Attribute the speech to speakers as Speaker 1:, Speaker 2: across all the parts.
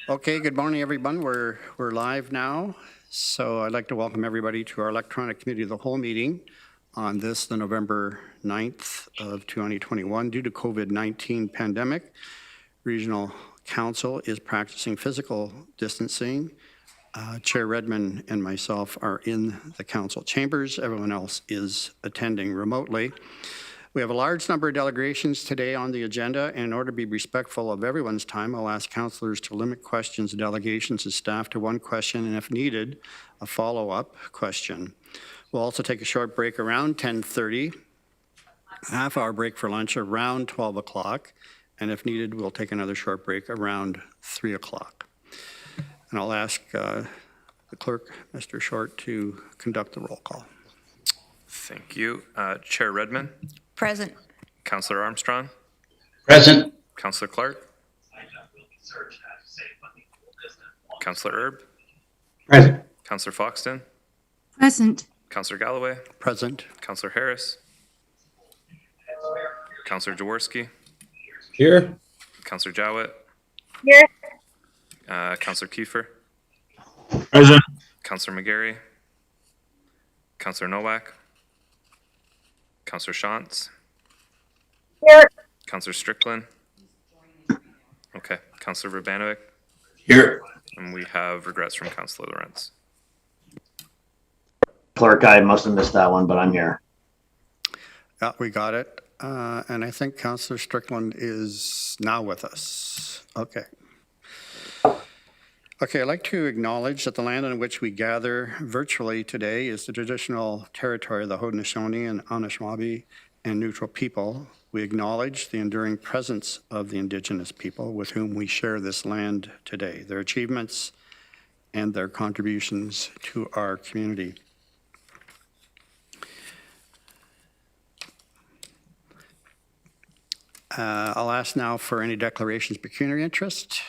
Speaker 1: Okay, good morning, everyone. We're live now. So I'd like to welcome everybody to our electronic committee of the whole meeting on this, the November 9th of 2021. Due to COVID-19 pandemic, Regional Council is practicing physical distancing. Chair Redmond and myself are in the council chambers. Everyone else is attending remotely. We have a large number of delegations today on the agenda, and in order to be respectful of everyone's time, I'll ask councillors to limit questions to delegations and staff to one question, and if needed, a follow-up question. We'll also take a short break around 10:30, a half-hour break for lunch around 12 o'clock, and if needed, we'll take another short break around 3 o'clock. And I'll ask the clerk, Mr. Short, to conduct the roll call.
Speaker 2: Thank you. Chair Redmond.
Speaker 3: Present.
Speaker 2: Councillor Armstrong.
Speaker 4: Present.
Speaker 2: Councillor Clark. Councillor Erb.
Speaker 4: Present.
Speaker 2: Councillor Foxton.
Speaker 3: Present.
Speaker 2: Councillor Galloway.
Speaker 1: Present.
Speaker 2: Councillor Harris. Councillor Jaworski.
Speaker 4: Here.
Speaker 2: Councillor Jowett.
Speaker 5: Here.
Speaker 2: Councillor Kiefer.
Speaker 4: Present.
Speaker 2: Councillor McGarry. Councillor Nowak. Councillor Shantz.
Speaker 5: Here.
Speaker 2: Councillor Strickland. Okay. Councillor Verbanovic.
Speaker 4: Here.
Speaker 2: And we have regrets from Councillor Lawrence.
Speaker 4: Clerk, I must have missed that one, but I'm here.
Speaker 1: Yeah, we got it. And I think Councillor Strickland is now with us. Okay. Okay, I'd like to acknowledge that the land on which we gather virtually today is the traditional territory of the Haudenosaunee and Anishinaabe and neutral people. We acknowledge the enduring presence of the Indigenous people with whom we share this land today, their achievements and their contributions to our community. I'll ask now for any declarations of pecuniary interest.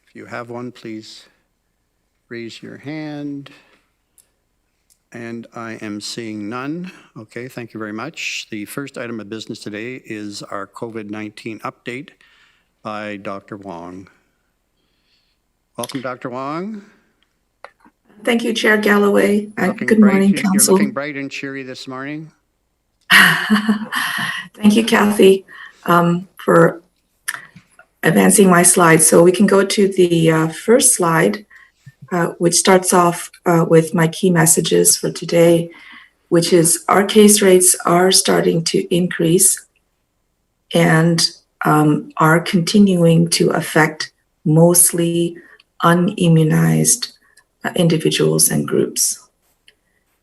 Speaker 1: If you have one, please raise your hand. And I am seeing none. Okay, thank you very much. The first item of business today is our COVID-19 update by Dr. Wang. Welcome, Dr. Wang.
Speaker 5: Thank you, Chair Galloway. Good
Speaker 1: bright.
Speaker 5: morning, Council.
Speaker 1: You're looking bright and cheery this morning.
Speaker 5: Thank you, Kathy, for advancing my slides. So we can go to the first slide, which starts off with my key messages for today, which is our case rates are starting to increase and are continuing to affect mostly unimmunized individuals and groups.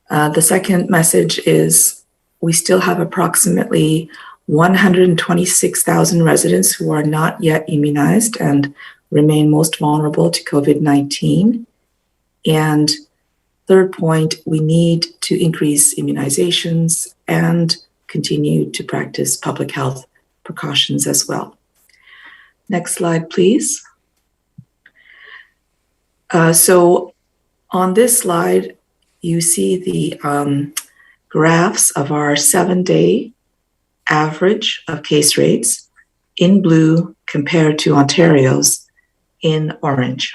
Speaker 5: The second message is we still have approximately 126,000 residents who are not yet immunized and remain most vulnerable to COVID-19. And third point, we need to increase immunizations and continue to practice public health precautions as well. Next slide, please. So on this slide, you see the graphs of our 7-day average of case rates in blue compared to Ontario's in orange.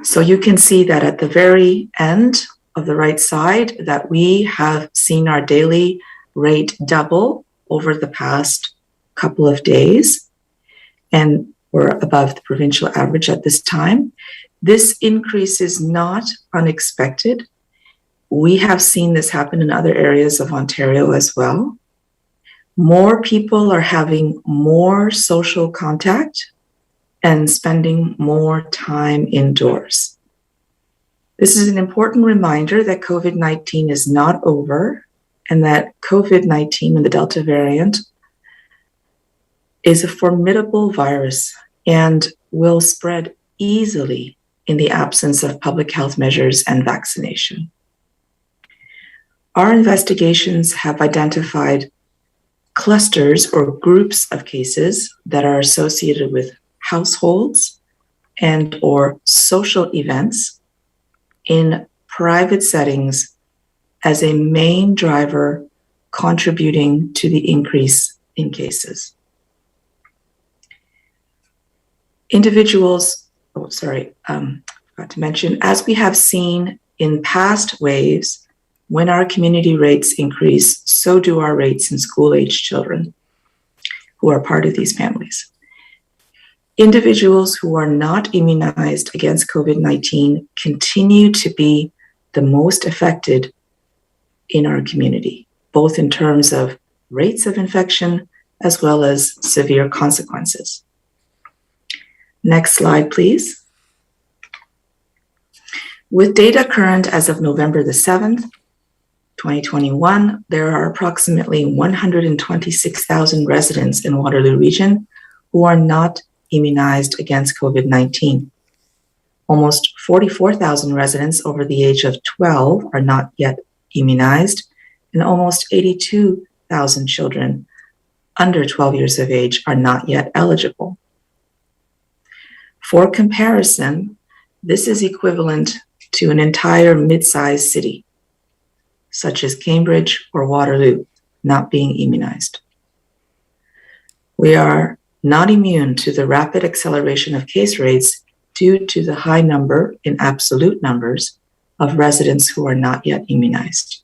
Speaker 5: So you can see that at the very end of the right side that we have seen our daily rate double over the past couple of days, and we're above the provincial average at this time. This increase is not unexpected. We have seen this happen in other areas of Ontario as well. More people are having more social contact and spending more time indoors. This is an important reminder that COVID-19 is not over and that COVID-19 and the Delta variant is a formidable virus and will spread easily in the absence of public health measures and vaccination. Our investigations have identified clusters or groups of cases that are associated with households and or social events in private settings as a main driver contributing to the increase in cases. Individuals, forgot to mention, as we have seen in past waves, when our community rates increase, so do our rates in school-age children who are part of these families. Individuals who are not immunized against COVID-19 continue to be the most affected in our community, both in terms of rates of infection as well as severe consequences. Next slide, please. With data current as of November the 7th, 2021, there are approximately 126,000 residents in Waterloo region who are not immunized against COVID-19. Almost 44,000 residents over the age of 12 are not yet immunized, and almost 82,000 children under 12 years of age are not yet eligible. For comparison, this is equivalent to an entire mid-sized city, such as Cambridge or Waterloo, not being immunized. We are not immune to the rapid acceleration of case rates due to the high number, in absolute numbers, of residents who are not yet immunized.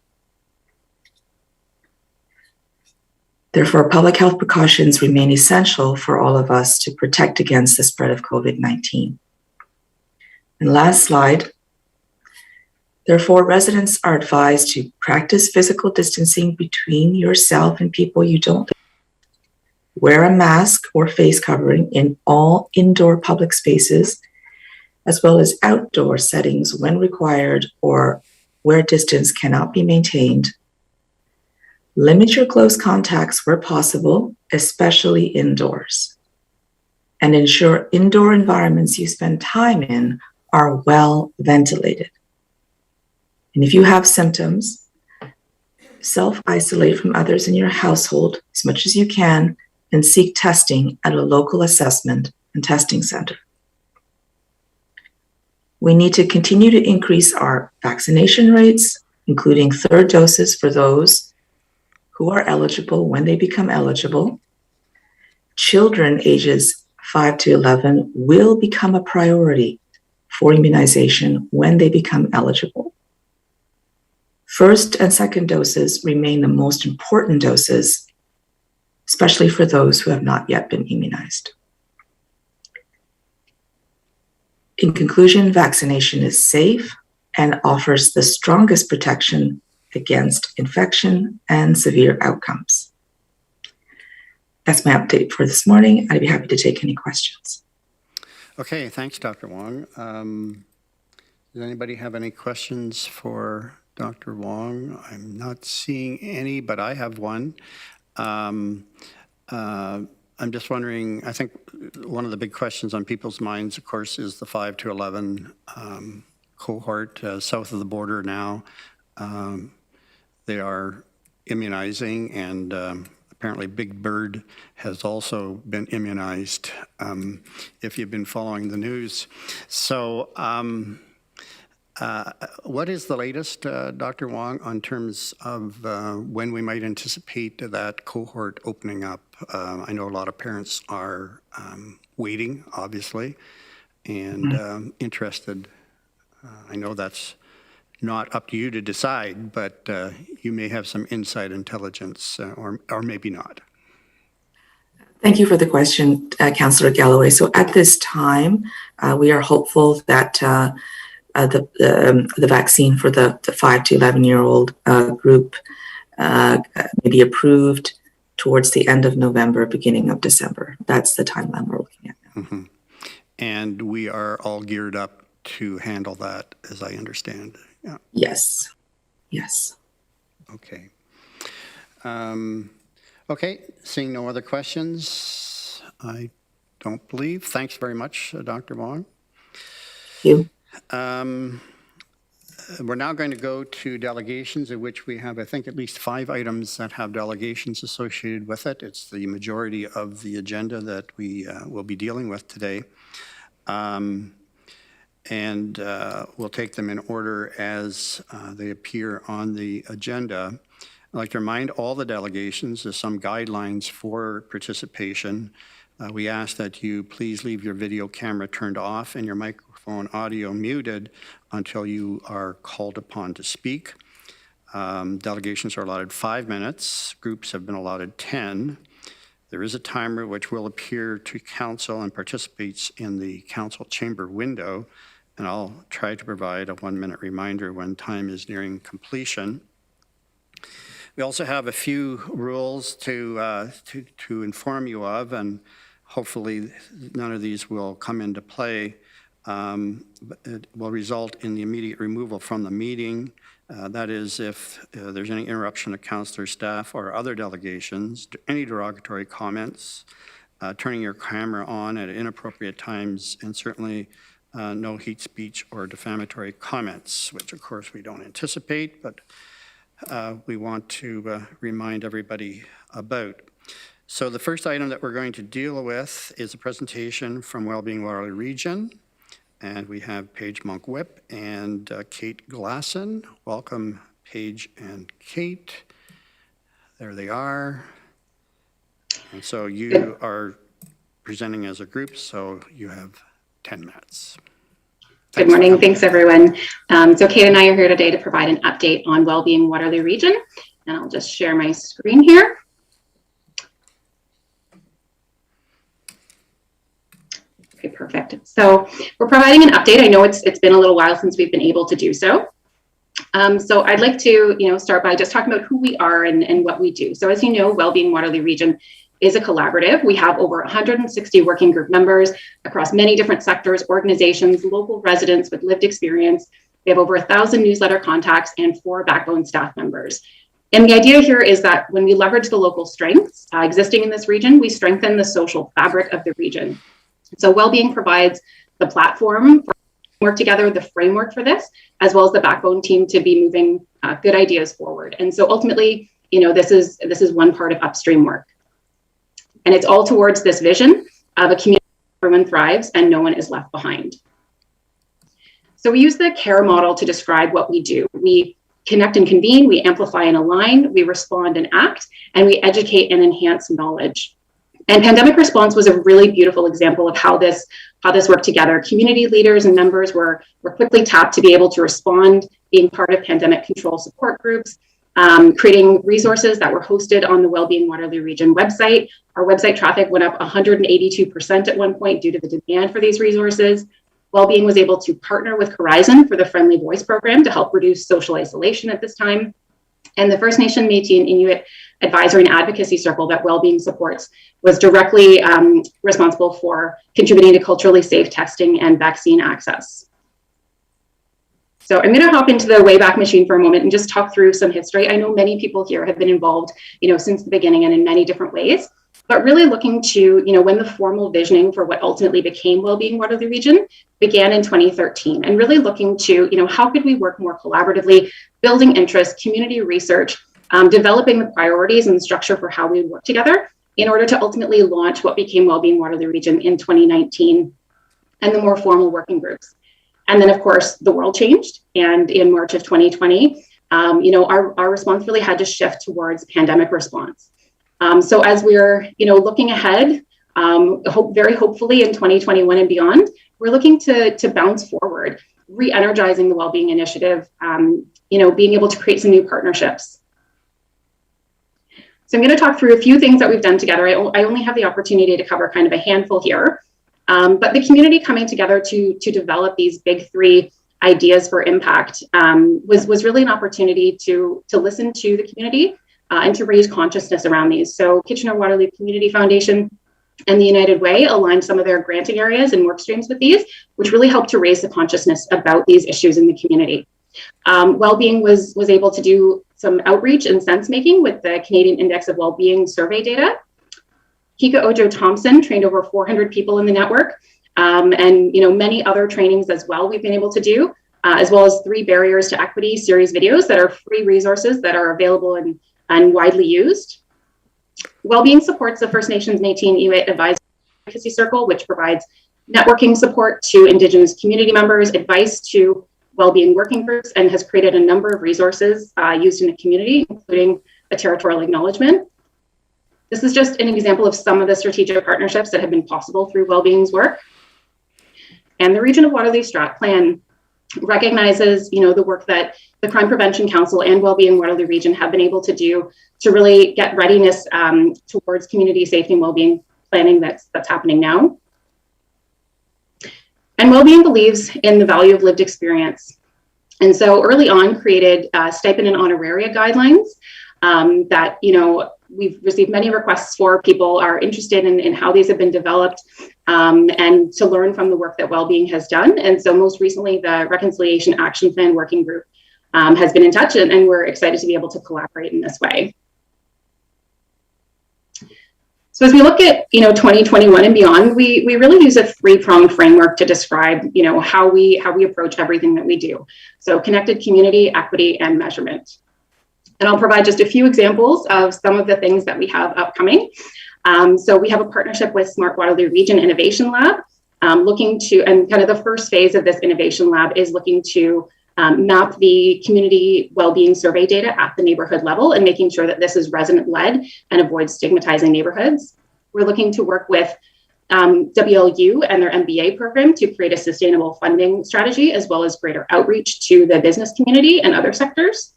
Speaker 5: Therefore, public health precautions remain essential for all of us to protect against the spread of COVID-19. And last slide. Therefore, residents are advised to practice physical distancing between yourself and people you don't. Wear a mask or face covering in all indoor public spaces, as well as outdoor settings when required or where distance cannot be maintained. Limit your close contacts where possible, especially indoors. And ensure indoor environments you spend time in are well ventilated. And if you have symptoms, self-isolate from others in your household as much as you can and seek testing at a local assessment and testing center. We need to continue to increase our vaccination rates, including third doses for those who are eligible when they become eligible. Children ages 5 to 11 will become a priority for immunization when they become eligible. First and second doses remain the most important doses, especially for those who have not yet been immunized. In conclusion, vaccination is safe and offers the strongest protection against infection and severe outcomes. That's my update for this morning. I'd be happy to take any questions.
Speaker 1: Okay, thanks, Dr. Wang. Does anybody have any questions for Dr. Wang? I'm not seeing any, but I have one. I'm just wondering, I think one of the big questions on people's minds, of course, is the 5 to 11 cohort south of the border now. They are immunizing, and apparently Big Bird has also been immunized, if you've been following the news. So what is the latest, Dr. Wang, on terms of when we might anticipate that cohort opening up? I know a lot of parents are waiting, obviously, and interested. I know that's not up to you to decide, but you may have some inside intelligence, or maybe not.
Speaker 5: Thank you for the question, Councillor Galloway. So at this time, we are hopeful that the vaccine for the 5 to 11-year-old group may be approved towards the end of November, beginning of December. That's the timeline we're looking at now.
Speaker 1: Mm-hmm. And we are all geared up to handle that, as I understand. Yeah.
Speaker 5: Yes. Yes.
Speaker 1: Okay. Okay, seeing no other questions, I don't believe. Thanks very much, Dr. Wang.
Speaker 5: Thank you.
Speaker 1: We're now going to go to delegations, of which we have, I think, at least 5 items that have delegations associated with it. It's the majority of the agenda that we will be dealing with today. And we'll take them in order as they appear on the agenda. I'd like to remind all the delegations there's some guidelines for participation. We ask that you please leave your video camera turned off and your microphone audio muted until you are called upon to speak. Delegations are allotted 5 minutes. Groups have been allotted 10. There is a timer which will appear to council and participates in the council chamber window, and I'll try to provide a 1-minute reminder when time is nearing completion. We also have a few rules to inform you of, and hopefully none of these will come into play. But it will result in the immediate removal from the meeting. That is if there's any interruption of councillor, staff, or other delegations, any derogatory comments, turning your camera on at inappropriate times, and certainly no hate speech or defamatory comments, which of course we don't anticipate, but we want to remind everybody about. So the first item that we're going to deal with is a presentation from Wellbeing Waterloo Region. And we have Paige Monck-Whipp and Cait Glasson. Welcome, Paige and Cait. There they are. And so you are presenting as a group, so you have 10 minutes.
Speaker 6: Good morning. Thanks, everyone. So Cait and I are here today to provide an update on Wellbeing Waterloo Region. And I'll just share my screen here. Okay, perfect. So we're providing an update. I know it's been a little while since we've been able to do so. So I'd like to start by just talking about who we are and what we do. So as you know, Wellbeing Waterloo Region is a collaborative. We have over 160 working group members across many different sectors, organizations, local residents with lived experience. We have over 1,000 newsletter contacts and 4 backbone staff members. And the idea here is that when we leverage the local strengths existing in this region, we strengthen the social fabric of the region. So Wellbeing provides the platform for work together, the framework for this, as well as the backbone team to be moving good ideas forward. And so ultimately, this is one part of upstream work. And it's all towards this vision of a community where everyone thrives and no one is left behind. So we use the Kerr model to describe what we do. We connect and convene, we amplify and align, we respond and act, and we educate and enhance knowledge. And pandemic response was a really beautiful example of how this worked together. Community leaders and members were quickly tapped to be able to respond, being part of pandemic control support groups, creating resources that were hosted on the Wellbeing Waterloo Region website. Our website traffic went up 182% at one point due to the demand for these resources. Wellbeing was able to partner with Horizon for the Friendly Voice program to help reduce social isolation at this time. And the First Nation, Métis, and Inuit Advisory and Advocacy Circle that Wellbeing supports was directly responsible for contributing to culturally safe testing and vaccine access. So I'm going to hop into the Wayback Machine for a moment and just talk through some history. I know many people here have been involved, since the beginning and in many different ways, but really looking to, when the formal visioning for what ultimately became Wellbeing Waterloo Region began in 2013, and really looking to, how could we work more collaboratively, building interest, community research, developing the priorities and the structure for how we work together in order to ultimately launch what became Wellbeing Waterloo Region in 2019 and the more formal working groups. And then, of course, the world changed. And in March of 2020, our response really had to shift towards pandemic response. So as we're, looking ahead, very hopefully in 2021 and beyond, we're looking to bounce forward, re-energizing the Wellbeing Initiative, being able to create some new partnerships. So I'm going to talk through a few things that we've done together. I only have the opportunity to cover kind of a handful here. But the community coming together to develop these big 3 ideas for impact was really an opportunity to listen to the community and to raise consciousness around these. So Kitchener-Waterloo Community Foundation and the United Way aligned some of their granting areas and work streams with these, which really helped to raise the consciousness about these issues in the community. Wellbeing was able to do some outreach and sense making with the Canadian Index of Wellbeing survey data. Kika Ojo-Thompson trained over 400 people in the network, and many other trainings as well we've been able to do, as well as 3 Barriers to Equity series videos that are free resources that are available and widely used. Wellbeing supports the First Nations, Métis, and Inuit Advisory Circle, which provides networking support to Indigenous community members, advice to Wellbeing working groups, and has created a number of resources used in the community, including a territorial acknowledgement. This is just an example of some of the strategic partnerships that have been possible through Wellbeing's work. And the Region of Waterloo Strat Plan recognizes, the work that the Crime Prevention Council and Wellbeing Waterloo Region have been able to do to really get readiness towards community safety and wellbeing planning that's happening now. And Wellbeing believes in the value of lived experience. And so early on created stipend and honoraria guidelines that, we've received many requests for. People are interested in how these have been developed and to learn from the work that Wellbeing has done. And so most recently, the Reconciliation Action Plan Working Group has been in touch, and we're excited to be able to collaborate in this way. So as we look at 2021 and beyond, we really use a three-pronged framework to describe how we approach everything that we do. So connected community, equity, and measurement. And I'll provide just a few examples of some of the things that we have upcoming. So we have a partnership with Smart Waterloo Region Innovation Lab, looking to, and kind of the first phase of this innovation lab is looking to map the community well-being survey data at the neighborhood level and making sure that this is resident-led and avoids stigmatizing neighborhoods. We're looking to work with WLU and their MBA program to create a sustainable funding strategy, as well as greater outreach to the business community and other sectors.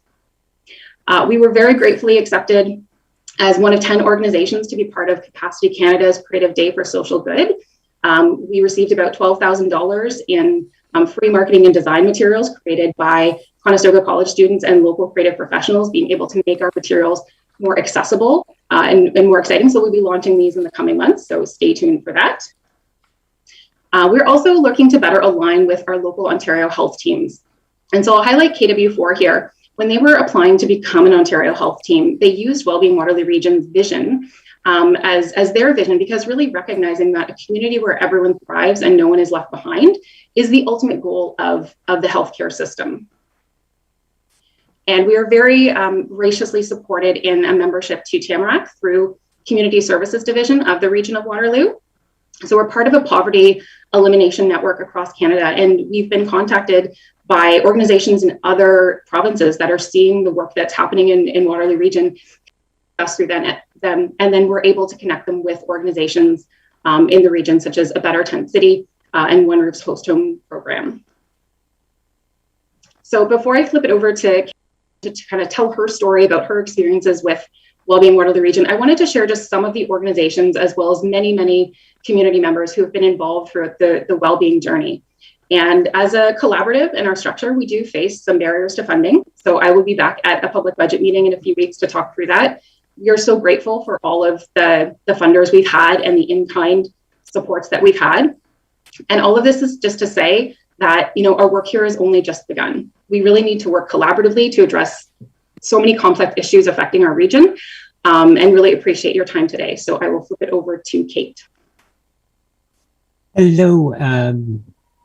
Speaker 6: We were very gratefully accepted as one of 10 organizations to be part of Capacity Canada's Creative Day for Social Good. We received about $12,000 in free marketing and design materials created by Conestoga College students and local creative professionals, being able to make our materials more accessible and more exciting. So we'll be launching these in the coming months, so stay tuned for that. We're also looking to better align with our local Ontario health teams. And so I'll highlight KW4 here. When they were applying to become an Ontario health team, they used Wellbeing Waterloo Region's vision as their vision, because really recognizing that a community where everyone thrives and no one is left behind is the ultimate goal of the healthcare system. And we are very graciously supported in a membership to Tamarack through Community Services Division of the Region of Waterloo. So we're part of a poverty elimination network across Canada, and we've been contacted by organizations in other provinces that are seeing the work that's happening in Waterloo Region us through them, and then we're able to connect them with organizations in the region, such as A Better Tent City and One Roof's Host Home program. So before I flip it over to kind of tell her story about her experiences with Wellbeing Waterloo Region, I wanted to share just some of the organizations, as well as many, many community members who have been involved throughout the wellbeing journey. And as a collaborative in our structure, we do face some barriers to funding. So I will be back at a public budget meeting in a few weeks to talk through that. We are so grateful for all of the funders we've had and the in-kind supports that we've had. And all of this is just to say that, our work here has only just begun. We really need to work collaboratively to address so many complex issues affecting our region, and really appreciate your time today. So I will flip it over to Cait.
Speaker 7: Hello,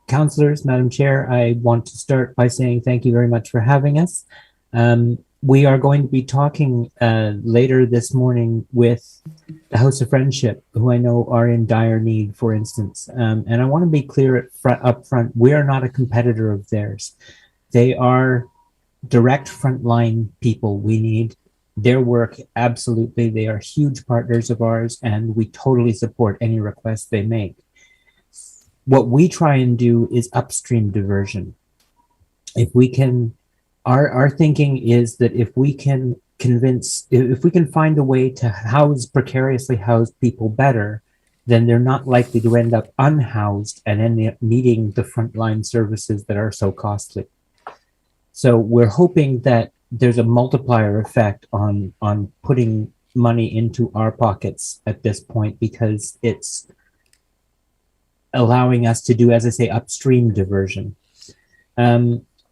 Speaker 7: councillors, Madam Chair. I want to start by saying thank you very much for having us. We are going to be talking later this morning with the House of Friendship, who I know are in dire need, for instance. And I want to be clear up front, we are not a competitor of theirs. They are direct frontline people. We need their work, absolutely. They are huge partners of ours, and we totally support any requests they make. What we try and do is upstream diversion. If we can, our thinking is that if we can find a way to precariously house people better, then they're not likely to end up unhoused and end up needing the frontline services that are so costly. So we're hoping that there's a multiplier effect on putting money into our pockets at this point, because it's allowing us to do, as I say, upstream diversion.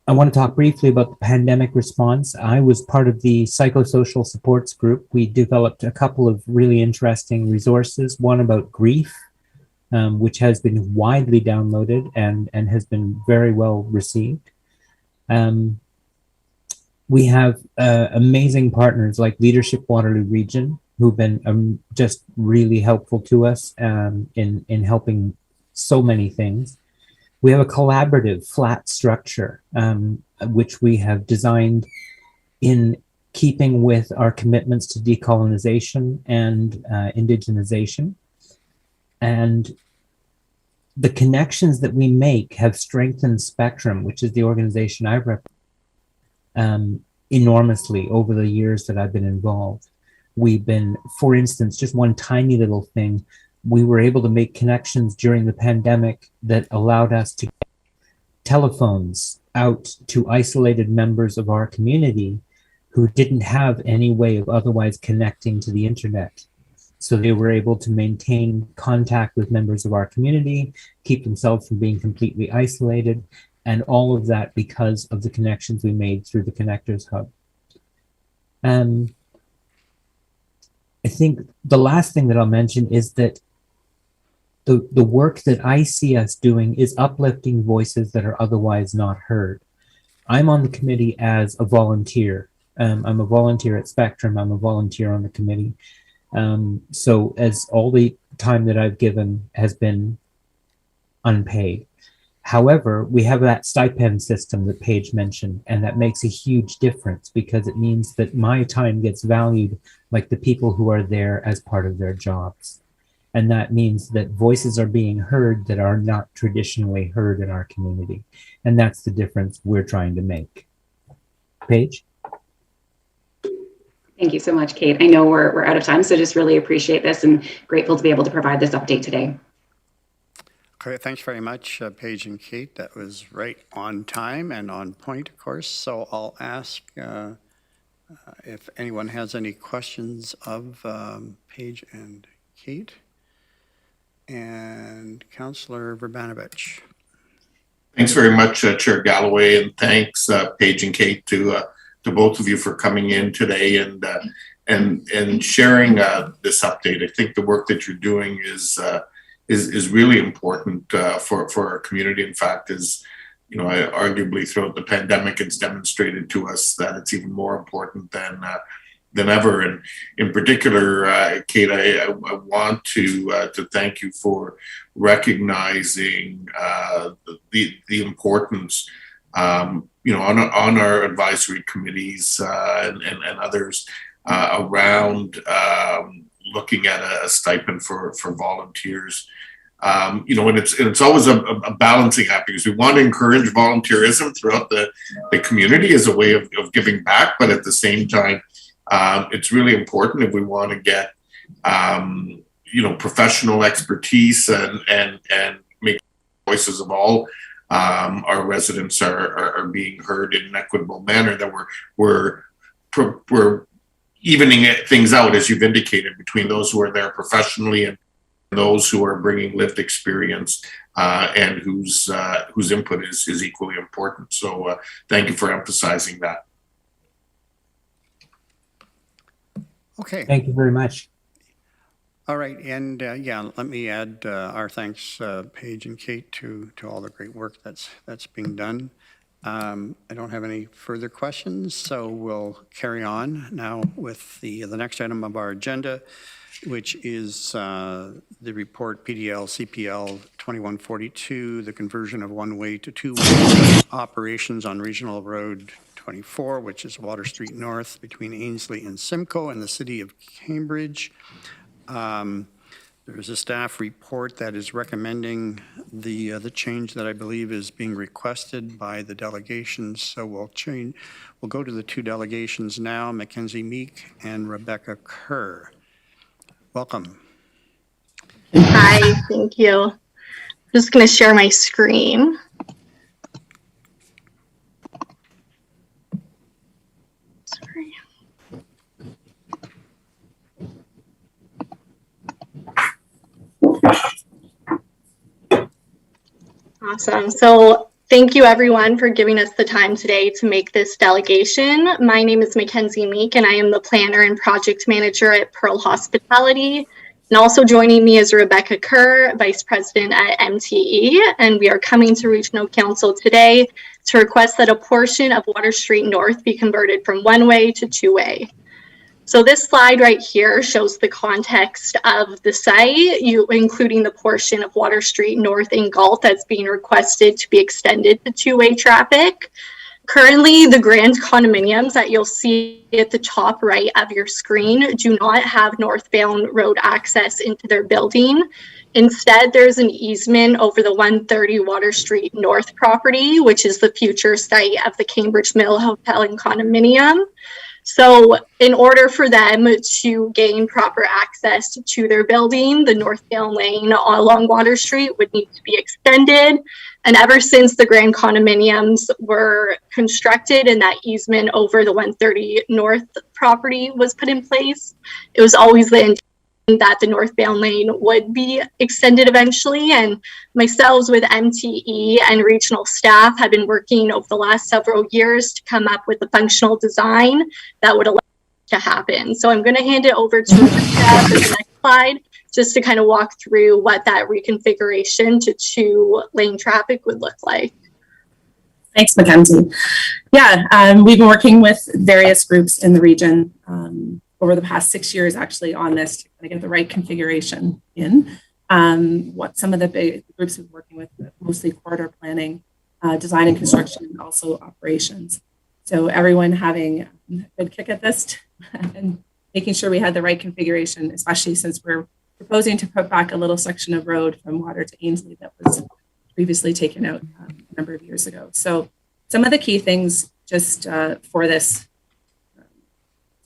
Speaker 7: I want to talk briefly about the pandemic response. I was part of the psychosocial supports group. We developed a couple of really interesting resources, one about grief, which has been widely downloaded and has been very well received. We have amazing partners like Leadership Waterloo Region, who've been just really helpful to us in helping so many things. We have a collaborative flat structure, which we have designed in keeping with our commitments to decolonization and indigenization. And the connections that we make have strengthened Spectrum, which is the organization I represent, enormously over the years that I've been involved. We've been, for instance, just one tiny little thing, we were able to make connections during the pandemic that allowed us to get telephones out to isolated members of our community who didn't have any way of otherwise connecting to the internet. So they were able to maintain contact with members of our community, keep themselves from being completely isolated, and all of that because of the connections we made through the Connectors Hub. I think the last thing that I'll mention is that the work that I see us doing is uplifting voices that are otherwise not heard. I'm on the committee as a volunteer. I'm a volunteer at Spectrum. I'm a volunteer on the committee. So as all the time that I've given has been unpaid. However, we have that stipend system that Paige mentioned, and that makes a huge difference because it means that my time gets valued like the people who are there as part of their jobs. And that means that voices are being heard that are not traditionally heard in our community. And that's the difference we're trying to make. Paige?
Speaker 6: Thank you so much, Cait. I know we're out of time, so just really appreciate this and grateful to be able to provide this update today.
Speaker 1: Okay, thanks very much, Paige and Cait. That was right on time and on point, of course. So I'll ask if anyone has any questions of Paige and Cait. And Councillor Verbanovich.
Speaker 8: Thanks very much, Chair Galloway, and thanks, Paige and Cait, to both of you for coming in today and sharing this update. I think the work that you're doing is really important for our community. In fact, arguably throughout the pandemic, it's demonstrated to us that it's even more important than ever. And in particular, Cait, I want to thank you for recognizing the importance, on our advisory committees and others around looking at a stipend for volunteers. And it's always a balancing act because we want to encourage volunteerism throughout the community as a way of giving back, but at the same time, it's really important if we want to get, professional expertise and make voices of all our residents are being heard in an equitable manner, that we're evening things out, as you've indicated, between those who are there professionally and those who are bringing lived experience and whose input is equally important. So thank you for emphasizing that.
Speaker 1: Okay.
Speaker 7: Thank you very much.
Speaker 1: All right, and let me add our thanks, Paige and Cait, to all the great work that's being done. I don't have any further questions, so we'll carry on now with the next item of our agenda, which is the report PDL CPL 2142, the conversion of one-way to two-way operations on Regional Road 24, which is Water Street North between Ainslie and Simcoe in the city of Cambridge. There's a staff report that is recommending the change that I believe is being requested by the delegations. So we'll go to the two delegations now, Mackenzie, Meek, and Rebecca Kerr. Welcome.
Speaker 9: Hi, thank you. I'm just going to share my screen. Sorry. Awesome. So thank you everyone for giving us the time today to make this delegation. My name is Mackenzie Meek and I am the planner and project manager at Pearl Hospitality. And also joining me is Rebecca Kerr, Vice President at MTE, and we are coming to Regional Council today to request that a portion of Water Street North be converted from one-way to two-way. So this slide right here shows the context of the site, including the portion of Water Street North in Galt that's being requested to be extended to two-way traffic. Currently, the grand condominiums that you'll see at the top right of your screen do not have northbound road access into their building. Instead, there's an easement over the 130 Water Street North property, which is the future site of the Cambridge Mill Hotel and Condominium. So in order for them to gain proper access to their building, the northbound lane along Water Street would need to be extended. And ever since the grand condominiums were constructed and that easement over the 130 North property was put in place, it was always the intention that the northbound lane would be extended eventually. And myself with MTE and regional staff have been working over the last several years to come up with a functional design that would allow it to happen. So I'm going to hand it over to Rita for the next slide, just to kind of walk through what that reconfiguration to 2-lane traffic would look like.
Speaker 10: Thanks, Mackenzie. Yeah, we've been working with various groups in the region over the past 6 years actually on this to kind of get the right configuration in. What some of the big groups we've been working with, mostly corridor planning, design and construction, and also operations. So everyone having a good kick at this and making sure we had the right configuration, especially since we're proposing to put back a little section of road from Water to Ainslie that was previously taken out a number of years ago. So some of the key things just for this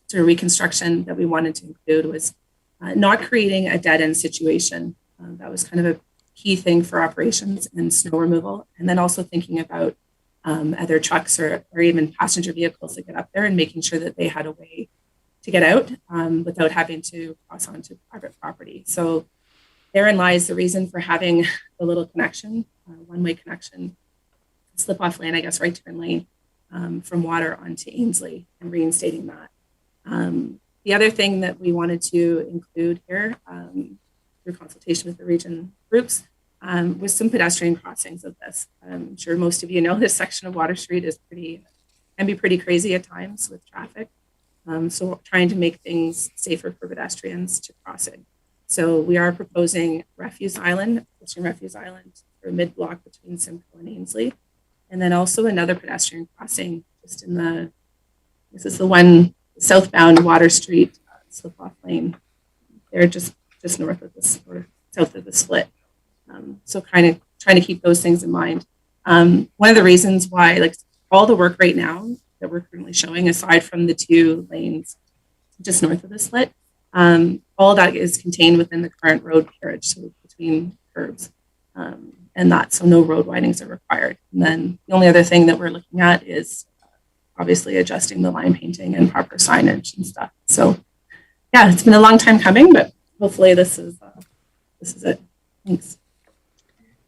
Speaker 10: sort of reconstruction that we wanted to include was not creating a dead-end situation. That was kind of a key thing for operations and snow removal. And then also thinking about other trucks or even passenger vehicles that get up there and making sure that they had a way to get out without having to cross onto private property. So therein lies the reason for having the little connection, one-way connection, slip-off lane, I guess, right turn lane from Water onto Ainslie and reinstating that. The other thing that we wanted to include here through consultation with the region groups was some pedestrian crossings of this. I'm sure most of you know this section of Water Street can be pretty crazy at times with traffic. So trying to make things safer for pedestrians to cross it. So we are proposing Refuse Island, for a mid-block between Simcoe and Ainslie. And then also another pedestrian crossing just in this is the one southbound Water Street slip-off lane. They're just north of this or south of the split. So kind of trying to keep those things in mind. One of the reasons why, like all the work right now that we're currently showing, aside from the 2 lanes just north of the split, all that is contained within the current road carriage, so between curbs, and that, so no road widenings are required. And then the only other thing that we're looking at is obviously adjusting the line painting and proper signage and stuff. So yeah, it's been a long time coming, but hopefully this is it. Thanks.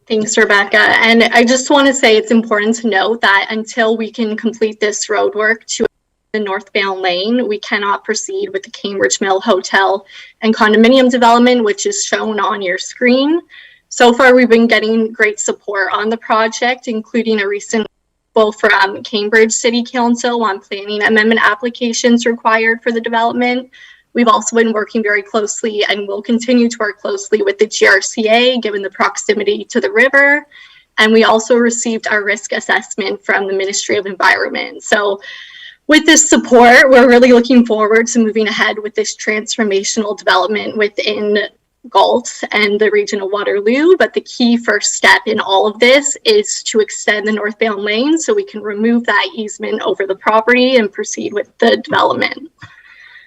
Speaker 9: Thanks, Rebecca. And I just want to say it's important to note that until we can complete this road work to the northbound lane, we cannot proceed with the Cambridge Mill Hotel and condominium development, which is shown on your screen. So far, we've been getting great support on the project, including a recent vote from Cambridge City Council on planning amendment applications required for the development. We've also been working very closely and will continue to work closely with the GRCA, given the proximity to the river. And we also received our risk assessment from the Ministry of Environment. So with this support, we're really looking forward to moving ahead with this transformational development within Galt and the region of Waterloo. But the key first step in all of this is to extend the northbound lane so we can remove that easement over the property and proceed with the development.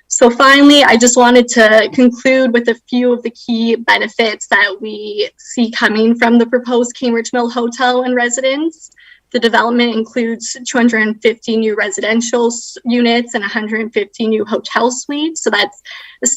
Speaker 9: So finally, I just wanted to conclude with a few of the key benefits that we see coming from the proposed Cambridge Mill Hotel and residence. The development includes 250 new residential units and 150 new hotel suites. So that's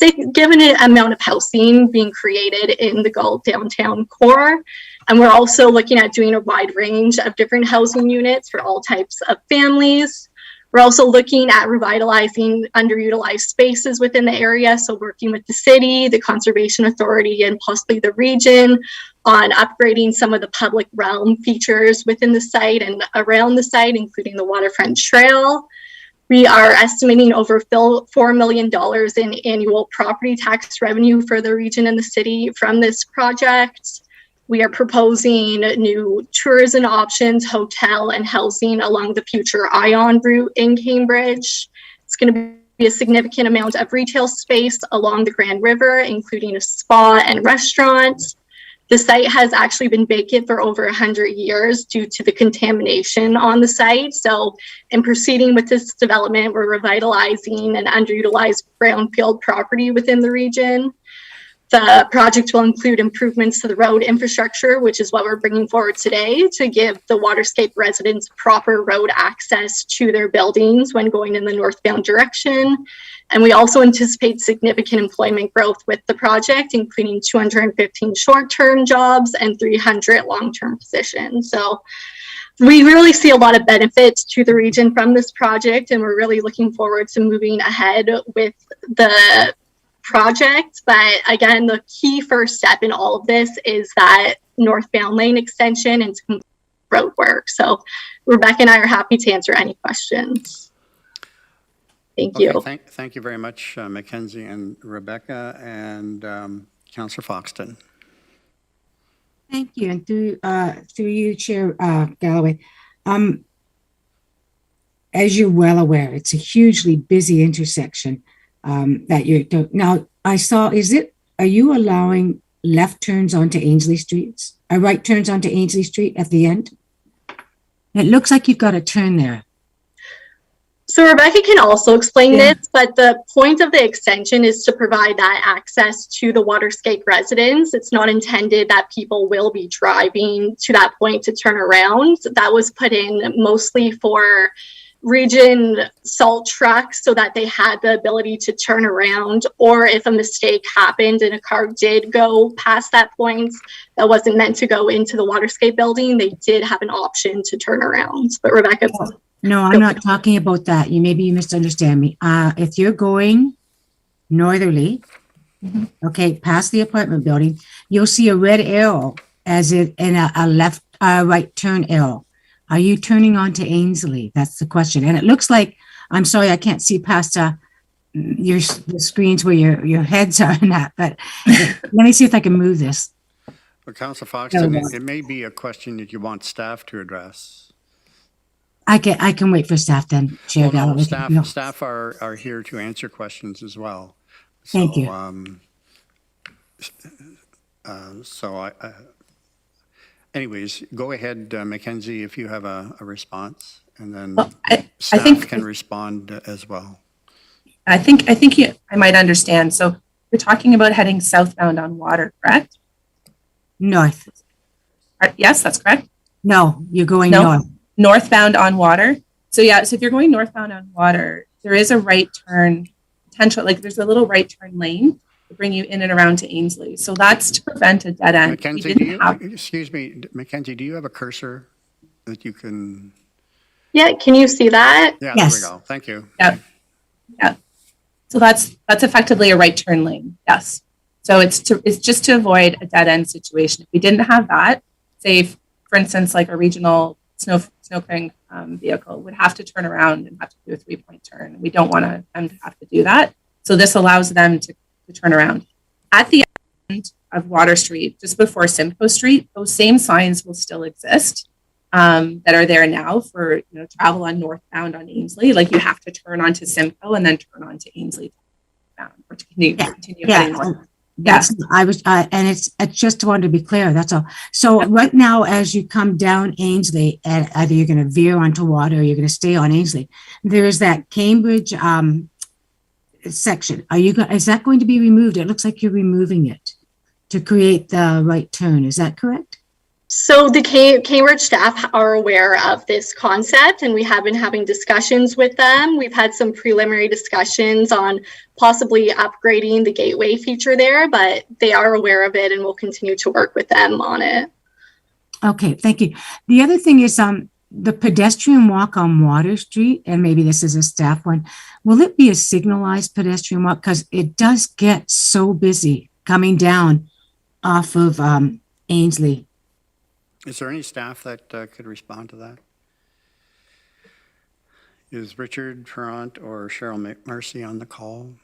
Speaker 9: a given amount of housing being created in the Galt downtown core. And we're also looking at doing a wide range of different housing units for all types of families. We're also looking at revitalizing underutilized spaces within the area. So working with the city, the Conservation Authority, and possibly the region on upgrading some of the public realm features within the site and around the site, including the waterfront trail. We are estimating over $4 million in annual property tax revenue for the region and the city from this project. We are proposing new tourism options, hotel and housing along the future Ion route in Cambridge. It's going to be a significant amount of retail space along the Grand River, including a spa and restaurant. The site has actually been vacant for over 100 years due to the contamination on the site. So in proceeding with this development, we're revitalizing an underutilized brownfield property within the region. The project will include improvements to the road infrastructure, which is what we're bringing forward today, to give the Waterscape residents proper road access to their buildings when going in the northbound direction. And we also anticipate significant employment growth with the project, including 215 short-term jobs and 300 long-term positions. So we really see a lot of benefits to the region from this project, and we're really looking forward to moving ahead with the project. But again, the key first step in all of this is that northbound lane extension and some road work. So Rebecca and I are happy to answer any questions. Thank you.
Speaker 1: Thank you very much, Mackenzie and Rebecca, and Councillor Foxton.
Speaker 3: Thank you. And through you, Chair Galloway. As you're well aware, it's a hugely busy intersection that you're doing. Now, I saw, are you allowing left turns onto Ainslie Street? Right turns onto Ainslie Street at the end? It looks like you've got a turn there.
Speaker 9: So Rebecca can also explain this, but the point of the extension is to provide that access to the Waterscape residents. It's not intended that people will be driving to that point to turn around. That was put in mostly for region salt trucks so that they had the ability to turn around, or if a mistake happened and a car did go past that point that wasn't meant to go into the Waterscape building, they did have an option to turn around. But Rebecca.
Speaker 3: No, I'm not talking about that. Maybe you misunderstand me. If you're going northerly, okay, past the apartment building, you'll see a red arrow as in a left, right turn arrow. Are you turning onto Ainslie? That's the question. And it looks like, I'm sorry, I can't see past the screens where your heads are in that, but let me see if I can move this.
Speaker 1: Well, Councillor Foxton, it may be a question that you want staff to address.
Speaker 3: I can wait for staff then, Chair Galloway.
Speaker 1: Staff are here to answer questions as well.
Speaker 3: Thank you.
Speaker 1: Anyways, go ahead, Mackenzie, if you have a response, and then
Speaker 10: staff
Speaker 1: can respond as well.
Speaker 10: I think I might understand. So you're talking about heading southbound on Water, correct?
Speaker 3: North.
Speaker 10: Yes, that's correct.
Speaker 3: No, you're going north.
Speaker 10: Northbound on Water. So yeah, so if you're going northbound on Water, there is a right turn potential, like there's a little right turn lane to bring you in and around to Ainslie. So that's to prevent a dead end.
Speaker 1: Mackenzie, excuse me, Mackenzie, do you have a cursor that you can?
Speaker 9: Yeah, can you see that?
Speaker 1: Yeah,
Speaker 3: yes.
Speaker 1: There we go. Thank you.
Speaker 10: Yeah. So that's effectively a right turn lane. Yes. So it's just to avoid a dead end situation. If we didn't have that, say for instance, like a regional snow clearing vehicle would have to turn around and have to do a 3-point turn. We don't want them to have to do that. So this allows them to turn around. At the end of Water Street, just before Simcoe Street, those same signs will still exist that are there now for travel on northbound on Ainslie. Like you have to turn onto Simcoe and then turn onto Ainslie or to continue heading north.
Speaker 3: That's and it's just wanted to be clear. That's all. So right now, as you come down Ainslie, and either you're going to veer onto Water or you're going to stay on Ainslie, there is that Cambridge section. Is that going to be removed? It looks like you're removing it to create the right turn. Is that correct?
Speaker 9: So the Cambridge staff are aware of this concept, and we have been having discussions with them. We've had some preliminary discussions on possibly upgrading the gateway feature there, but they are aware of it and we'll continue to work with them on it.
Speaker 3: Okay, thank you. The other thing is the pedestrian walk on Water Street, and maybe this is a staff one, will it be a signalized pedestrian walk? Because it does get so busy coming down off of Ainslie.
Speaker 1: Is there any staff that could respond to that? Is Richard Ferrant or Cheryl McMurcy on the call?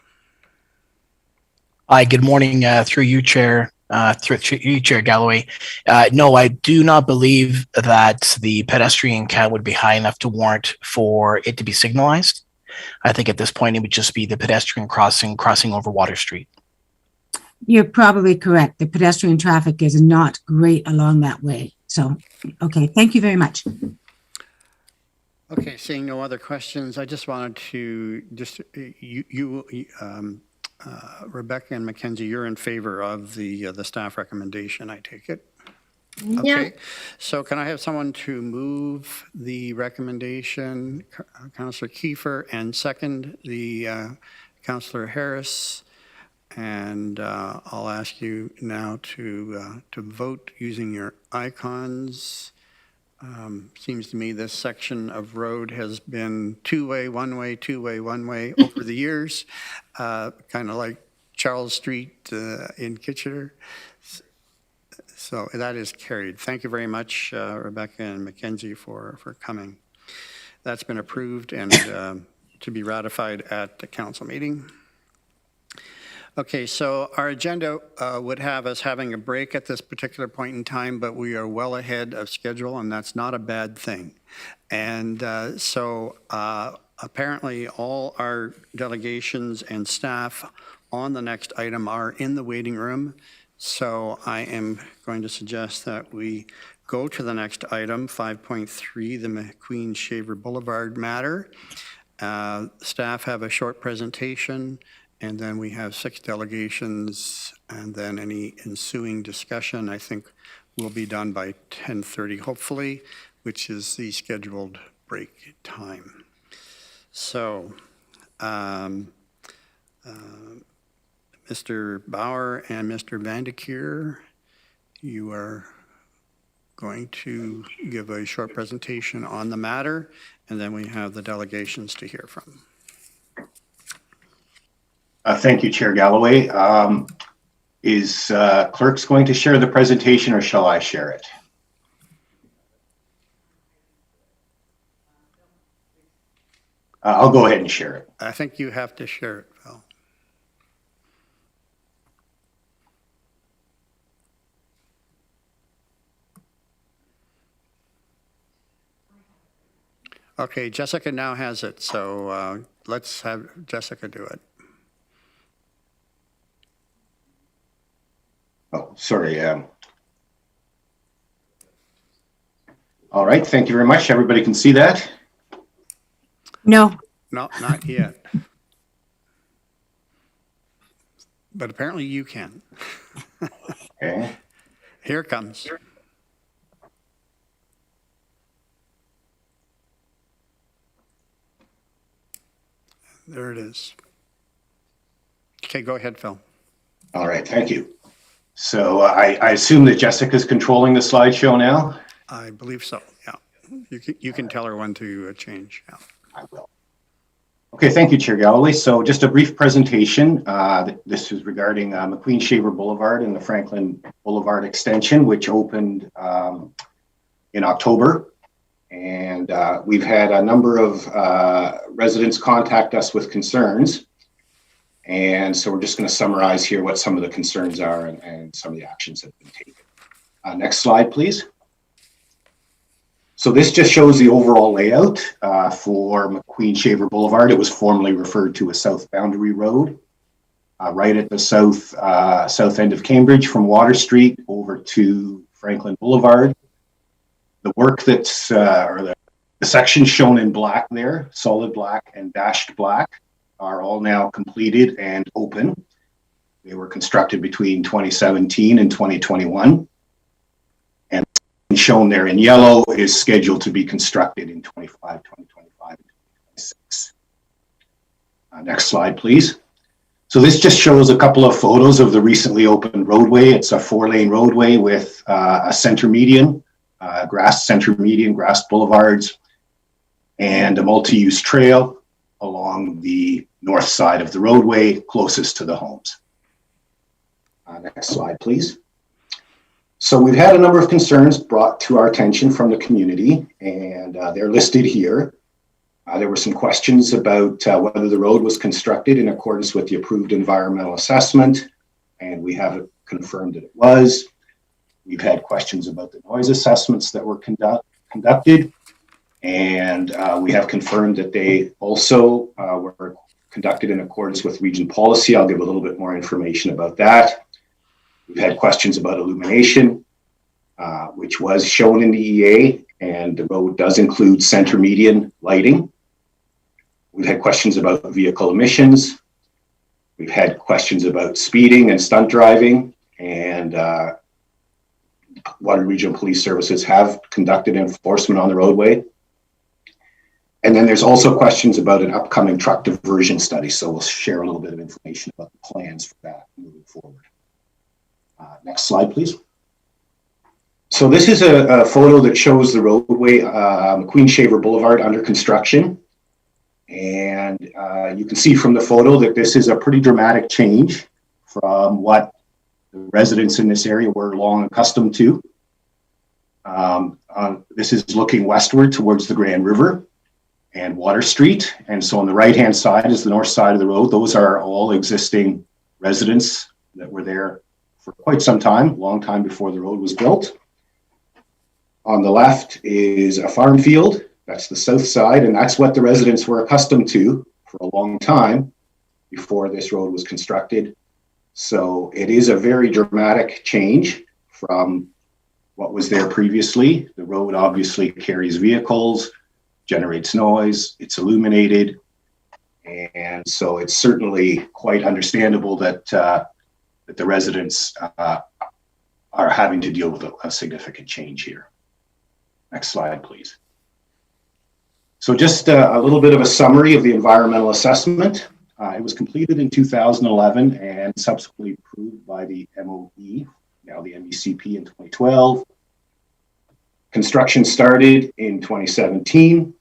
Speaker 11: Hi, good morning, through you, Chair Galloway. No, I do not believe that the pedestrian count would be high enough to warrant for it to be signalized. I think at this point, it would just be the pedestrian crossing over Water Street.
Speaker 3: You're probably correct. The pedestrian traffic is not great along that way. So, okay, thank you very much.
Speaker 1: Okay, seeing no other questions, I just wanted to Rebecca and Mackenzie, you're in favor of the staff recommendation, I take it?
Speaker 9: Yeah.
Speaker 1: Okay, so can I have someone to move the recommendation, Councillor Kiefer, and second the Councillor Harris? And I'll ask you now to vote using your icons. Seems to me this section of road has been two-way, one-way, two-way, one-way over the years, kind of like Charles Street in Kitchener. So that is carried. Thank you very much, Rebecca and Mackenzie, for coming. That's been approved and to be ratified at the council meeting. Okay, so our agenda would have us having a break at this particular point in time, but we are well ahead of schedule, and that's not a bad thing. And so apparently all our delegations and staff on the next item are in the waiting room. So I am going to suggest that we go to the next item, 5.3, the McQueen Shaver Boulevard matter. Staff have a short presentation, and then we have 6 delegations, and then any ensuing discussion, I think, will be done by 10:30, hopefully, which is the scheduled break time. So, Mr. Bauer and Mr. Vandekeer, you are going to give a short presentation on the matter, and then we have the delegations to hear from.
Speaker 4: Thank you, Chair Galloway. Is clerks going to share the presentation, or shall I share it? I'll go ahead and share it.
Speaker 1: I think you have to share it, Phil. Okay, Jessica now has it, so let's have Jessica do it.
Speaker 4: Oh, sorry. All right, thank you very much. Everybody can see that?
Speaker 3: No.
Speaker 1: No, not yet. But apparently you can.
Speaker 4: Okay.
Speaker 1: Here it comes. There it is. Okay, go ahead, Phil.
Speaker 4: All right, thank you. So I assume that Jessica's controlling the slideshow now?
Speaker 1: I believe so, yeah. You can tell her when to change, yeah.
Speaker 4: I will. Okay, thank you, Chair Galloway. So just a brief presentation. This is regarding McQueen Shaver Boulevard and the Franklin Boulevard extension, which opened in October. And we've had a number of residents contact us with concerns. And so we're just going to summarize here what some of the concerns are and some of the actions that have been taken. Next slide, please. So this just shows the overall layout for McQueen Shaver Boulevard. It was formerly referred to as South Boundary Road, right at the south end of Cambridge from Water Street over to Franklin Boulevard. The work that's, or the sections shown in black there, solid black and dashed black, are all now completed and open. They were constructed between 2017 and 2021. And shown there in yellow is scheduled to be constructed in 2025 and 2026. Next slide, please. So this just shows a couple of photos of the recently opened roadway. It's a 4-lane roadway with a center median, grass center median, grass boulevards, and a multi-use trail along the north side of the roadway closest to the homes. Next slide, please. So we've had a number of concerns brought to our attention from the community, and they're listed here. There were some questions about whether the road was constructed in accordance with the approved environmental assessment, and we have confirmed that it was. We've had questions about the noise assessments that were conducted, and we have confirmed that they also were conducted in accordance with region policy. I'll give a little bit more information about that. We've had questions about illumination, which was shown in the EA, and the road does include center median lighting. We've had questions about vehicle emissions. We've had questions about speeding and stunt driving, and Waterloo Regional Police Services have conducted enforcement on the roadway. And then there's also questions about an upcoming truck diversion study. So we'll share a little bit of information about the plans for that moving forward. Next slide, please. So this is a photo that shows the roadway, McQueen-Shaver Boulevard under construction. And you can see from the photo that this is a pretty dramatic change from what the residents in this area were long accustomed to. This is looking westward towards the Grand River and Water Street. And so on the right-hand side is the north side of the road. Those are all existing residents that were there for quite some time, long time before the road was built. On the left is a farm field. That's the south side, and that's what the residents were accustomed to for a long time before this road was constructed. So it is a very dramatic change from what was there previously. The road obviously carries vehicles, generates noise, it's illuminated, and so it's certainly quite understandable that that the residents are having to deal with a significant change here. Next slide, please. So just a little bit of a summary of the environmental assessment. It was completed in 2011 and subsequently approved by the MOE, now the MECP, in 2012. Construction started in 2017,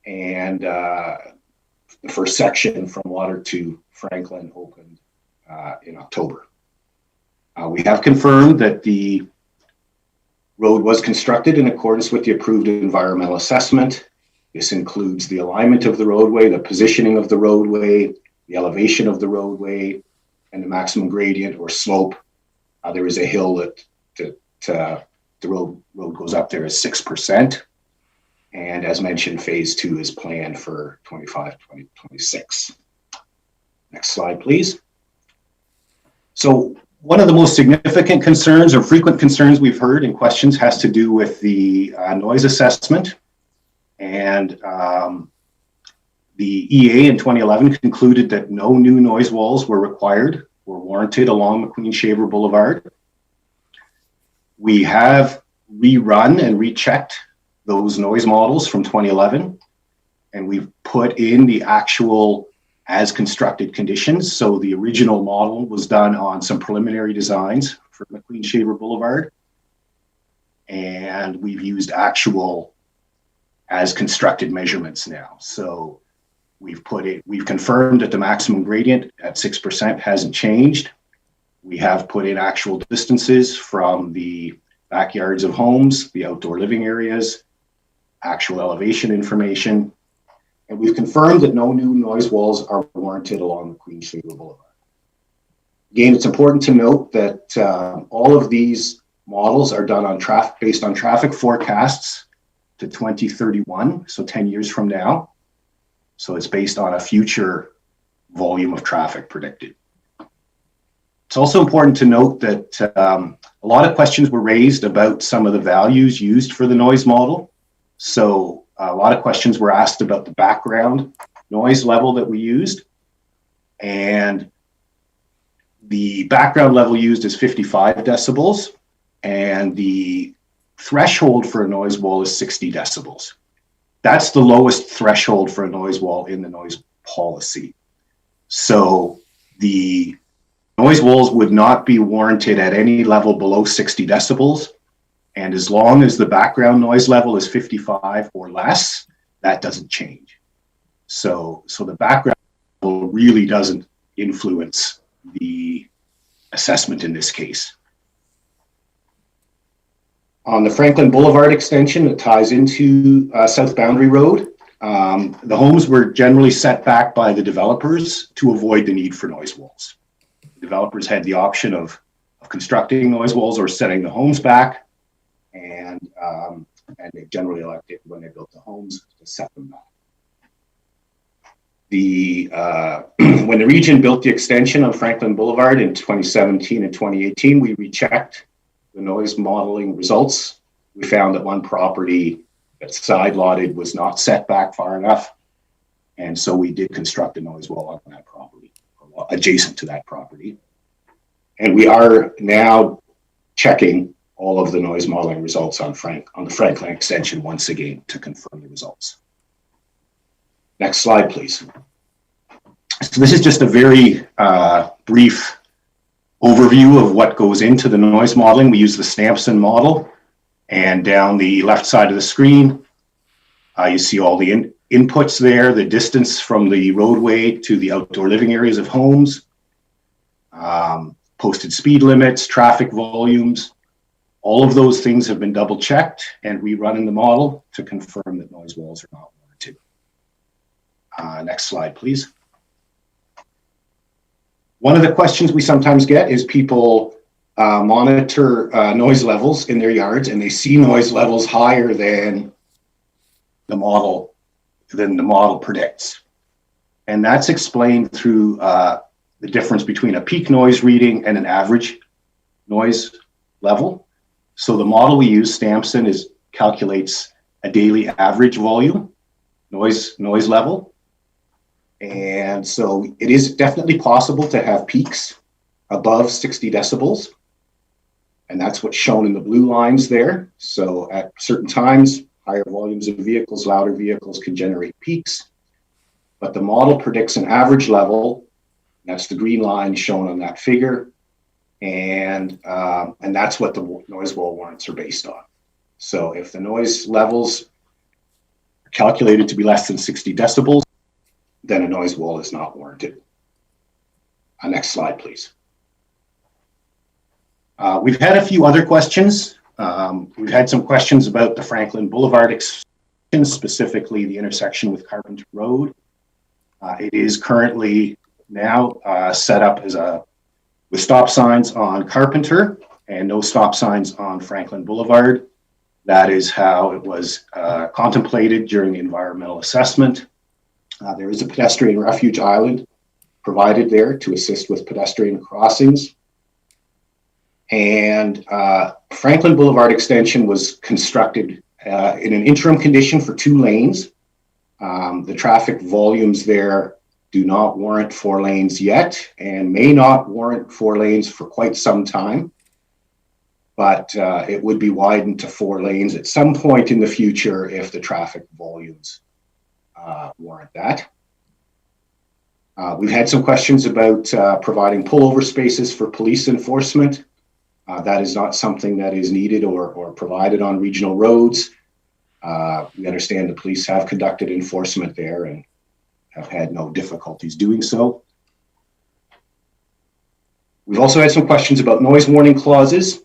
Speaker 4: and the first section from Water to Franklin opened in October. We have confirmed that the road was constructed in accordance with the approved environmental assessment. This includes the alignment of the roadway, the positioning of the roadway, the elevation of the roadway, and the maximum gradient or slope. There is a hill that the road goes up there is 6%. And as mentioned, phase 2 is planned for 2026. Next slide, please. So one of the most significant concerns or frequent concerns we've heard in questions has to do with the noise assessment. And the EA in 2011 concluded that no new noise walls were warranted along McQueen-Shaver Boulevard. We have rerun and rechecked those noise models from 2011, and we've put in the actual as constructed conditions. So the original model was done on some preliminary designs for McQueen-Shaver Boulevard, and we've used actual as constructed measurements now. So we've confirmed that the maximum gradient at 6% hasn't changed. We have put in actual distances from the backyards of homes, the outdoor living areas, actual elevation information, and we've confirmed that no new noise walls are warranted along McQueen-Shaver Boulevard. Again, it's important to note that all of these models are done based on traffic forecasts to 2031, so 10 years from now. So it's based on a future volume of traffic predicted. It's also important to note that a lot of questions were raised about some of the values used for the noise model. So a lot of questions were asked about the background noise level that we used. And the background level used is 55 decibels, and the threshold for a noise wall is 60 decibels. That's the lowest threshold for a noise wall in the noise policy. So the noise walls would not be warranted at any level below 60 decibels. And as long as the background noise level is 55 or less, that doesn't change. So the background level really doesn't influence the assessment in this case. On the Franklin Boulevard extension that ties into South Boundary Road, the homes were generally set back by the developers to avoid the need for noise walls. developers had the option of constructing noise walls or setting the homes back, and they generally elected when they built the homes to set them back. When the region built the extension of Franklin Boulevard in 2017 and 2018, we rechecked the noise modeling results. We found that one property that's side lotted was not set back far enough. And so we did construct a noise wall on that property, adjacent to that property. And we are now checking all of the noise modeling results on the Franklin extension once again to confirm the results. Next slide, please. So this is just a very brief overview of what goes into the noise modeling. We use the Stamson model, and down the left side of the screen, you see all the inputs there, the distance from the roadway to the outdoor living areas of homes, posted speed limits, traffic volumes. All of those things have been double checked and rerun in the model to confirm that noise walls are not warranted. Next slide, please. One of the questions we sometimes get is people monitor noise levels in their yards, and they see noise levels higher than the model predicts. And that's explained through the difference between a peak noise reading and an average noise level. So the model we use, Stamson, calculates a daily average volume noise level. And so it is definitely possible to have peaks above 60 decibels. And that's what's shown in the blue lines there. So at certain times, higher volumes of vehicles, louder vehicles can generate peaks. But the model predicts an average level. That's the green line shown on that figure. And that's what the noise wall warrants are based on. So if the noise levels are calculated to be less than 60 decibels, then a noise wall is not warranted. Next slide, please. We've had a few other questions. We've had some questions about the Franklin Boulevard extension, specifically the intersection with Carpenter Road. It is currently now set up as with stop signs on Carpenter and no stop signs on Franklin Boulevard. That is how it was contemplated during the environmental assessment. There is a pedestrian refuge island provided there to assist with pedestrian crossings. And Franklin Boulevard extension was constructed in an interim condition for 2 lanes. The traffic volumes there do not warrant 4 lanes yet and may not warrant 4 lanes for quite some time. But it would be widened to 4 lanes at some point in the future if the traffic volumes warrant that. We've had some questions about providing pullover spaces for police enforcement. That is not something that is needed or provided on regional roads. We understand the police have conducted enforcement there and have had no difficulties doing so. We've also had some questions about noise warning clauses,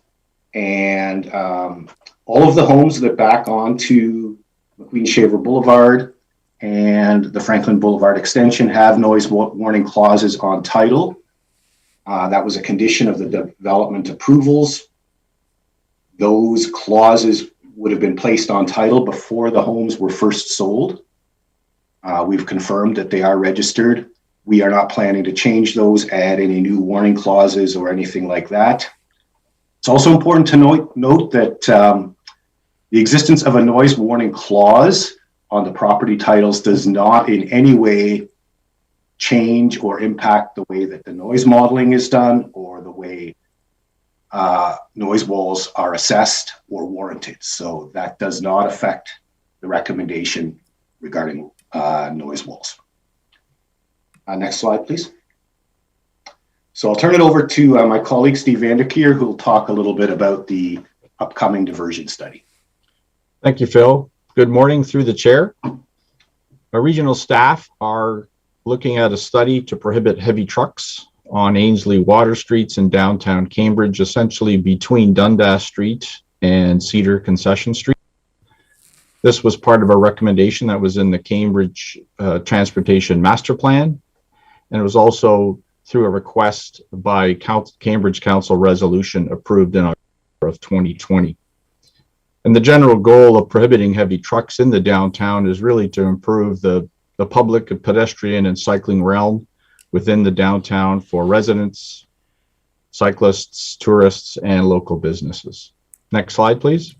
Speaker 4: and all of the homes that back onto McQueen-Shaver Boulevard and the Franklin Boulevard extension have noise warning clauses on title. That was a condition of the development approvals. Those clauses would have been placed on title before the homes were first sold. We've confirmed that they are registered. We are not planning to change those, add any new warning clauses or anything like that. It's also important to note that the existence of a noise warning clause on the property titles does not in any way change or impact the way that the noise modeling is done or the way noise walls are assessed or warranted. So that does not affect the recommendation regarding noise walls. Next slide, please. So I'll turn it over to my colleague, Steve Vanderkeer, who will talk a little bit about the upcoming diversion study.
Speaker 12: Thank you, Phil. Good morning through the chair. Our regional staff are looking at a study to prohibit heavy trucks on Ainslie Water Streets in downtown Cambridge, essentially between Dundas Street and Cedar Concession Street. This was part of a recommendation that was in the Cambridge Transportation Master Plan, and it was also through a request by Cambridge Council resolution approved in October of 2020. And the general goal of prohibiting heavy trucks in the downtown is really to improve the public, pedestrian, and cycling realm within the downtown for residents, cyclists, tourists, and local businesses. Next slide, please.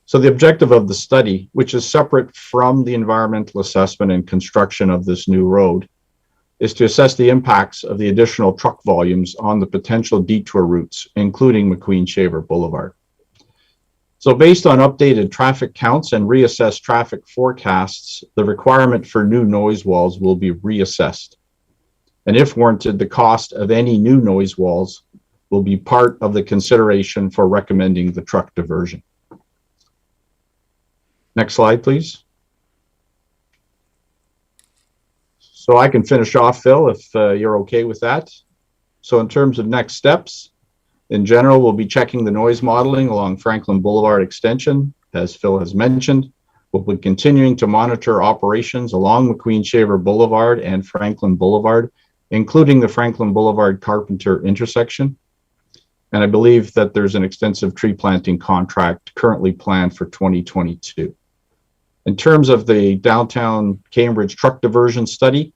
Speaker 12: So the objective of the study, which is separate from the environmental assessment and construction of this new road, is to assess the impacts of the additional truck volumes on the potential detour routes, including McQueen-Shaver Boulevard. So based on updated traffic counts and reassessed traffic forecasts, the requirement for new noise walls will be reassessed. And if warranted, the cost of any new noise walls will be part of the consideration for recommending the truck diversion. Next slide, please. So I can finish off, Phil, if you're okay with that. So in terms of next steps, in general, we'll be checking the noise modeling along Franklin Boulevard extension, as Phil has mentioned. We'll be continuing to monitor operations along McQueen-Shaver Boulevard and Franklin Boulevard, including the Franklin Boulevard Carpenter intersection. And I believe that there's an extensive tree planting contract currently planned for 2022. In terms of the downtown Cambridge truck diversion study,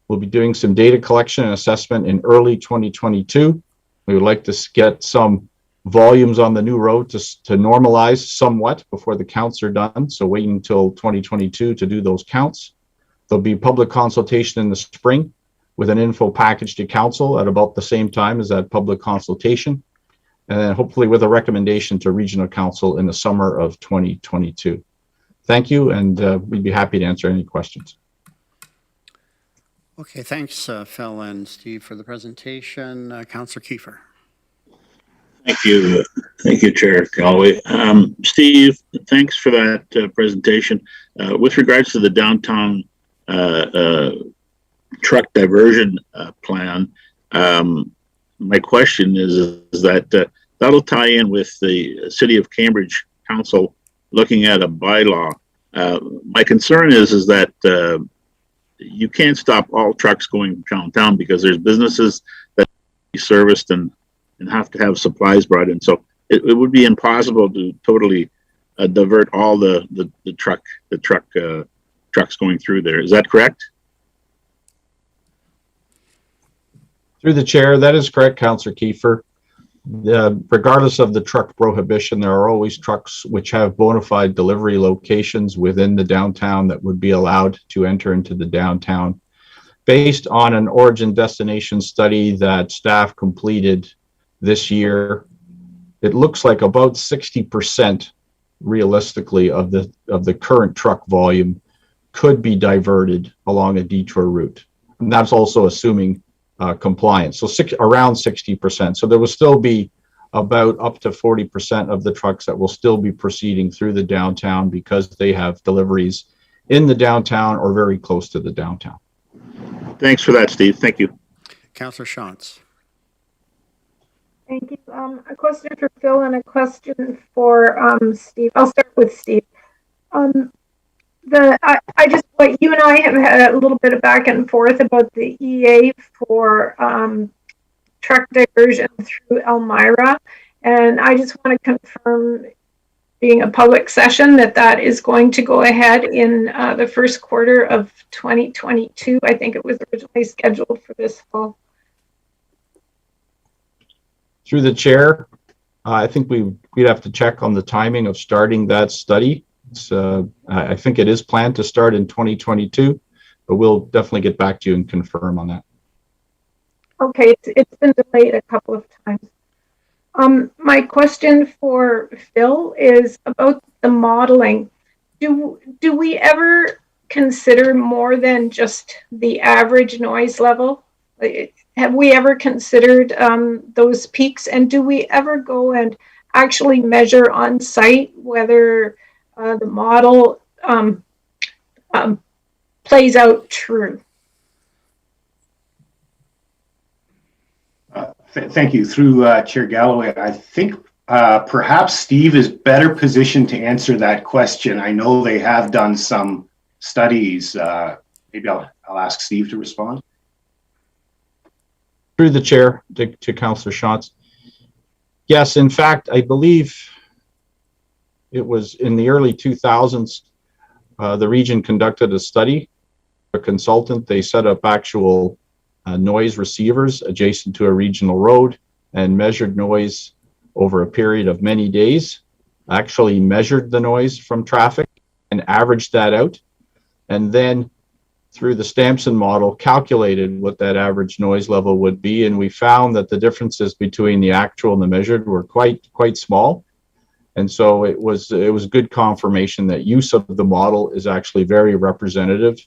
Speaker 12: we'll be doing some data collection and assessment in early 2022. We would like to get some volumes on the new road to normalize somewhat before the counts are done. So waiting until 2022 to do those counts. There'll be public consultation in the spring with an info package to council at about the same time as that public consultation. And then hopefully with a recommendation to regional council in the summer of 2022. Thank you, and we'd be happy to answer any questions.
Speaker 1: Okay, thanks, Phil and Steve, for the presentation. Councillor Kiefer.
Speaker 13: Thank you, Chair Galloway. Steve, thanks for that presentation. With regards to the downtown truck diversion plan, my question is that that'll tie in with the City of Cambridge Council looking at a bylaw. My concern is that you can't stop all trucks going downtown because there's businesses that be serviced and have to have supplies brought in. So it would be impossible to totally divert all the trucks going through there. Is that correct?
Speaker 12: Through the chair, that is correct, Councillor Kiefer. Regardless of the truck prohibition, there are always trucks which have bona fide delivery locations within the downtown that would be allowed to enter into the downtown. Based on an origin destination study that staff completed this year, it looks like about 60% realistically of the current truck volume could be diverted along a detour route. And that's also assuming compliance, so around 60%. So there will still be about up to 40% of the trucks that will still be proceeding through the downtown because they have deliveries in the downtown or very close to the downtown.
Speaker 13: Thanks for that, Steve. Thank you.
Speaker 1: Councillor Shantz.
Speaker 14: Thank you. A question for Phil and a question for Steve. I'll start with Steve. I just, what you and I have had a little bit of back and forth about the EA for truck diversion through Elmira, and I just want to confirm, being a public session, that is going to go ahead in the first quarter of 2022. I think it was originally scheduled for this fall.
Speaker 12: Through the chair, I think we'd have to check on the timing of starting that study. I think it is planned to start in 2022, but we'll definitely get back to you and confirm on that.
Speaker 14: Okay, it's been delayed a couple of times. My question for Phil is about the modeling. Do we ever consider more than just the average noise level? Have we ever considered those peaks? And do we ever go and actually measure on site whether the model plays out true?
Speaker 4: Thank you. Through Chair Galloway, I think perhaps Steve is better positioned to answer that question. I know they have done some studies. Maybe I'll ask Steve to respond.
Speaker 12: Through the chair to Councillor Schatz. Yes, in fact, I believe it was in the early 2000s, the region conducted a study. A consultant, they set up actual noise receivers adjacent to a regional road and measured noise over a period of many days, actually measured the noise from traffic and averaged that out. And then through the Stamson model, calculated what that average noise level would be. And we found that the differences between the actual and the measured were quite small. And so it was good confirmation that use of the model is actually very representative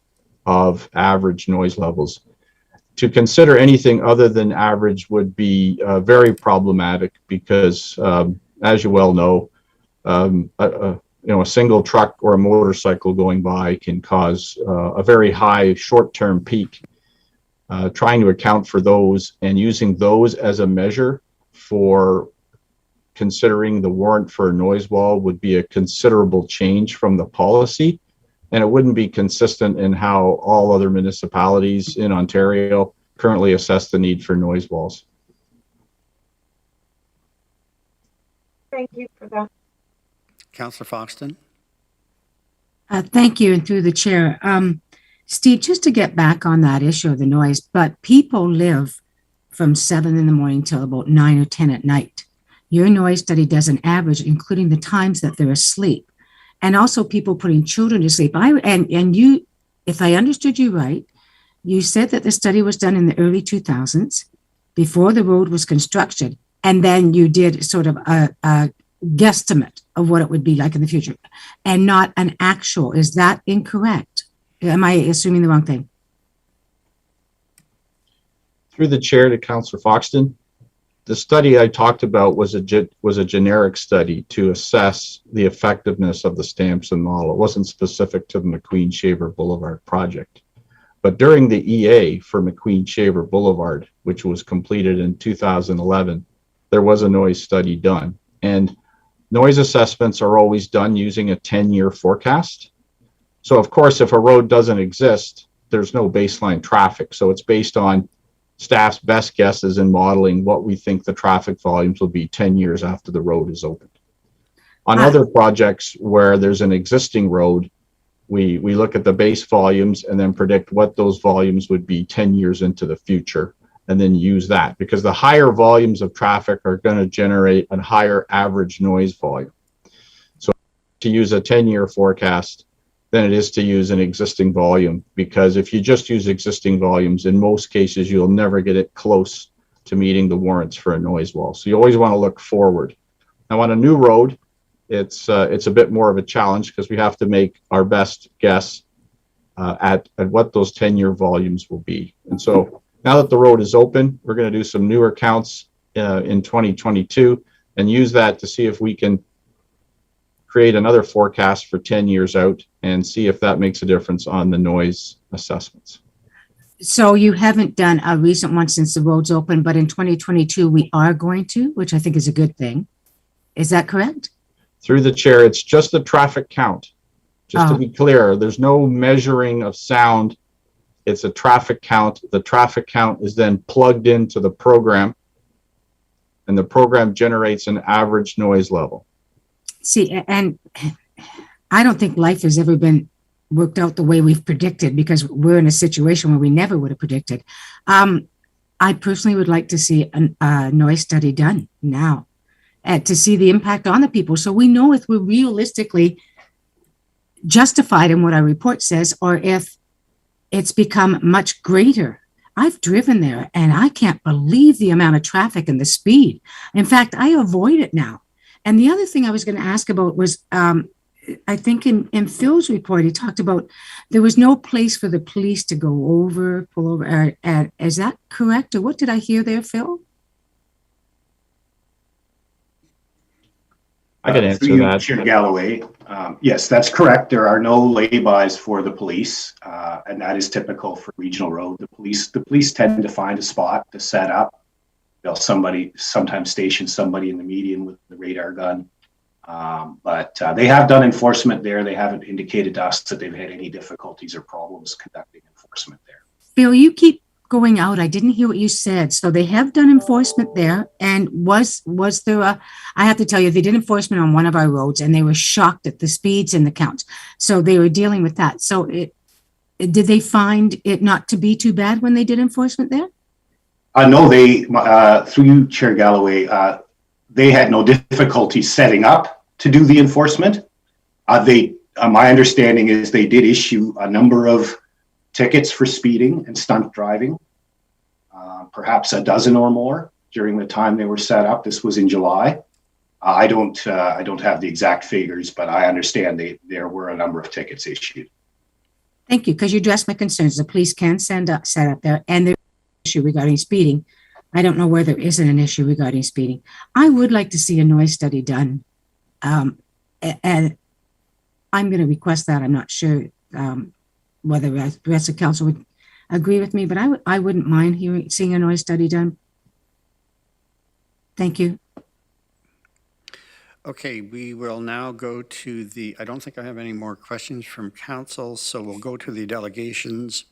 Speaker 12: of average noise levels. To consider anything other than average would be very problematic because, as you well know, a single truck or a motorcycle going by can cause a very high short-term peak. Trying to account for those and using those as a measure for considering the warrant for a noise wall would be a considerable change from the policy, and it wouldn't be consistent in how all other municipalities in Ontario currently assess the need for noise walls.
Speaker 14: Thank you for that.
Speaker 1: Councillor Foxton.
Speaker 3: Thank you, and through the chair. Steve, just to get back on that issue of the noise, but people live from 7 in the morning till about 9 or 10 at night. Your noise study does an average, including the times that they're asleep, and also people putting children to sleep. And you, if I understood you right, you said that the study was done in the early 2000s, before the road was constructed, and then you did sort of a guesstimate of what it would be like in the future, and not an actual. Is that incorrect? Am I assuming the wrong thing?
Speaker 12: Through the chair to Councillor Foxton, the study I talked about was a generic study to assess the effectiveness of the Stamson model. It wasn't specific to the McQueen-Shaver Boulevard project. But during the EA for McQueen-Shaver Boulevard, which was completed in 2011, there was a noise study done. And noise assessments are always done using a 10-year forecast. So of course, if a road doesn't exist, there's no baseline traffic. So it's based on staff's best guesses in modeling what we think the traffic volumes will be 10 years after the road is opened. On other projects where there's an existing road, we look at the base volumes and then predict what those volumes would be 10 years into the future, and then use that, because the higher volumes of traffic are going to generate a higher average noise volume. So to use a 10-year forecast than it is to use an existing volume, because if you just use existing volumes, in most cases, you'll never get it close to meeting the warrants for a noise wall. So you always want to look forward. Now on a new road, it's a bit more of a challenge because we have to make our best guess at what those 10-year volumes will be. And so now that the road is open, we're going to do some newer counts in 2022 and use that to see if we can create another forecast for 10 years out and see if that makes a difference on the noise assessments.
Speaker 3: So you haven't done a recent one since the road's open, but in 2022, we are going to, which I think is a good thing. Is that correct?
Speaker 12: Through the chair, it's just a traffic count. Just to be clear, there's no measuring of sound. It's a traffic count. The traffic count is then plugged into the program, and the program generates an average noise level.
Speaker 3: See, and I don't think life has ever been worked out the way we've predicted, because we're in a situation where we never would have predicted. I personally would like to see a noise study done now to see the impact on the people, so we know if we're realistically justified in what our report says, or if it's become much greater. I've driven there and I can't believe the amount of traffic and the speed. In fact, I avoid it now. And the other thing I was going to ask about was, I think in Phil's report, he talked about there was no place for the police to pull over. Is that correct? Or what did I hear there, Phil?
Speaker 12: I can answer that.
Speaker 4: Chair Galloway. Yes, that's correct. There are no laybys for the police, and that is typical for regional road. The police tend to find a spot to set up. They'll sometimes station somebody in the median with the radar gun. But they have done enforcement there. They haven't indicated to us that they've had any difficulties or problems conducting enforcement there.
Speaker 3: Phil, you keep going out. I didn't hear what you said. So they have done enforcement there. And was there I have to tell you, they did enforcement on one of our roads and they were shocked at the speeds and the counts. So they were dealing with that. So did they find it not to be too bad when they did enforcement there?
Speaker 4: No, they, through you, Chair Galloway, they had no difficulty setting up to do the enforcement. My understanding is they did issue a number of tickets for speeding and stunt driving, perhaps a dozen or more during the time they were set up. This was in July. I don't have the exact figures, but I understand there were a number of tickets issued.
Speaker 3: Thank you, because you addressed my concerns. The police can set up there, and there's an issue regarding speeding. I don't know where there isn't an issue regarding speeding. I would like to see a noise study done, and I'm going to request that. I'm not sure whether the rest of council would agree with me, but I wouldn't mind seeing a noise study done. Thank you.
Speaker 1: Okay, we will now go to I don't think I have any more questions from council, so we'll go to the delegations.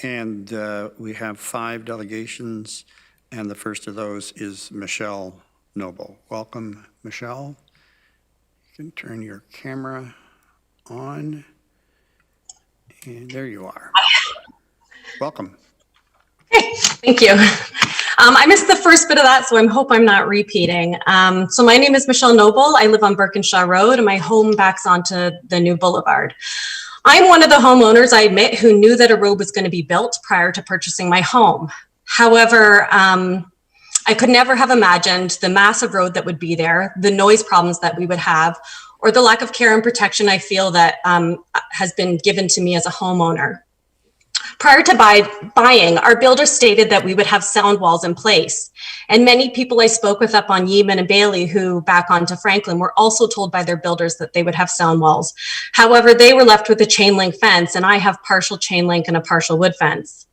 Speaker 1: And we have 5 delegations, and the first of those is Michelle Noble. Welcome, Michelle. You can turn your camera on, and there you are. Welcome.
Speaker 15: Hey, thank you. I missed the first bit of that, so I hope I'm not repeating. So my name is Michelle Noble. I live on Birkinshaw Road, and my home backs onto the new Boulevard. I'm one of the homeowners, I admit, who knew that a road was going to be built prior to purchasing my home. However, I could never have imagined the massive road that would be there, the noise problems that we would have, or the lack of care and protection I feel that has been given to me as a homeowner. Prior to buying, our builder stated that we would have sound walls in place. And many people I spoke with up on Yeeman and Bailey who back onto Franklin were also told by their builders that they would have sound walls. However, they were left with a chain link fence, and I have partial chain link and a partial wood fence.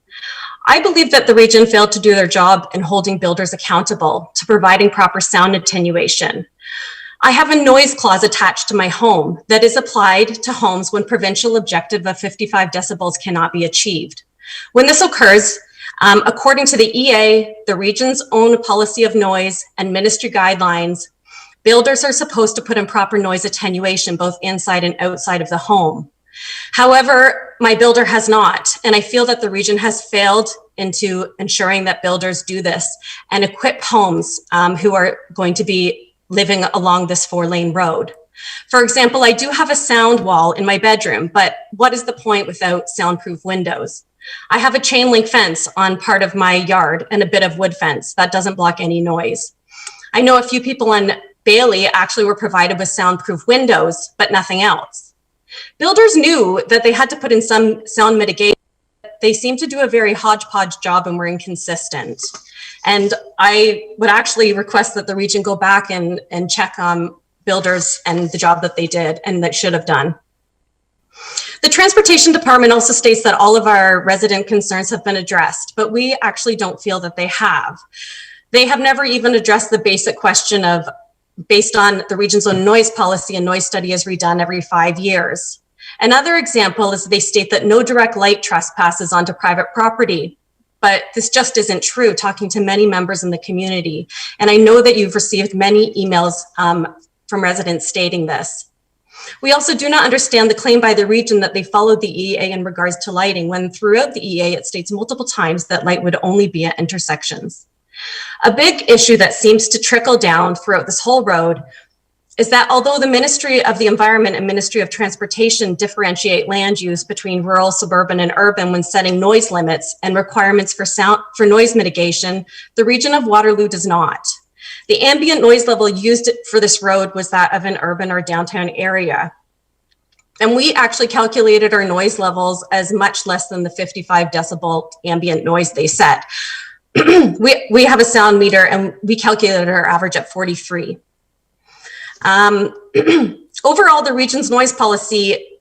Speaker 15: I believe that the region failed to do their job in holding builders accountable to providing proper sound attenuation. I have a noise clause attached to my home that is applied to homes when provincial objective of 55 decibels cannot be achieved. When this occurs, according to the EA, the region's own policy of noise and ministry guidelines, builders are supposed to put in proper noise attenuation both inside and outside of the home. However, my builder has not, and I feel that the region has failed into ensuring that builders do this and equip homes who are going to be living along this 4-lane road. For example, I do have a sound wall in my bedroom, but what is the point without soundproof windows? I have a chain link fence on part of my yard and a bit of wood fence that doesn't block any noise. I know a few people on Bailey actually were provided with soundproof windows, but nothing else. Builders knew that they had to put in some sound mitigation. They seem to do a very hodgepodge job and were inconsistent. And I would actually request that the region go back and check on builders and the job that they did and that should have done. The transportation department also states that all of our resident concerns have been addressed, but we actually don't feel that they have. They have never even addressed the basic question of, based on the region's own noise policy, a noise study is redone every 5 years. Another example is they state that no direct light trespasses onto private property. But this just isn't true, talking to many members in the community. And I know that you've received many emails from residents stating this. We also do not understand the claim by the region that they followed the EA in regards to lighting, when throughout the EA it states multiple times that light would only be at intersections. A big issue that seems to trickle down throughout this whole road is that although the Ministry of the Environment and Ministry of Transportation differentiate land use between rural, suburban, and urban when setting noise limits and requirements for noise mitigation, the region of Waterloo does not. The ambient noise level used for this road was that of an urban or downtown area. And we actually calculated our noise levels as much less than the 55 decibel ambient noise they set. We have a sound meter and we calculated our average at 43. Overall, the region's noise policy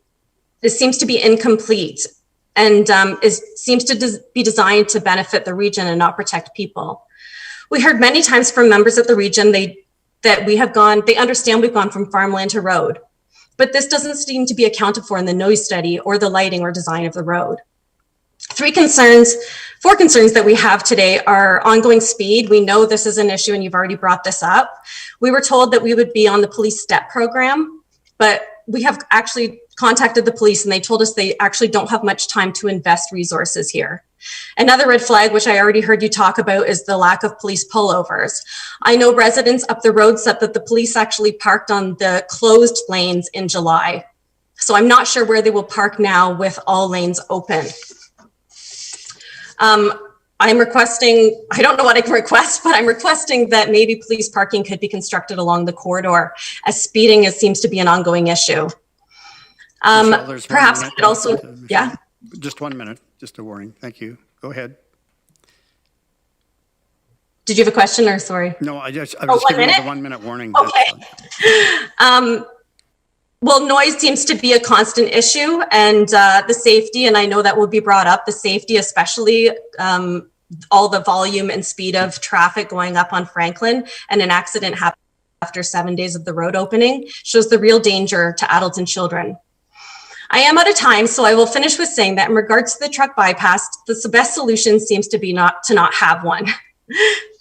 Speaker 15: seems to be incomplete and seems to be designed to benefit the region and not protect people. We heard many times from members of the region they understand we've gone from farmland to road, but this doesn't seem to be accounted for in the noise study or the lighting or design of the road. 3 concerns Four concerns that we have today are ongoing speed. We know this is an issue and you've already brought this up. We were told that we would be on the police STEP program, but we have actually contacted the police and they told us they actually don't have much time to invest resources here. Another red flag, which I already heard you talk about, is the lack of police pullovers. I know residents up the road said that the police actually parked on the closed lanes in July. So I'm not sure where they will park now with all lanes open. I'm requesting, I don't know what I can request, but I'm requesting that maybe police parking could be constructed along the corridor, as speeding seems to be an ongoing issue.
Speaker 1: Michelle,
Speaker 15: perhaps it also, yeah.
Speaker 1: Just 1 minute, just a warning. Thank you. Go ahead.
Speaker 15: Did you have a question or sorry?
Speaker 1: No, I was giving you the 1 minute warning.
Speaker 15: Okay. Well, noise seems to be a constant issue, and the safety, and I know that will be brought up, the safety, especially all the volume and speed of traffic going up on Franklin, and an accident happened after 7 days of the road opening, shows the real danger to adults and children. I am out of time, so I will finish with saying that in regards to the truck bypass, the best solution seems to be not have one.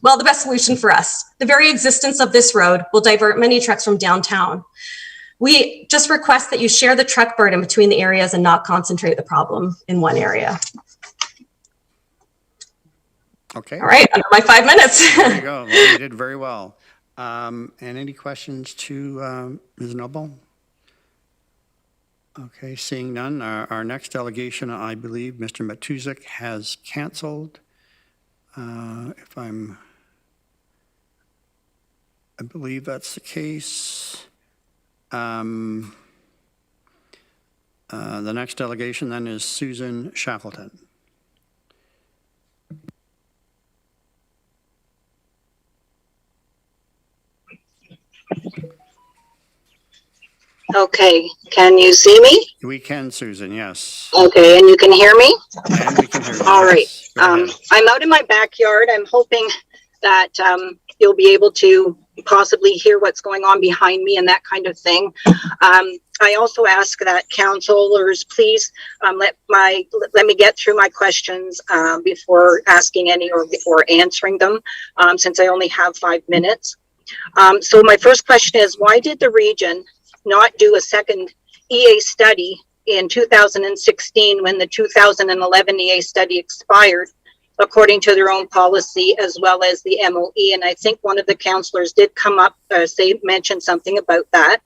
Speaker 15: Well, the best solution for us, the very existence of this road will divert many trucks from downtown. We just request that you share the truck burden between the areas and not concentrate the problem in one area.
Speaker 1: Okay.
Speaker 15: All right, under my 5 minutes.
Speaker 1: There you go. Well, you did very well. And any questions to Ms. Noble? Okay, seeing none. Our next delegation, I believe Mr. Matusek has canceled. I believe that's the case. The next delegation then is Susan Shackleton.
Speaker 16: Okay, can you see me?
Speaker 1: We can, Susan, yes.
Speaker 16: Okay, and you can hear me?
Speaker 1: And we can hear you.
Speaker 16: All right.
Speaker 1: Yes. Go ahead.
Speaker 16: I'm out in my backyard. I'm hoping that you'll be able to possibly hear what's going on behind me and that kind of thing. I also ask that councilors please let me get through my questions before asking any or before answering them, since I only have 5 minutes. So my first question is, why did the region not do a second EA study in 2016 when the 2011 EA study expired, according to their own policy, as well as the MOE? And I think one of the councillors did come up, mention something about that.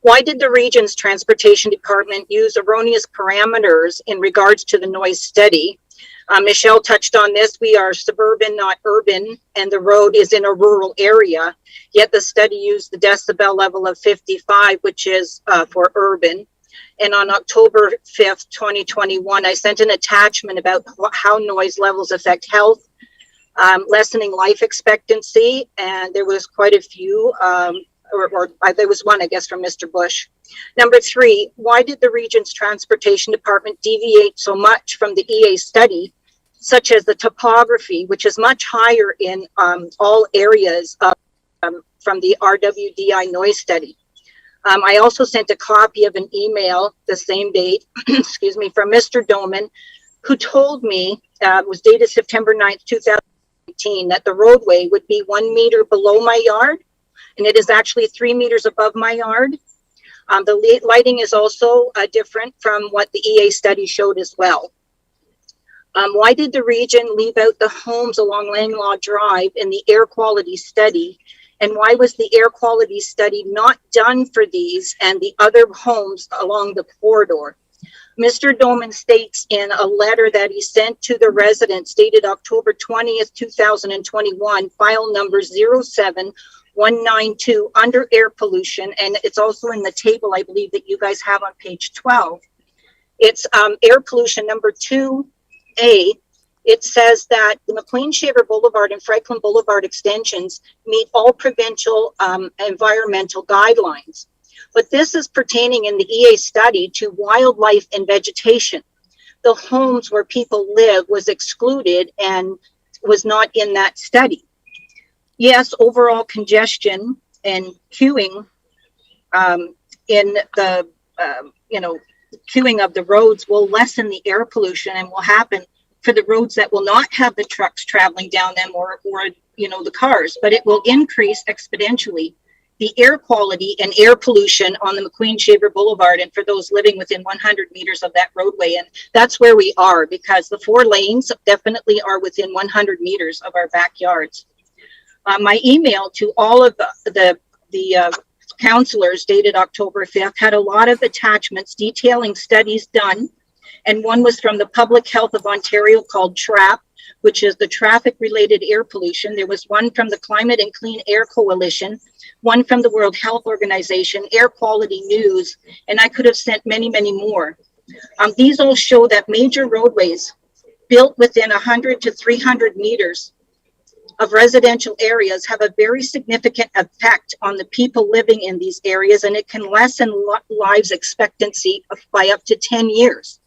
Speaker 16: Why did the region's transportation department use erroneous parameters in regards to the noise study? Michelle touched on this. We are suburban, not urban, and the road is in a rural area. Yet the study used the decibel level of 55, which is for urban. And on October 5th, 2021, I sent an attachment about how noise levels affect health, lessening life expectancy, and there was quite a few, there was one, I guess, from Mr. Bush. Number 3, why did the region's transportation department deviate so much from the EA study, such as the topography, which is much higher in all areas from the RWDI noise study? I also sent a copy of an email the same date, excuse me, from Mr. Doman, who told me, was dated September 9th, 2018, that the roadway would be 1 meter below my yard, and it is actually 3 meters above my yard. The lighting is also different from what the EA study showed as well. Why did the region leave out the homes along Langlaw Drive in the air quality study? And why was the air quality study not done for these and the other homes along the corridor? Mr. Doman states in a letter that he sent to the residents dated October 20th, 2021, file number 07192, under air pollution, and it's also in the table I believe that you guys have on page 12. It's air pollution number 2A. It says that the McQueen-Shaver Boulevard and Franklin Boulevard extensions meet all provincial environmental guidelines. But this is pertaining in the EA study to wildlife and vegetation. The homes where people live was excluded and was not in that study. Yes, overall congestion and queuing in the, queuing of the roads will lessen the air pollution and will happen for the roads that will not have the trucks traveling down them or the cars, but it will increase exponentially the air quality and air pollution on the McQueen-Shaver Boulevard and for those living within 100 meters of that roadway. And that's where we are, because the 4 lanes definitely are within 100 meters of our backyards. My email to all of the councillors dated October 5th had a lot of attachments detailing studies done. And one was from the Public Health of Ontario called TRAP, which is the Traffic Related Air Pollution. There was one from the Climate and Clean Air Coalition, one from the World Health Organization, Air Quality News, and I could have sent many, many more. These all show that major roadways built within 100 to 300 meters of residential areas have a very significant effect on the people living in these areas, and it can lessen lives expectancy by up to 10 years.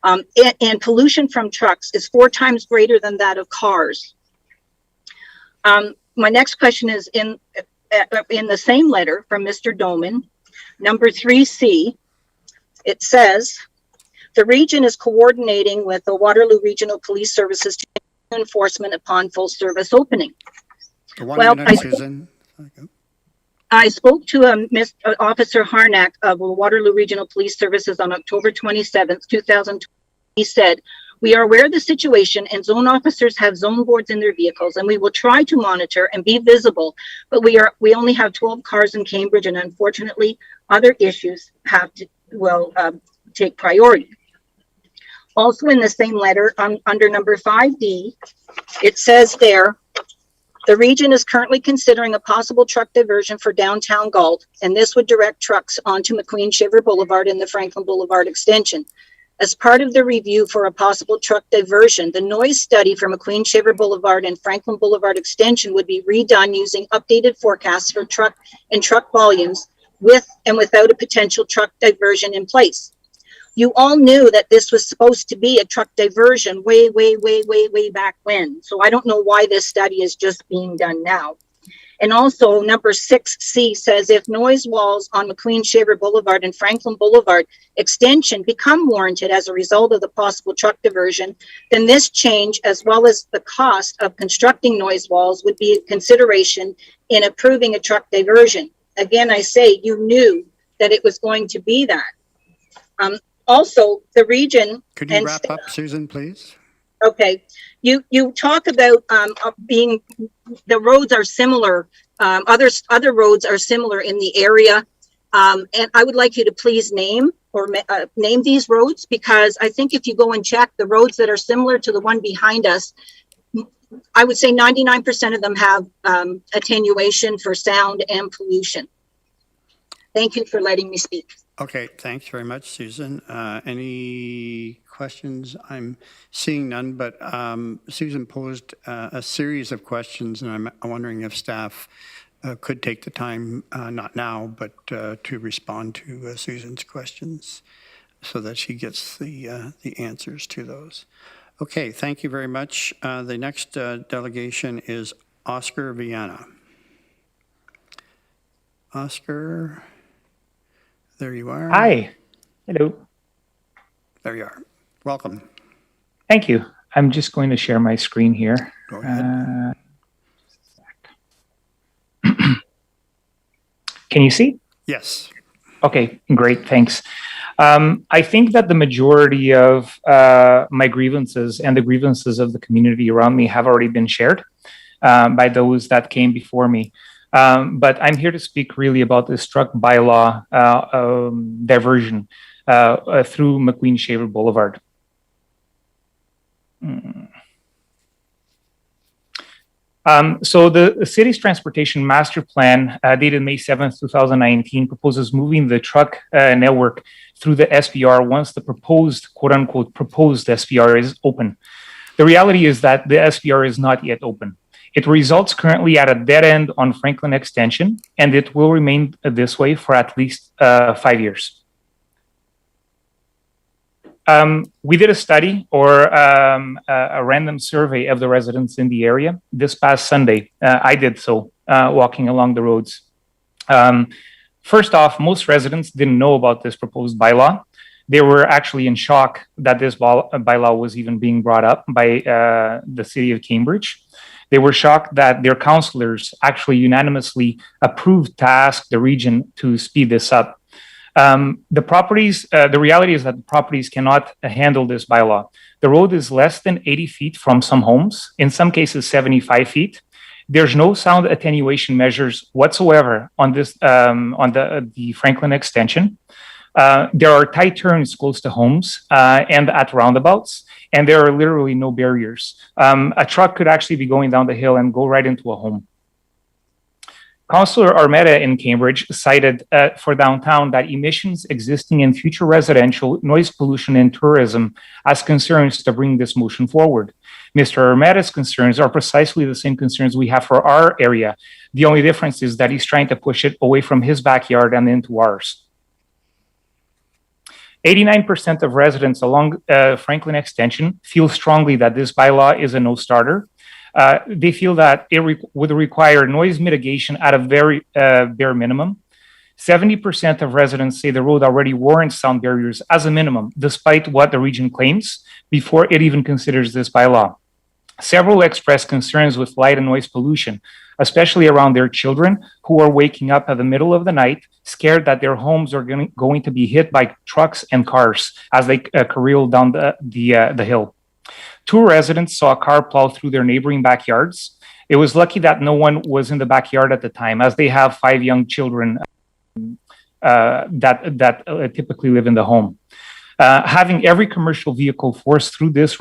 Speaker 16: And pollution from trucks is 4 times greater than that of cars. My next question is in the same letter from Mr. Doman, number 3C. It says, the region is coordinating with the Waterloo Regional Police Services to enforcement upon full service opening. Well, I spoke to Officer Harnack of Waterloo Regional Police Services on October 27th, 2020. He said, we are aware of the situation and zone officers have zone boards in their vehicles, and we will try to monitor and be visible, but we only have 12 cars in Cambridge, and unfortunately other issues will take priority. Also in the same letter, under number 5D, it says there, the region is currently considering a possible truck diversion for downtown Galt, and this would direct trucks onto McQueen-Shaver Boulevard and the Franklin Boulevard extension. As part of the review for a possible truck diversion, the noise study for McQueen-Shaver Boulevard and Franklin Boulevard extension would be redone using updated forecasts for truck volumes with and without a potential truck diversion in place. You all knew that this was supposed to be a truck diversion way back when. So I don't know why this study is just being done now. And also number 6C says if noise walls on McQueen-Shaver Boulevard and Franklin Boulevard extension become warranted as a result of the possible truck diversion, then this change, as well as the cost of constructing noise walls, would be a consideration in approving a truck diversion. Again, I say you knew that it was going to be that. Also, the region.
Speaker 1: Could you wrap up, Susan, please?
Speaker 16: Okay. You talk about being the roads are similar. Other roads are similar in the area, and I would like you to please name these roads, because I think if you go and check the roads that are similar to the one behind us, I would say 99% of them have attenuation for sound and pollution. Thank you for letting me speak.
Speaker 1: Okay, thanks very much, Susan. Any questions? I'm seeing none, but Susan posed a series of questions, and I'm wondering if staff could take the time, not now, but to respond to Susan's questions so that she gets the answers to those. Okay, thank you very much. The next delegation is Oscar Viana. Oscar, there you are.
Speaker 17: Hi. Hello.
Speaker 1: There you are. Welcome.
Speaker 17: Thank you. I'm just going to share my screen here.
Speaker 1: Go ahead.
Speaker 17: Can you see?
Speaker 1: Yes.
Speaker 17: Okay, great. Thanks. I think that the majority of my grievances and the grievances of the community around me have already been shared by those that came before me. But I'm here to speak really about this truck bylaw diversion through McQueen-Shaver Boulevard. So the city's transportation master plan dated May 7th, 2019 proposes moving the truck network through the SPR once the proposed, quote unquote, proposed SPR is open. The reality is that the SPR is not yet open. It results currently at a dead end on Franklin Extension, and it will remain this way for at least 5 years. We did a study or a random survey of the residents in the area this past Sunday. I did so walking along the roads. First off, most residents didn't know about this proposed bylaw. they were actually in shock that this bylaw was even being brought up by the city of Cambridge. They were shocked that their councillors actually unanimously approved to ask the region to speed this up. The reality is that the properties cannot handle this bylaw. The road is less than 80 feet from some homes, in some cases 75 feet. There's no sound attenuation measures whatsoever on this on the Franklin extension. There are tight turns close to homes and at roundabouts, and there are literally no barriers. A truck could actually be going down the hill and go right into a home. Councillor Armetta in Cambridge cited for downtown that emissions existing in future residential, noise pollution, and tourism as concerns to bring this motion forward. Mr. Armetta's concerns are precisely the same concerns we have for our area. The only difference is that he's trying to push it away from his backyard and into ours. 89% of residents along Franklin Extension feel strongly that this bylaw is a no-starter. They feel that it would require noise mitigation at a very bare minimum. 70% of residents say the road already warrants sound barriers as a minimum, despite what the region claims, before it even considers this bylaw. Several express concerns with light and noise pollution, especially around their children who are waking up at the middle of the night, scared that their homes are going to be hit by trucks and cars as they careel down the hill. 2 residents saw a car plow through their neighboring backyards. It was lucky that no one was in the backyard at the time, as they have 5 young children that typically live in the home. Having every commercial vehicle forced through this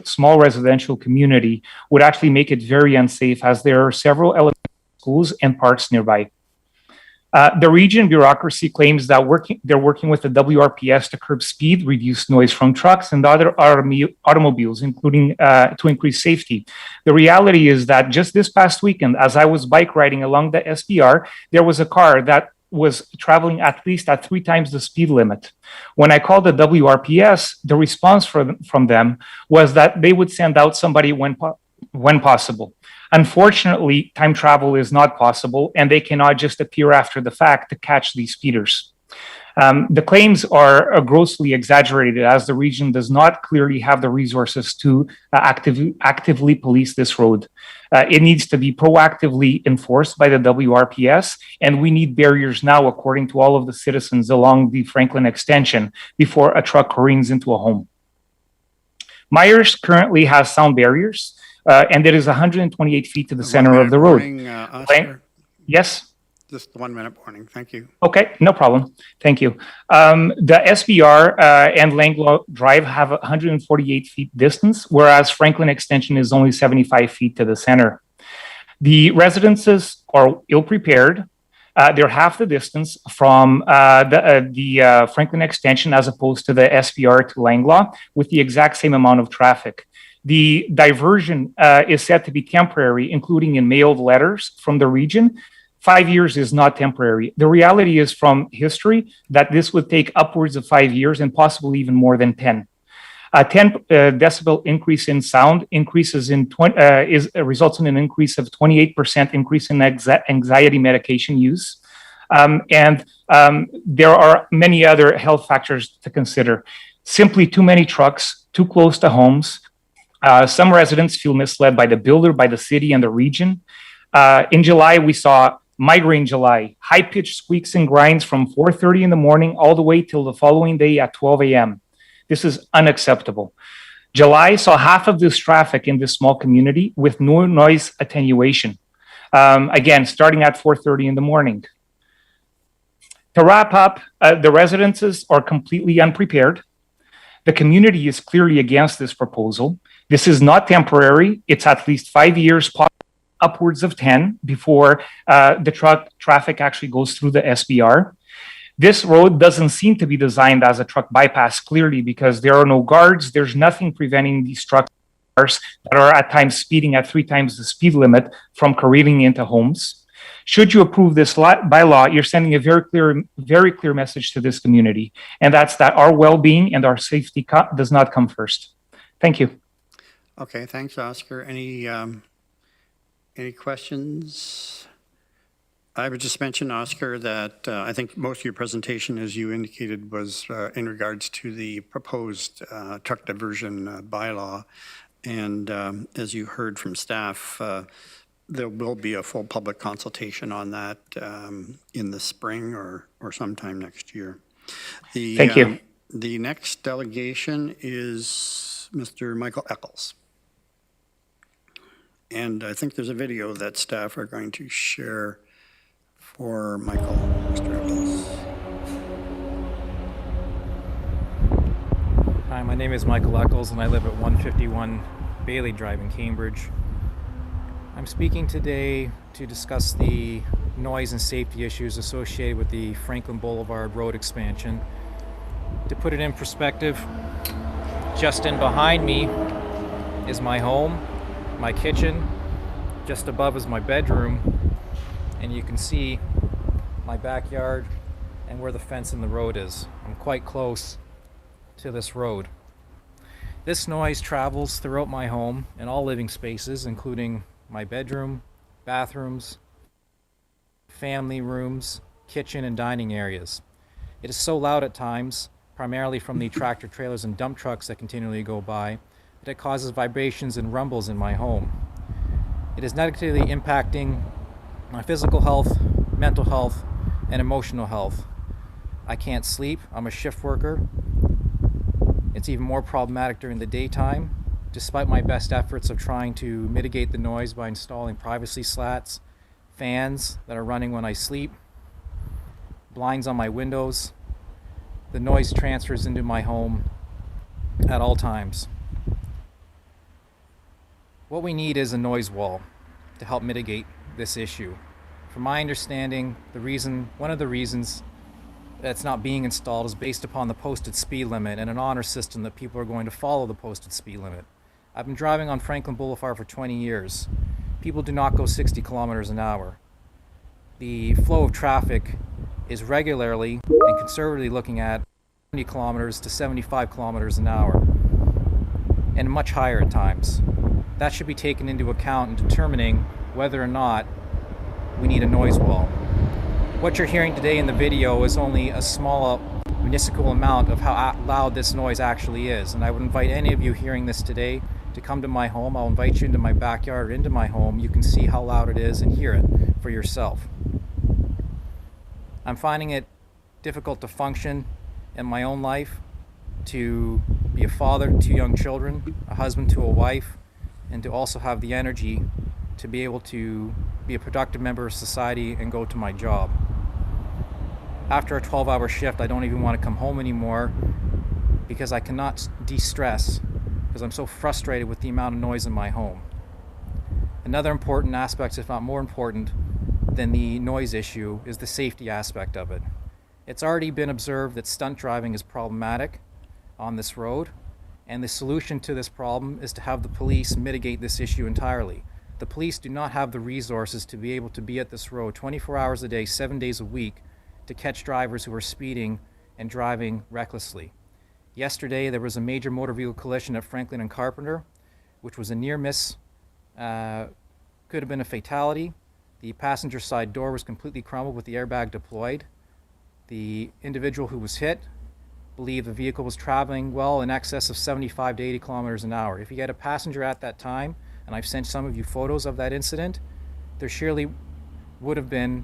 Speaker 17: small residential community would actually make it very unsafe, as there are several elementary schools and parks nearby. The region bureaucracy claims that they're working with the WRPS to curb speed, reduce noise from trucks and other automobiles, including to increase safety. The reality is that just this past weekend, as I was bike riding along the SBR, there was a car that was traveling at least at 3 times the speed limit. When I called the WRPS, the response from them was that they would send out somebody when possible. Unfortunately, time travel is not possible, and they cannot just appear after the fact to catch these speeders. The claims are grossly exaggerated, as the region does not clearly have the resources to actively police this road. It needs to be proactively enforced by the WRPS, and we need barriers now, according to all of the citizens along the Franklin extension, before a truck careens into a home. Myers currently has sound barriers, and it is 128 feet to the center of the road. Yes?
Speaker 1: Just 1 minute warning. Thank you.
Speaker 17: Okay, no problem. Thank you. The SBR and Langlois Drive have 148 feet distance, whereas Franklin Extension is only 75 feet to the center. The residences are ill-prepared. They're half the distance from the Franklin Extension as opposed to the SBR to Langlois, with the exact same amount of traffic. The diversion is said to be temporary, including in mailed letters from the region. 5 years is not temporary. The reality is from history that this would take upwards of 5 years and possibly even more than 10. A 10 decibel increase in sound results in an increase of 28% increase in anxiety medication use. And there are many other health factors to consider. Simply too many trucks, too close to homes. Some residents feel misled by the builder, by the city, and the region. In July, we saw Migraine July, high-pitched squeaks and grinds from 4:30 in the morning all the way till the following day at 12 a.m. This is unacceptable. July saw half of this traffic in this small community with no noise attenuation. Again, starting at 4:30 in the morning. To wrap up, the residences are completely unprepared. The community is clearly against this proposal. This is not temporary. It's at least 5 years, upwards of 10, before the traffic actually goes through the SBR. This road doesn't seem to be designed as a truck bypass, clearly, because there are no guards. There's nothing preventing these trucks that are at times speeding at 3 times the speed limit from careening into homes. Should you approve this bylaw, you're sending a very clear message to this community, and that's that our well-being and our safety does not come first. Thank you.
Speaker 1: Okay, thanks, Oscar. Any questions? I would just mention, Oscar, that I think most of your presentation, as you indicated, was in regards to the proposed truck diversion bylaw. And as you heard from staff, there will be a full public consultation on that in the spring or sometime next year.
Speaker 17: Thank you.
Speaker 1: The next delegation is Mr. Michael Eccles. And I think there's a video that staff are going to share for Michael, Mr. Eccles.
Speaker 18: Hi, my name is Michael Eccles and I live at 151 Bailey Drive in Cambridge. I'm speaking today to discuss the noise and safety issues associated with the Franklin Boulevard road expansion. To put it in perspective, just in behind me is my home, my kitchen, just above is my bedroom, and you can see my backyard and where the fence in the road is. I'm quite close to this road. This noise travels throughout my home and all living spaces, including my bedroom, bathrooms, family rooms, kitchen, and dining areas. It is so loud at times, primarily from the tractor trailers and dump trucks that continually go by, that it causes vibrations and rumbles in my home. It is negatively impacting my physical health, mental health, and emotional health. I can't sleep. I'm a shift worker. It's even more problematic during the daytime, despite my best efforts of trying to mitigate the noise by installing privacy slats, fans that are running when I sleep, blinds on my windows. The noise transfers into my home at all times. What we need is a noise wall to help mitigate this issue. From my understanding, one of the reasons that's not being installed is based upon the posted speed limit and an honor system that people are going to follow the posted speed limit. I've been driving on Franklin Boulevard for 20 years. People do not go 60 kilometers an hour. The flow of traffic is regularly and conservatively looking at 70 kilometers to 75 kilometers an hour, and much higher at times. That should be taken into account in determining whether or not we need a noise wall. What you're hearing today in the video is only a small municipal amount of how loud this noise actually is, and I would invite any of you hearing this today to come to my home. I'll invite you into my backyard or into my home. You can see how loud it is and hear it for yourself. I'm finding it difficult to function in my own life, to be a father to 2 young children, a husband to a wife, and to also have the energy to be able to be a productive member of society and go to my job. After a 12-hour shift, I don't even want to come home anymore because I cannot de-stress because I'm so frustrated with the amount of noise in my home. Another important aspect, if not more important than the noise issue, is the safety aspect of it. It's already been observed that stunt driving is problematic on this road, and the solution to this problem is to have the police mitigate this issue entirely. The police do not have the resources to be able to be at this road 24 hours a day, 7 days a week, to catch drivers who are speeding and driving recklessly. Yesterday, there was a major motor vehicle collision at Franklin and Carpenter, which was a near miss, could have been a fatality. The passenger side door was completely crumbled with the airbag deployed. The individual who was hit believed the vehicle was traveling well in excess of 75 to 80 kilometers an hour. If you had a passenger at that time, and I've sent some of you photos of that incident, there surely would have been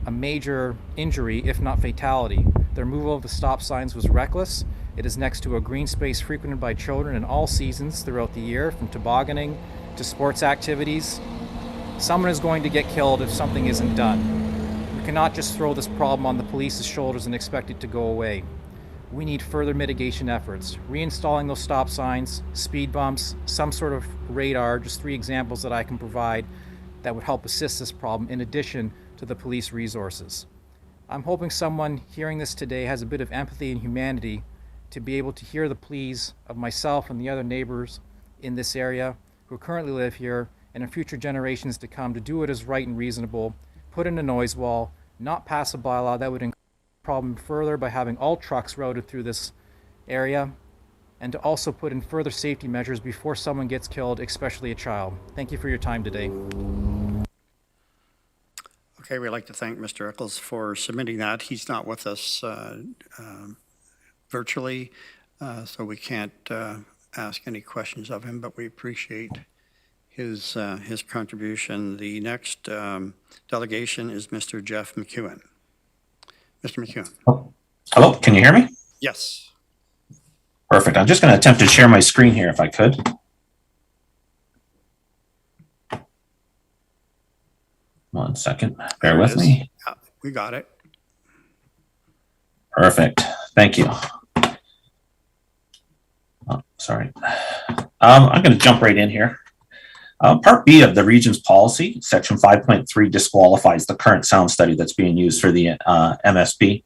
Speaker 18: a major injury, if not fatality. The removal of the stop signs was reckless. It is next to a green space frequented by children in all seasons throughout the year, from tobogganing to sports activities. Someone is going to get killed if something isn't done. We cannot just throw this problem on the police's shoulders and expect it to go away. We need further mitigation efforts. Reinstalling those stop signs, speed bumps, some sort of radar, just 3 examples that I can provide that would help assist this problem in addition to the police resources. I'm hoping someone hearing this today has a bit of empathy and humanity to be able to hear the pleas of myself and the other neighbors in this area who currently live here and in future generations to come, to do what is right and reasonable, put in a noise wall, not pass a bylaw that would increase the problem further by having all trucks routed through this area, and to also put in further safety measures before someone gets killed, especially a child. Thank you for your time today.
Speaker 1: Okay, we'd like to thank Mr. Eccles for submitting that. He's not with us virtually, so we can't ask any questions of him, but we appreciate his contribution. The next delegation is Mr. Jeff McQueen. Mr. McQueen.
Speaker 19: Oh, hello, can you hear me?
Speaker 1: Yes.
Speaker 19: Perfect. I'm just going to attempt to share my screen here if I could. One second. Bear with me.
Speaker 1: Yeah, we got it.
Speaker 19: Perfect. Thank you. Oh, sorry. I'm going to jump right in here. Part B of the region's policy, section 5.3, disqualifies the current sound study that's being used for the MSP.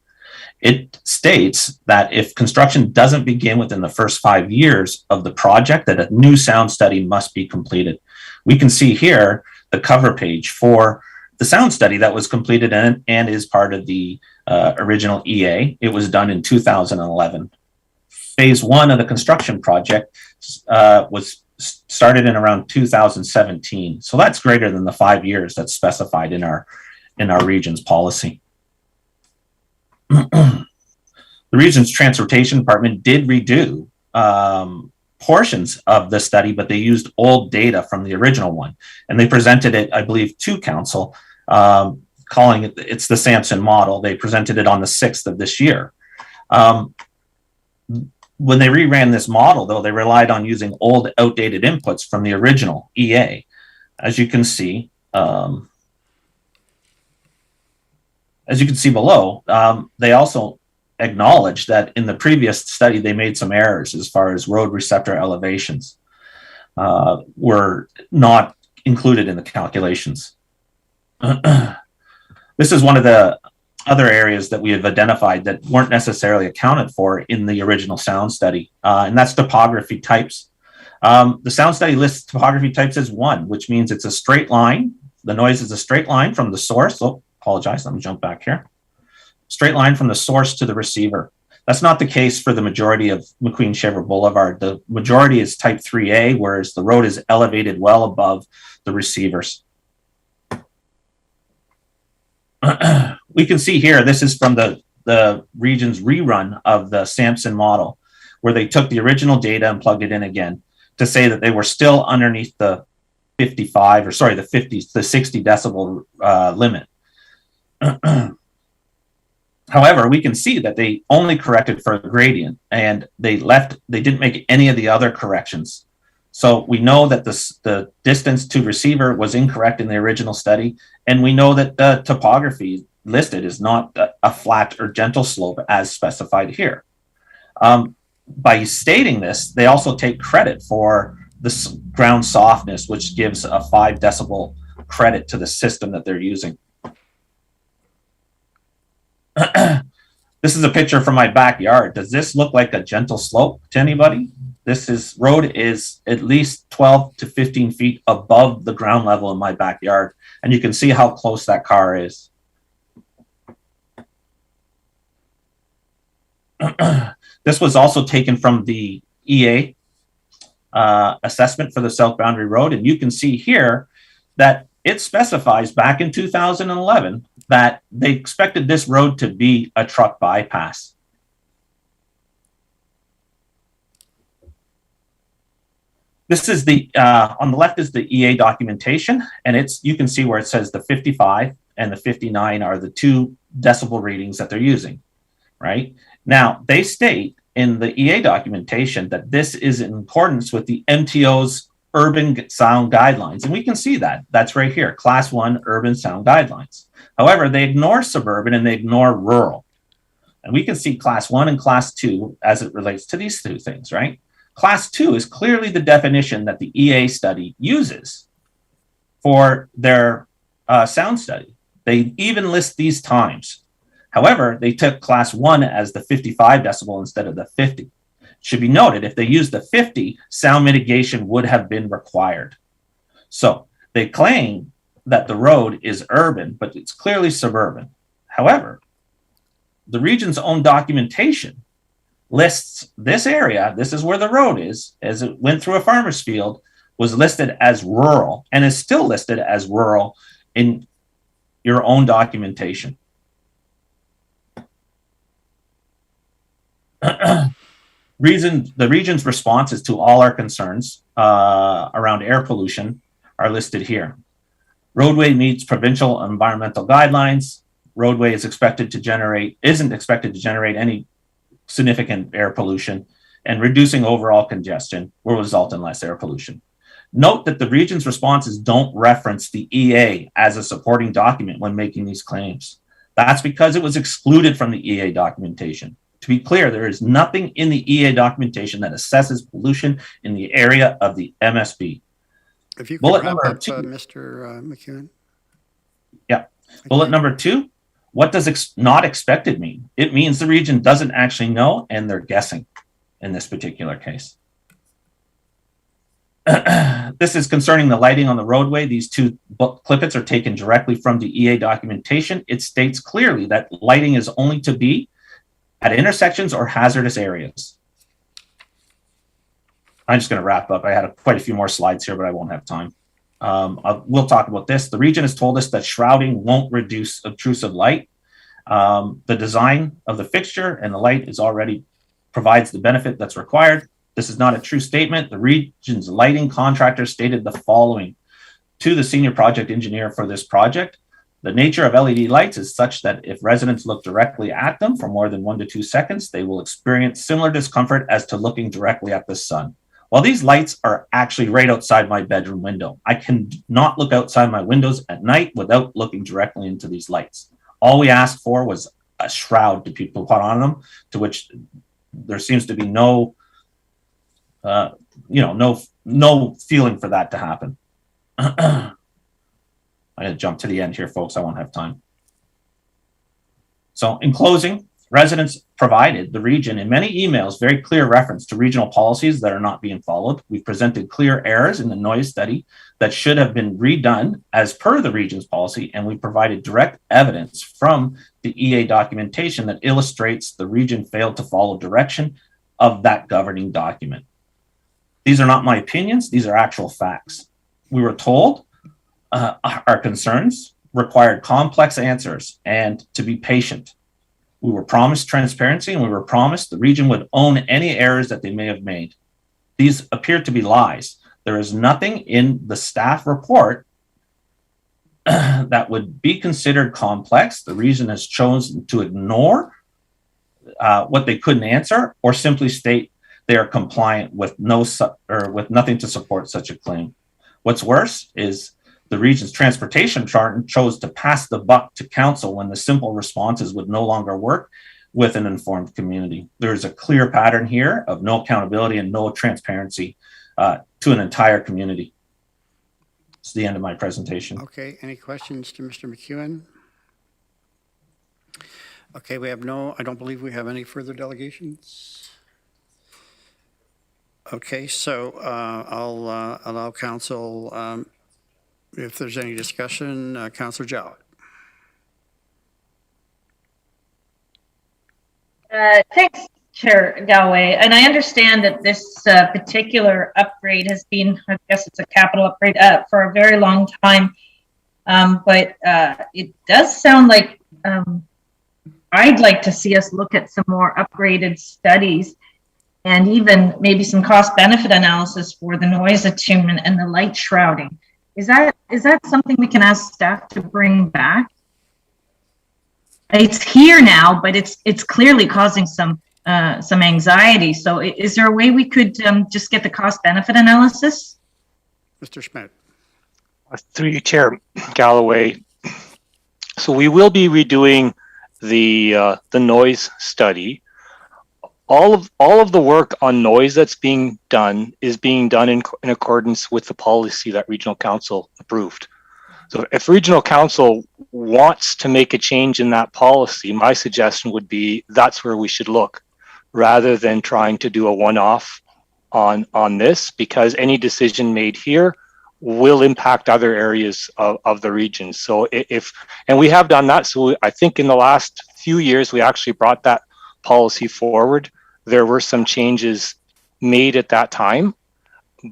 Speaker 19: It states that if construction doesn't begin within the first 5 years of the project, that a new sound study must be completed. We can see here the cover page for the sound study that was completed and is part of the original EA. It was done in 2011. Phase 1 of the construction project was started in around 2017. So that's greater than the 5 years that's specified in our region's policy. The region's transportation department did redo portions of the study, but they used old data from the original one. And they presented it, I believe, to council, calling it's the Sampson model. They presented it on the 6th of this year. When they reran this model, though, they relied on using old, outdated inputs from the original EA. As you can see below, they also acknowledged that in the previous study, they made some errors as far as road receptor elevations were not included in the calculations. This is one of the other areas that we have identified that weren't necessarily accounted for in the original sound study, and that's topography types. The sound study lists topography types as 1, which means it's a straight line. The noise is a straight line from the source. Oh, apologize, let me jump back here. Straight line from the source to the receiver. That's not the case for the majority of McQueen-Shaver Boulevard. The majority is type 3A, whereas the road is elevated well above the receivers. We can see here, this is from the region's rerun of the Sampson model, where they took the original data and plugged it in again to say that they were still underneath the 60 decibel limit. However, we can see that they only corrected for the gradient and they didn't make any of the other corrections. So we know that the distance to receiver was incorrect in the original study, and we know that the topography listed is not a flat or gentle slope as specified here. By stating this, they also take credit for the ground softness, which gives a 5 decibel credit to the system that they're using. This is a picture from my backyard. Does this look like a gentle slope to anybody? This road is at least 12 to 15 feet above the ground level in my backyard, and you can see how close that car is. This was also taken from the EA assessment for the South Boundary Road, and you can see here that it specifies back in 2011 that they expected this road to be a truck bypass. This is the, on the left is the EA documentation, and you can see where it says the 55 and the 59 are the 2 decibel readings that they're using, right? Now, they state in the EA documentation that this is in accordance with the MTO's urban sound guidelines. And we can see that. That's right here, Class 1 urban sound guidelines. However, they ignore suburban and they ignore rural. And we can see Class 1 and Class 2 as it relates to these 2 things, right? Class 2 is clearly the definition that the EA study uses for their sound study. They even list these times. However, they took Class 1 as the 55 decibel instead of the 50. It should be noted, if they used the 50, sound mitigation would have been required. So they claim that the road is urban, but it's clearly suburban. However, the region's own documentation lists this area, this is where the road is, as it went through a farmer's field, was listed as rural and is still listed as rural in your own documentation. The region's responses to all our concerns around air pollution are listed here. Roadway meets provincial environmental guidelines. Roadway isn't expected to generate any significant air pollution, and reducing overall congestion will result in less air pollution. Note that the region's responses don't reference the EA as a supporting document when making these claims. That's because it was excluded from the EA documentation. To be clear, there is nothing in the EA documentation that assesses pollution in the area of the MSB.
Speaker 1: If you could
Speaker 19: Bullet
Speaker 1: wrap
Speaker 19: number
Speaker 1: up,
Speaker 19: 2.
Speaker 1: Mr. McQueen.
Speaker 19: Yeah. Bullet number 2. What does not expected mean? It means the region doesn't actually know and they're guessing in this particular case. This is concerning the lighting on the roadway. These two clippets are taken directly from the EA documentation. It states clearly that lighting is only to be at intersections or hazardous areas. I'm just going to wrap up. I had quite a few more slides here, but I won't have time. We'll talk about this. The region has told us that shrouding won't reduce obtrusive light. The design of the fixture and the light is already provides the benefit that's required. This is not a true statement. The region's lighting contractor stated the following to the senior project engineer for this project. The nature of LED lights is such that if residents look directly at them for more than 1 to 2 seconds, they will experience similar discomfort as to looking directly at the sun. While these lights are actually right outside my bedroom window, I can not look outside my windows at night without looking directly into these lights. All we asked for was a shroud to people put on them, to which there seems to be no feeling for that to happen. I'm going to jump to the end here, folks. I won't have time. So in closing, residents provided the region in many emails very clear reference to regional policies that are not being followed. We've presented clear errors in the noise study that should have been redone as per the region's policy, and we provided direct evidence from the EA documentation that illustrates the region failed to follow direction of that governing document. These are not my opinions. These are actual facts. We were told our concerns required complex answers and to be patient. We were promised transparency, and we were promised the region would own any errors that they may have made. These appear to be lies. There is nothing in the staff report that would be considered complex. The region has chosen to ignore what they couldn't answer, or simply state they are compliant with with nothing to support such a claim. What's worse is the region's transportation department chose to pass the buck to council when the simple responses would no longer work with an informed community. There's a clear pattern here of no accountability and no transparency to an entire community. It's the end of my presentation.
Speaker 1: Okay, any questions to Mr. McQueen? Okay, I don't believe we have any further delegations. Okay, so I'll allow council, if there's any discussion, Councillor Jowett.
Speaker 20: Thanks, Chair Galloway. And I understand that this particular upgrade has been, I guess it's a capital upgrade for a very long time. But it does sound like I'd like to see us look at some more upgraded studies and even maybe some cost-benefit analysis for the noise attunement and the light shrouding. Is that something we can ask staff to bring back? It's here now, but it's clearly causing some anxiety. So is there a way we could just get the cost-benefit analysis?
Speaker 1: Mr. Schmidt.
Speaker 21: Through you, Chair Galloway. So we will be redoing the noise study. All of the work on noise that's being done is being done in accordance with the policy that Regional Council approved. So if Regional Council wants to make a change in that policy, my suggestion would be that's where we should look, rather than trying to do a one-off on this, because any decision made here will impact other areas of the region. So and we have done that. So I think in the last few years, we actually brought that policy forward. There were some changes made at that time,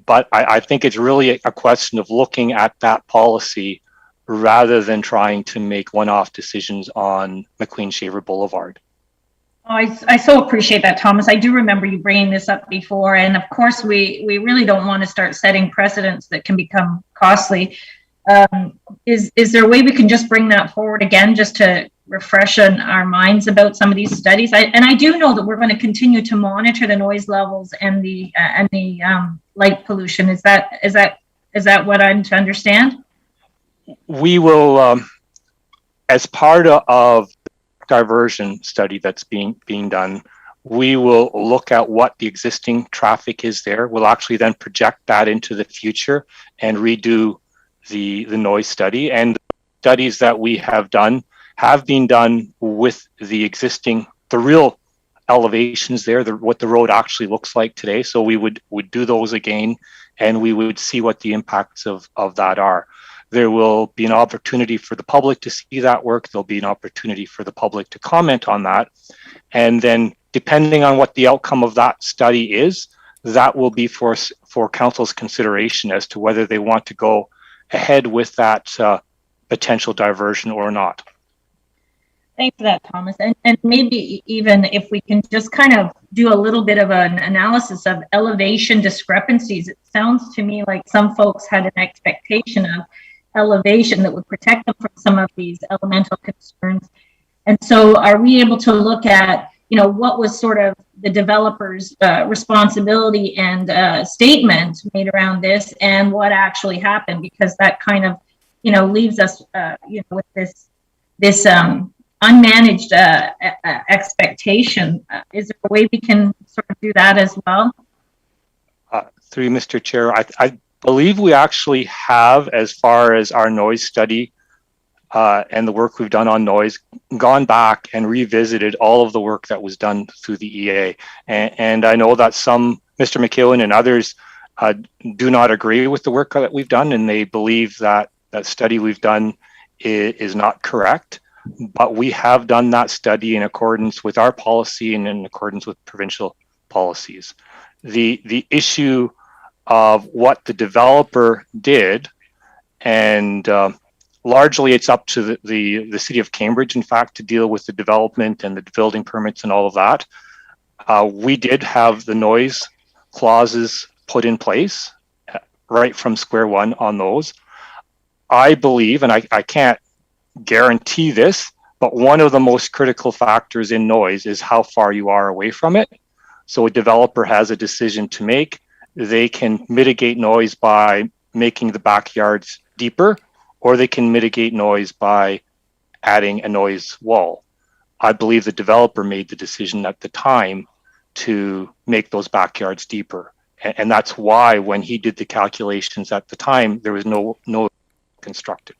Speaker 21: but I think it's really a question of looking at that policy rather than trying to make one-off decisions on McQueen-Shaver Boulevard.
Speaker 20: Oh, I so appreciate that, Thomas. I do remember you bringing this up before. And of course, we really don't want to start setting precedents that can become costly. Is there a way we can just bring that forward again, just to refresh our minds about some of these studies? I do know that we're going to continue to monitor the noise levels and the light pollution. Is that what I'm to understand?
Speaker 21: We will, as part of diversion study that's being done, we will look at what the existing traffic is there. We'll actually then project that into the future and redo the noise study. And studies that we have done have been done with the real elevations there, what the road actually looks like today. So we would do those again, and we would see what the impacts of that are. There will be an opportunity for the public to see that work. There'll be an opportunity for the public to comment on that. And then depending on what the outcome of that study is, that will be for council's consideration as to whether they want to go ahead with that potential diversion or not.
Speaker 20: Thanks for that, Thomas. And maybe even if we can just kind of do a little bit of an analysis of elevation discrepancies. It sounds to me like some folks had an expectation of elevation that would protect them from some of these elemental concerns. And so are we able to look at, what was sort of the developer's responsibility and statement made around this and what actually happened? Because that kind of, leaves us, with this unmanaged expectation. Is there a way we can sort of do that as well?
Speaker 21: Through Mr. Chair, I believe we actually have, as far as our noise study and the work we've done on noise, gone back and revisited all of the work that was done through the EA. And I know that some, Mr. McQueen and others, do not agree with the work that we've done, and they believe that that study we've done is not correct. But we have done that study in accordance with our policy and in accordance with provincial policies. The issue of what the developer did, and largely it's up to the city of Cambridge, in fact, to deal with the development and the building permits and all of that. We did have the noise clauses put in place right from square one on those. I believe, and I can't guarantee this, but one of the most critical factors in noise is how far you are away from it. So a developer has a decision to make. They can mitigate noise by making the backyards deeper, or they can mitigate noise by adding a noise wall. I believe the developer made the decision at the time to make those backyards deeper. And that's why when he did the calculations at the time, there was no constructed.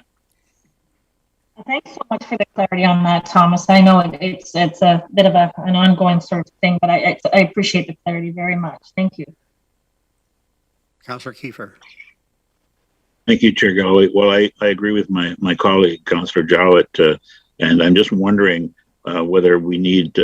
Speaker 20: Thanks so much for the clarity on that, Thomas. I know it's a bit of an ongoing sort of thing, but I appreciate the clarity very much. Thank you.
Speaker 1: Councillor Kiefer.
Speaker 13: Thank you, Chair Galloway. Well, I agree with my colleague, Councillor Jowett, and I'm just wondering whether we need,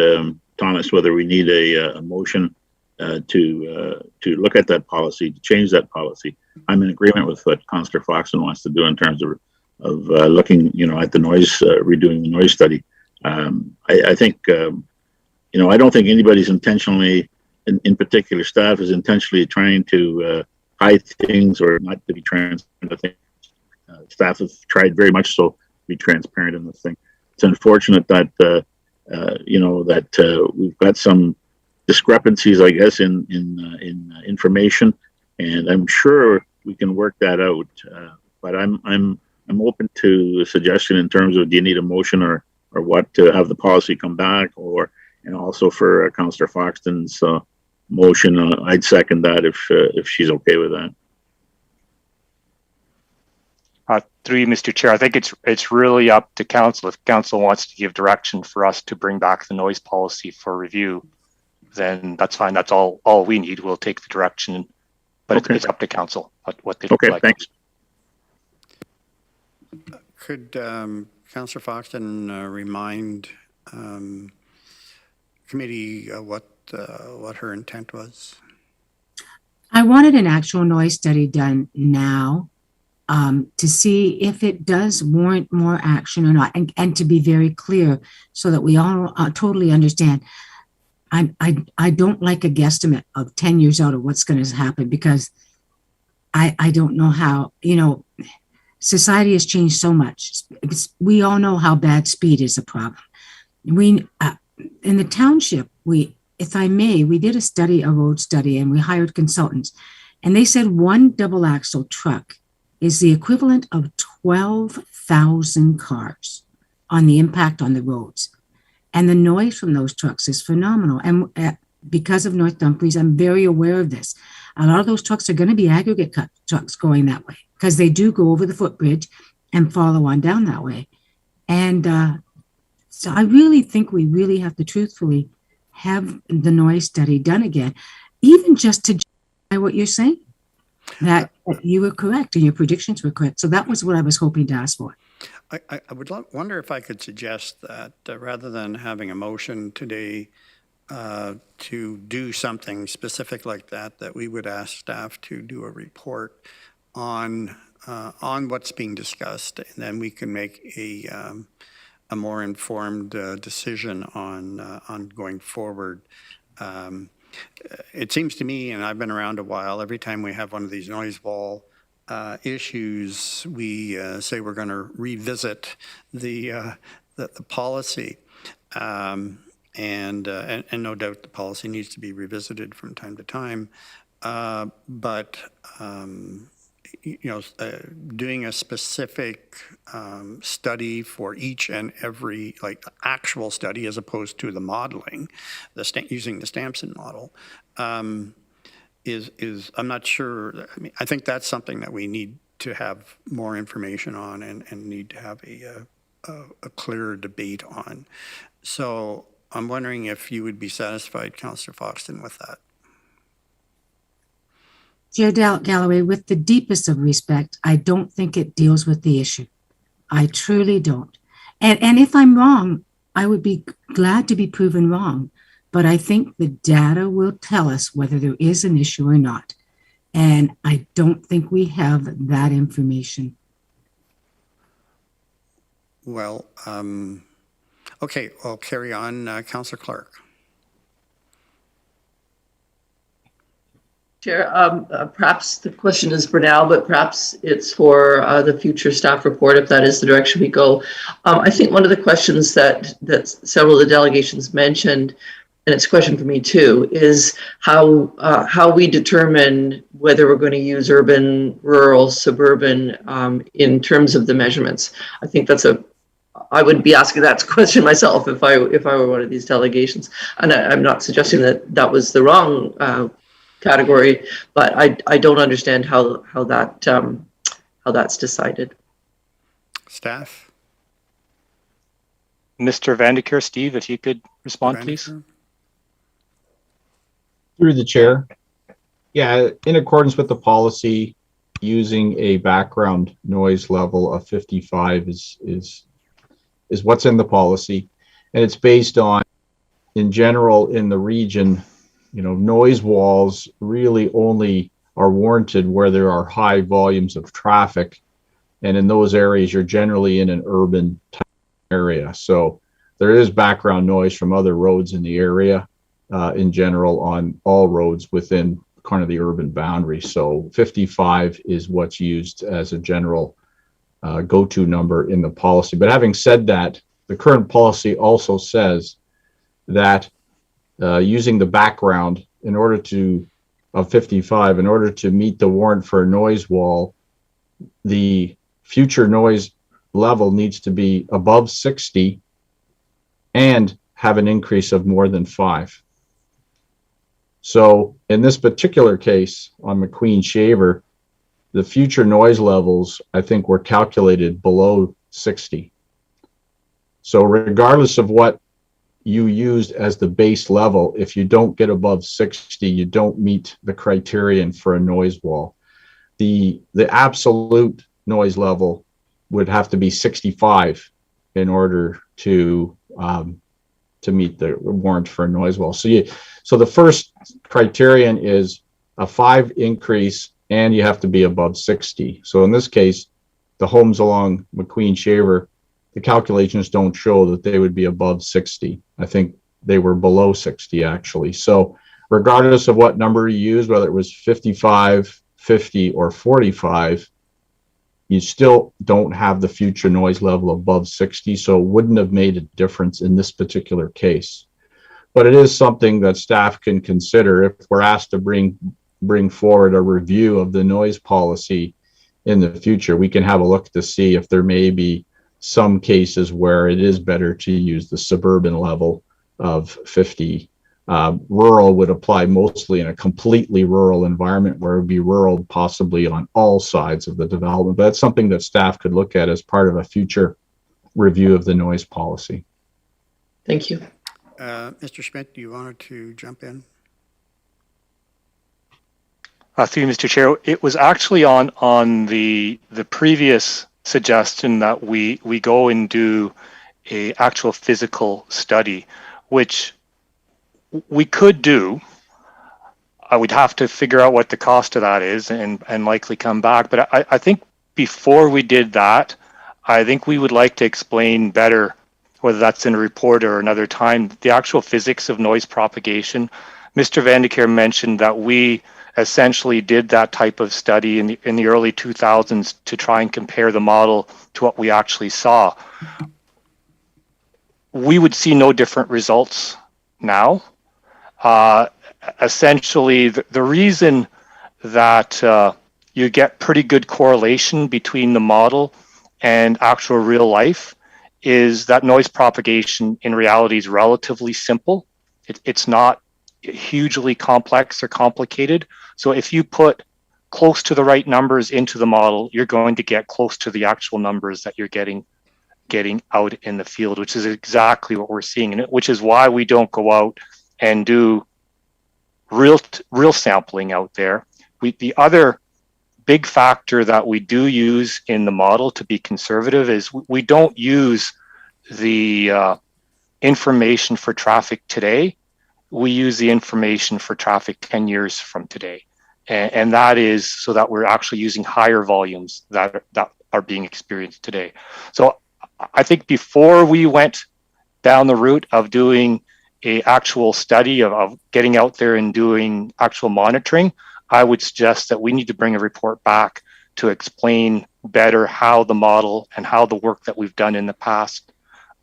Speaker 13: Thomas, whether we need a motion to look at that policy, to change that policy. I'm in agreement with what Councillor Foxton wants to do in terms of looking, at the noise, redoing the noise study. I think, I don't think anybody's intentionally, in particular staff, is intentionally trying to hide things or not to be transparent. I think staff have tried very much so to be transparent in this thing. It's unfortunate that, that we've got some discrepancies, I guess, in information, and I'm sure we can work that out. But I'm open to a suggestion in terms of, do you need a motion or what to have the policy come back, and also for Councillor Foxton's motion, I'd second that if she's okay with that.
Speaker 21: Through you, Mr. Chair, I think it's really up to council. If council wants to give direction for us to bring back the noise policy for review, then that's fine. That's all we need. We'll take the direction, but it's up to council what they like.
Speaker 13: Thanks.
Speaker 1: Could Councillor Foxton remind committee what her intent was?
Speaker 3: I wanted an actual noise study done now to see if it does warrant more action or not, and to be very clear so that we all totally understand. I don't like a guesstimate of 10 years out of what's going to happen, because I don't know how, society has changed so much. We all know how bad speed is a problem. We, in the township, if I may, we did a road study, and we hired consultants, and they said one double axle truck is the equivalent of 12,000 cars on the impact on the roads. And the noise from those trucks is phenomenal. And because of North Dumfries, I'm very aware of this. A lot of those trucks are going to be aggregate trucks going that way, because they do go over the footbridge and follow on down that way. And so I really think we really have to truthfully have the noise study done again, even just to justify what you're saying, that you were correct and your predictions were correct. So that was what I was hoping to ask for.
Speaker 1: I would wonder if I could suggest that rather than having a motion today to do something specific like that, that we would ask staff to do a report on what's being discussed, and then we can make a more informed decision on going forward. It seems to me, and I've been around a while, every time we have one of these noise wall issues, we say we're going to revisit the policy, and no doubt the policy needs to be revisited from time to time. But doing a specific study for each and every, like actual study, as opposed to the modeling, using the Stamson model, is I'm not sure. I mean, I think that's something that we need to have more information on, and need to have a clearer debate on. So I'm wondering if you would be satisfied, Councillor Foxton, with that.
Speaker 3: Chair Galloway, with the deepest of respect, I don't think it deals with the issue. I truly don't. And if I'm wrong, I would be glad to be proven wrong. But I think the data will tell us whether there is an issue or not. And I don't think we have that information.
Speaker 1: Well, okay, I'll carry on. Councillor Clark.
Speaker 2: Chair, perhaps the question is for now, but perhaps it's for the future staff report, if that is the direction we go. I think one of the questions that several of the delegations mentioned, and it's a question for me too, is how we determine whether we're going to use urban, rural, suburban in terms of the measurements. I think I would be asking that question myself if I were one of these delegations. And I'm not suggesting that was the wrong category, but I don't understand how that's decided.
Speaker 1: Staff.
Speaker 21: Mr. Vandeker, Steve, if you could respond, please.
Speaker 12: Through the chair. Yeah, in accordance with the policy, using a background noise level of 55 is what's in the policy, and it's based on, in general, in the region, noise walls really only are warranted where there are high volumes of traffic. And in those areas, you're generally in an urban area. So there is background noise from other roads in the area, in general, on all roads within kind of the urban boundary. So 55 is what's used as a general go-to number in the policy. But having said that, the current policy also says that using the background of 55, in order to meet the warrant for a noise wall, the future noise level needs to be above 60 and have an increase of more than 5. So in this particular case on McQueen Shaver, the future noise levels, I think, were calculated below 60. So regardless of what you used as the base level, if you don't get above 60, you don't meet the criterion for a noise wall. The absolute noise level would have to be 65 in order to meet the warrant for a noise wall. So the first criterion is a 5 increase and you have to be above 60. So in this case, the homes along McQueen Shaver, the calculations don't show that they would be above 60. I think they were below 60 actually. So regardless of what number you use, whether it was 55, 50, or 45, you still don't have the future noise level above 60. So it wouldn't have made a difference in this particular case. But it is something that staff can consider if we're asked to bring forward a review of the noise policy in the future. We can have a look to see if there may be some cases where it is better to use the suburban level of 50. Rural would apply mostly in a completely rural environment where it would be rural possibly on all sides of the development. But that's something that staff could look at as part of a future review of the noise policy.
Speaker 2: Thank you.
Speaker 1: Mr. Schmidt, do you want to jump in?
Speaker 21: Through you, Mr. Chair, it was actually on the previous suggestion that we go and do a actual physical study, which we could do. I would have to figure out what the cost of that is and likely come back. But I think before we did that, I think we would like to explain better, whether that's in a report or another time, the actual physics of noise propagation. Mr. Vandekerr mentioned that we essentially did that type of study in the early 2000s to try and compare the model to what we actually saw. We would see no different results now. Essentially, the reason that you get pretty good correlation between the model and actual real life is that noise propagation in reality is relatively simple. It's not hugely complex or complicated. So if you put close to the right numbers into the model, you're going to get close to the actual numbers that you're getting out in the field, which is exactly what we're seeing, and which is why we don't go out and do real sampling out there. The other big factor that we do use in the model to be conservative is we don't use the information for traffic today. We use the information for traffic 10 years from today. And that is so that we're actually using higher volumes that are being experienced today. So I think before we went down the route of doing a actual study of getting out there and doing actual monitoring, I would suggest that we need to bring a report back to explain better how the model and how the work that we've done in the past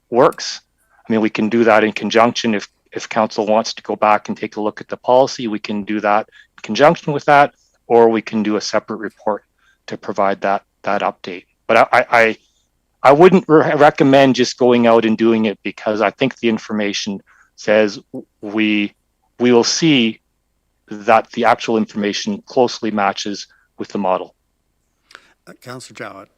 Speaker 21: works. I mean, we can do that in conjunction. If council wants to go back and take a look at the policy, we can do that in conjunction with that, or we can do a separate report to provide that update. But I wouldn't recommend just going out and doing it, because I think the information says we will see that the actual information closely matches with the model.
Speaker 1: Councillor Jowett.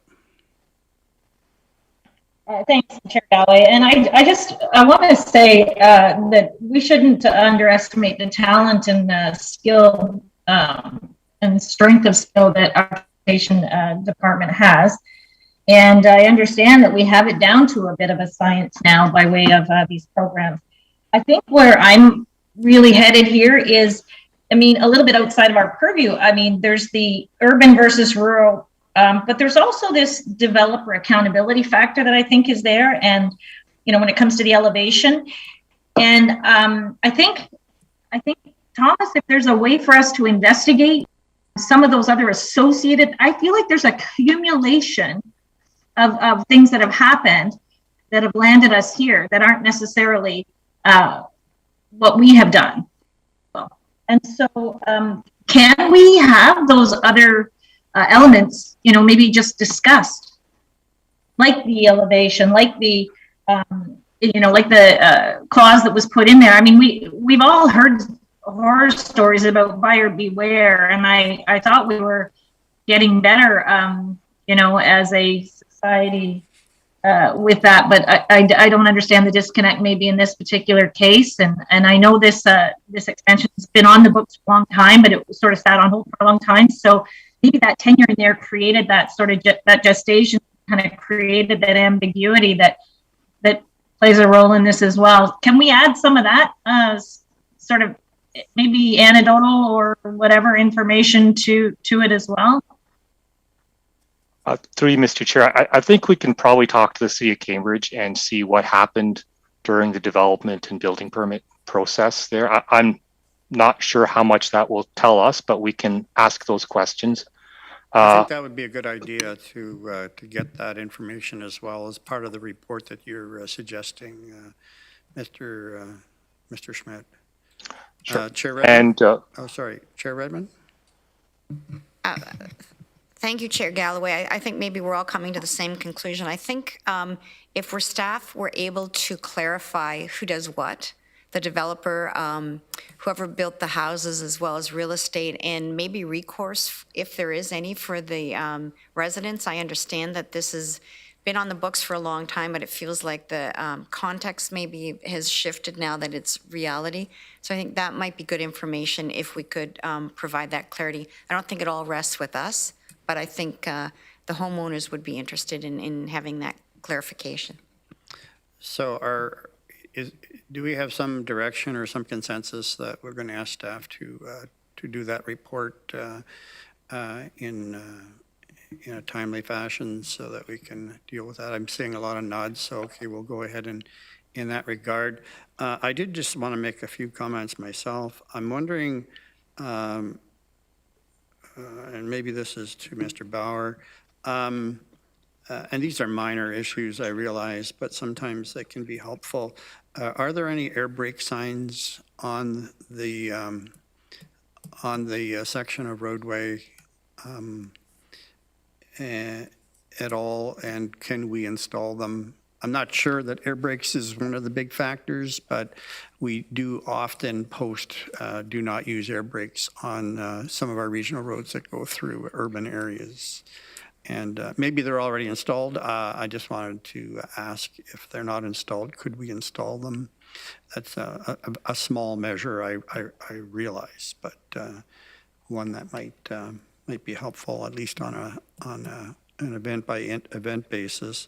Speaker 20: Thanks, Chair Galloway. And I want to say that we shouldn't underestimate the talent and skill and strength of skill that our education department has. And I understand that we have it down to a bit of a science now by way of these programs. I think where I'm really headed here is, I mean, a little bit outside of our purview. I mean, there's the urban versus rural, but there's also this developer accountability factor that I think is there. And, you know, when it comes to the elevation, and I think, Thomas, if there's a way for us to investigate some of those other associated, I feel like there's a accumulation of things that have happened that have landed us here that aren't necessarily what we have done. And so can we have those other elements, you know, maybe just discussed, like the elevation, like the, you know, like the clause that was put in there. I mean, we've all heard horror stories about buyer beware, and I thought we were getting better, you know, as a society with that, but I don't understand the disconnect maybe in this particular case. And I know this expansion has been on the books for a long time, but it sort of sat on hold for a long time. So maybe that tenure in there created that sort of that gestation, kind of created that ambiguity that plays a role in this as well. Can we add some of that sort of maybe anecdotal or whatever information to it as well?
Speaker 21: Through you, Mr. Chair, I think we can probably talk to the City of Cambridge and see what happened during the development and building permit process there. I'm not sure how much that will tell us, but we can ask those questions.
Speaker 1: I think that would be a good idea to get that information as well as part of the report that you're suggesting, Mr. Schmidt.
Speaker 21: Sure.
Speaker 1: Chair Redmond.
Speaker 21: And
Speaker 1: sorry, Chair Redmond.
Speaker 5: Thank you, Chair Galloway. I think maybe we're all coming to the same conclusion. I think if we're staff, we're able to clarify who does what, the developer, whoever built the houses, as well as real estate, and maybe recourse, if there is any, for the residents. I understand that this has been on the books for a long time, but it feels like the context maybe has shifted now that it's reality. So I think that might be good information if we could provide that clarity. I don't think it all rests with us, but I think the homeowners would be interested in having that clarification.
Speaker 1: So do we have some direction or some consensus that we're going to ask staff to do that report in a timely fashion so that we can deal with that? I'm seeing a lot of nods, so okay, we'll go ahead and in that regard. I did just want to make a few comments myself. I'm wondering, and maybe this is to Mr. Bauer, and these are minor issues, I realize, but sometimes they can be helpful. Are there any air brake signs on the section of roadway at all, and can we install them? I'm not sure that air brakes is one of the big factors, but we do often post do not use air brakes on some of our regional roads that go through urban areas. And maybe they're already installed. I just wanted to ask if they're not installed, could we install them? That's a small measure, I realize, but one that might be helpful, at least on an event by event basis.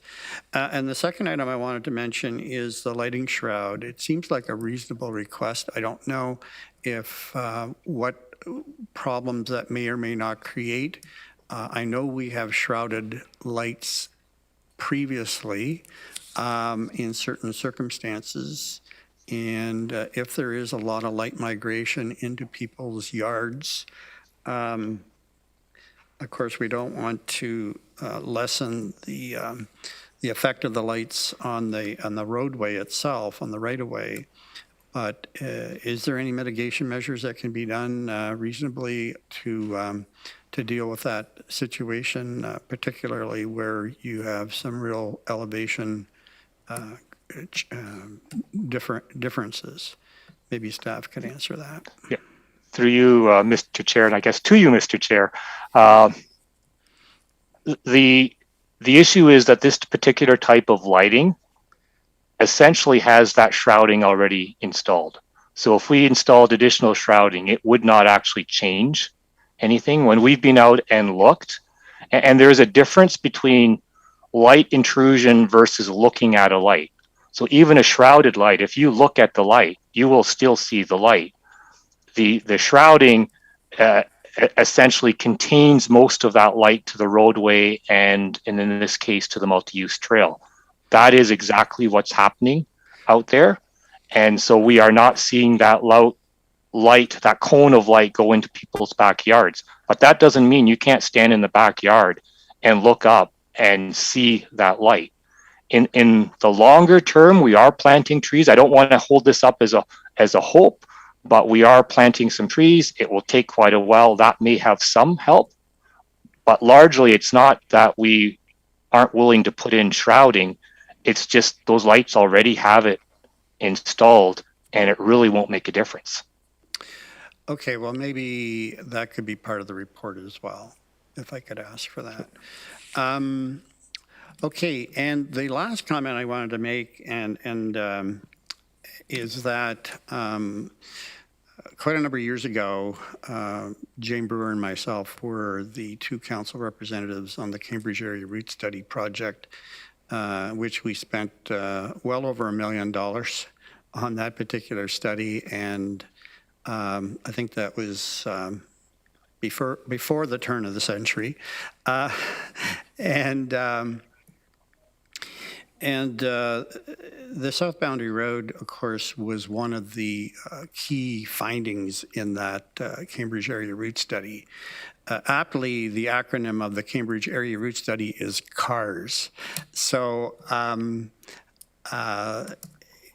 Speaker 1: And the second item I wanted to mention is the lighting shroud. It seems like a reasonable request. I don't know if what problems that may or may not create. I know we have shrouded lights previously in certain circumstances. And if there is a lot of light migration into people's yards, of course, we don't want to lessen the effect of the lights on the roadway itself, on the right-of-way. But is there any mitigation measures that can be done reasonably to deal with that situation, particularly where you have some real elevation differences? Maybe staff could answer that.
Speaker 21: Yeah. Through you, Mr. Chair, and I guess to you, Mr. Chair, the issue is that this particular type of lighting essentially has that shrouding already installed. So if we installed additional shrouding, it would not actually change anything. When we've been out and looked, and there's a difference between light intrusion versus looking at a light. So even a shrouded light, if you look at the light, you will still see the light. The shrouding essentially contains most of that light to the roadway and in this case to the multi-use trail. That is exactly what's happening out there. And so we are not seeing that light, that cone of light go into people's backyards. But that doesn't mean you can't stand in the backyard and look up and see that light. In the longer term, we are planting trees. I don't want to hold this up as a hope, but we are planting some trees. It will take quite a while. That may have some help, but largely it's not that we aren't willing to put in shrouding. It's just those lights already have it installed and it really won't make a difference.
Speaker 1: Okay, well, maybe that could be part of the report as well, if I could ask for that. Okay, and the last comment I wanted to make is that quite a number of years ago, Jane Brewer and myself were the two council representatives on the Cambridge Area Route Study project, which we spent well over $1 million on that particular study. And I think that was before the turn of the century. And the South Boundary Road, of course, was one of the key findings in that Cambridge Area Route Study. Aptly, the acronym of the Cambridge Area Route Study is CARS. So,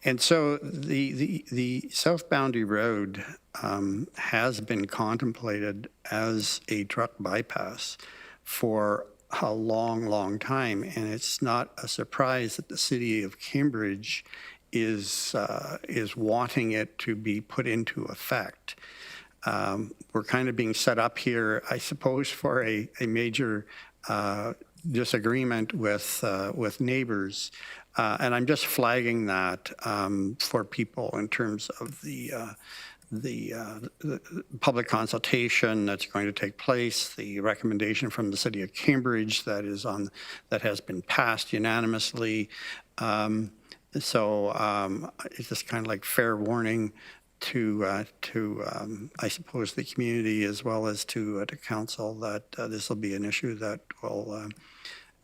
Speaker 1: and so the South Boundary Road has been contemplated as a truck bypass for a long, long time, and it's not a surprise that the city of Cambridge is wanting it to be put into effect. We're kind of being set up here, I suppose, for a major disagreement with neighbors, and I'm just flagging that for people in terms of the public consultation that's going to take place, the recommendation from the city of Cambridge that has been passed unanimously. It's just kind of like fair warning to I suppose the community as well as to council that this will be an issue that will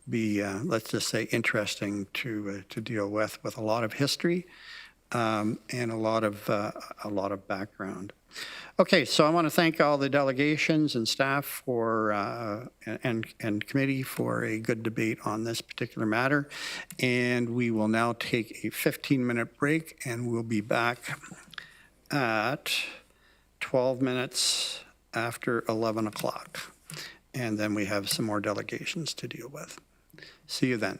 Speaker 1: be let's just say interesting to deal with a lot of history. And a lot of background. Okay, so I want to thank all the delegations and staff for and committee for a good debate on this particular matter. And we will now take a 15-minute break, and we'll be back at 12 minutes after 11 o'clock. And then we have some more delegations to deal with. See you then.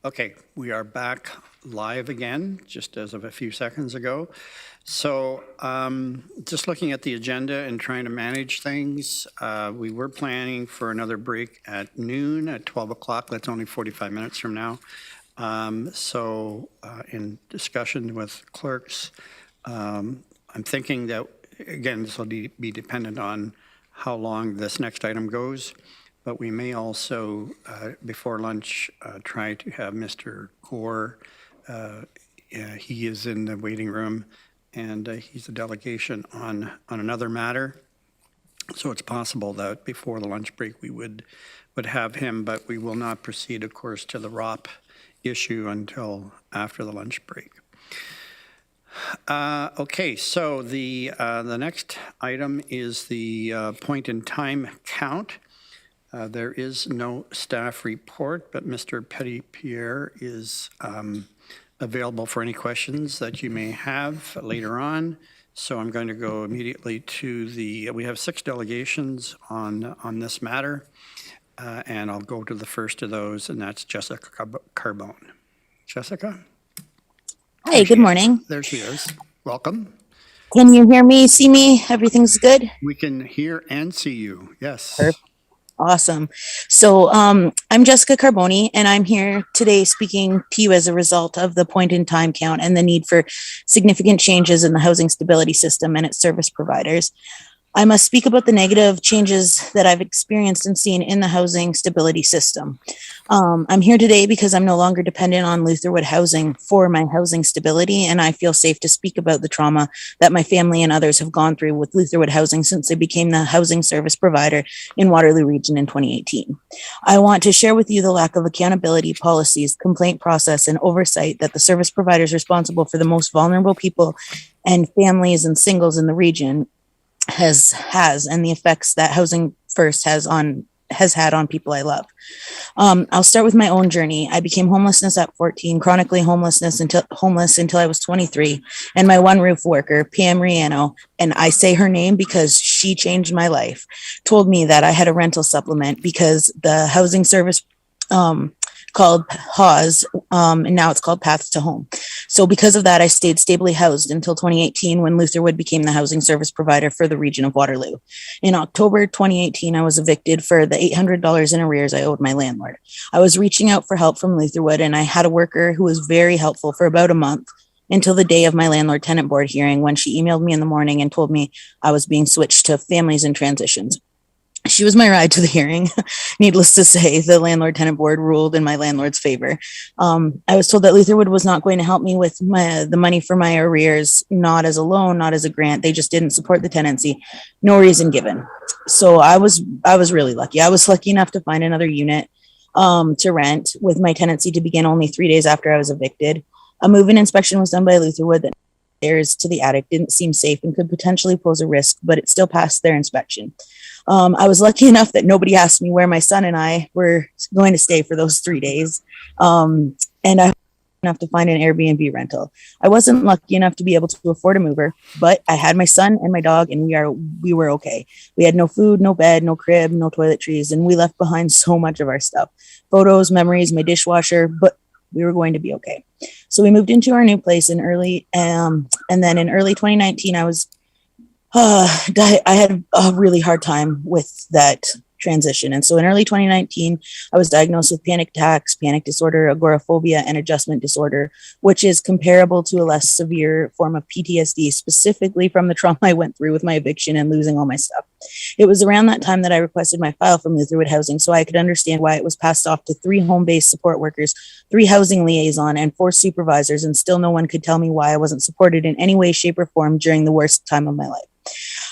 Speaker 1: Okay, we are back live again, just as of a few seconds ago. So just looking at the agenda and trying to manage things, we were planning for another break at noon at 12 o'clock. That's only 45 minutes from now. So in discussion with clerks, I'm thinking that, again, this will be dependent on how long this next item goes. But we may also, before lunch, try to have Mr. Kerr. He is in the waiting room, and he's a delegation on another matter. So it's possible that before the lunch break, we would have him, but we will not proceed, of course, to the ROP issue until after the lunch break. Okay, so the next item is the point in time count. There is no staff report, but Mr. Petitpierre is available for any questions that you may have later on. So I'm going to go immediately to we have 6 delegations on this matter, and I'll go to the first of those, and that's Jessica Carbone. Jessica?
Speaker 6: Hi, good morning.
Speaker 1: There she is. Welcome.
Speaker 6: Can you hear me, see me? Everything's good?
Speaker 1: We can hear and see you, yes.
Speaker 6: Perfect. Awesome. So I'm Jessica Carbone, and I'm here today speaking to you as a result of the point in time count and the need for significant changes in the housing stability system and its service providers. I must speak about the negative changes that I've experienced and seen in the housing stability system. I'm here today because I'm no longer dependent on Lutherwood Housing for my housing stability, and I feel safe to speak about the trauma that my family and others have gone through with Lutherwood Housing since they became the housing service provider in Waterloo region in 2018. I want to share with you the lack of accountability, policies, complaint process, and oversight that the service providers responsible for the most vulnerable people and families and singles in the region has and the effects that Housing First has had on people I love. I'll start with my own journey. I became homelessness at 14, chronically homeless until I was 23, and my one roof worker, Pam Riano, and I say her name because she changed my life, told me that I had a rental supplement because the housing service called HAWS, and now it's called Paths to Home. So because of that, I stayed stably housed until 2018 when Lutherwood became the housing service provider for the region of Waterloo. In October 2018, I was evicted for the $800 in arrears I owed my landlord. I was reaching out for help from Lutherwood, and I had a worker who was very helpful for about a month until the day of my landlord-tenant board hearing when she emailed me in the morning and told me I was being switched to families and transitions. She was my ride to the hearing. Needless to say, the landlord-tenant board ruled in my landlord's favor. I was told that Lutherwood was not going to help me with the money for my arrears, not as a loan, not as a grant. They just didn't support the tenancy. No reason given. So I was really lucky. I was lucky enough to find another unit to rent with my tenancy to begin only 3 days after I was evicted. A move-in inspection was done by Lutherwood that stairs to the attic didn't seem safe and could potentially pose a risk, but it still passed their inspection. I was lucky enough that nobody asked me where my son and I were going to stay for those 3 days. And I was enough to find an Airbnb rental. I wasn't lucky enough to be able to afford a mover, but I had my son and my dog, and we were okay. We had no food, no bed, no crib, no toiletries, and we left behind so much of our stuff. Photos, memories, my dishwasher, but we were going to be okay. So we moved into our new place in early 2019, I had a really hard time with that transition. And so in early 2019, I was diagnosed with panic attacks, panic disorder, agoraphobia, and adjustment disorder, which is comparable to a less severe form of PTSD, specifically from the trauma I went through with my eviction and losing all my stuff. It was around that time that I requested my file from Lutherwood Housing so I could understand why it was passed off to 3 home-based support workers, 3 housing liaison, and 4 supervisors, and still no one could tell me why I wasn't supported in any way, shape, or form during the worst time of my life.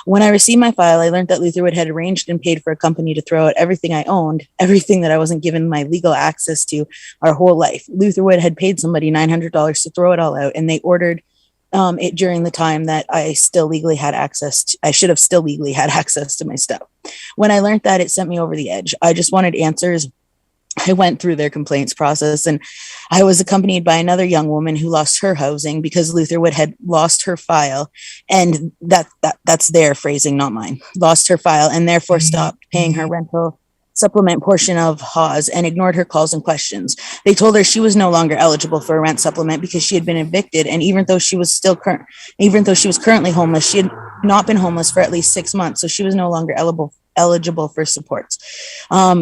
Speaker 6: When I received my file, I learned that Lutherwood had arranged and paid for a company to throw out everything I owned, everything that I wasn't given my legal access to our whole life. Lutherwood had paid somebody $900 to throw it all out, and they ordered it during the time that I still legally had access. I should have still legally had access to my stuff. When I learned that, it sent me over the edge. I just wanted answers. I went through their complaints process, and I was accompanied by another young woman who lost her housing because Lutherwood had lost her file, and that's their phrasing, not mine. Lost her file and therefore stopped paying her rental supplement portion of Hawes and ignored her calls and questions. They told her she was no longer eligible for a rent supplement because she had been evicted, and even though she was currently homeless, she had not been homeless for at least 6 months, so she was no longer eligible for supports.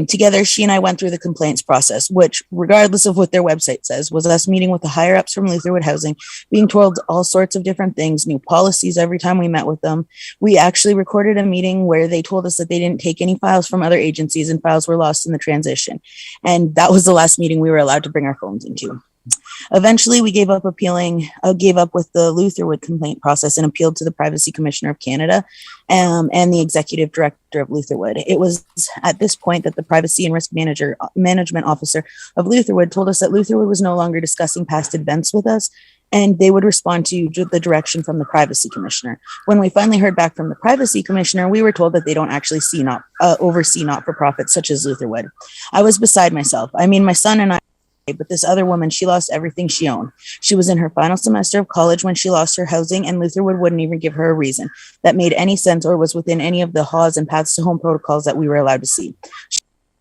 Speaker 6: Together, she and I went through the complaints process, which, regardless of what their website says, was us meeting with the higher ups from Lutherwood Housing, being told all sorts of different things, new policies every time we met with them. We actually recorded a meeting where they told us that they didn't take any files from other agencies and files were lost in the transition. And that was the last meeting we were allowed to bring our phones into. Eventually, we gave up with the Lutherwood complaint process and appealed to the Privacy Commissioner of Canada and the Executive Director of Lutherwood. It was at this point that the Privacy and Risk Management Officer of Lutherwood told us that Lutherwood was no longer discussing past events with us, and they would respond to the direction from the Privacy Commissioner. When we finally heard back from the Privacy Commissioner, we were told that they don't actually oversee not-for-profits such as Lutherwood. I was beside myself. I mean, my son and I, but this other woman, she lost everything she owned. She was in her final semester of college when she lost her housing, and Lutherwood wouldn't even give her a reason that made any sense or was within any of the Hawes and Paths to Home protocols that we were allowed to see.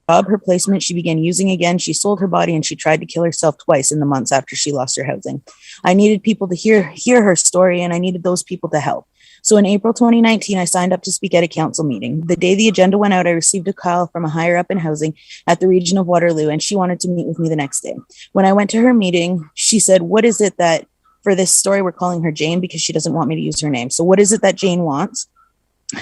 Speaker 6: Her placement, she began using again, she sold her body, and she tried to kill herself twice in the months after she lost her housing. I needed people to hear her story, and I needed those people to help. So in April 2019, I signed up to speak at a council meeting. The day the agenda went out, I received a call from a higher up in housing at the region of Waterloo, and she wanted to meet with me the next day. When I went to her meeting, she said, "What is it that, for this story, we're calling her Jane because she doesn't want me to use her name. So what is it that Jane wants?"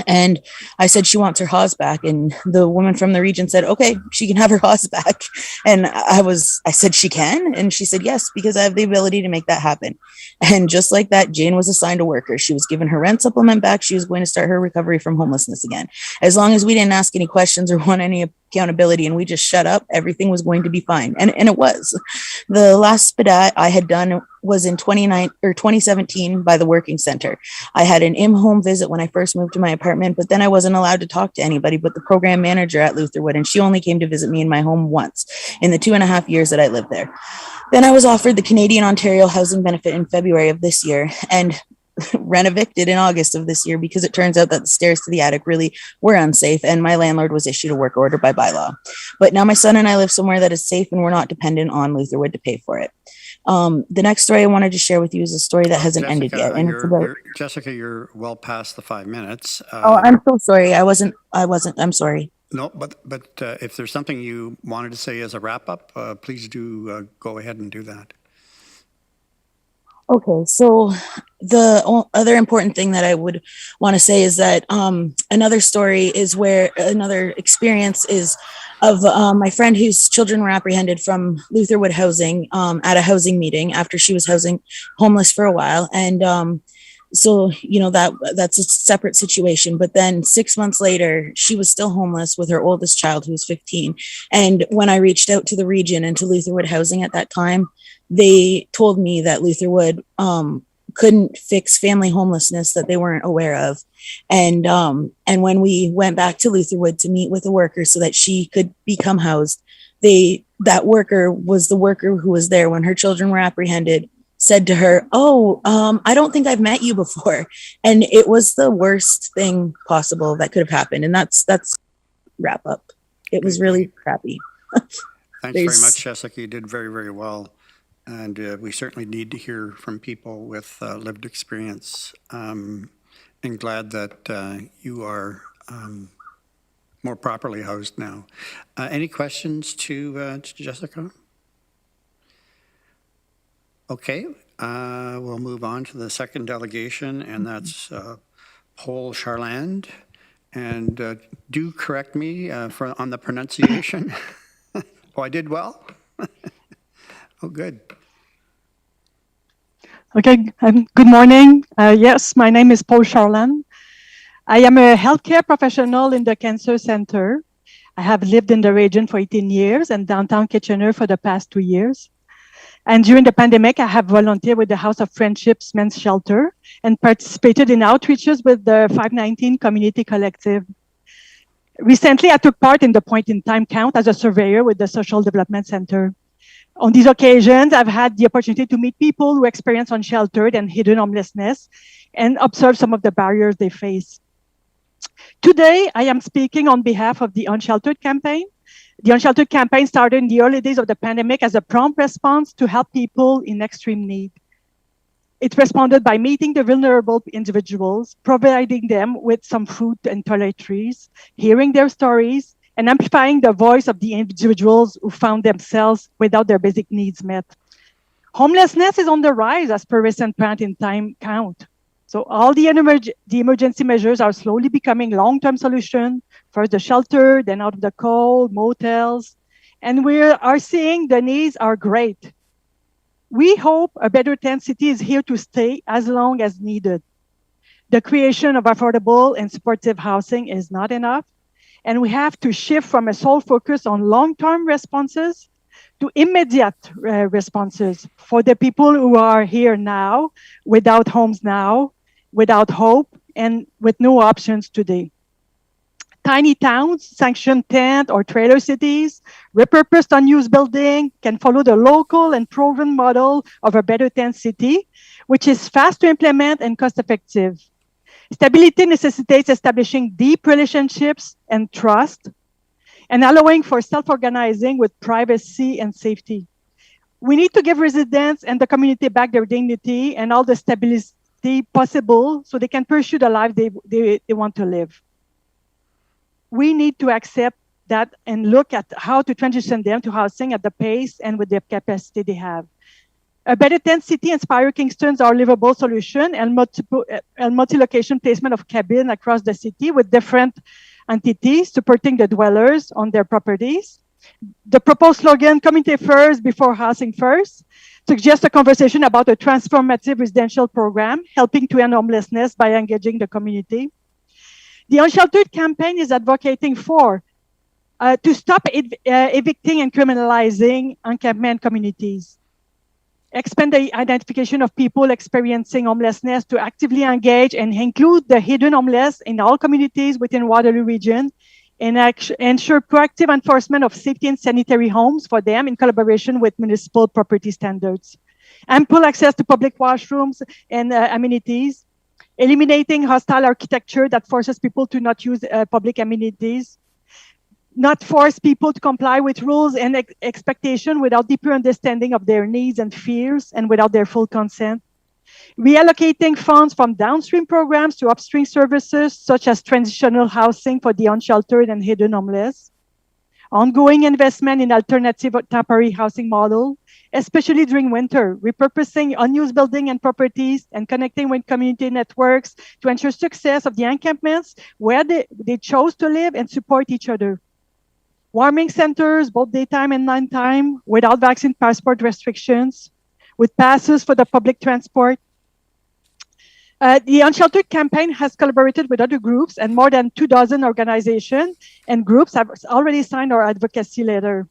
Speaker 6: And I said she wants her Hawes back, and the woman from the region said, "Okay, she can have her Hawes back." And I said, "She can?" And she said, "Yes, because I have the ability to make that happen." And just like that, Jane was assigned a worker. She was given her rent supplement back. She was going to start her recovery from homelessness again. As long as we didn't ask any questions or want any accountability and we just shut up, everything was going to be fine. And it was. The last SPDAT I had done was in 2017 by the working center. I had an in-home visit when I first moved to my apartment, but then I wasn't allowed to talk to anybody but the program manager at Lutherwood, and she only came to visit me in my home once in the 2.5 years that I lived there. Then I was offered the Canadian Ontario housing benefit in February of this year and rent evicted in August of this year because it turns out that the stairs to the attic really were unsafe and my landlord was issued a work order by bylaw. But now my son and I live somewhere that is safe and we're not dependent on Lutherwood to pay for it. The next story I wanted to share with you is a story that hasn't ended yet. And it's about
Speaker 1: Jessica, you're well past the 5 minutes.
Speaker 6: I'm so sorry. I'm sorry.
Speaker 1: No, but if there's something you wanted to say as a wrap up, please do go ahead and do that.
Speaker 6: Okay, so the other important thing that I would want to say is that another story is where another experience is of my friend whose children were apprehended from Lutherwood Housing at a housing meeting after she was homeless for a while. And so, that's a separate situation. But then 6 months later, she was still homeless with her oldest child, who was 15. And when I reached out to the region and to Lutherwood Housing at that time, they told me that Lutherwood couldn't fix family homelessness that they weren't aware of. And when we went back to Lutherwood to meet with a worker so that she could become housed, that worker was the worker who was there when her children were apprehended, said to her, I don't think I've met you before. And it was the worst thing possible that could have happened. And that's wrap up. It was really crappy.
Speaker 1: Thanks very much, Jessica. You did very, very well. And we certainly need to hear from people with lived experience. And glad that you are more properly housed now. Any questions to Jessica? Okay, we'll move on to the second delegation, and that's Paule Charland. And do correct me on the pronunciation. Oh, I did well? Oh, good.
Speaker 8: Okay, good morning. Yes, my name is Paule Charland. I am a healthcare professional in the Cancer Center. I have lived in the region for 18 years and downtown Kitchener for the past 2 years. And during the pandemic, I have volunteered with the House of Friendships Men's Shelter and participated in outreaches with the 519 Community Collective. Recently, I took part in the Point in Time count as a surveyor with the Social Development Center. On these occasions, I've had the opportunity to meet people who experience unsheltered and hidden homelessness and observe some of the barriers they face. Today, I am speaking on behalf of the Unsheltered campaign, The Unsheltered campaign started in the early days of the pandemic as a prompt response to help people in extreme need. It responded by meeting the vulnerable individuals, providing them with some food and toiletries, hearing their stories, and amplifying the voice of the individuals who found themselves without their basic needs met. Homelessness is on the rise as per recent point-in-time count. So all the emergency measures are slowly becoming long-term solutions. First the shelter, then out of the cold, motels. And we are seeing the needs are great. We hope a better tent city is here to stay as long as needed. The creation of affordable and supportive housing is not enough. And we have to shift from a sole focus on long-term responses to immediate responses for the people who are here now, without homes now, without hope, and with no options today. Tiny towns, sanctioned tent or trailer cities, repurposed unused building can follow the local and proven model of a better tent city, which is fast to implement and cost-effective. Stability necessitates establishing deep relationships and trust, and allowing for self-organizing with privacy and safety. We need to give residents and the community back their dignity and all the stability possible so they can pursue the life they want to live. We need to accept that and look at how to transition them to housing at the pace and with the capacity they have. A better tent city inspire Kingston's our livable solution and multi-location placement of cabins across the city with different entities supporting the dwellers on their properties. The proposed slogan, community first before housing first, suggests a conversation about a transformative residential program, helping to end homelessness by engaging the community. The Unsheltered campaign is advocating for to stop evicting and criminalizing encampment communities, expand the identification of people experiencing homelessness to actively engage and include the hidden homeless in all communities within Waterloo region, and ensure proactive enforcement of safety and sanitary homes for them in collaboration with municipal property standards. Ample access to public washrooms and amenities, eliminating hostile architecture that forces people to not use public amenities, not force people to comply with rules and expectation without deeper understanding of their needs and fears and without their full consent. Reallocating funds from downstream programs to upstream services, such as transitional housing for the unsheltered and hidden homeless. Ongoing investment in alternative temporary housing model, especially during winter, repurposing unused building and properties and connecting with community networks to ensure success of the encampments where they chose to live and support each other. Warming centers, both daytime and nighttime, without vaccine passport restrictions, with passes for the public transport. The Unsheltered campaign has collaborated with other groups, and more than 24 organizations and groups have already signed our advocacy letter.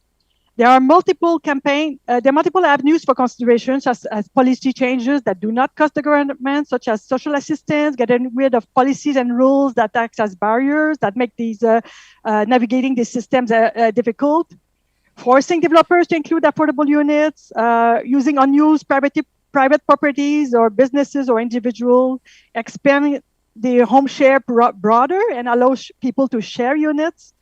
Speaker 8: There are multiple avenues for considerations as policy changes that do not cost the government, such as social assistance, getting rid of policies and rules that act as barriers that make these navigating these systems difficult. Forcing developers to include affordable units, using unused private properties or businesses or individuals, expanding the home share broader and allow people to share units.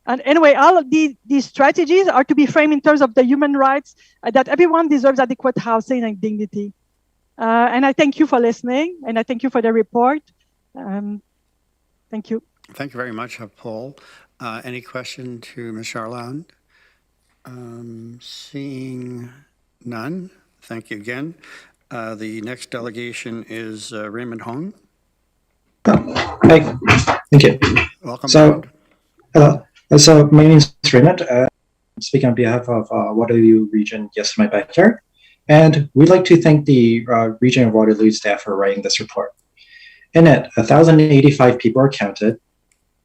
Speaker 8: And anyway, all of these strategies are to be framed in terms of the human rights that everyone deserves adequate housing and dignity. And I thank you for listening, and I thank you for the report. Thank you.
Speaker 1: Thank you very much, Paule. Any question to Ms. Charland? Seeing none, thank you again. The next delegation is Raymond Hong.
Speaker 7: Hi, thank you.
Speaker 1: Welcome.
Speaker 7: So, so my name is Raymond. I'm speaking on behalf of Waterloo Region, Yes My Backyard. And we'd like to thank the Region of Waterloo staff for writing this report. In it, 1,085 people are counted,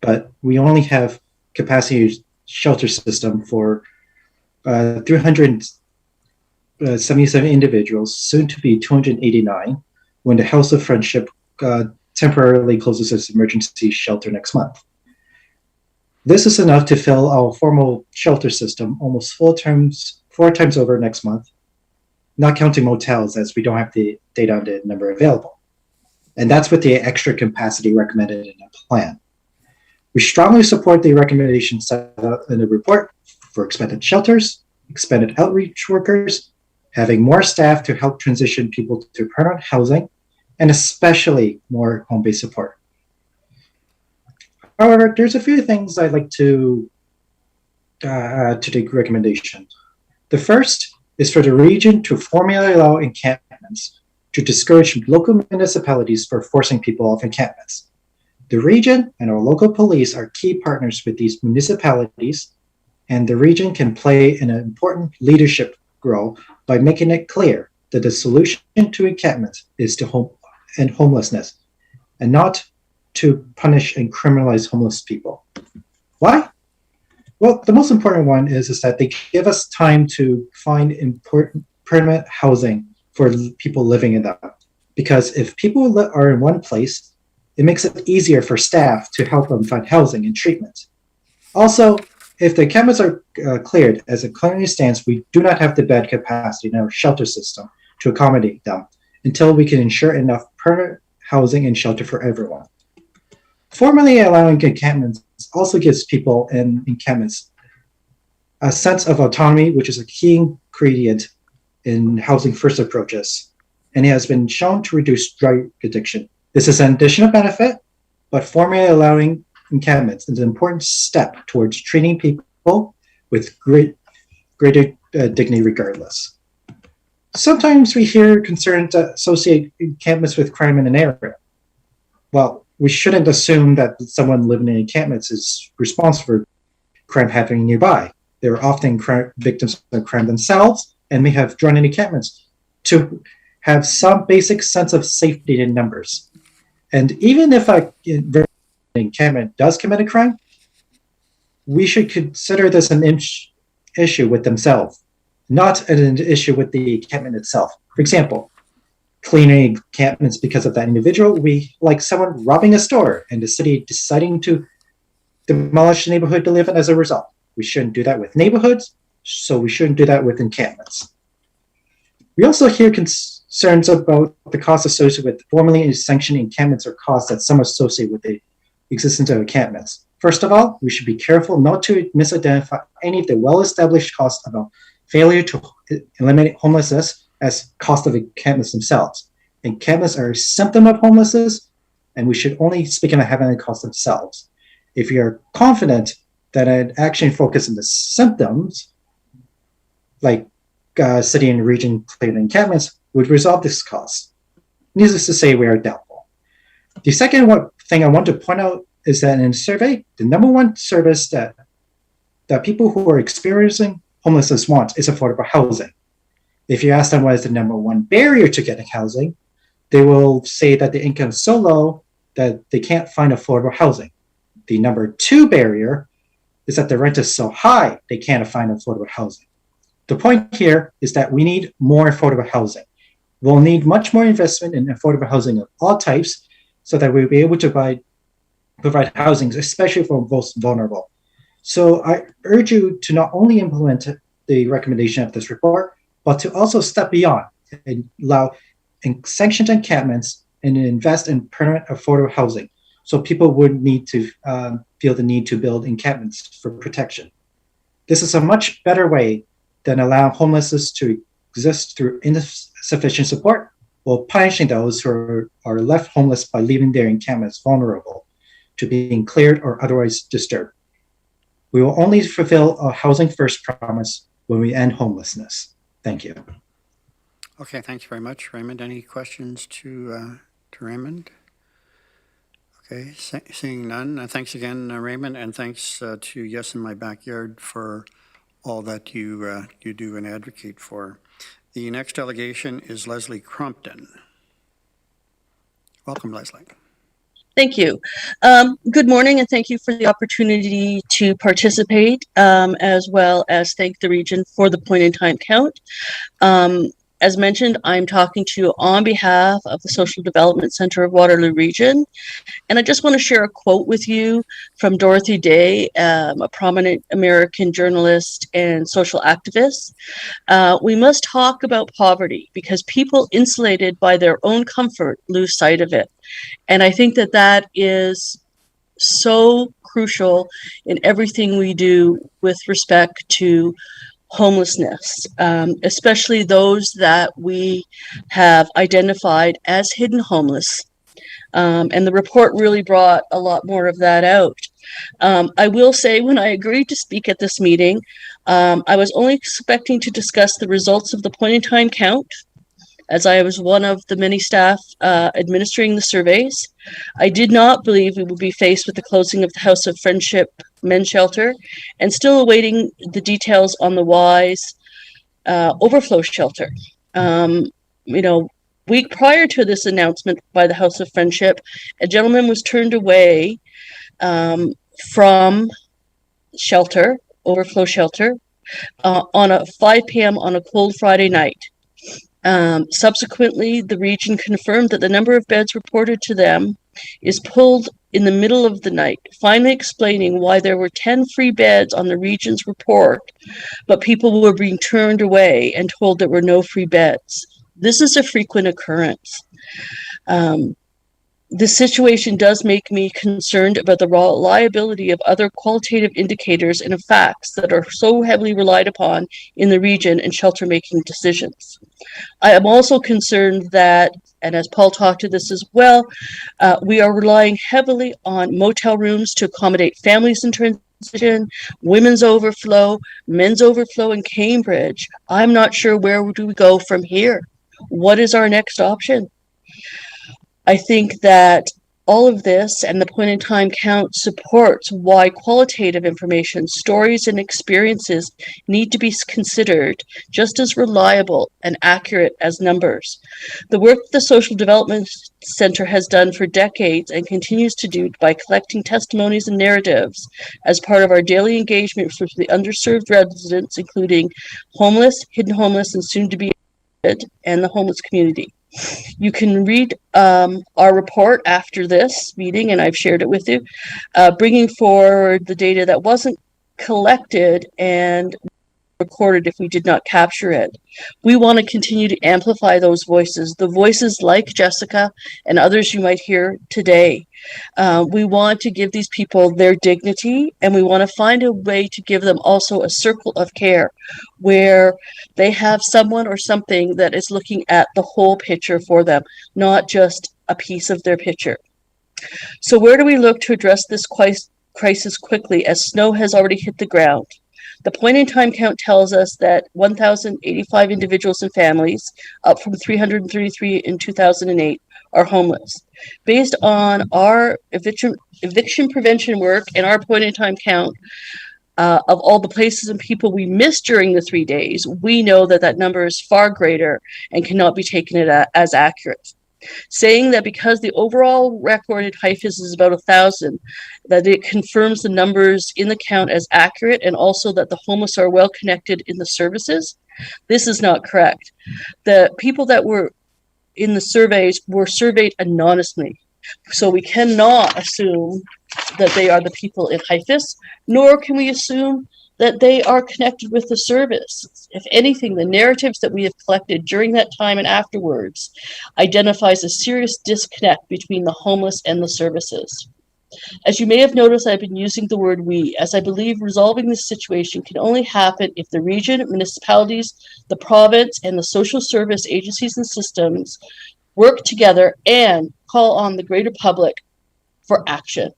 Speaker 7: but we only have capacity shelter system for 377 individuals, soon to be 289, when the House of Friendship temporarily closes its emergency shelter next month. This is enough to fill our formal shelter system almost 4 times over next month, not counting motels as we don't have the data on the number available. And that's with the extra capacity recommended in the plan. We strongly support the recommendations set out in the report for expanded shelters, expanded outreach workers, having more staff to help transition people to permanent housing, and especially more home-based support. However, there's a few things I'd like to add to the recommendation. The first is for the region to formally allow encampments to discourage local municipalities for forcing people off encampments. The region and our local police are key partners with these municipalities, and the region can play an important leadership role by making it clear that the solution to encampments is to end homelessness and not to punish and criminalize homeless people. Why? Well, the most important one is that they give us time to find important permanent housing for people living in that. Because if people are in one place, it makes it easier for staff to help them find housing and treatment. Also, if the encampments are cleared, as it currently stands, we do not have the bed capacity in our shelter system to accommodate them until we can ensure enough permanent housing and shelter for everyone. Formally allowing encampments also gives people in encampments a sense of autonomy, which is a key ingredient in housing first approaches, and it has been shown to reduce drug addiction. This is an additional benefit, but formally allowing encampments is an important step towards treating people with greater dignity regardless. Sometimes we hear concerns that associate encampments with crime in an area. Well, we shouldn't assume that someone living in encampments is responsible for crime happening nearby. They are often victims of crime themselves and may have joined encampments to have some basic sense of safety in numbers. And even if an encampment does commit a crime, we should consider this an issue with themselves, not an issue with the encampment itself. For example, cleaning encampments because of that individual, we like someone robbing a store and the city deciding to demolish the neighborhood to live in as a result. We shouldn't do that with neighborhoods, so we shouldn't do that with encampments. We also hear concerns about the costs associated with formally sanctioned encampments or costs that some associate with the existence of encampments. First of all, we should be careful not to misidentify any of the well-established costs about failure to eliminate homelessness as cost of encampments themselves. Encampments are a symptom of homelessness, and we should only speak about having the cost themselves. If you are confident that an action focused on the symptoms, like city and region cleared encampments, would resolve this cost. Needless to say, we are doubtful. The second thing I want to point out is that in a survey, the number one service that people who are experiencing homelessness want is affordable housing. If you ask them what is the number one barrier to getting housing, they will say that the income is so low that they can't find affordable housing. The number two barrier is that the rent is so high they can't find affordable housing. The point here is that we need more affordable housing. We'll need much more investment in affordable housing of all types so that we'll be able to provide housing, especially for most vulnerable. So I urge you to not only implement the recommendation of this report, but to also step beyond and allow sanctioned encampments and invest in permanent affordable housing so people would need to feel the need to build encampments for protection. This is a much better way than allowing homelessness to exist through insufficient support while punishing those who are left homeless by leaving their encampments vulnerable to being cleared or otherwise disturbed. We will only fulfill a housing first promise when we end homelessness. Thank you.
Speaker 1: Okay, thank you very much, Raymond. Any questions to Raymond? Okay, seeing none. Thanks again, Raymond, and thanks to Yes in My Backyard for all that you do and advocate for. The next delegation is Leslie Crumpton. Welcome, Leslie.
Speaker 10: Thank you. Good morning, and thank you for the opportunity to participate, as well as thank the region for the point in time count. As mentioned, I'm talking to you on behalf of the Social Development Center of Waterloo Region. And I just want to share a quote with you from Dorothy Day, a prominent American journalist and social activist. We must talk about poverty because people insulated by their own comfort lose sight of it. And I think that that is so crucial in everything we do with respect to homelessness, especially those that we have identified as hidden homeless. And the report really brought a lot more of that out. I will say, when I agreed to speak at this meeting, I was only expecting to discuss the results of the point-in-time count, as I was one of the many staff administering the surveys. I did not believe we would be faced with the closing of the House of Friendship Men's Shelter and still awaiting the details on the Wise overflow shelter. Week prior to this announcement by the House of Friendship, a gentleman was turned away from shelter, overflow shelter, on a 5 p.m. on a cold Friday night. Subsequently, the region confirmed that the number of beds reported to them is pulled in the middle of the night, finally explaining why there were 10 free beds on the region's report, but people were being turned away and told there were no free beds. This is a frequent occurrence. This situation does make me concerned about the reliability of other qualitative indicators and facts that are so heavily relied upon in the region in shelter-making decisions. I am also concerned that, and as Paul talked to this as well, we are relying heavily on motel rooms to accommodate families in transition, women's overflow, men's overflow in Cambridge. I'm not sure where do we go from here. What is our next option? I think that all of this and the point-in-time count supports why qualitative information, stories, and experiences need to be considered just as reliable and accurate as numbers. The work the Social Development Center has done for decades and continues to do by collecting testimonies and narratives as part of our daily engagement with the underserved residents, including homeless, hidden homeless, and soon-to-be and the homeless community. You can read our report after this meeting, and I've shared it with you, bringing forward the data that wasn't collected and recorded if we did not capture it. We want to continue to amplify those voices, the voices like Jessica and others you might hear today. We want to give these people their dignity, and we want to find a way to give them also a circle of care where they have someone or something that is looking at the whole picture for them, not just a piece of their picture. So where do we look to address this crisis quickly as snow has already hit the ground? The point-in-time count tells us that 1,085 individuals and families, up from 333 in 2008, are homeless. Based on our eviction prevention work and our point-in-time count of all the places and people we missed during the 3 days, we know that that number is far greater and cannot be taken as accurate. Saying that because the overall recorded HIFIS is about 1,000, that it confirms the numbers in the count as accurate, and also that the homeless are well connected in the services. This is not correct. The people that were in the surveys were surveyed anonymously, so we cannot assume that they are the people in HIFIS, nor can we assume that they are connected with the service. If anything, the narratives that we have collected during that time and afterwards identifies a serious disconnect between the homeless and the services. As you may have noticed, I've been using the word we, as I believe resolving this situation can only happen if the region, municipalities, the province, and the social service agencies and systems work together and call on the greater public for action.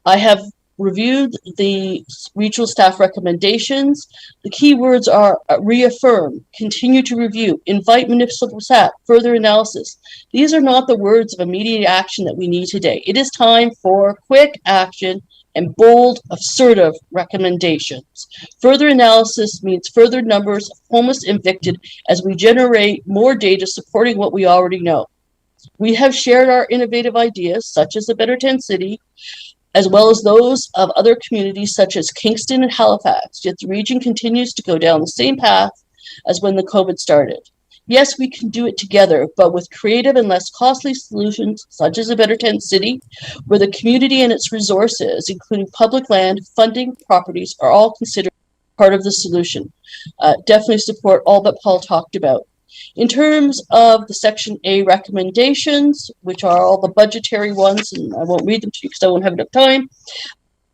Speaker 10: I have reviewed the regional staff recommendations. The key words are reaffirm, continue to review, invite municipal staff, further analysis. These are not the words of immediate action that we need today. It is time for quick action and bold, assertive recommendations. Further analysis means further numbers of homeless evicted as we generate more data supporting what we already know. We have shared our innovative ideas, such as a Better 10 City, as well as those of other communities such as Kingston and Halifax, yet the region continues to go down the same path as when the COVID started. Yes, we can do it together, but with creative and less costly solutions, such as a Better 10 City, where the community and its resources, including public land, funding, properties, are all considered part of the solution. Definitely support all that Paul talked about. In terms of the Section A recommendations, which are all the budgetary ones, and I won't read them to you because I won't have enough time,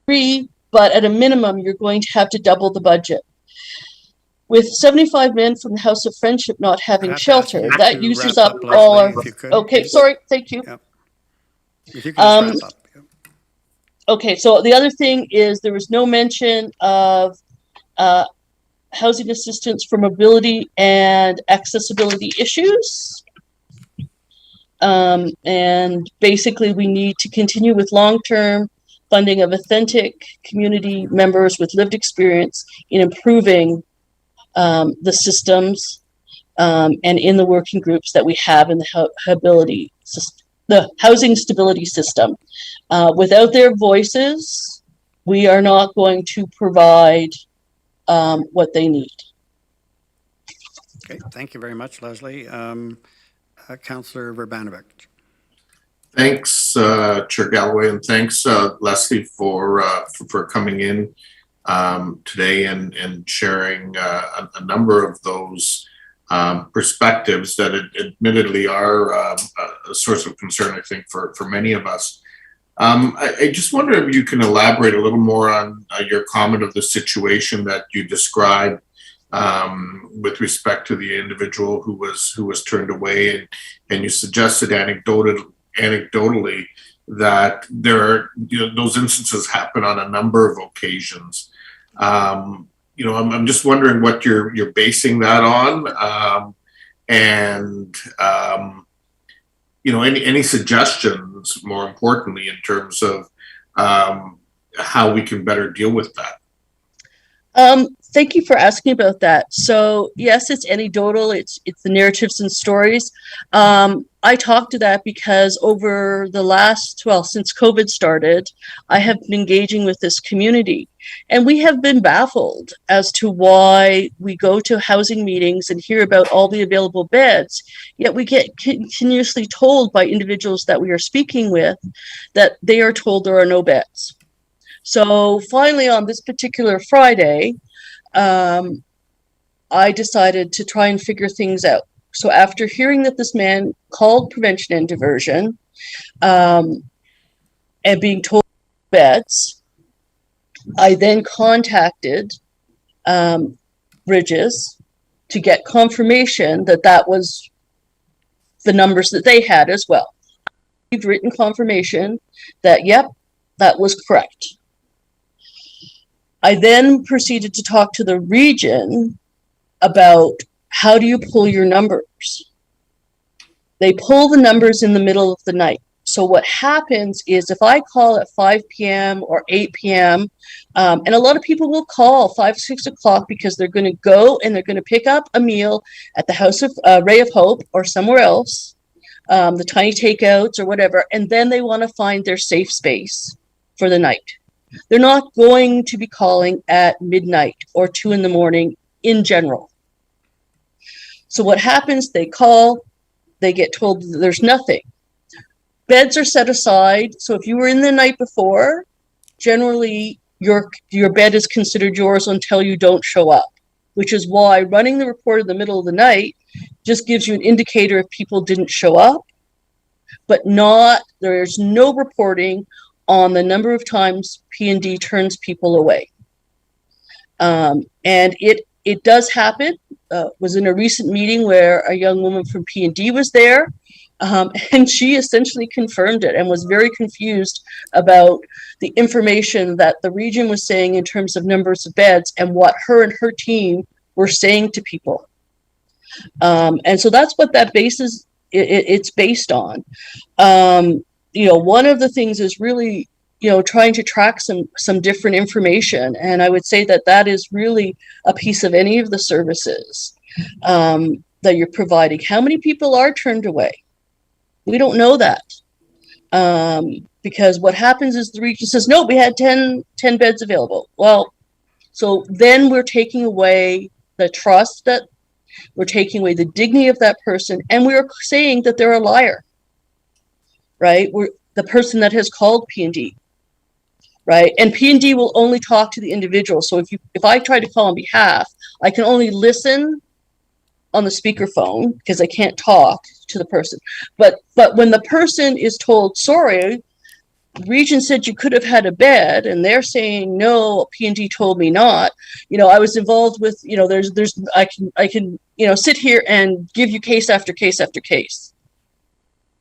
Speaker 10: but at a minimum, you're going to have to double the budget. With 75 men from the House of Friendship not having shelter, that uses up all our... Okay, sorry, thank you.
Speaker 1: Yep. If you can just wrap up. Yep.
Speaker 10: Okay, so the other thing is there was no mention of housing assistance for mobility and accessibility issues. And basically we need to continue with long-term funding of authentic community members with lived experience in improving the systems and in the working groups that we have in the housing stability system. Without their voices, we are not going to provide what they need.
Speaker 1: Okay, thank you very much, Leslie. Councillor Verbanovic.
Speaker 11: Thanks, Chair Galloway, and thanks, Leslie, for coming in today and sharing a number of those perspectives that admittedly are a source of concern, I think, for many of us. I just wonder if you can elaborate a little more on your comment of the situation that you described with respect to the individual who was turned away, and you suggested anecdotally that there are, those instances happen on a number of occasions. I'm just wondering what you're basing that on, and any suggestions, more importantly, in terms of how we can better deal with that.
Speaker 10: Thank you for asking about that. So yes, it's anecdotal. It's the narratives and stories. I talked to that because over the since COVID started, I have been engaging with this community, and we have been baffled as to why we go to housing meetings and hear about all the available beds, yet we get continuously told by individuals that we are speaking with that they are told there are no beds. So finally, on this particular Friday, I decided to try and figure things out. So after hearing that this man called prevention and diversion and being told beds, I then contacted Bridges to get confirmation that that was the numbers that they had as well. We've written confirmation that, yep, that was correct. I then proceeded to talk to the region about how do you pull your numbers. They pull the numbers in the middle of the night. So what happens is if I call at 5 p.m. or 8 p.m., and a lot of people will call 5, 6 o'clock because they're going to go and they're going to pick up a meal at the House of Ray of Hope or somewhere else, the tiny takeouts or whatever, and then they want to find their safe space for the night. They're not going to be calling at midnight or 2 in the morning in general. So what happens, they call, they get told that there's nothing. Beds are set aside. So if you were in the night before, generally your bed is considered yours until you don't show up, which is why running the report in the middle of the night just gives you an indicator if people didn't show up, but there's no reporting on the number of times P&D turns people away. And it does happen. Was in a recent meeting where a young woman from P&D was there, and she essentially confirmed it and was very confused about the information that the region was saying in terms of numbers of beds and what her and her team were saying to people. And so that's what that it's based on. One of the things is really, trying to track some different information. And I would say that is really a piece of any of the services that you're providing. How many people are turned away? We don't know that. Because what happens is the region says, no, we had 10 beds available. Well, so then we're taking away the trust, that we're taking away the dignity of that person, and we're saying that they're a liar, right? We're the person that has called P&D, right? And P&D will only talk to the individual. So if I try to call on behalf, I can only listen on the speakerphone because I can't talk to the person. But when the person is told, sorry, Region said you could have had a bed, and they're saying no, P&D told me not. You know, I was involved with, you know, I can you know, sit here and give you case after case after case.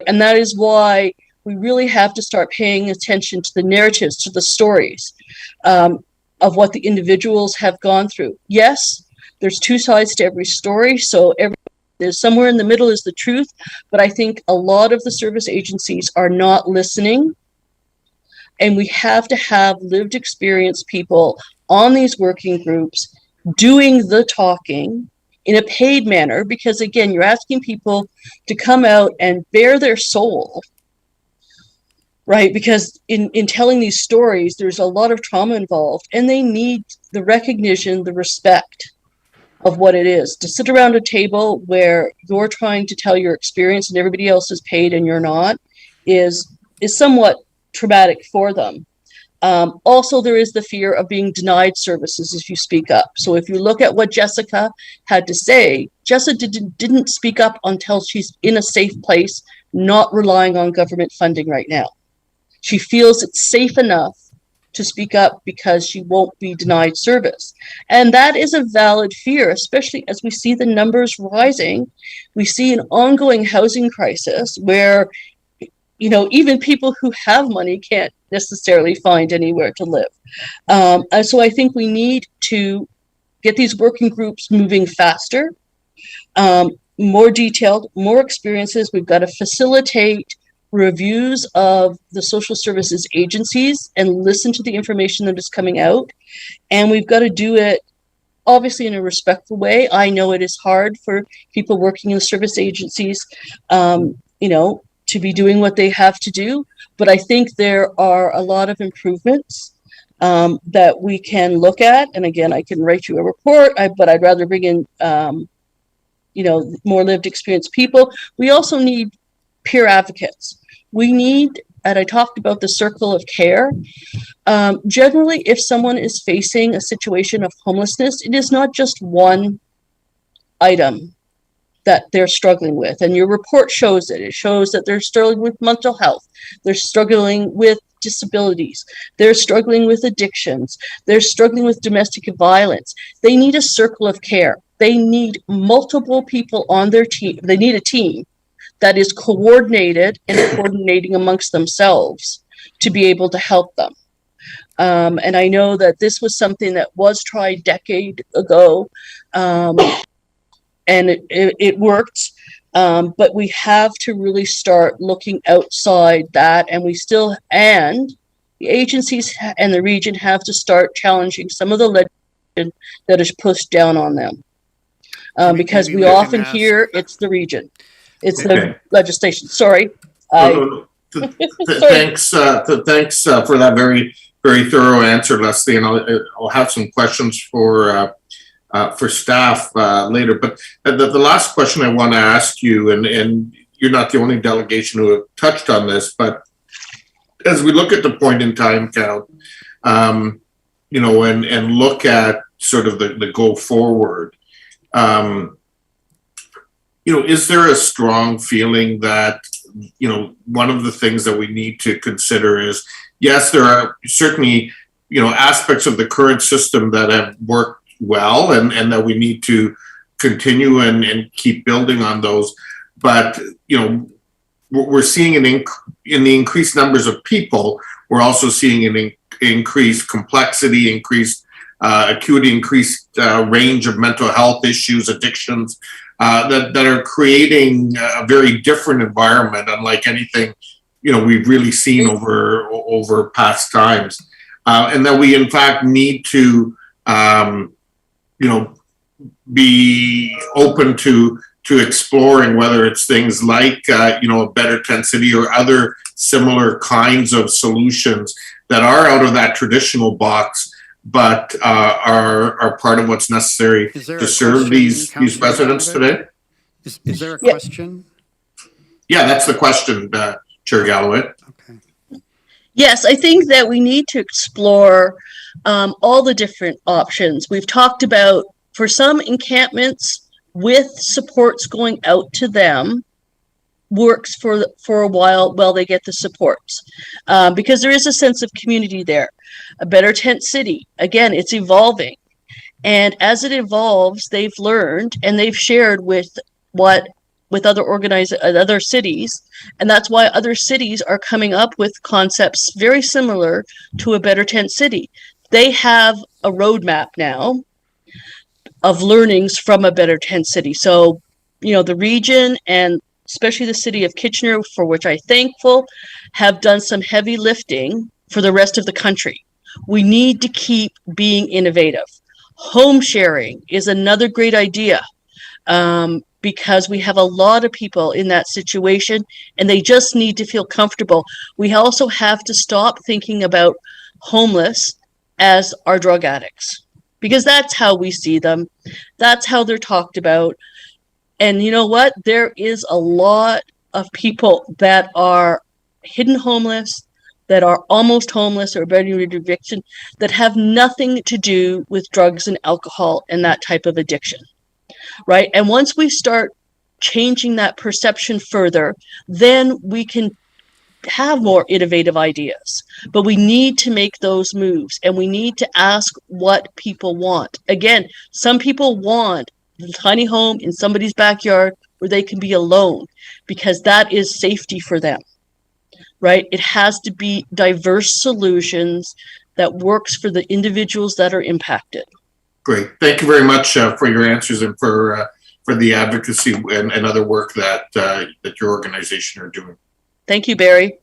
Speaker 10: And that is why we really have to start paying attention to the narratives, to the stories of what the individuals have gone through. Yes, there's two sides to every story, so there's somewhere in the middle is the truth, but I think a lot of the service agencies are not listening. And we have to have lived experience people on these working groups doing the talking in a paid manner, because again, you're asking people to come out and bare their soul, right? Because in telling these stories, there's a lot of trauma involved, and they need the recognition, the respect of what it is. To sit around a table where you're trying to tell your experience and everybody else is paid and you're not is somewhat traumatic for them. Also, there is the fear of being denied services if you speak up. So if you look at what Jessica had to say, Jessica didn't speak up until she's in a safe place, not relying on government funding right now. She feels it's safe enough to speak up because she won't be denied service. And that is a valid fear, especially as we see the numbers rising. We see an ongoing housing crisis where, you know, even people who have money can't necessarily find anywhere to live. And so I think we need to get these working groups moving faster, more detailed, more experiences. We've got to facilitate reviews of the social services agencies and listen to the information that is coming out. And we've got to do it obviously in a respectful way. I know it is hard for people working in the service agencies, you know, to be doing what they have to do. But I think there are a lot of improvements that we can look at. And again, I can write you a report, but I'd rather bring in, you know, more lived experience people. We also need peer advocates. We need, and I talked about the circle of care. Generally, if someone is facing a situation of homelessness, it is not just one item that they're struggling with. And your report shows it. It shows that they're struggling with mental health. They're struggling with disabilities. They're struggling with addictions. They're struggling with domestic violence. They need a circle of care. They need multiple people on their team. They need a team that is coordinated and coordinating amongst themselves to be able to help them. And I know that this was something that was tried a decade ago, and it worked, but we have to really start looking outside that, and the agencies and the region have to start challenging some of the legislation that is pushed down on them, because we often hear it's the region, it's the legislation. Sorry.
Speaker 11: Thanks for that very, very thorough answer, Leslie, and I'll have some questions for staff later. But the last question I want to ask you, and you're not the only delegation who have touched on this, but as we look at the point in time count, you know, and look at sort of the go forward, you know, is there a strong feeling that, you know, one of the things that we need to consider is, yes, there are certainly, you know, aspects of the current system that have worked well, and that we need to continue and keep building on those. But, you know, we're seeing in the increased numbers of people, we're also seeing an increased complexity, increased acuity, increased range of mental health issues, addictions, that are creating a very different environment, unlike anything, you know, we've really seen over past times. And that we in fact need to, you know, be open to exploring whether it's things like, you know, a better tent city or other similar kinds of solutions that are out of that traditional box, but are part of what's necessary to serve these residents today.
Speaker 1: Is there a question?
Speaker 11: Yeah, that's the question, Chair Galloway.
Speaker 1: Okay.
Speaker 10: Yes, I think that we need to explore all the different options. We've talked about, for some encampments, with supports going out to them works for a while they get the supports, because there is a sense of community there. A Better Tent City, again, it's evolving, and as it evolves, they've learned and they've shared with other cities, and that's why other cities are coming up with concepts very similar to A Better Tent City. They have a roadmap now of learnings from A Better Tent City. So, the region and especially the city of Kitchener, for which I'm thankful, have done some heavy lifting for the rest of the country. We need to keep being innovative. Home sharing is another great idea, because we have a lot of people in that situation and they just need to feel comfortable. We also have to stop thinking about homeless as our drug addicts, because that's how we see them. That's how they're talked about. And you know what? There is a lot of people that are hidden homeless, that are almost homeless or bedding eviction, that have nothing to do with drugs and alcohol and that type of addiction, right? And once we start changing that perception further, then we can have more innovative ideas. But we need to make those moves, and we need to ask what people want. Again, some people want the tiny home in somebody's backyard where they can be alone, because that is safety for them, right? It has to be diverse solutions that works for the individuals that are impacted.
Speaker 11: Great. Thank you very much for your answers and for the advocacy and other work that your organization are doing.
Speaker 10: Thank you, Barry.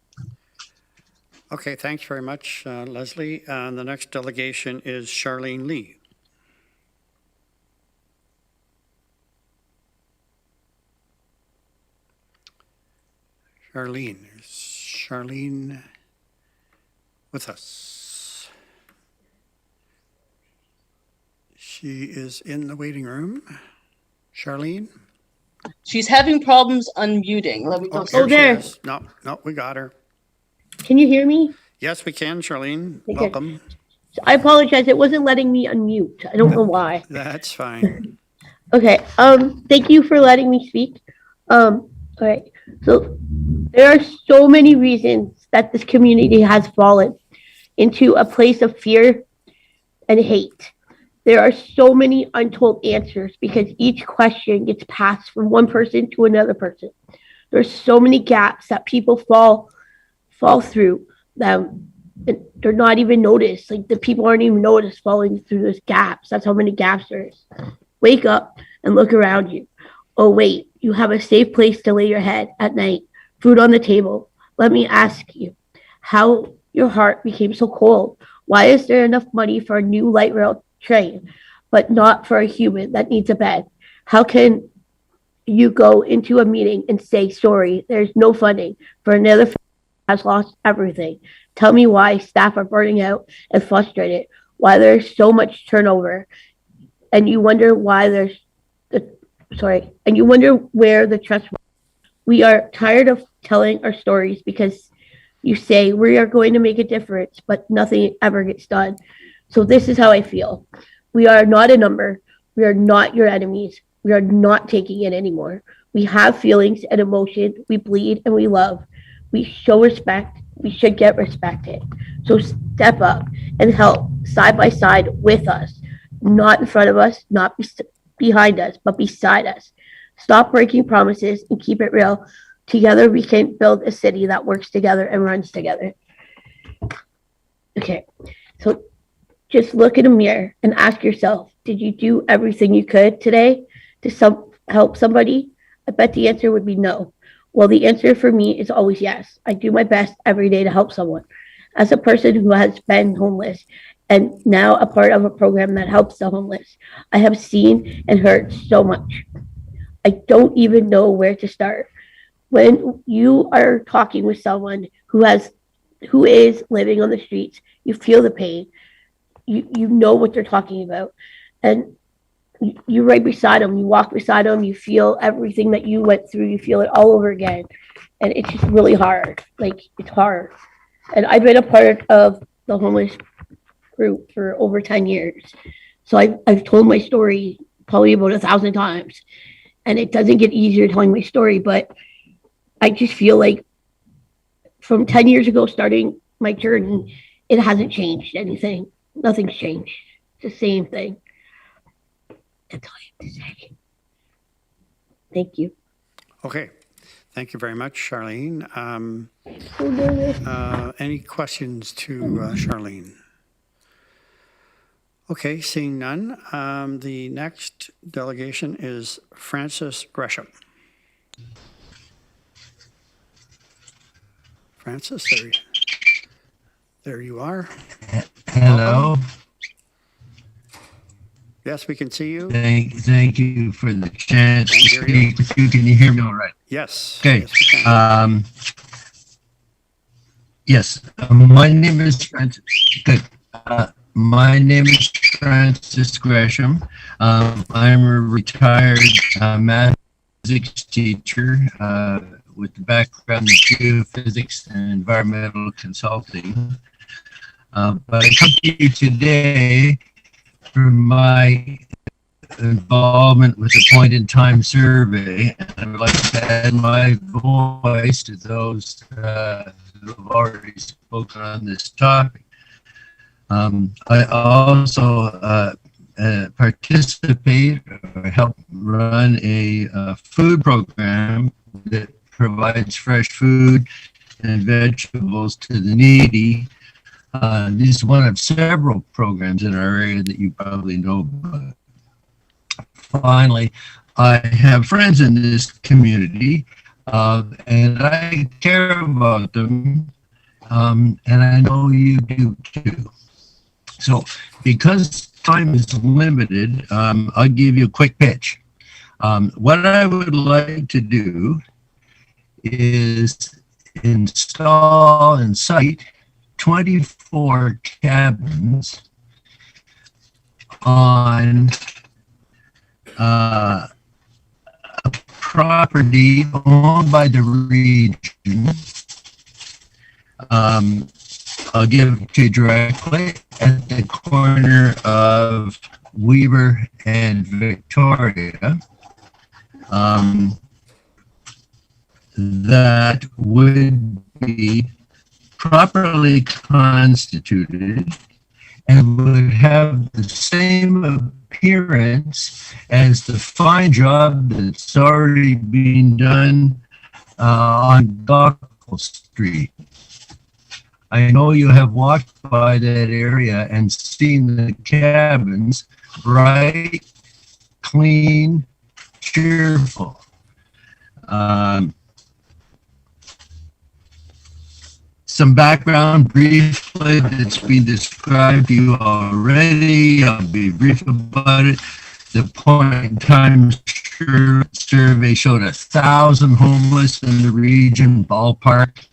Speaker 1: Okay, thanks very much, Leslie. And the next delegation is Charlene Lee. Charlene, is Charlene with us? She is in the waiting room. Charlene?
Speaker 10: She's having problems unmuting. Let me go.
Speaker 1: Oh,
Speaker 9: there.
Speaker 1: Is. No, we got her.
Speaker 9: Can you hear me?
Speaker 1: Yes, we can, Charlene.
Speaker 9: Okay.
Speaker 1: Welcome.
Speaker 9: I apologize. It wasn't letting me unmute. I don't know why.
Speaker 1: That's fine.
Speaker 9: Okay. Thank you for letting me speak. All right. So there are so many reasons that this community has fallen into a place of fear and hate. There are so many untold answers because each question gets passed from one person to another person. There's so many gaps that people fall through that they're not even noticed. Like the people aren't even noticed falling through those gaps. That's how many gaps there is. Wake up and look around you. Oh, wait, you have a safe place to lay your head at night, food on the table. Let me ask you how your heart became so cold. Why is there enough money for a new light rail train, but not for a human that needs a bed? How can you go into a meeting and say, sorry, there's no funding for another family that has lost everything? Tell me why staff are burning out and frustrated, why there's so much turnover, and you wonder why and you wonder where the trust was. We are tired of telling our stories because you say we are going to make a difference, but nothing ever gets done. So this is how I feel. We are not a number. We are not your enemies. We are not taking it anymore. We have feelings and emotion. We bleed and we love. We show respect. We should get respected. So step up and help side by side with us, not in front of us, not behind us, but beside us. Stop breaking promises and keep it real. Together we can build a city that works together and runs together. Okay, so just look in a mirror and ask yourself, did you do everything you could today to help somebody? I bet the answer would be no. Well, the answer for me is always yes. I do my best every day to help someone. As a person who has been homeless and now a part of a program that helps the homeless, I have seen and heard so much. I don't even know where to start. When you are talking with someone who is living on the streets, you feel the pain. You know what they're talking about, and you're right beside them. You walk beside them. You feel everything that you went through. You feel it all over again, and it's just really hard. Like, it's hard. And I've been a part of the homeless group for over 10 years, so I've told my story probably about 1,000 times. And it doesn't get easier telling my story, but I just feel like from 10 years ago, starting my journey, it hasn't changed anything. Nothing's changed. It's the same thing. That's all I have to say. Thank you.
Speaker 1: Okay. Thank you very much, Charlene. Any questions to Charlene? Okay, seeing none. The next delegation is Francis Gresham. Francis, there you are.
Speaker 14: Hello.
Speaker 1: Yes, we can see you.
Speaker 14: Thank you for the chance to speak with you. Can you hear me all right?
Speaker 1: Yes.
Speaker 14: Okay.
Speaker 1: Yes,
Speaker 14: my name is Francis. Good. My name is Francis Gresham. I'm a retired math physics teacher with a background in geophysics and environmental consulting. But I come to you today for my involvement with the point-in-time survey, and I would like to add my voice to those who have already spoken on this topic. I also participate or help run a food program that provides fresh food and vegetables to the needy. This is one of several programs in our area that you probably know about. Finally, I have friends in this community, and I care about them, and I know you do too. So, because time is limited, I'll give you a quick pitch. What I would like to do is install and site 24 cabins on a property owned by the region. I'll give it to you directly at the corner of Weaver and Victoria. That would be properly constituted and would have the same appearance as the fine job that's already been done on Gockel Street. I know you have walked by that area and seen the cabins, bright, clean, cheerful. Some background briefly that's been described to you already. I'll be brief about it. The point-in-time survey showed 1,000 homeless in the region, ballpark.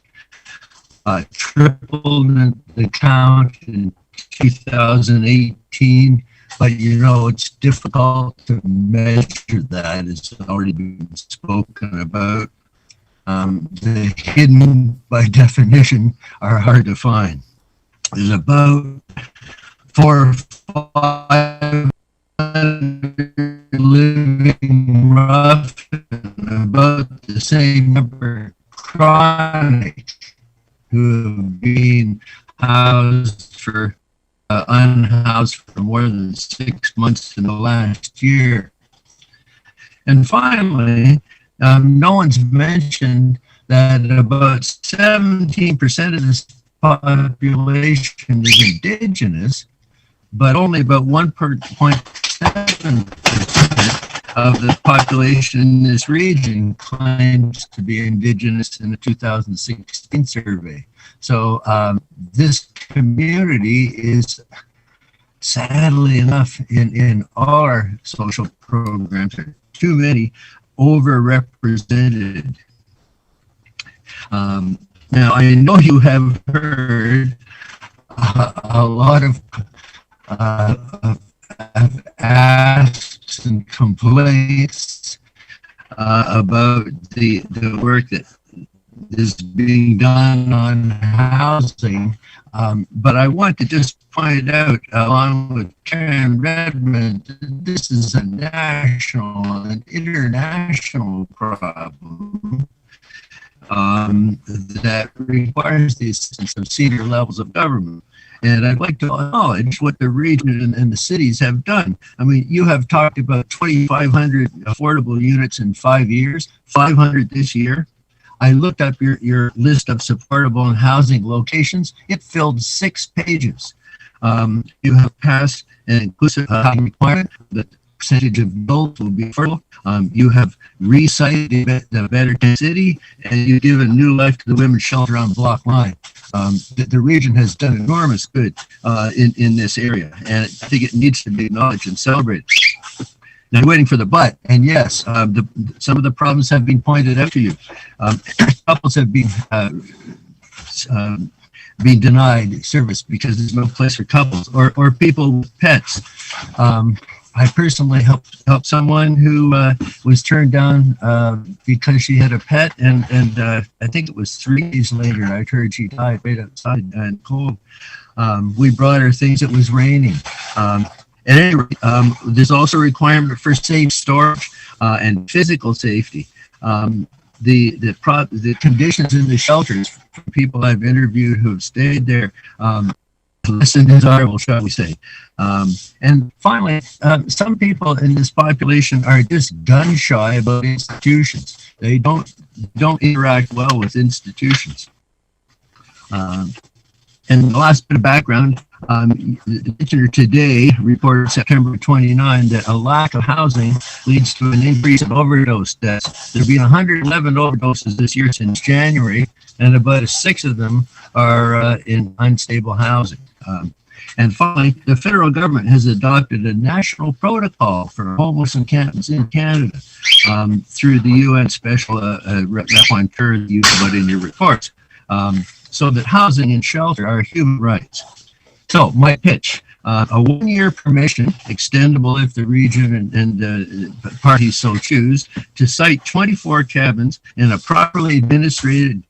Speaker 14: Tripled the count in 2018, but you know it's difficult to measure that. It's already been spoken about. The hidden, by definition, are hard to find. There's about 400 or 500 living rough, and about the same number chronic, who have been housed for unhoused for more than 6 months in the last year. And finally, no one's mentioned that about 17% of this population is indigenous, but only about 1.7% of the population in this region claims to be indigenous in the 2016 survey. So this community is, sadly enough, in all our social programs, there are too many overrepresented. Now, I know you have heard a lot of asks and complaints about the work that is being done on housing. But I want to just point out, along with Karen Redmond, this is a national and international problem that requires the assistance of senior levels of government. And I'd like to acknowledge what the region and the cities have done. I mean, you have talked about 2,500 affordable units in 5 years, 500 this year. I looked up your list of supportable and housing locations. It filled 6 pages. You have passed an inclusive housing requirement that percentage of adults will be affordable. You have recited the Better Tent City, and you give a new life to the women's shelter on Block Line. The region has done enormous good in this area, and I think it needs to be acknowledged and celebrated. Now, waiting for the but, and yes, some of the problems have been pointed out to you. Couples have been denied service because there's no place for couples or people with pets. I personally helped someone who was turned down because she had a pet, and I think it was 3 days later I heard she died right outside and cold. We brought her things. It was raining. At any rate, there's also a requirement for safe storage and physical safety. The conditions in the shelters for people I've interviewed who have stayed there, less than desirable, shall we say. And finally, some people in this population are just gun shy about institutions. They don't interact well with institutions. And the last bit of background, the Kitchener Today reported September 29 that a lack of housing leads to an increase in overdose deaths. There have been 111 overdoses this year since January, and about 6 of them are in unstable housing. And finally, the federal government has adopted a national protocol for homeless encampments in Canada through the UN Special Rep on Kerr that you put in your reports, so that housing and shelter are human rights. So my pitch, a 1-year permission, extendable if the region and parties so choose, to site 24 cabins in a properly administered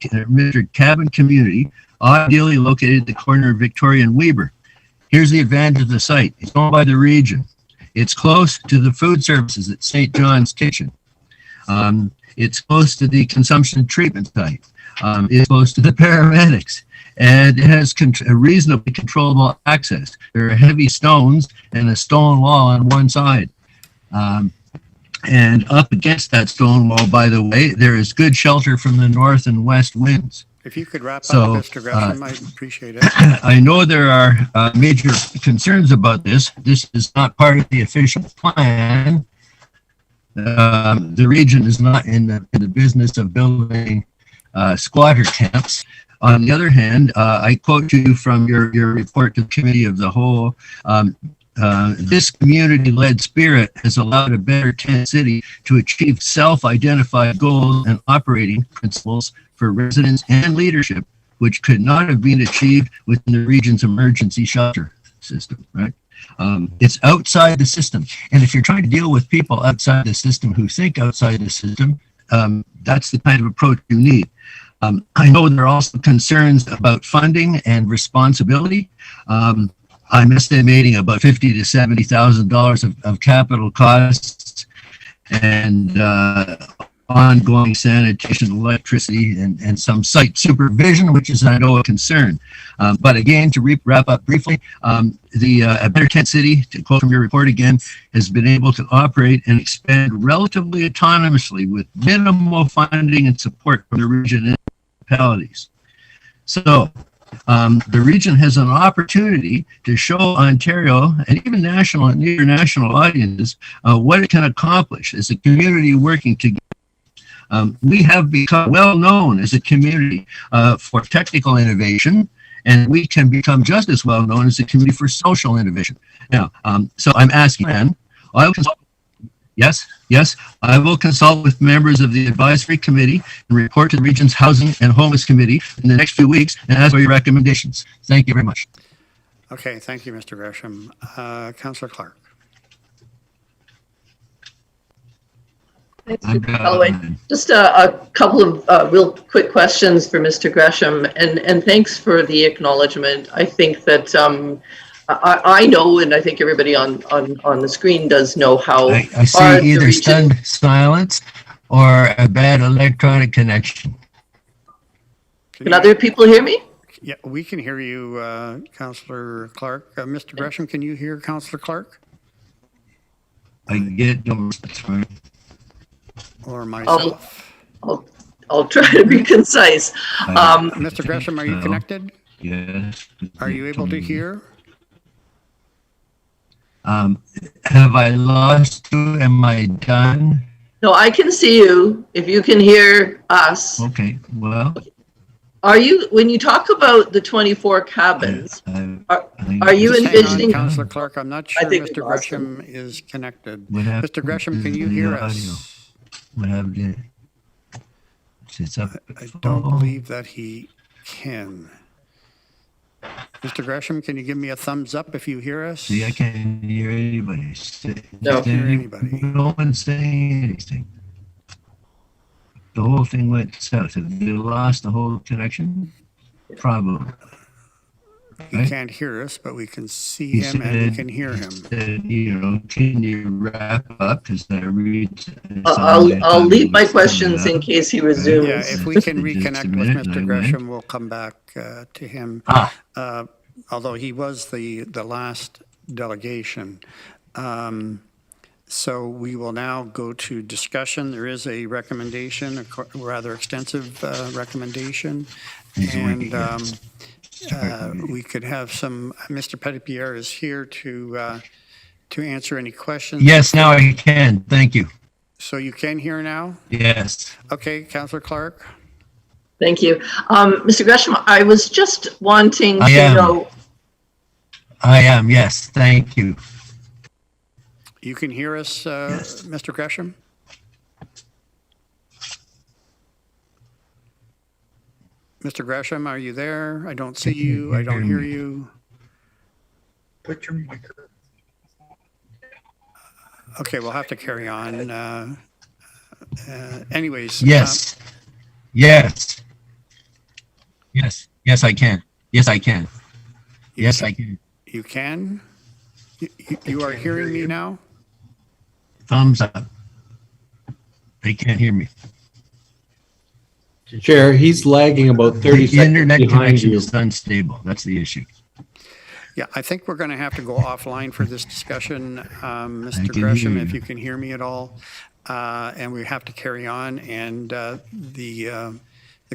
Speaker 14: cabin community, ideally located at the corner of Victoria and Weber. Here's the advantage of the site. It's owned by the region. It's close to the food services at St. John's Kitchen. It's close to the consumption treatment site. It's close to the paramedics. And it has a reasonably controllable access. There are heavy stones and a stone wall on one side. And up against that stone wall, by the way, there is good shelter from the north and west winds.
Speaker 1: If you could wrap up,
Speaker 14: So,
Speaker 1: Mr. Gresham, I'd appreciate it.
Speaker 14: I know there are major concerns about this. This is not part of the official plan. The region is not in the business of building squatter camps. On the other hand, I quote you from your report to the Committee of the Whole. This community-led spirit has allowed a Better Tent City to achieve self-identified goals and operating principles for residents and leadership, which could not have been achieved within the region's emergency shelter system, right? It's outside the system. And if you're trying to deal with people outside the system who think outside the system, that's the kind of approach you need. I know there are also concerns about funding and responsibility. I'm estimating about $50,000 to $70,000 of capital costs and ongoing sanitation, electricity, and some site supervision, which is, I know, a concern. But again, to wrap up briefly, the Better Tent City, to quote from your report again, has been able to operate and expand relatively autonomously with minimal funding and support from the region and municipalities. So the region has an opportunity to show Ontario and even national and international audiences what it can accomplish as a community working together. We have become well known as a community for technical innovation, and we can become just as well known as a community for social innovation. Now, so I'm asking, I will consult with members of the advisory committee and report to the region's housing and homeless committee in the next few weeks and ask for your recommendations. Thank you very much.
Speaker 1: Okay, thank you, Mr. Gresham. Councillor Clark.
Speaker 2: Thanks,
Speaker 14: I'm
Speaker 2: Mr. Galloway.
Speaker 14: done.
Speaker 2: Just a couple of real quick questions for Mr. Gresham, and thanks for the acknowledgement. I think that I know, and I think everybody on the screen does know how
Speaker 14: I
Speaker 2: hard
Speaker 14: see
Speaker 2: the
Speaker 14: either
Speaker 2: region.
Speaker 14: stunned silence or a bad electronic connection.
Speaker 2: Can other people hear me?
Speaker 1: Yeah, we can hear you, Councillor Clark. Mr. Gresham, can you hear Councillor Clark?
Speaker 14: I get no response.
Speaker 1: Or myself?
Speaker 2: I'll try to be concise.
Speaker 1: Mr. Gresham, are you connected?
Speaker 14: Yes.
Speaker 1: Are you able to hear?
Speaker 14: Have I lost you? Am I done?
Speaker 2: No, I can see you. If you can hear us.
Speaker 14: Okay, well.
Speaker 2: Are you, when you talk about the 24 cabins, are you
Speaker 1: Just hang on,
Speaker 2: envisioning?
Speaker 1: Councillor Clark, I'm not sure
Speaker 2: think
Speaker 1: Mr.
Speaker 2: we lost
Speaker 1: Gresham is connected.
Speaker 14: What happened
Speaker 1: Mr. Gresham, can
Speaker 14: to
Speaker 1: you
Speaker 14: the
Speaker 1: hear
Speaker 14: audio?
Speaker 1: us?
Speaker 14: What happened? It's up.
Speaker 1: I don't believe that he can. Mr. Gresham, can you give me a thumbs up if you hear us?
Speaker 14: See, I can't hear anybody.
Speaker 1: No. Hear anybody.
Speaker 14: No one's saying anything. The whole thing went south. Have you lost the whole connection? Probably.
Speaker 1: He can't hear us, but we can see him and we can hear him.
Speaker 14: Can you wrap up? Because I read.
Speaker 2: I'll leave my questions in case he resumes.
Speaker 1: Yeah, if we can
Speaker 14: Just a
Speaker 1: reconnect with
Speaker 14: minute,
Speaker 1: Mr.
Speaker 14: I
Speaker 1: Gresham, we'll come back to him. Although he was the last delegation. So we will now go to discussion. There is a recommendation, a rather extensive recommendation. And we could have some, Mr. Petitpierre is here to answer any questions.
Speaker 14: Yes, now I can. Thank you.
Speaker 1: So you can hear now?
Speaker 14: Yes.
Speaker 1: Okay, Councillor Clark.
Speaker 2: Thank you. Mr. Gresham, I was just wanting
Speaker 14: I
Speaker 2: to
Speaker 14: am.
Speaker 2: know.
Speaker 14: I am, yes. Thank you.
Speaker 1: You can hear us, Mr. Gresham? Mr. Gresham, are you there? I don't see you. I don't hear you.
Speaker 4: Put your microphone.
Speaker 1: Okay, we'll have to carry on. Anyways.
Speaker 14: Yes. Yes. Yes. Yes, I can. Yes, I can. Yes, I can.
Speaker 1: You can? You are hearing me now?
Speaker 14: Thumbs up. They can't hear me.
Speaker 22: Chair, he's lagging about 30
Speaker 14: The
Speaker 22: seconds
Speaker 14: internet
Speaker 22: behind
Speaker 14: connection
Speaker 22: you.
Speaker 14: is unstable. That's the issue.
Speaker 1: Yeah, I think we're going to have to go offline for this discussion, Mr.
Speaker 14: can
Speaker 1: Gresham,
Speaker 14: hear
Speaker 1: if
Speaker 14: you.
Speaker 1: you can hear me at all. And we have to carry on. And the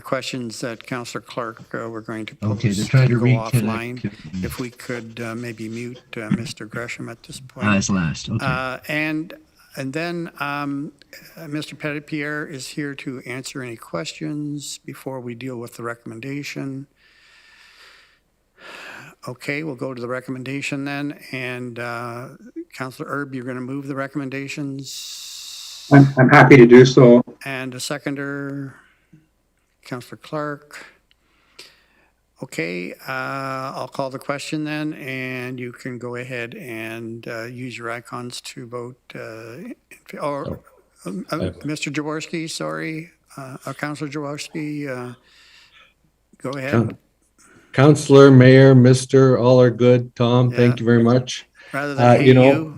Speaker 1: questions that Councillor Clark were going to pose
Speaker 14: Okay, they're trying to
Speaker 1: go
Speaker 14: reconnect.
Speaker 1: offline. If we could maybe mute Mr. Gresham at this point.
Speaker 14: That's last. Okay.
Speaker 1: And then Mr. Petitpierre is here to answer any questions before we deal with the recommendation. Okay, we'll go to the recommendation then. And Councillor Erb, you're going to move the recommendations?
Speaker 4: I'm happy to do so.
Speaker 1: And a seconder, Councillor Clark. Okay, I'll call the question then, and you can go ahead and use your icons to vote. Mr. Jaworski, sorry, Councillor Jaworski, go ahead.
Speaker 22: Councillor, Mayor, Mr., all are good. Tom, thank you very much.
Speaker 1: Rather than hey, you.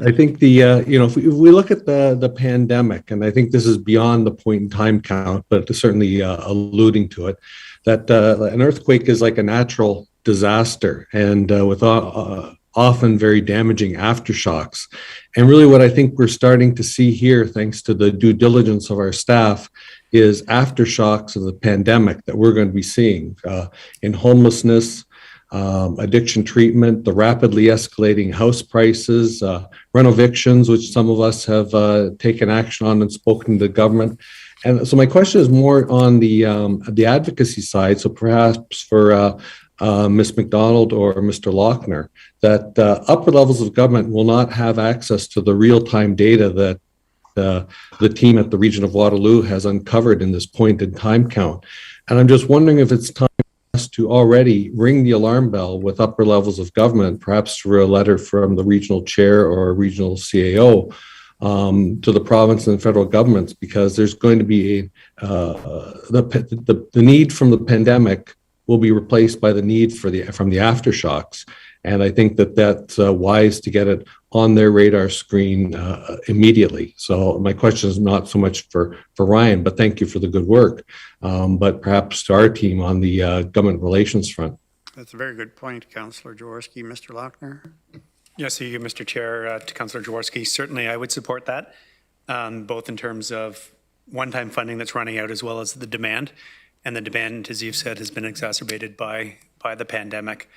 Speaker 22: I think if we look at the pandemic, and I think this is beyond the point in time count, but certainly alluding to it, that an earthquake is like a natural disaster and with often very damaging aftershocks. And really what I think we're starting to see here, thanks to the due diligence of our staff, is aftershocks of the pandemic that we're going to be seeing in homelessness, addiction treatment, the rapidly escalating house prices, rent evictions, which some of us have taken action on and spoken to the government. And so my question is more on the advocacy side. So perhaps for Ms. McDonald or Mr. Lochner, that upper levels of government will not have access to the real-time data that the team at the region of Waterloo has uncovered in this point in time count. And I'm just wondering if it's time for us to already ring the alarm bell with upper levels of government, perhaps through a letter from the regional chair or regional CAO, to the province and federal governments, because there's going to be the need from the pandemic will be replaced by the need from the aftershocks. And I think that's wise to get it on their radar screen immediately. So my question is not so much for Ryan, but thank you for the good work, but perhaps to our team on the government relations front.
Speaker 1: That's a very good point, Councillor Jaworski. Mr. Lochner?
Speaker 15: Yes, you, Mr. Chair, to Councillor Jaworski, certainly I would support that, both in terms of one-time funding that's running out as well as the demand. And the demand, as you've said, has been exacerbated by the pandemic.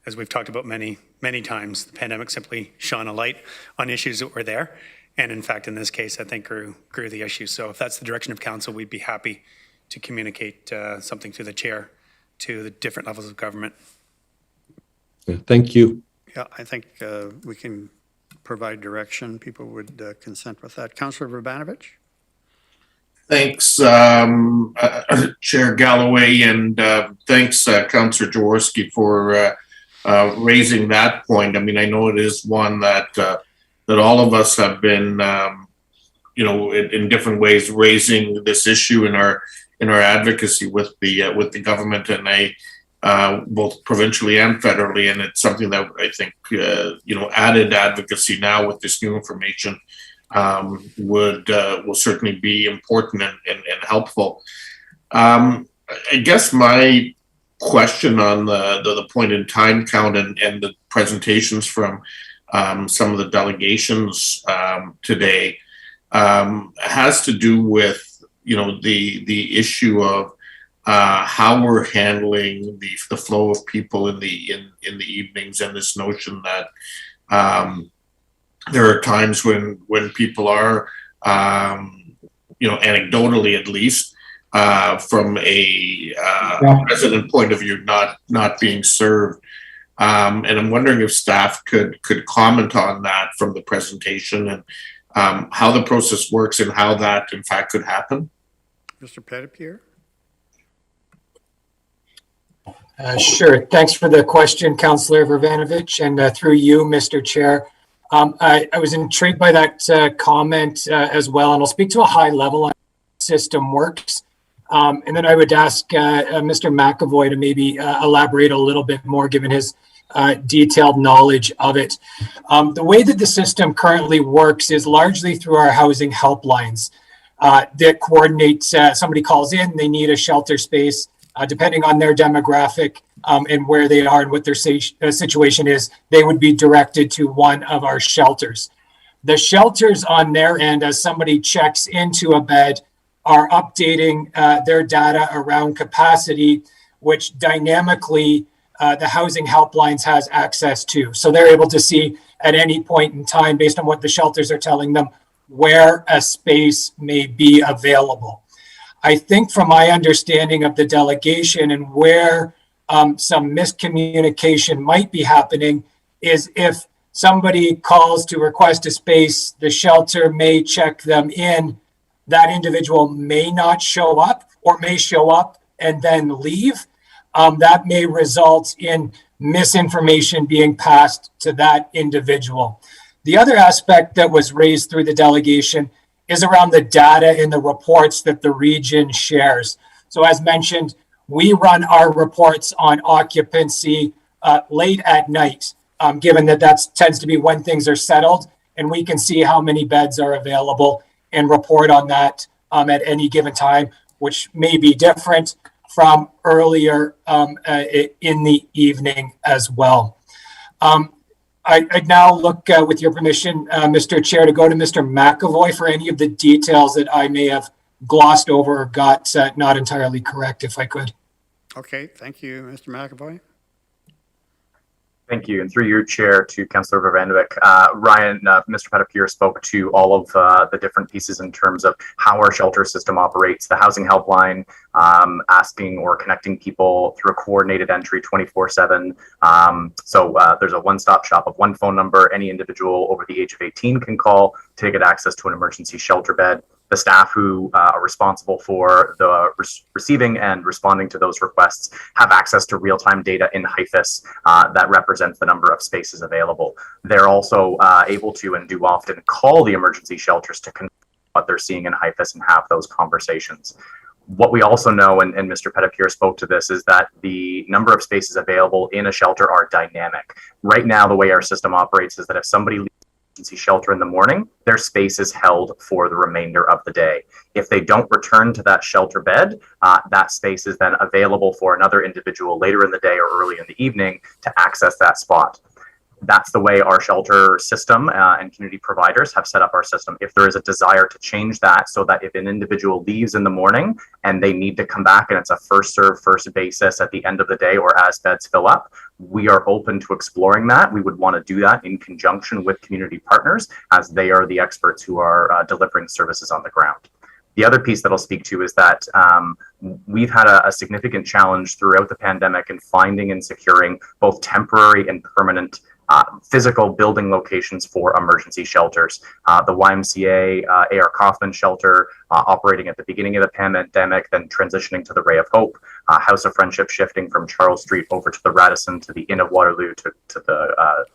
Speaker 15: As we've talked about many times, the pandemic simply shone a light on issues that were there. And in fact, in this case, I think grew the issue. So if that's the direction of council, we'd be happy to communicate something to the chair, to the different levels of government.
Speaker 22: Yeah, thank you.
Speaker 1: Yeah, I think we can provide direction. People would consent with that. Councillor Vrbanovich?
Speaker 11: Thanks, Chair Galloway, and thanks, Councillor Jaworski, for raising that point. I mean, I know it is one that all of us have been, in different ways raising this issue in our advocacy with the government, and both provincially and federally, and it's something that I think added advocacy now with this new information will certainly be important and helpful. I guess my question on the point in time count and the presentations from some of the delegations today has to do with the issue of how we're handling the flow of people in the evenings, and this notion that there are times when people are anecdotally at least from a resident point of view not being served, and I'm wondering if staff could comment on that from the presentation, and how the process works and how that in fact could happen.
Speaker 1: Mr. Petitpierre?
Speaker 16: Sure. Thanks for the question, Councillor Vrbanovich, and through you, Mr. Chair. I was intrigued by that comment as well, and I'll speak to a high level on how the system works. And then I would ask Mr. McAvoy to maybe elaborate a little bit more, given his detailed knowledge of it. The way that the system currently works is largely through our housing helplines that coordinate, somebody calls in, they need a shelter space. Depending on their demographic and where they are and what their situation is, they would be directed to one of our shelters. The shelters on their end, as somebody checks into a bed, are updating their data around capacity, which dynamically the housing helplines has access to. So they're able to see at any point in time, based on what the shelters are telling them, where a space may be available. I think from my understanding of the delegation and where some miscommunication might be happening is if somebody calls to request a space, the shelter may check them in, that individual may not show up or may show up and then leave. That may result in misinformation being passed to that individual. The other aspect that was raised through the delegation is around the data in the reports that the region shares. So as mentioned, we run our reports on occupancy late at night, given that tends to be when things are settled, and we can see how many beds are available and report on that at any given time, which may be different from earlier in the evening as well. I'd now look, with your permission, Mr. Chair, to go to Mr. McAvoy for any of the details that I may have glossed over or got not entirely correct, if I could.
Speaker 1: Okay, thank you, Mr. McAvoy.
Speaker 23: Thank you. And through your chair to Councillor Vrbanovich, Ryan, Mr. Petitpierre spoke to all of the different pieces in terms of how our shelter system operates, the housing helpline, asking or connecting people through a coordinated entry 24/7. So there's a one-stop shop of one phone number. Any individual over the age of 18 can call to get access to an emergency shelter bed. The staff who are responsible for the receiving and responding to those requests have access to real-time data in HIFIS that represents the number of spaces available. They're also able to and do often call the emergency shelters to confirm what they're seeing in HIFIS and have those conversations. What we also know, and Mr. Petitpier spoke to this, is that the number of spaces available in a shelter are dynamic. Right now, the way our system operates is that if somebody leaves emergency shelter in the morning, their space is held for the remainder of the day. If they don't return to that shelter bed, that space is then available for another individual later in the day or early in the evening to access that spot. That's the way our shelter system and community providers have set up our system. If there is a desire to change that so that if an individual leaves in the morning and they need to come back and it's a first serve first basis at the end of the day or as beds fill up, we are open to exploring that. We would want to do that in conjunction with community partners as they are the experts who are delivering services on the ground. The other piece that I'll speak to is that we've had a significant challenge throughout the pandemic in finding and securing both temporary and permanent physical building locations for emergency shelters. The YMCA A.R. Kaufman shelter operating at the beginning of the pandemic, then transitioning to the Ray of Hope, House of Friendship shifting from Charles Street over to the Radisson, to the Inn of Waterloo, to the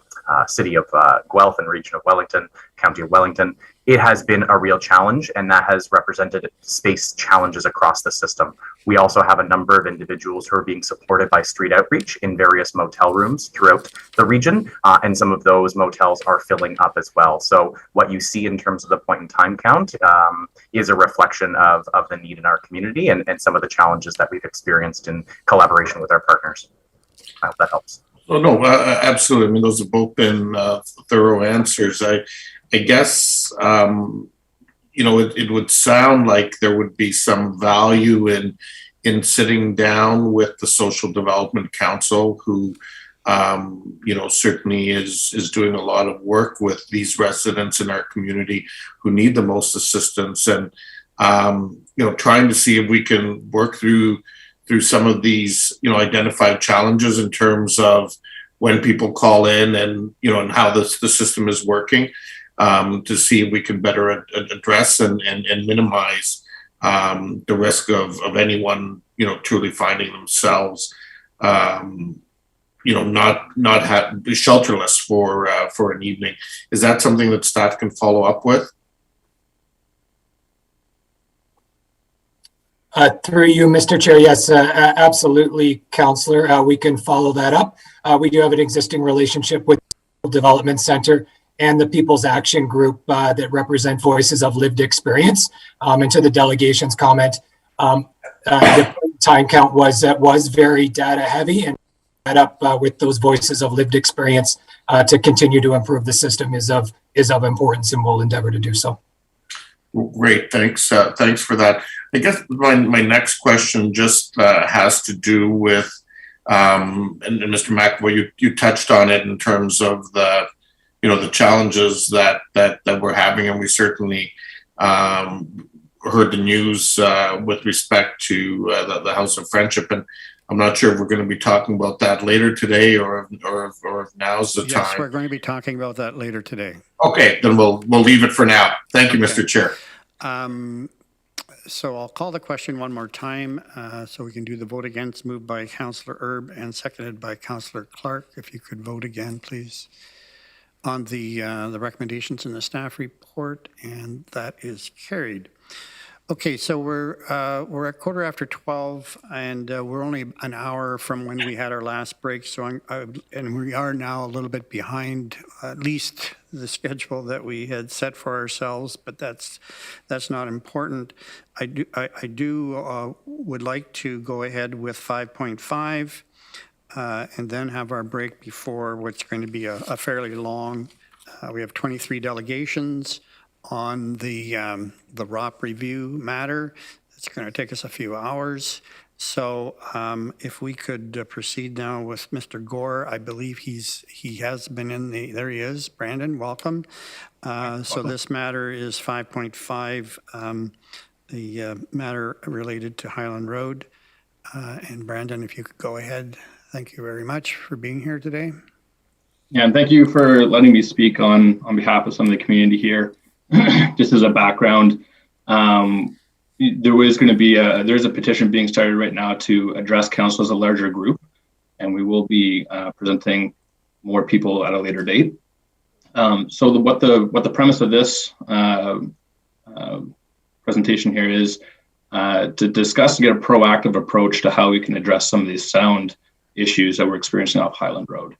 Speaker 23: city of Guelph and region of Wellington, county of Wellington. It has been a real challenge, and that has represented space challenges across the system. We also have a number of individuals who are being supported by street outreach in various motel rooms throughout the region, and some of those motels are filling up as well. So what you see in terms of the point in time count is a reflection of the need in our community and some of the challenges that we've experienced in collaboration with our partners. I hope that helps.
Speaker 11: Oh, no, absolutely. I mean, those have both been thorough answers. I guess, it would sound like there would be some value in sitting down with the Social Development Council, who, certainly is doing a lot of work with these residents in our community who need the most assistance, and, trying to see if we can work through some of these, identified challenges in terms of when people call in and, and how the system is working, to see if we can better address and minimize the risk of anyone, truly finding themselves, not be shelterless for an evening. Is that something that staff can follow up with?
Speaker 16: Through you, Mr. Chair, yes, absolutely, Councillor. We can follow that up. We do have an existing relationship with the Development Center and the People's Action Group that represent voices of lived experience. And to the delegation's comment, the time count was very data heavy, and that up with those voices of lived experience to continue to improve the system is of importance, and we'll endeavor to do so.
Speaker 11: Great, thanks. Thanks for that. I guess my next question just has to do with, and Mr. McAvoy, you touched on it in terms of the challenges that we're having, and we certainly heard the news with respect to the House of Friendship, and I'm not sure if we're going to be talking about that later today or if now's the time.
Speaker 1: Yes, we're going to be talking about that later today.
Speaker 11: Okay, then we'll leave it for now. Thank you, Mr. Chair.
Speaker 1: So I'll call the question one more time so we can do the vote against, moved by Councillor Erb and seconded by Councillor Clark. If you could vote again, please, on the recommendations in the staff report, and that is carried. Okay, so we're at 12:15, and we're only an hour from when we had our last break. So and we are now a little bit behind, at least the schedule that we had set for ourselves. But that's not important. I would like to go ahead with 5.5, and then have our break before what's going to be a fairly long. We have 23 delegations on the ROP review matter. It's going to take us a few hours. So if we could proceed now with Mr. Gore, I believe he has been in there he is. Brandon, welcome. So this matter is 5.5, the matter related to Highland Road. And Brandon, if you could go ahead. Thank you very much for being here today.
Speaker 17: Yeah, and thank you for letting me speak on behalf of some of the community here. Just as a background, there's a petition being started right now to address council as a larger group, and we will be presenting more people at a later date. So what the premise of this presentation here is to discuss and get a proactive approach to how we can address some of these sound issues that we're experiencing off Highland Road.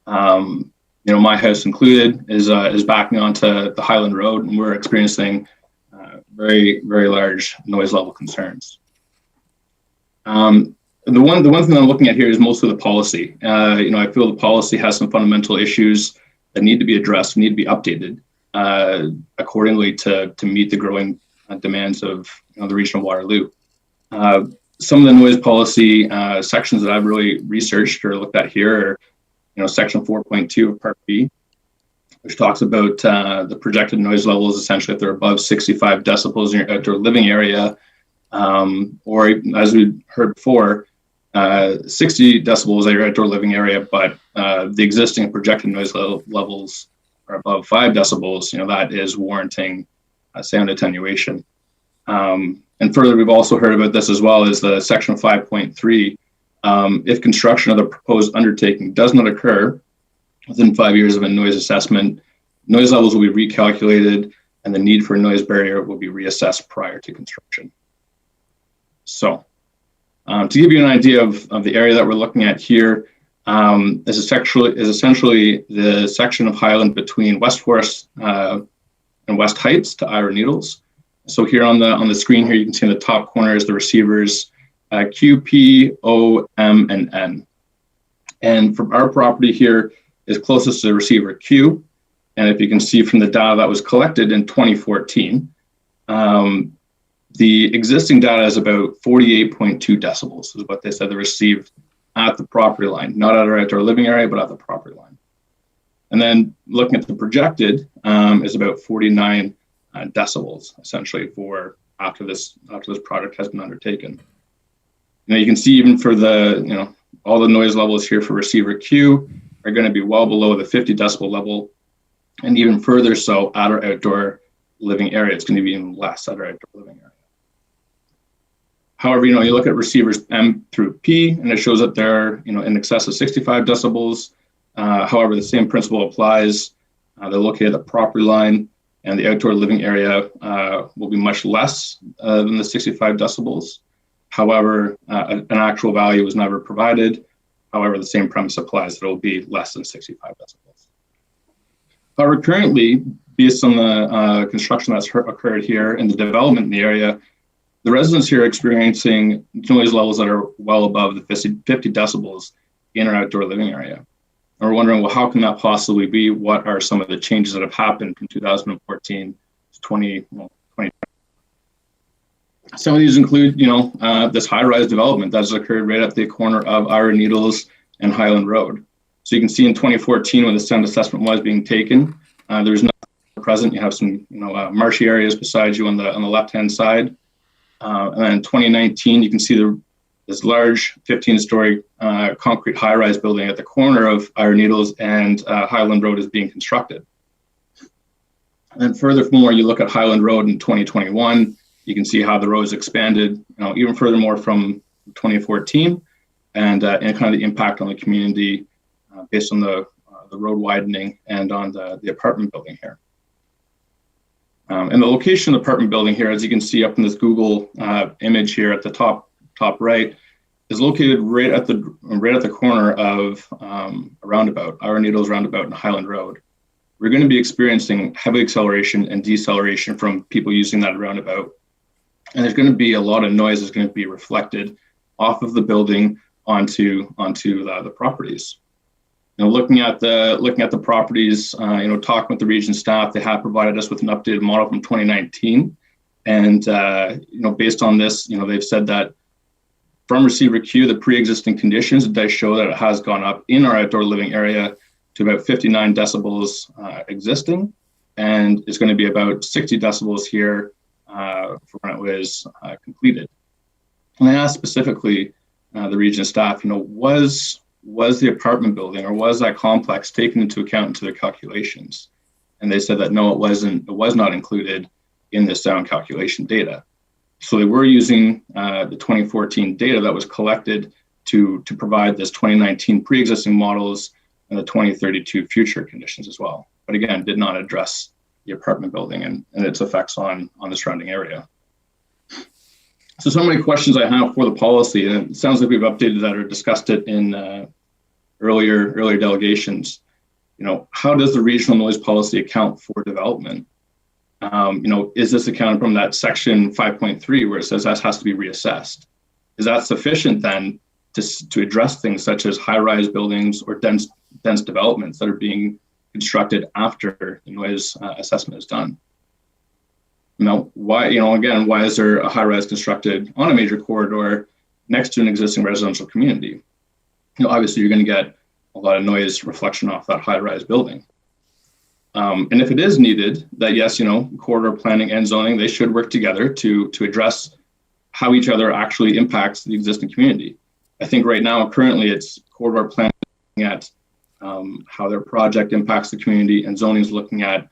Speaker 17: My house included is backing onto the Highland Road, and we're experiencing very, very large noise level concerns. The one thing I'm looking at here is mostly the policy. I feel the policy has some fundamental issues that need to be addressed, need to be updated accordingly to meet the growing demands of the region of Waterloo. Some of the noise policy sections that I've really researched or looked at here are, section 4.2 of Part B, which talks about the projected noise levels, essentially if they're above 65 decibels in your outdoor living area, or as we heard before, 60 decibels at your outdoor living area, but the existing projected noise levels are above 5 decibels, that is warranting sound attenuation. And further, we've also heard about this as well as the section 5.3. If construction of the proposed undertaking does not occur within 5 years of a noise assessment, noise levels will be recalculated and the need for a noise barrier will be reassessed prior to construction. So to give you an idea of the area that we're looking at here, is essentially the section of Highland between West Forest and West Heights to Ira Needles. So here on the screen here, you can see in the top corner is the receivers Q, P, O, M, and N. And from our property here is closest to the receiver Q. And if you can see from the data that was collected in 2014, the existing data is about 48.2 decibels is what they said they received at the property line, not at our outdoor living area, but at the property line. And then looking at the projected is about 49 decibels essentially for after this project has been undertaken. You can see even for the, all the noise levels here for receiver Q are going to be well below the 50 decibel level, and even further so at our outdoor living area. It's going to be even less at our outdoor living area. However, you look at receivers M through P, and it shows that they're, in excess of 65 decibels. However, the same principle applies. They're located at the property line, and the outdoor living area will be much less than the 65 decibels. However, an actual value was never provided. However, the same premise applies that it will be less than 65 decibels. However, currently, based on the construction that's occurred here and the development in the area, the residents here are experiencing noise levels that are well above the 50 decibels in our outdoor living area. And we're wondering, well, how can that possibly be? What are some of the changes that have happened from 2014 to 2020? Some of these include, this high-rise development that has occurred right at the corner of Ira Needles and Highland Road. So you can see in 2014 when the sound assessment was being taken, there's nothing present. You have some, marshy areas beside you on the left-hand side. And then in 2019, you can see this large 15-story concrete high-rise building at the corner of Ira Needles and Highland Road is being constructed. And furthermore, you look at Highland Road in 2021, you can see how the road is expanded, even furthermore from 2014, and kind of the impact on the community based on the road widening and on the apartment building here. And the location of the apartment building here, as you can see up in this Google image here at the top right, is located right at the corner of a roundabout, Ira Needles roundabout and Highland Road. We're going to be experiencing heavy acceleration and deceleration from people using that roundabout. And there's going to be a lot of noise that's going to be reflected off of the building onto the properties. Looking at the properties, talking with the region staff, they have provided us with an updated model from 2019, and based on this, they've said that from receiver Q, the pre-existing conditions does show that it has gone up in our outdoor living area to about 59 decibels existing, and it's going to be about 60 decibels here for when it was completed. And I asked specifically the region staff, was the apartment building or was that complex taken into account into their calculations? And they said that no, it wasn't. It was not included in the sound calculation data. So they were using the 2014 data that was collected to provide this 2019 pre-existing models and the 2032 future conditions as well. But again, did not address the apartment building and its effects on the surrounding area. So many questions I have for the policy, and it sounds like we've updated that or discussed it in earlier delegations. You know, how does the regional noise policy account for development? You know, is this accounted from that section 5.3 where it says that has to be reassessed? Is that sufficient then to address things such as high-rise buildings or dense developments that are being constructed after the noise assessment is done? You know, why is there a high-rise constructed on a major corridor next to an existing residential community? You know, obviously you're going to get a lot of noise reflection off that high-rise building. And if it is needed, that yes, you know, corridor planning and zoning, they should work together to address how each other actually impacts the existing community. I think right now, currently, it's corridor planning at how their project impacts the community, and zoning is looking at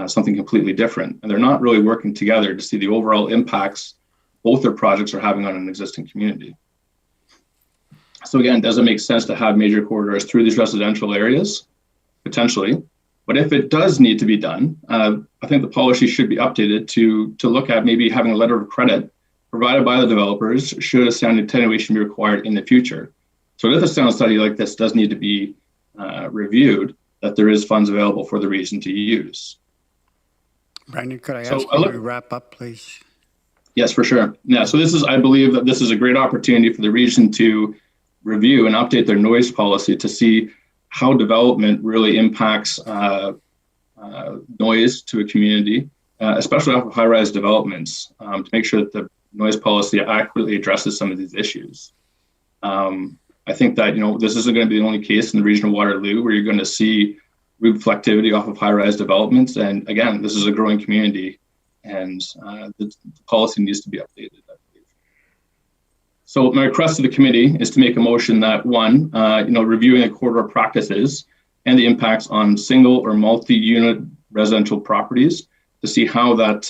Speaker 17: something completely different. And they're not really working together to see the overall impacts both their projects are having on an existing community. So again, does it make sense to have major corridors through these residential areas? Potentially. But if it does need to be done, I think the policy should be updated to look at maybe having a letter of credit provided by the developers should a sound attenuation be required in the future. So if a sound study like this does need to be reviewed, that there is funds available for the region to use.
Speaker 1: Brandon, could I ask you to wrap up, please?
Speaker 17: Yes, for sure. Yeah, so I believe that this is a great opportunity for the region to review and update their noise policy to see how development really impacts noise to a community, especially off of high-rise developments, to make sure that the noise policy accurately addresses some of these issues. I think that, you know, this isn't going to be the only case in the region of Waterloo where you're going to see reflectivity off of high-rise developments. And again, this is a growing community, and the policy needs to be updated, I believe. So my request to the committee is to make a motion that one, you know, reviewing the corridor practices and the impacts on single or multi-unit residential properties to see how that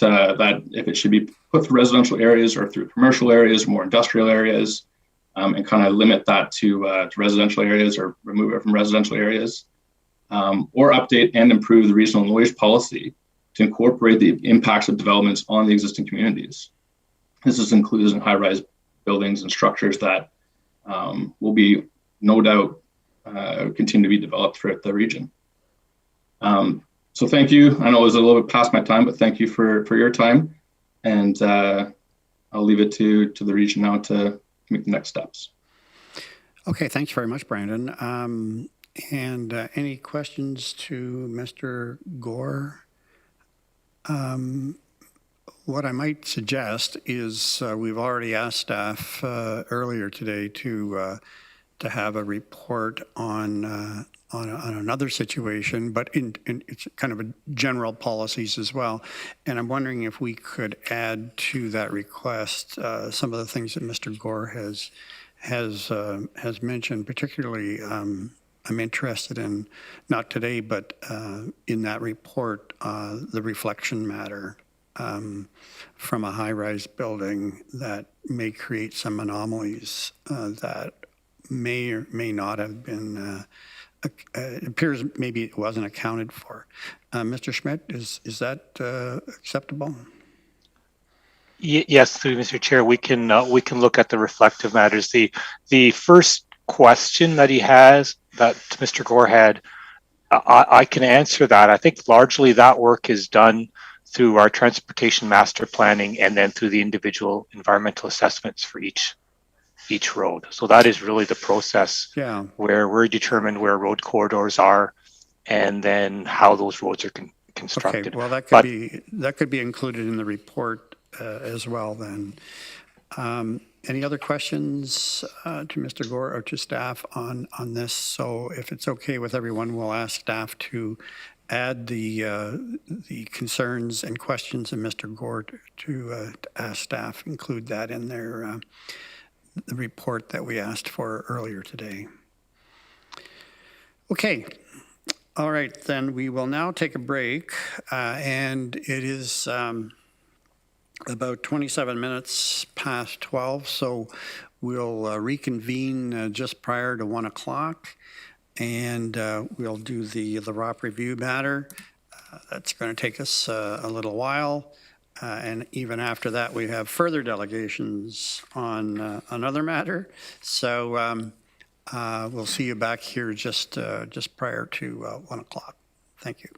Speaker 17: if it should be put through residential areas or through commercial areas, more industrial areas, and kind of limit that to residential areas or remove it from residential areas, or update and improve the regional noise policy to incorporate the impacts of developments on the existing communities. This is included in high-rise buildings and structures that will be, no doubt, continue to be developed throughout the region. So thank you. I know it was a little bit past my time, but thank you for your time. And I'll leave it to the region now to make the next steps.
Speaker 1: Okay, thanks very much, Brandon. And any questions to Mr. Gore? What I might suggest is we've already asked staff earlier today to have a report on another situation, but it's kind of a general policies as well. And I'm wondering if we could add to that request some of the things that Mr. Gore has mentioned. Particularly, I'm interested in, not today, but in that report, the reflection matter from a high-rise building that may create some anomalies that may or may not have been, it appears maybe it wasn't accounted for. Mr. Schmidt, is that acceptable?
Speaker 21: Yes, through Mr. Chair, we can look at the reflective matters. The first question that he has, that Mr. Gore had, I can answer that. I think largely that work is done through our transportation master planning and then through the individual environmental assessments for each road. So that is really the process where we're determined where road corridors are and then how those roads are constructed.
Speaker 1: Okay, well, that could be included in the report as well then. Any other questions to Mr. Gore or to staff on this? So if it's okay with everyone, we'll ask staff to add the concerns and questions of Mr. Gore to ask staff, include that in their the report that we asked for earlier today. Okay. All right, then we will now take a break, and it is about 27 minutes past 12, so we'll reconvene just prior to 1 o'clock, and we'll do the ROP review matter. That's going to take us a little while, and even after that, we have further delegations on another matter. So we'll see you back here just prior to 1 o'clock. Thank you.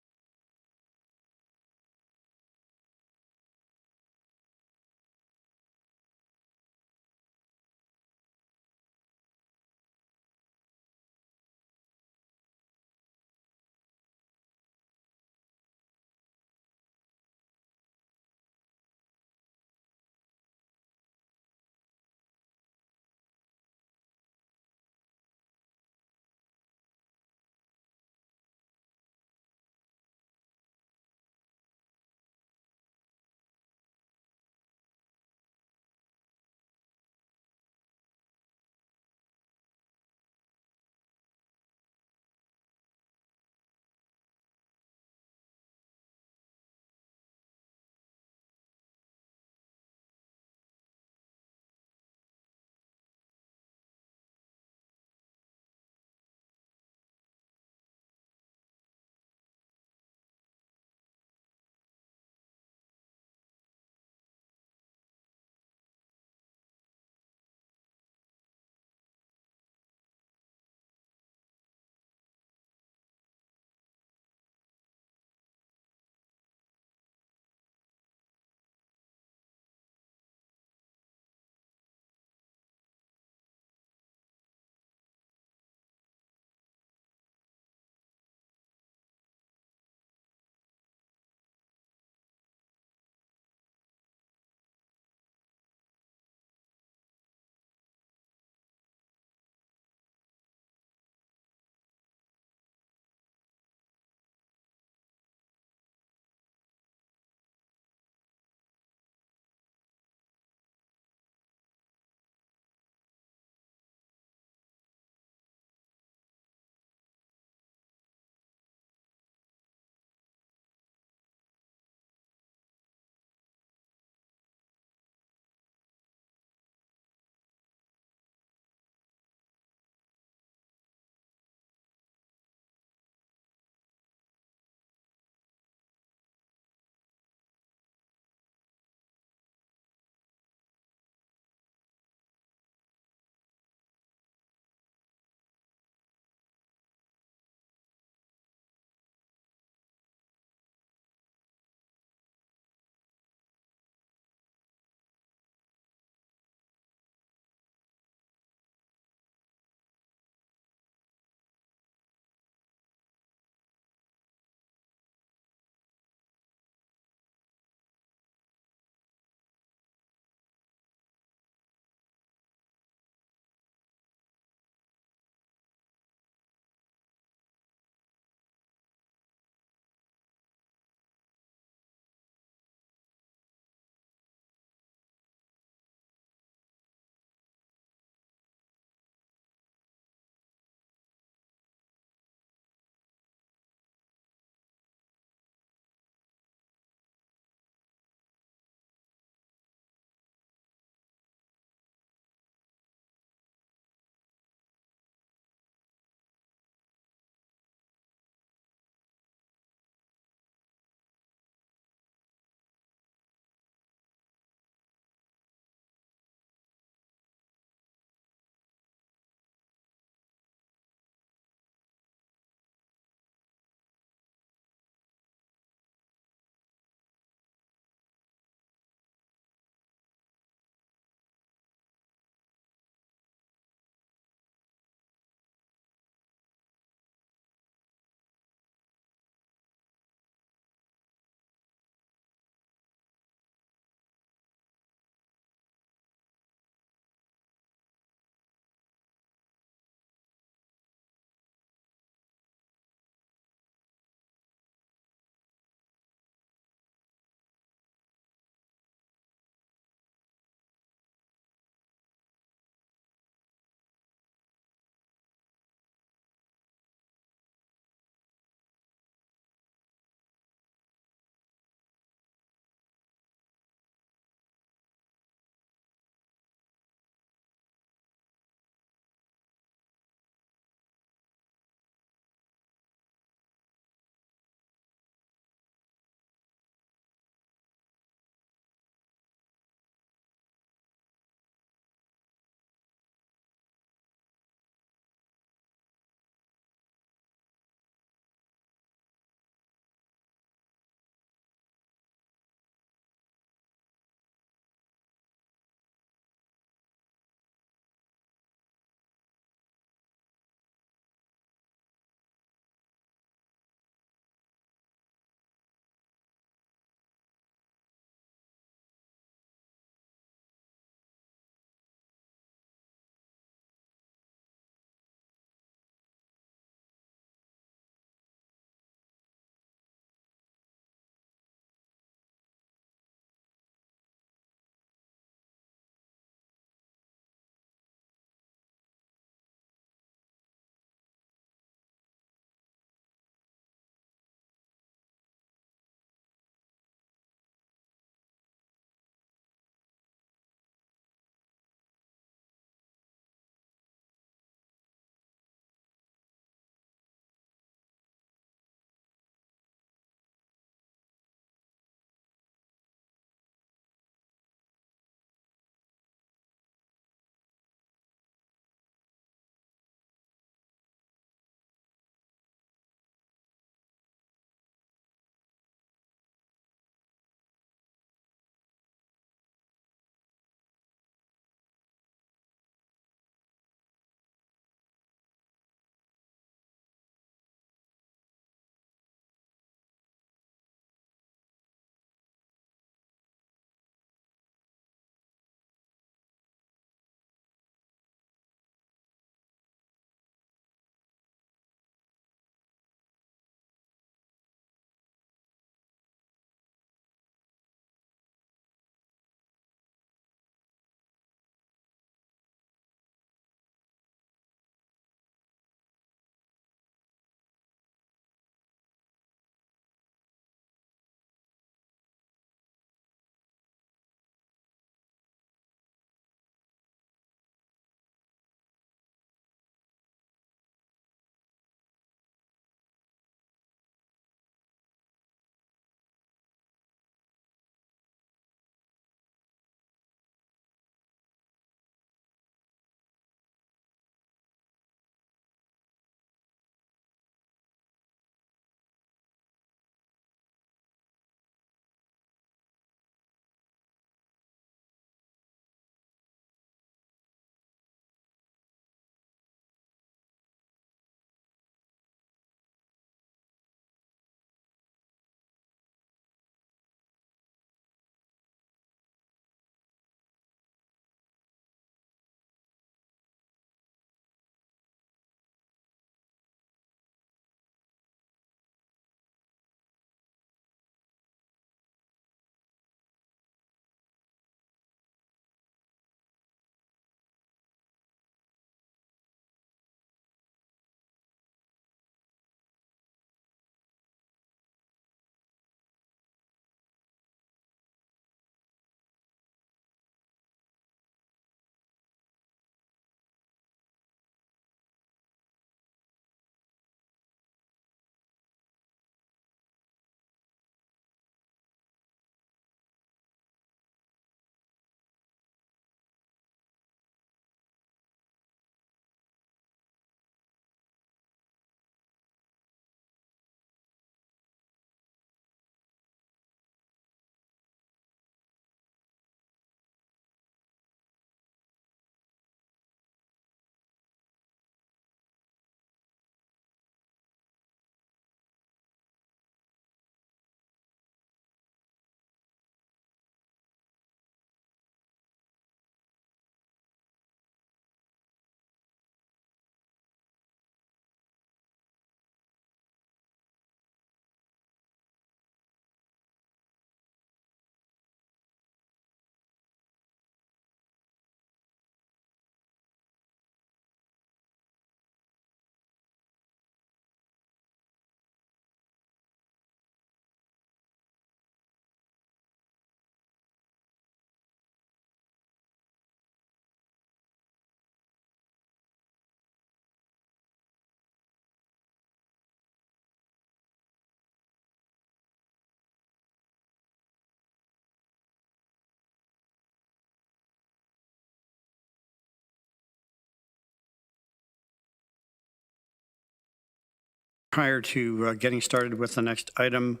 Speaker 1: prior to getting started with the next item,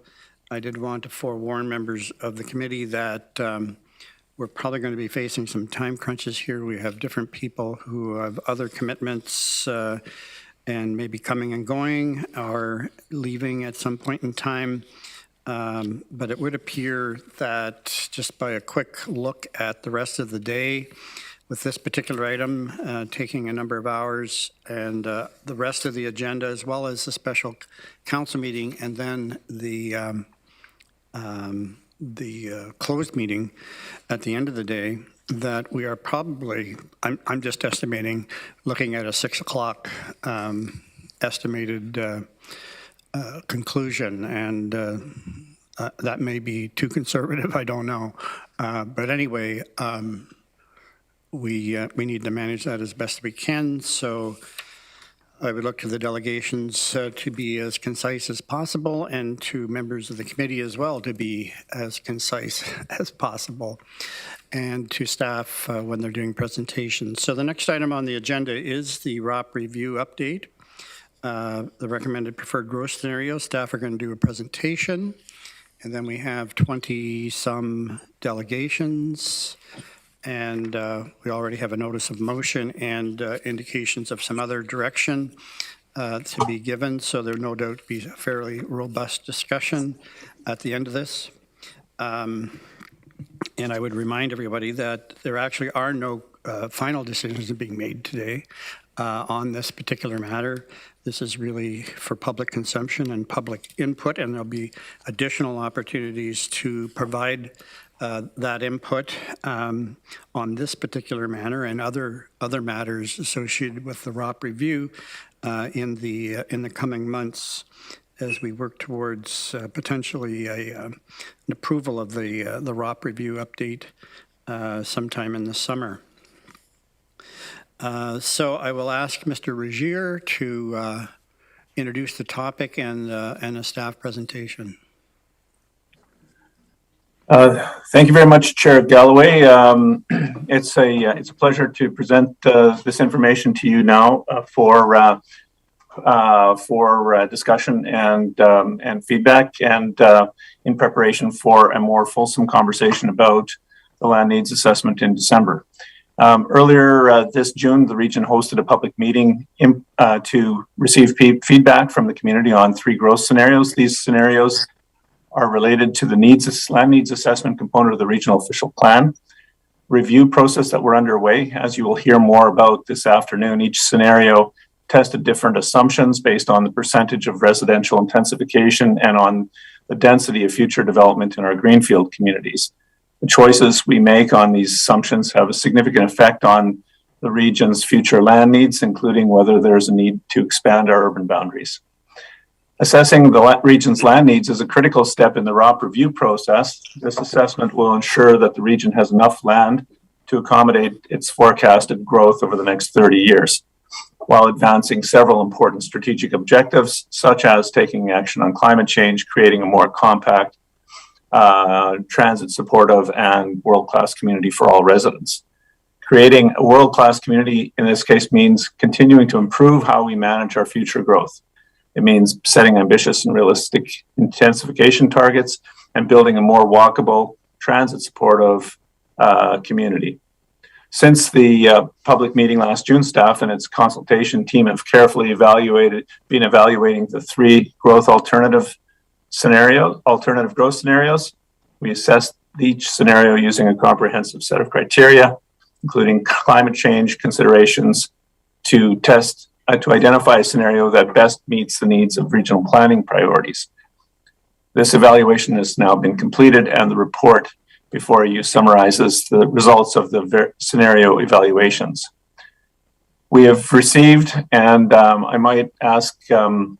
Speaker 1: I did want to forewarn members of the committee that we're probably going to be facing some time crunches here. We have different people who have other commitments and maybe coming and going or leaving at some point in time. But it would appear that just by a quick look at the rest of the day, with this particular item taking a number of hours and the rest of the agenda, as well as the special council meeting and then the closed meeting at the end of the day, that we are probably, I'm just estimating, looking at a 6 o'clock estimated conclusion, and that may be too conservative, I don't know. But anyway, we need to manage that as best we can. So I would look to the delegations to be as concise as possible, and to members of the committee as well to be as concise as possible, and to staff when they're doing presentations. So the next item on the agenda is the ROP review update. The recommended preferred growth scenario. Staff are going to do a presentation, and then we have 20-some delegations. And we already have a notice of motion and indications of some other direction to be given. So there no doubt be a fairly robust discussion at the end of this. And I would remind everybody that there actually are no final decisions being made today on this particular matter. This is really for public consumption and public input, and there'll be additional opportunities to provide that input on this particular matter and other matters associated with the ROP review in the coming months, as we work towards potentially an approval of the ROP review update sometime in the summer. So I will ask Mr. Regier to introduce the topic and a staff presentation.
Speaker 13: Thank you very much, Chair Galloway. It's a pleasure to present this information to you now for discussion and feedback, and in preparation for a more fulsome conversation about the land needs assessment in December. Earlier this June, the region hosted a public meeting to receive feedback from the community on 3 growth scenarios. These scenarios are related to the land needs assessment component of the regional official plan review process that we're underway. As you will hear more about this afternoon, each scenario tested different assumptions based on the percentage of residential intensification and on the density of future development in our greenfield communities. The choices we make on these assumptions have a significant effect on the region's future land needs, including whether there's a need to expand our urban boundaries. Assessing the region's land needs is a critical step in the ROP review process. This assessment will ensure that the region has enough land to accommodate its forecasted growth over the next 30 years, while advancing several important strategic objectives, such as taking action on climate change, creating a more compact, transit supportive, and world-class community for all residents. Creating a world-class community in this case means continuing to improve how we manage our future growth. It means setting ambitious and realistic intensification targets and building a more walkable, transit supportive community. Since the public meeting last June, staff and its consultation team have carefully been evaluating the 3 alternative growth scenarios. We assessed each scenario using a comprehensive set of criteria, including climate change considerations, to identify a scenario that best meets the needs of regional planning priorities. This evaluation has now been completed, and the report before you summarizes the results of the scenario evaluations. We have received, and I might ask for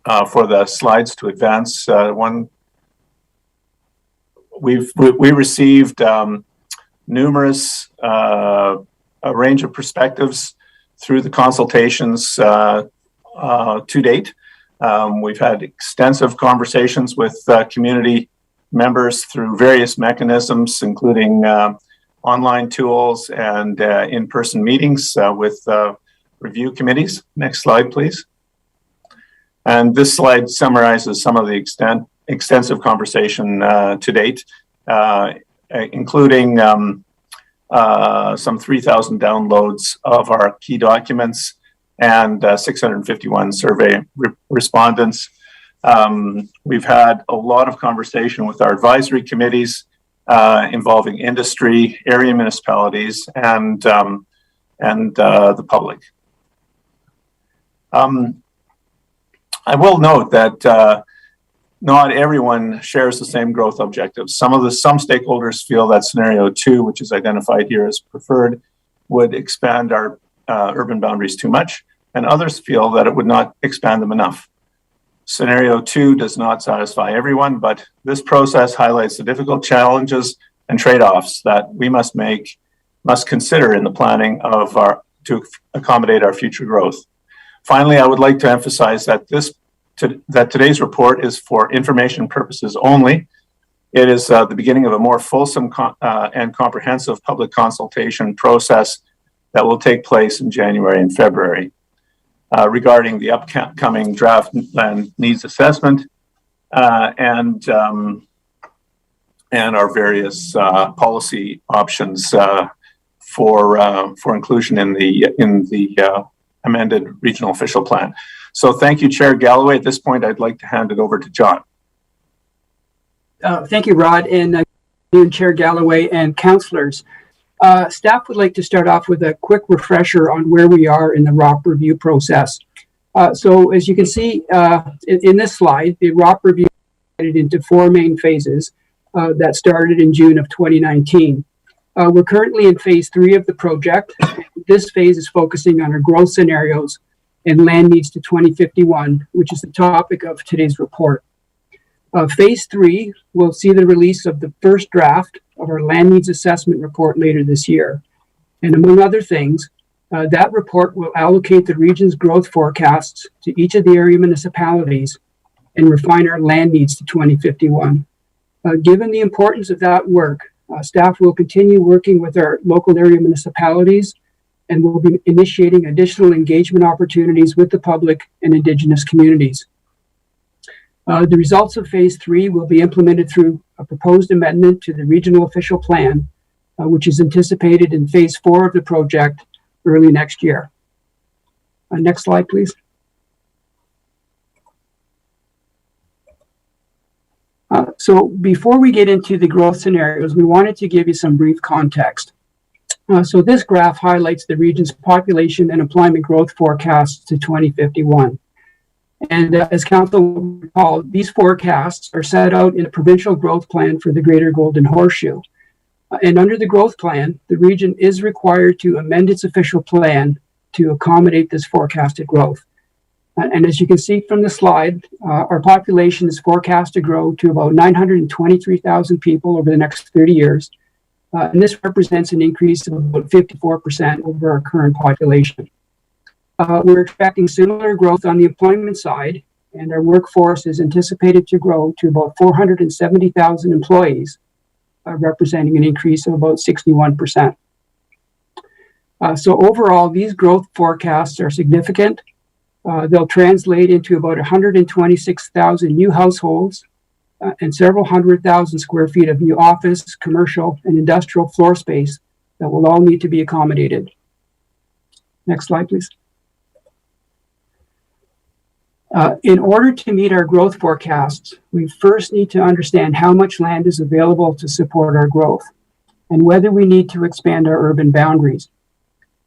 Speaker 13: the slides to advance. We received numerous, a range of perspectives through the consultations to date. We've had extensive conversations with community members through various mechanisms, including online tools and in-person meetings with review committees. Next slide, please. And this slide summarizes some of the extensive conversation to date, including some 3,000 downloads of our key documents and 651 survey respondents. We've had a lot of conversation with our advisory committees involving industry, area municipalities, and the public. I will note that not everyone shares the same growth objectives. Some stakeholders feel that scenario 2, which is identified here as preferred, would expand our urban boundaries too much, and others feel that it would not expand them enough. Scenario 2 does not satisfy everyone, but this process highlights the difficult challenges and trade-offs that we must consider in the planning to accommodate our future growth. Finally, I would like to emphasize that today's report is for information purposes only. It is the beginning of a more fulsome and comprehensive public consultation process that will take place in January and February regarding the upcoming draft land needs assessment and our various policy options for inclusion in the amended regional official plan. So thank you, Chair Galloway. At this point, I'd like to hand it over to John.
Speaker 3: Thank you, Rod, and Chair Galloway and councillors. Staff would like to start off with a quick refresher on where we are in the ROP review process. So as you can see in this slide, the ROP review is divided into 4 main phases that started in June of 2019. We're currently in phase 3 of the project. This phase is focusing on our growth scenarios and land needs to 2051, which is the topic of today's report. Phase 3 will see the release of the first draft of our land needs assessment report later this year. And among other things, that report will allocate the region's growth forecasts to each of the area municipalities and refine our land needs to 2051. Given the importance of that work, staff will continue working with our local area municipalities and will be initiating additional engagement opportunities with the public and Indigenous communities. The results of phase 3 will be implemented through a proposed amendment to the regional official plan, which is anticipated in phase 4 of the project early next year. Next slide, please. So before we get into the growth scenarios, we wanted to give you some brief context. So this graph highlights the region's population and employment growth forecasts to 2051. And as Council will recall, these forecasts are set out in a provincial growth plan for the Greater Golden Horseshoe. And under the growth plan, the region is required to amend its official plan to accommodate this forecasted growth. And as you can see from the slide, our population is forecast to grow to about 923,000 people over the next 30 years. And this represents an increase of about 54% over our current population. We're expecting similar growth on the employment side, and our workforce is anticipated to grow to about 470,000 employees, representing an increase of about 61%. So overall, these growth forecasts are significant. They'll translate into about 126,000 new households and several 100,000 square feet of new office, commercial, and industrial floor space that will all need to be accommodated. Next slide, please. In order to meet our growth forecasts, we first need to understand how much land is available to support our growth and whether we need to expand our urban boundaries.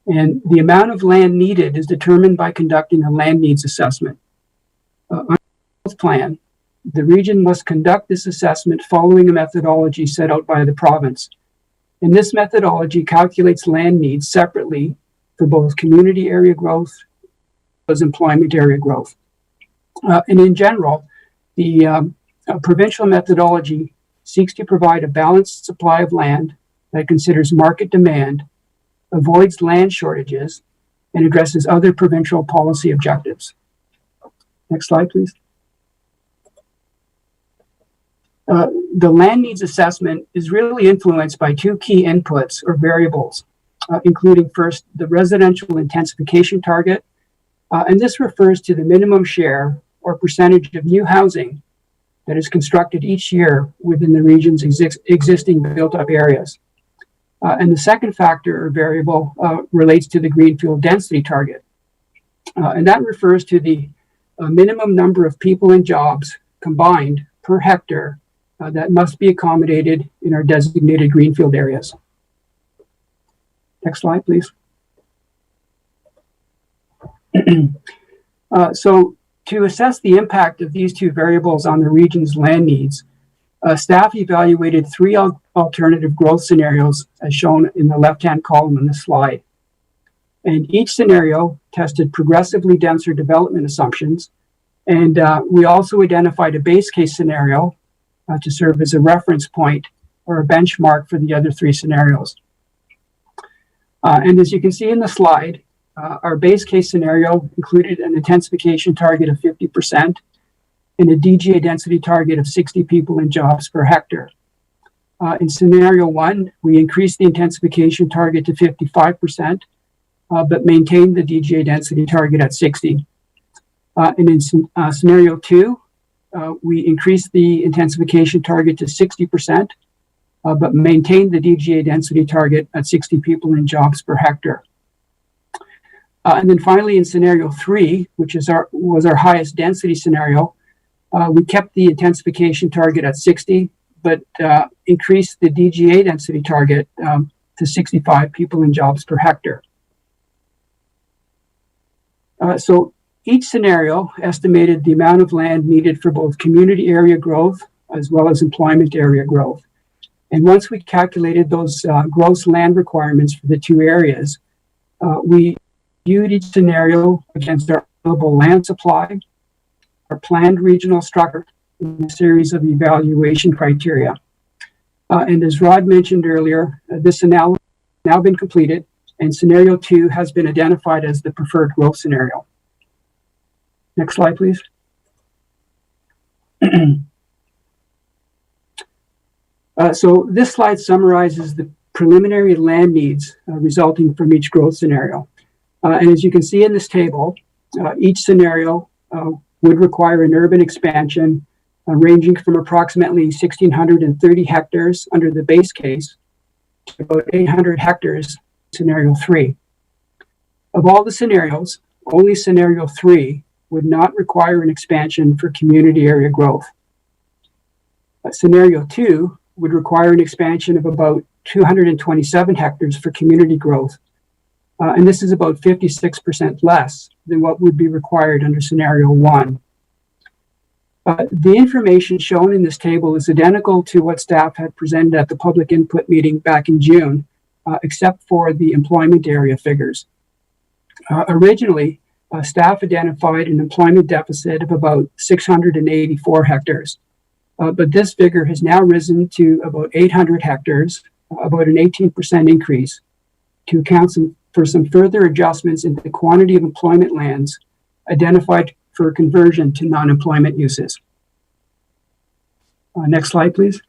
Speaker 3: And the amount of land needed is determined by conducting a land needs assessment. Under the growth plan, the region must conduct this assessment following a methodology set out by the province. And this methodology calculates land needs separately for both community area growth as employment area growth. And in general, the provincial methodology seeks to provide a balanced supply of land that considers market demand, avoids land shortages, and addresses other provincial policy objectives. Next slide, please. The land needs assessment is really influenced by 2 key inputs or variables, including first, the residential intensification target, and this refers to the minimum share or percentage of new housing that is constructed each year within the region's existing built-up areas. And the second factor or variable relates to the greenfield density target. And that refers to the minimum number of people and jobs combined per hectare that must be accommodated in our designated greenfield areas. Next slide, please. So to assess the impact of these two variables on the region's land needs, staff evaluated three alternative growth scenarios as shown in the left-hand column in this slide. And each scenario tested progressively denser development assumptions. And we also identified a base case scenario to serve as a reference point or a benchmark for the other three scenarios. And as you can see in the slide, our base case scenario included an intensification target of 50% and a DGA density target of 60 people and jobs per hectare. In scenario one, we increased the intensification target to 55%, but maintained the DGA density target at 60. And in scenario two, we increased the intensification target to 60%, but maintained the DGA density target at 60 people and jobs per hectare. And then finally, in scenario three, which was our highest density scenario, we kept the intensification target at 60, but increased the DGA density target to 65 people and jobs per hectare. So each scenario estimated the amount of land needed for both community area growth as well as employment area growth. And once we calculated those gross land requirements for the two areas, we viewed each scenario against our available land supply, our planned regional structure, and a series of evaluation criteria. And as Rod mentioned earlier, this analysis has now been completed, and scenario two has been identified as the preferred growth scenario. Next slide, please. So this slide summarizes the preliminary land needs resulting from each growth scenario. And as you can see in this table, each scenario would require an urban expansion ranging from approximately 1,630 hectares under the base case to about 800 hectares in scenario three. Of all the scenarios, only scenario three would not require an expansion for community area growth. Scenario two would require an expansion of about 227 hectares for community growth. And this is about 56% less than what would be required under scenario one. The information shown in this table is identical to what staff had presented at the public input meeting back in June, except for the employment area figures. Originally, staff identified an employment deficit of about 684 hectares. But this figure has now risen to about 800 hectares, about an 18% increase, to account for some further adjustments in the quantity of employment lands identified for conversion to non-employment uses. Next slide, please.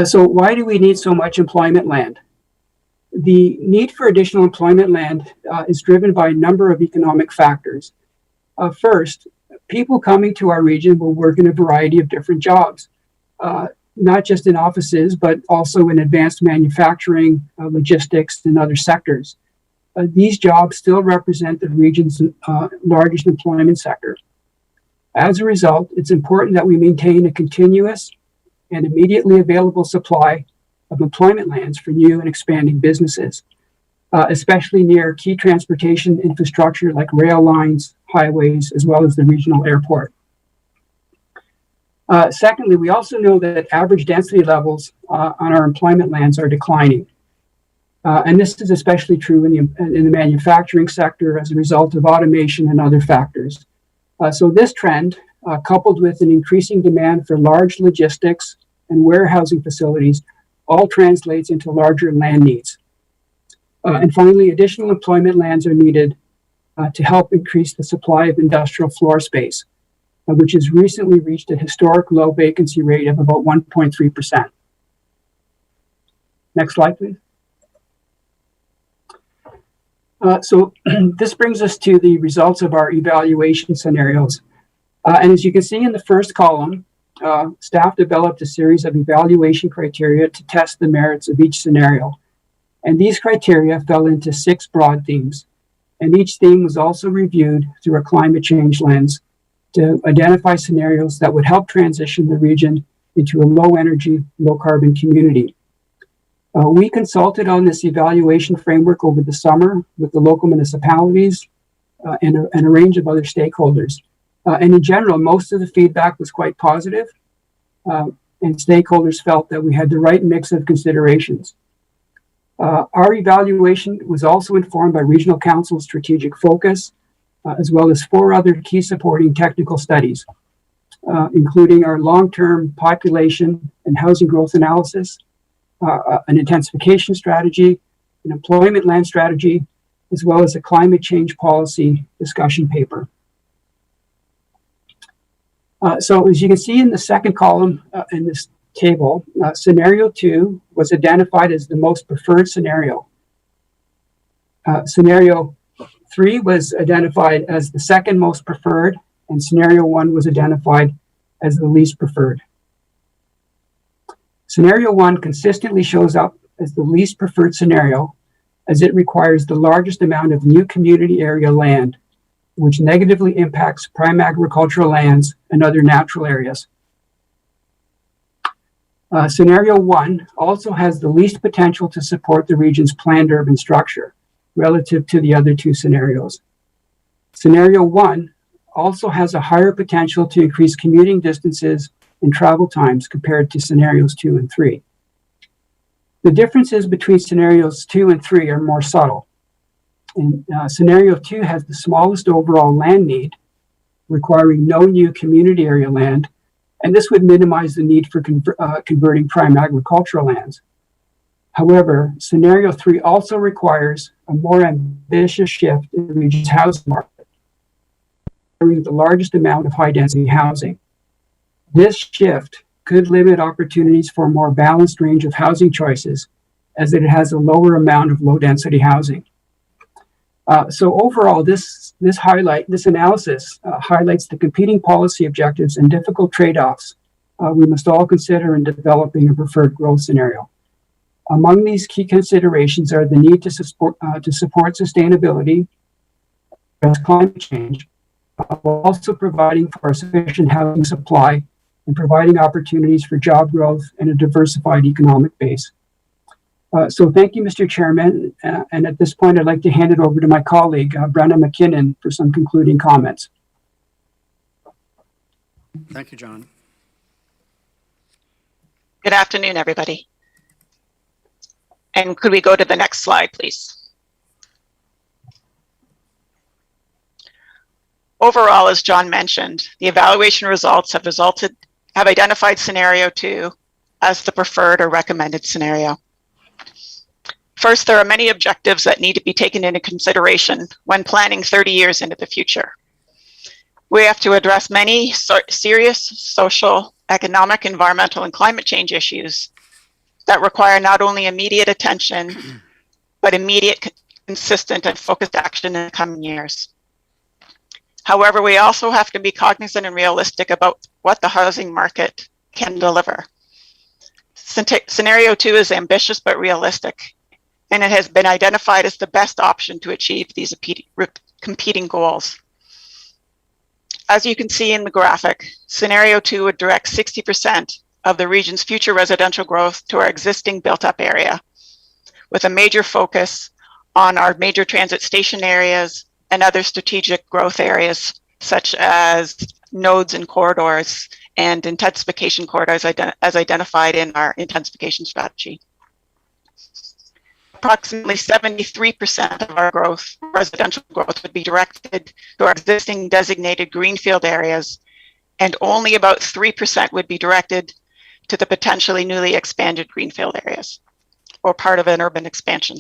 Speaker 3: So why do we need so much employment land? The need for additional employment land is driven by a number of economic factors. First, people coming to our region will work in a variety of different jobs, not just in offices, but also in advanced manufacturing, logistics, and other sectors. These jobs still represent the region's largest employment sector. As a result, it's important that we maintain a continuous and immediately available supply of employment lands for new and expanding businesses, especially near key transportation infrastructure like rail lines, highways, as well as the regional airport. Secondly, we also know that average density levels on our employment lands are declining. And this is especially true in the manufacturing sector as a result of automation and other factors. So this trend, coupled with an increasing demand for large logistics and warehousing facilities, all translates into larger land needs. And finally, additional employment lands are needed to help increase the supply of industrial floor space, which has recently reached a historic low vacancy rate of about 1.3%. Next slide, please. So this brings us to the results of our evaluation scenarios. And as you can see in the first column, staff developed a series of evaluation criteria to test the merits of each scenario. And these criteria fell into 6 broad themes. And each theme was also reviewed through a climate change lens to identify scenarios that would help transition the region into a low energy, low carbon community. We consulted on this evaluation framework over the summer with the local municipalities and a range of other stakeholders. And in general, most of the feedback was quite positive, and stakeholders felt that we had the right mix of considerations. Our evaluation was also informed by Regional Council's strategic focus, as well as 4 other key supporting technical studies, including our long-term population and housing growth analysis, an intensification strategy, an employment land strategy, as well as a climate change policy discussion paper. So as you can see in the second column in this table, scenario 2 was identified as the most preferred scenario. Scenario 3 was identified as the second most preferred, and scenario 1 was identified as the least preferred. Scenario 1 consistently shows up as the least preferred scenario, as it requires the largest amount of new community area land, which negatively impacts prime agricultural lands and other natural areas. Scenario 1 also has the least potential to support the region's planned urban structure relative to the other 2 scenarios. Scenario 1 also has a higher potential to increase commuting distances and travel times compared to scenarios 2 and 3. The differences between scenarios 2 and 3 are more subtle. And scenario 2 has the smallest overall land need, requiring no new community area land, and this would minimize the need for converting prime agricultural lands. However, scenario 3 also requires a more ambitious shift in the region's housing market, requiring the largest amount of high-density housing. This shift could limit opportunities for a more balanced range of housing choices, as it has a lower amount of low-density housing. So overall, this analysis highlights the competing policy objectives and difficult trade-offs we must all consider in developing a preferred growth scenario. Among these key considerations are the need to support sustainability, address climate change, while also providing for a sufficient housing supply and providing opportunities for job growth and a diversified economic base. So thank you, Mr. Chairman. And at this point, I'd like to hand it over to my colleague, Brenna McKinnon, for some concluding comments.
Speaker 1: Thank you, John.
Speaker 12: Good afternoon, everybody. And could we go to the next slide, please? Overall, as John mentioned, the evaluation results have identified scenario 2 as the preferred or recommended scenario. First, there are many objectives that need to be taken into consideration when planning 30 years into the future. We have to address many serious social, economic, environmental, and climate change issues that require not only immediate attention, but immediate, consistent, and focused action in the coming years. However, we also have to be cognizant and realistic about what the housing market can deliver. Scenario 2 is ambitious but realistic, and it has been identified as the best option to achieve these competing goals. As you can see in the graphic, scenario 2 would direct 60% of the region's future residential growth to our existing built-up area, with a major focus on our major transit station areas and other strategic growth areas, such as nodes and corridors and intensification corridors as identified in our intensification strategy. Approximately 73% of our growth, residential growth, would be directed to our existing designated greenfield areas, and only about 3% would be directed to the potentially newly expanded greenfield areas, or part of an urban expansion.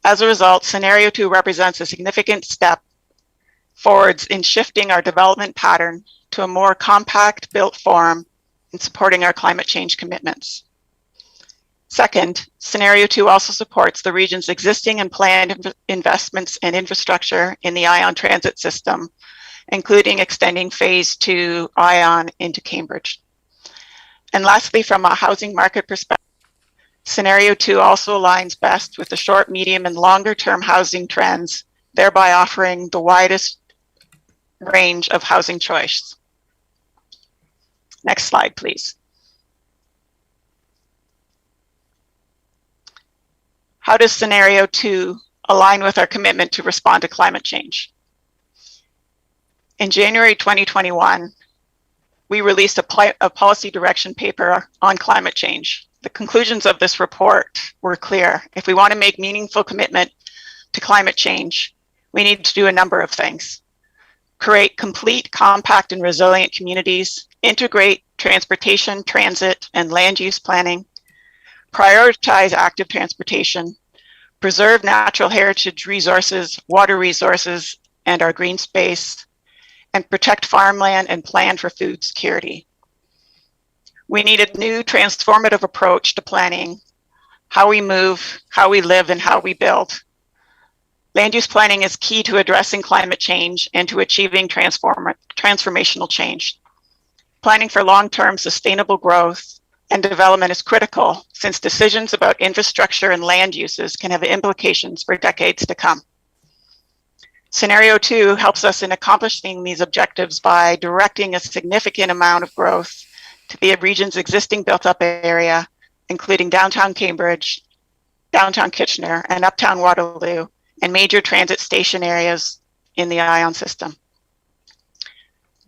Speaker 12: As a result, scenario 2 represents a significant step forwards in shifting our development pattern to a more compact built form and supporting our climate change commitments. Second, Scenario 2 also supports the region's existing and planned investments and infrastructure in the ION transit system, including extending Phase 2 ION into Cambridge. And lastly, from a housing market perspective, Scenario 2 also aligns best with the short, medium, and longer-term housing trends, thereby offering the widest range of housing choice. Next slide, please. How does Scenario 2 align with our commitment to respond to climate change? In January 2021, we released a policy direction paper on climate change. The conclusions of this report were clear. If we want to make meaningful commitment to climate change, we need to do a number of things. Create complete, compact, and resilient communities, integrate transportation, transit, and land use planning, prioritize active transportation, preserve natural heritage resources, water resources, and our green space, and protect farmland and plan for food security. We need a new transformative approach to planning how we move, how we live, and how we build. Land use planning is key to addressing climate change and to achieving transformational change. Planning for long-term sustainable growth and development is critical, since decisions about infrastructure and land uses can have implications for decades to come. Scenario 2 helps us in accomplishing these objectives by directing a significant amount of growth to the region's existing built-up area, including downtown Cambridge, downtown Kitchener, and uptown Waterloo, and major transit station areas in the ION system.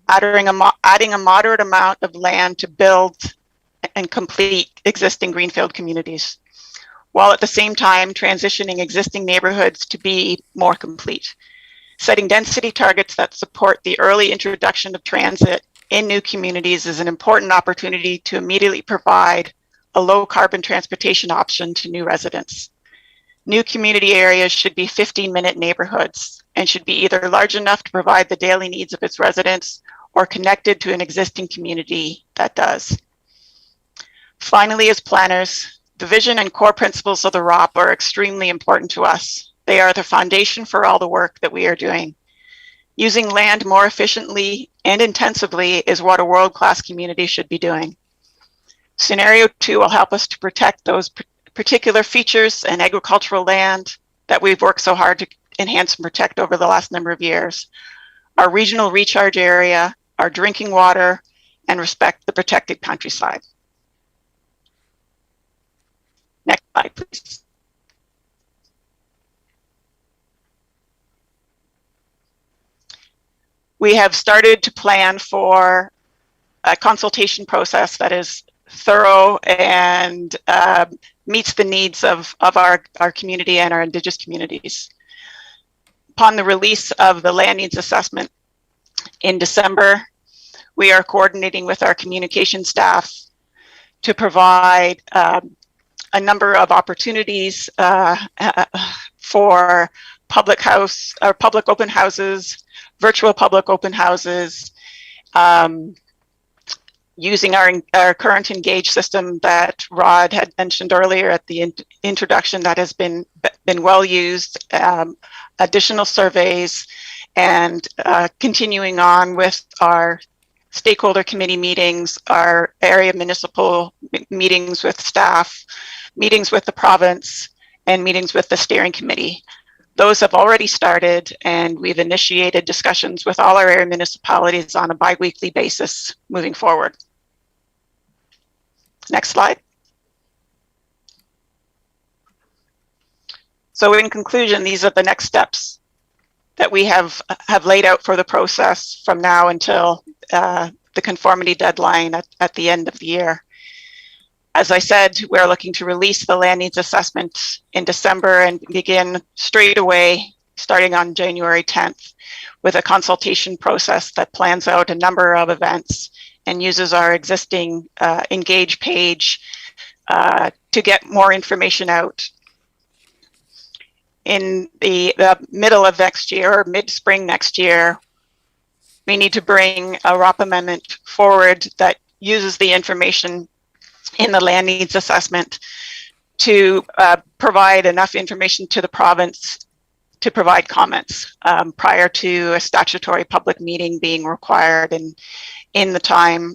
Speaker 12: Adding a moderate amount of land to build and complete existing greenfield communities, while at the same time transitioning existing neighborhoods to be more complete. Setting density targets that support the early introduction of transit in new communities is an important opportunity to immediately provide a low carbon transportation option to new residents. New community areas should be 15-minute neighborhoods and should be either large enough to provide the daily needs of its residents or connected to an existing community that does. Finally, as planners, the vision and core principles of the ROP are extremely important to us. They are the foundation for all the work that we are doing. Using land more efficiently and intensively is what a world-class community should be doing. Scenario 2 will help us to protect those particular features and agricultural land that we've worked so hard to enhance and protect over the last number of years. Our regional recharge area, our drinking water, and respect the protected countryside. Next slide, please. We have started to plan for a consultation process that is thorough and meets the needs of our community and our Indigenous communities. Upon the release of the land needs assessment in December, we are coordinating with our communication staff to provide a number of opportunities for public open houses, virtual public open houses, using our current Engage system that Rod had mentioned earlier at the introduction that has been well used, additional surveys, and continuing on with our stakeholder committee meetings, our area municipal meetings with staff, meetings with the province, and meetings with the steering committee. Those have already started, and we've initiated discussions with all our area municipalities on a bi-weekly basis moving forward. Next slide. So in conclusion, these are the next steps that we have laid out for the process from now until the conformity deadline at the end of the year. As I said, we're looking to release the land needs assessment in December and begin straight away, starting on January 10th, with a consultation process that plans out a number of events and uses our existing Engage page to get more information out. In the middle of next year, or mid-spring next year, we need to bring a ROP amendment forward that uses the information in the land needs assessment to provide enough information to the province to provide comments prior to a statutory public meeting being required in the time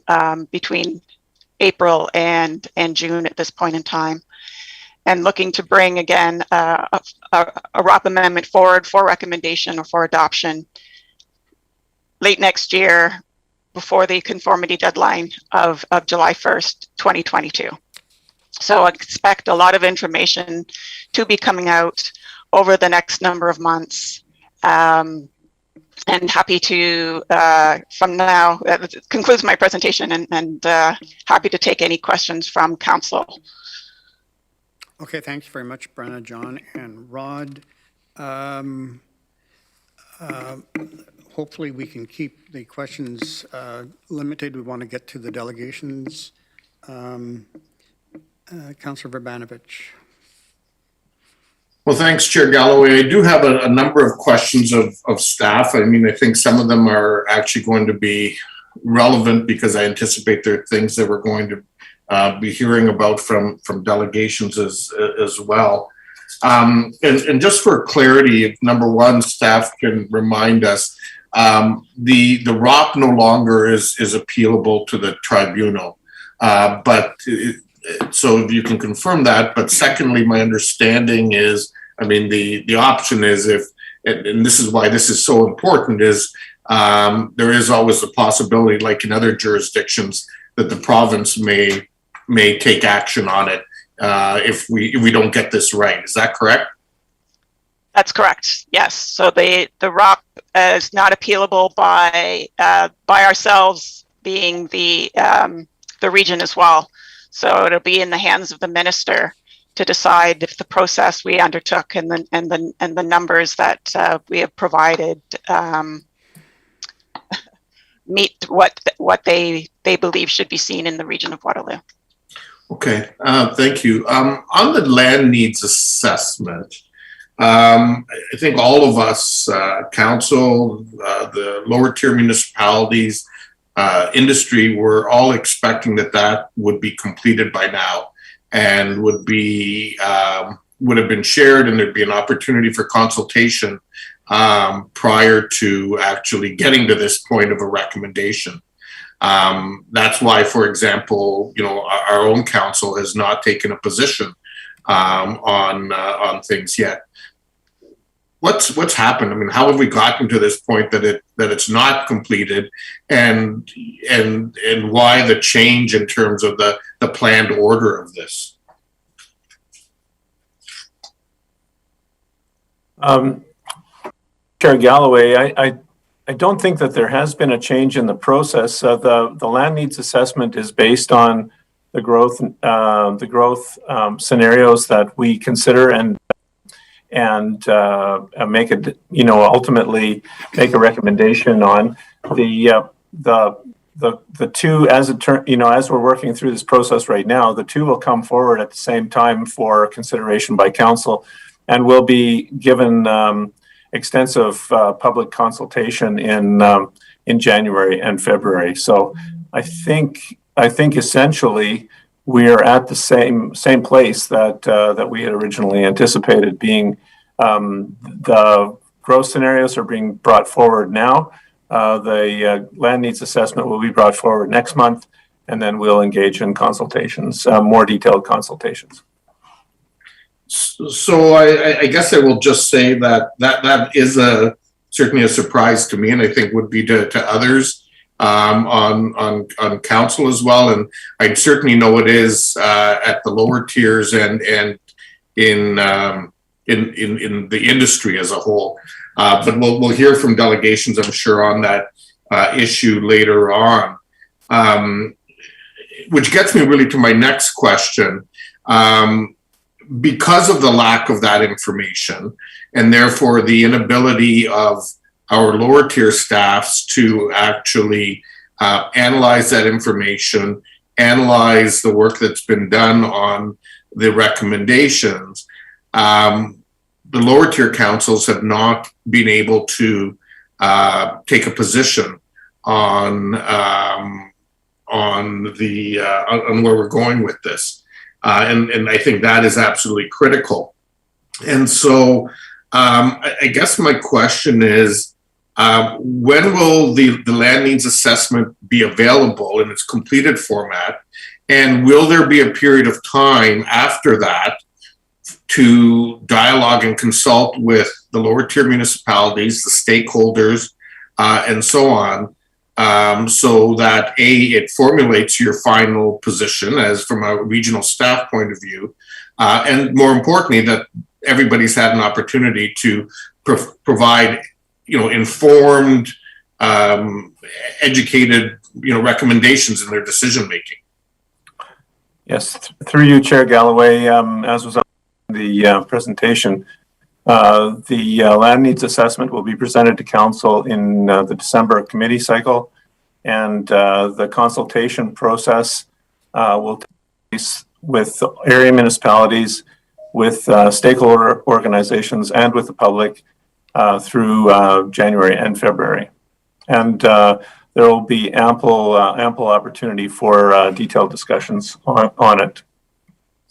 Speaker 12: between April and June at this point in time. And looking to bring again a ROP amendment forward for recommendation or for adoption late next year before the conformity deadline of July 1st, 2022. So I expect a lot of information to be coming out over the next number of months. And happy to, from now, that concludes my presentation, and happy to take any questions from council.
Speaker 1: Okay, thanks very much, Brenna, John, and Rod. Hopefully we can keep the questions limited. We want to get to the delegations. Councillor Verbanovich.
Speaker 11: Well, thanks, Chair Galloway. I do have a number of questions of staff. I mean, I think some of them are actually going to be relevant because I anticipate there are things that we're going to be hearing about from delegations as well. And just for clarity, number one, staff can remind us, the ROP no longer is appealable to the tribunal. So if you can confirm that, but secondly, my understanding is, I mean, the option is if, and this is why this is so important, is there is always the possibility, like in other jurisdictions, that the province may take action on it if we don't get this right. Is that correct?
Speaker 12: That's correct. Yes. So the ROP is not appealable by ourselves, being the region as well. So it'll be in the hands of the minister to decide if the process we undertook and the numbers that we have provided meet what they believe should be seen in the region of Waterloo.
Speaker 11: Okay, thank you. On the land needs assessment, I think all of us, council, the lower tier municipalities, industry, were all expecting that would be completed by now and would have been shared, and there'd be an opportunity for consultation prior to actually getting to this point of a recommendation. That's why, for example, our own council has not taken a position on things yet. What's happened? I mean, how have we gotten to this point that it's not completed, and why the change in terms of the planned order of this?
Speaker 13: Chair Galloway, I don't think that there has been a change in the process. The land needs assessment is based on the growth scenarios that we consider and make it, ultimately make a recommendation on. The two, as we're working through this process right now, the two will come forward at the same time for consideration by council, and will be given extensive public consultation in January and February. So I think essentially we are at the same place that we had originally anticipated, being the growth scenarios are being brought forward now. The land needs assessment will be brought forward next month, and then we'll engage in consultations, more detailed consultations.
Speaker 11: So I guess I will just say that is certainly a surprise to me, and I think would be to others on council as well. And I certainly know it is at the lower tiers and in the industry as a whole. But we'll hear from delegations, I'm sure, on that issue later on. Which gets me really to my next question. Because of the lack of that information, and therefore the inability of our lower tier staffs to actually analyze that information, analyze the work that's been done on the recommendations, the lower tier councils have not been able to take a position on where we're going with this. And I think that is absolutely critical. And so I guess my question is, when will the land needs assessment be available in its completed format? And will there be a period of time after that to dialogue and consult with the lower tier municipalities, the stakeholders, and so on, so that it formulates your final position as from a regional staff point of view, and more importantly, that everybody's had an opportunity to provide, informed, educated, recommendations in their decision making.
Speaker 13: Yes, through you, Chair Galloway, as was on the presentation, the land needs assessment will be presented to council in the December committee cycle, and the consultation process will take place with area municipalities, with stakeholder organizations, and with the public through January and February. And there will be ample opportunity for detailed discussions on it.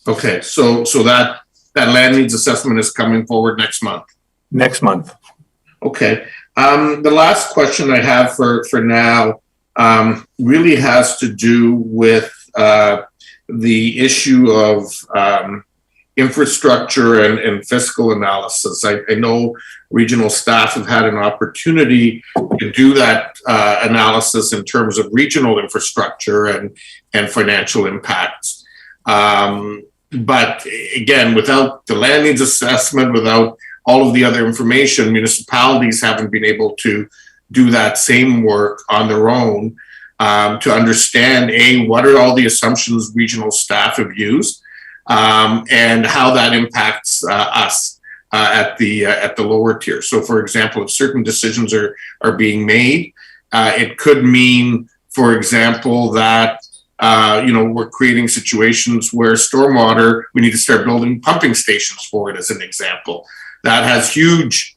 Speaker 11: Okay, so that land needs assessment is coming forward next month.
Speaker 13: Next month.
Speaker 11: Okay. The last question I have for now really has to do with the issue of infrastructure and fiscal analysis. I know regional staff have had an opportunity to do that analysis in terms of regional infrastructure and financial impacts. But again, without the land needs assessment, without all of the other information, municipalities haven't been able to do that same work on their own to understand, what are all the assumptions regional staff have used, and how that impacts us at the lower tier. So for example, if certain decisions are being made, it could mean, for example, that we're creating situations where stormwater, we need to start building pumping stations for it, as an example. That has huge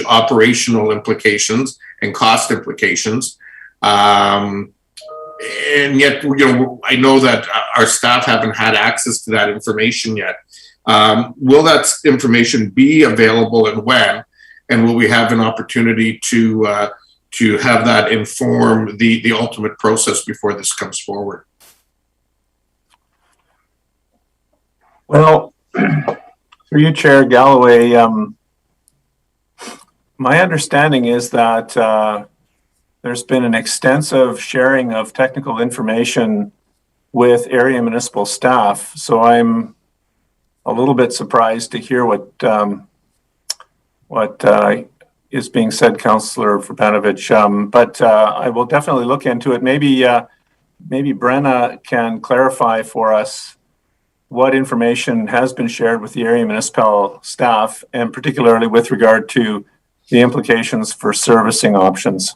Speaker 11: operational implications and cost implications. And yet, I know that our staff haven't had access to that information yet. Will that information be available, and when? And will we have an opportunity to have that inform the ultimate process before this comes forward?
Speaker 13: Well, through you, Chair Galloway, my understanding is that there's been an extensive sharing of technical information with area municipal staff. So I'm a little bit surprised to hear what is being said, Councillor Vrbanovich. But I will definitely look into it. Maybe Brenna can clarify for us what information has been shared with the area municipal staff, and particularly with regard to the implications for servicing options.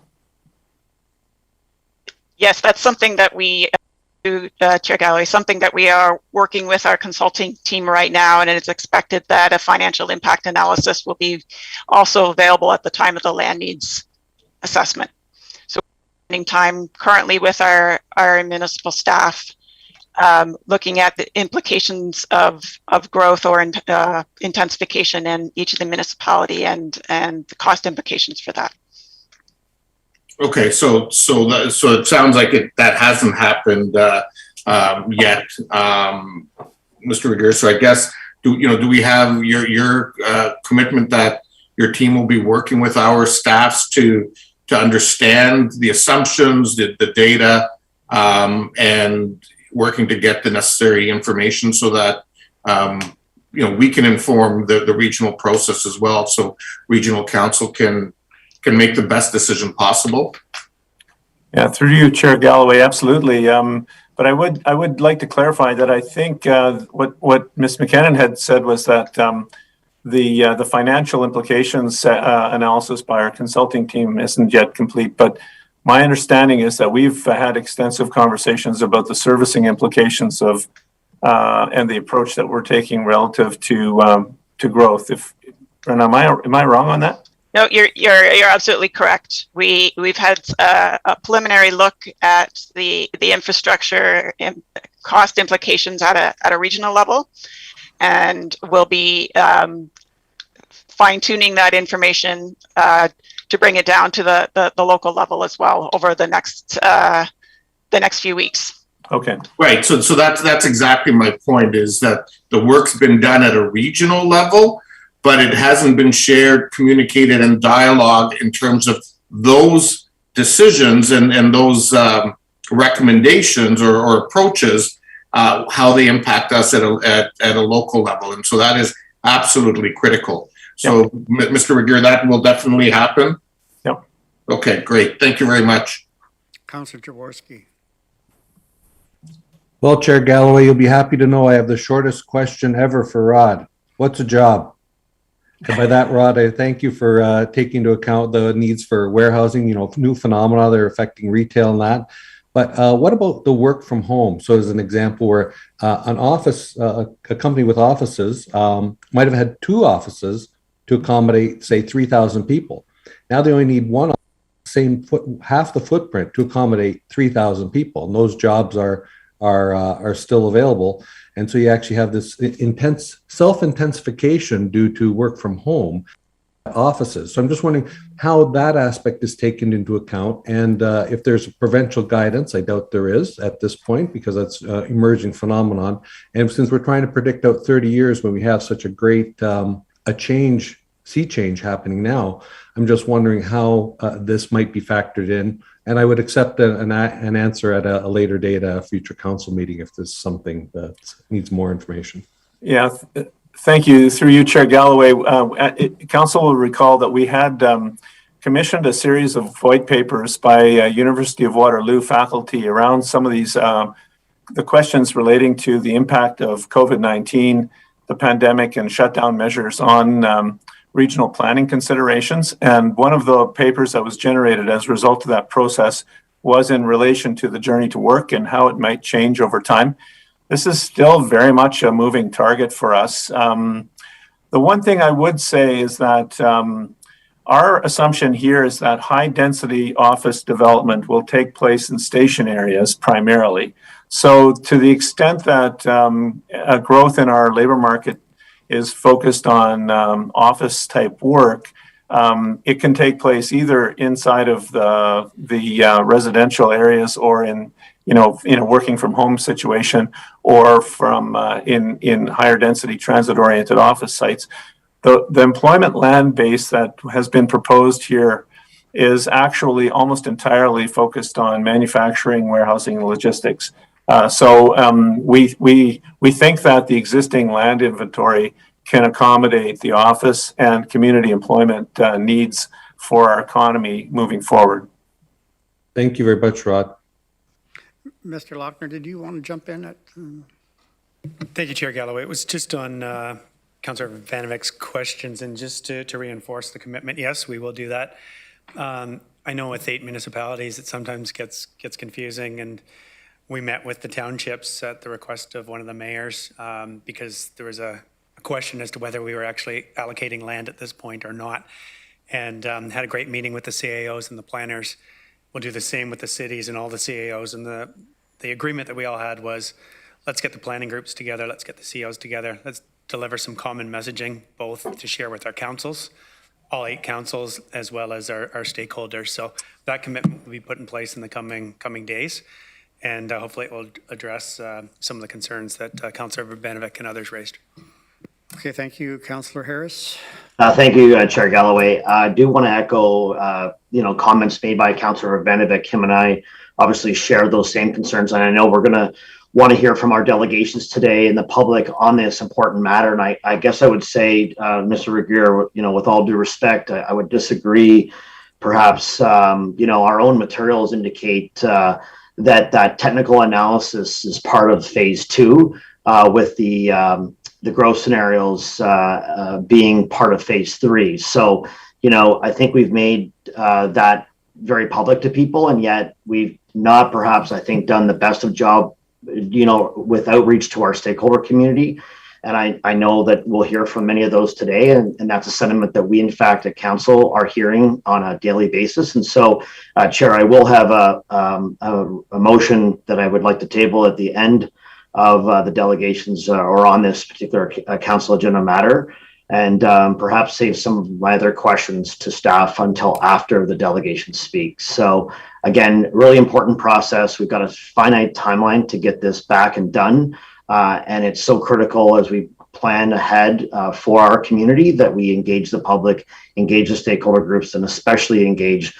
Speaker 12: Yes, that's something that we do, Chair Galloway, something that we are working with our consulting team right now, and it's expected that a financial impact analysis will be also available at the time of the land needs assessment. So we're spending time currently with our municipal staff looking at the implications of growth or intensification in each of the municipality and the cost implications for that.
Speaker 11: Okay, so it sounds like that hasn't happened yet, Mr. Rigueur. So I guess do we have your commitment that your team will be working with our staffs to understand the assumptions, the data, and working to get the necessary information so that we can inform the regional process as well, so regional council can make the best decision possible?
Speaker 13: Yeah, through you, Chair Galloway, absolutely. But I would like to clarify that I think what Ms. McKinnon had said was that the financial implications analysis by our consulting team isn't yet complete. But my understanding is that we've had extensive conversations about the servicing implications of and the approach that we're taking relative to growth. Am I wrong on that?
Speaker 12: No, you're absolutely correct. We've had a preliminary look at the infrastructure cost implications at a regional level. And we'll be fine-tuning that information to bring it down to the local level as well over the next few weeks.
Speaker 13: Okay.
Speaker 11: Right. So that's exactly my point, is that the work's been done at a regional level, but it hasn't been shared, communicated, and dialogue in terms of those decisions and those recommendations or approaches, how they impact us at a local level. And so that is absolutely critical. So, yep. Mr. Regier, that will definitely happen?
Speaker 13: Yep.
Speaker 11: Okay, great. Thank you very much.
Speaker 1: Councillor Jaworski.
Speaker 22: Well, Chair Galloway, you'll be happy to know I have the shortest question ever for Rod. What's a job? And by that, Rod, I thank you for taking into account the needs for warehousing, new phenomena that are affecting retail and that. But what about the work from home? So as an example where an office, a company with offices might have had 2 offices to accommodate, say, 3,000 people. Now they only need one, half the footprint to accommodate 3,000 people. And those jobs are still available. And so you actually have this intense self-intensification due to work from home offices. So I'm just wondering how that aspect is taken into account, and if there's provincial guidance. I doubt there is at this point because that's emerging phenomenon. And since we're trying to predict out 30 years when we have such a great sea change happening now, I'm just wondering how this might be factored in. And I would accept an answer at a later date, a future council meeting, if there's something that needs more information.
Speaker 13: Yeah, thank you. Through you, Chair Galloway. Council will recall that we had commissioned a series of white papers by University of Waterloo faculty around some of these, the questions relating to the impact of COVID-19, the pandemic, and shutdown measures on regional planning considerations. And one of the papers that was generated as a result of that process was in relation to the journey to work and how it might change over time. This is still very much a moving target for us. The one thing I would say is that our assumption here is that high density office development will take place in station areas primarily. So to the extent that a growth in our labor market is focused on office type work, it can take place either inside of the residential areas or in a working from home situation, or from in higher density transit oriented office sites. The employment land base that has been proposed here is actually almost entirely focused on manufacturing, warehousing, and logistics. So we think that the existing land inventory can accommodate the office and community employment needs for our economy moving forward.
Speaker 22: Thank you very much, Rod.
Speaker 1: Mr. Lochner, did you want to jump in?
Speaker 15: Thank you, Chair Galloway. It was just on Councillor Vanovic's questions, and just to reinforce the commitment. Yes, we will do that. I know with 8 municipalities, it sometimes gets confusing, and we met with the townships at the request of one of the mayors because there was a question as to whether we were actually allocating land at this point or not, and had a great meeting with the CAOs and the planners. We'll do the same with the cities and all the CAOs, and the agreement that we all had was, let's get the planning groups together, let's get the CAOs together, let's deliver some common messaging, both to share with our councils, all 8 councils, as well as our stakeholders. So that commitment will be put in place in the coming days, and hopefully it will address some of the concerns that Councillor Vanovic and others raised.
Speaker 1: Okay, thank you, Councillor Harris.
Speaker 18: Thank you, Chair Galloway. I do want to echo, comments made by Councillor Vanovic. Him and I obviously share those same concerns, and I know we're going to want to hear from our delegations today and the public on this important matter. And I guess I would say, Mr. Regier, with all due respect, I would disagree. Perhaps, our own materials indicate that technical analysis is part of phase 2, with the growth scenarios being part of phase 3. So, I think we've made that very public to people, and yet we've not perhaps, I think, done the best of job, with outreach to our stakeholder community. And I know that we'll hear from many of those today, and that's a sentiment that we, in fact, at Council are hearing on a daily basis. And so, Chair, I will have a motion that I would like to table at the end of the delegations or on this particular council agenda matter, and perhaps save some of my other questions to staff until after the delegation speaks. So again, really important process. We've got a finite timeline to get this back and done. And it's so critical as we plan ahead for our community that we engage the public, engage the stakeholder groups, and especially engage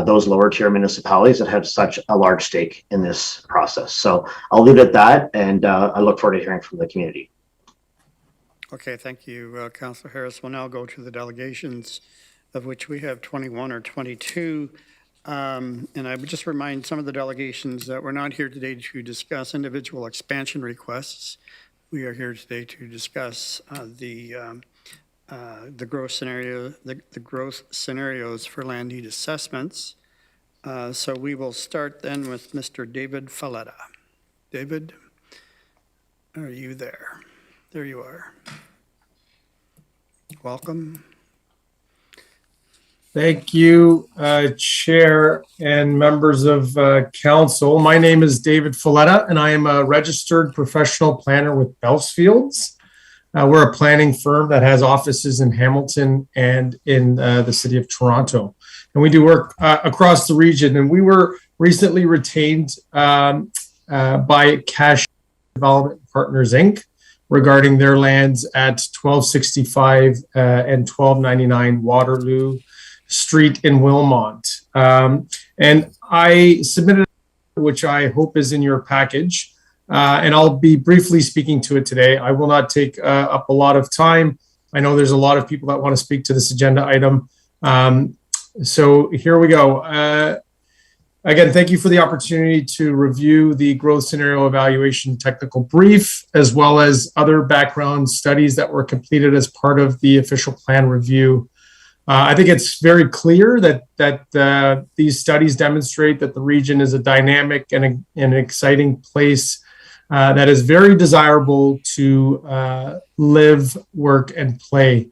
Speaker 18: those lower tier municipalities that have such a large stake in this process. So I'll leave it at that, and I look forward to hearing from the community.
Speaker 1: Okay, thank you, Councillor Harris. We'll now go to the delegations, of which we have 21 or 22. And I would just remind some of the delegations that we're not here today to discuss individual expansion requests. We are here today to discuss the growth scenario, the growth scenarios for land need assessments. So we will start then with Mr. David Falletta. David, are you there? There you are. Welcome.
Speaker 5: Thank you, Chair and members of Council. My name is David Falletta, and I am a registered professional planner with Beltsfields. We're a planning firm that has offices in Hamilton and in the city of Toronto. And we do work across the region. And we were recently retained by Cash Development Partners, Inc., regarding their lands at 1265 and 1299 Waterloo Street in Wilmont. And I submitted, which I hope is in your package, and I'll be briefly speaking to it today. I will not take up a lot of time. I know there's a lot of people that want to speak to this agenda item. So here we go. Again, thank you for the opportunity to review the growth scenario evaluation technical brief, as well as other background studies that were completed as part of the official plan review. I think it's very clear that these studies demonstrate that the region is a dynamic and an exciting place that is very desirable to live, work, and play.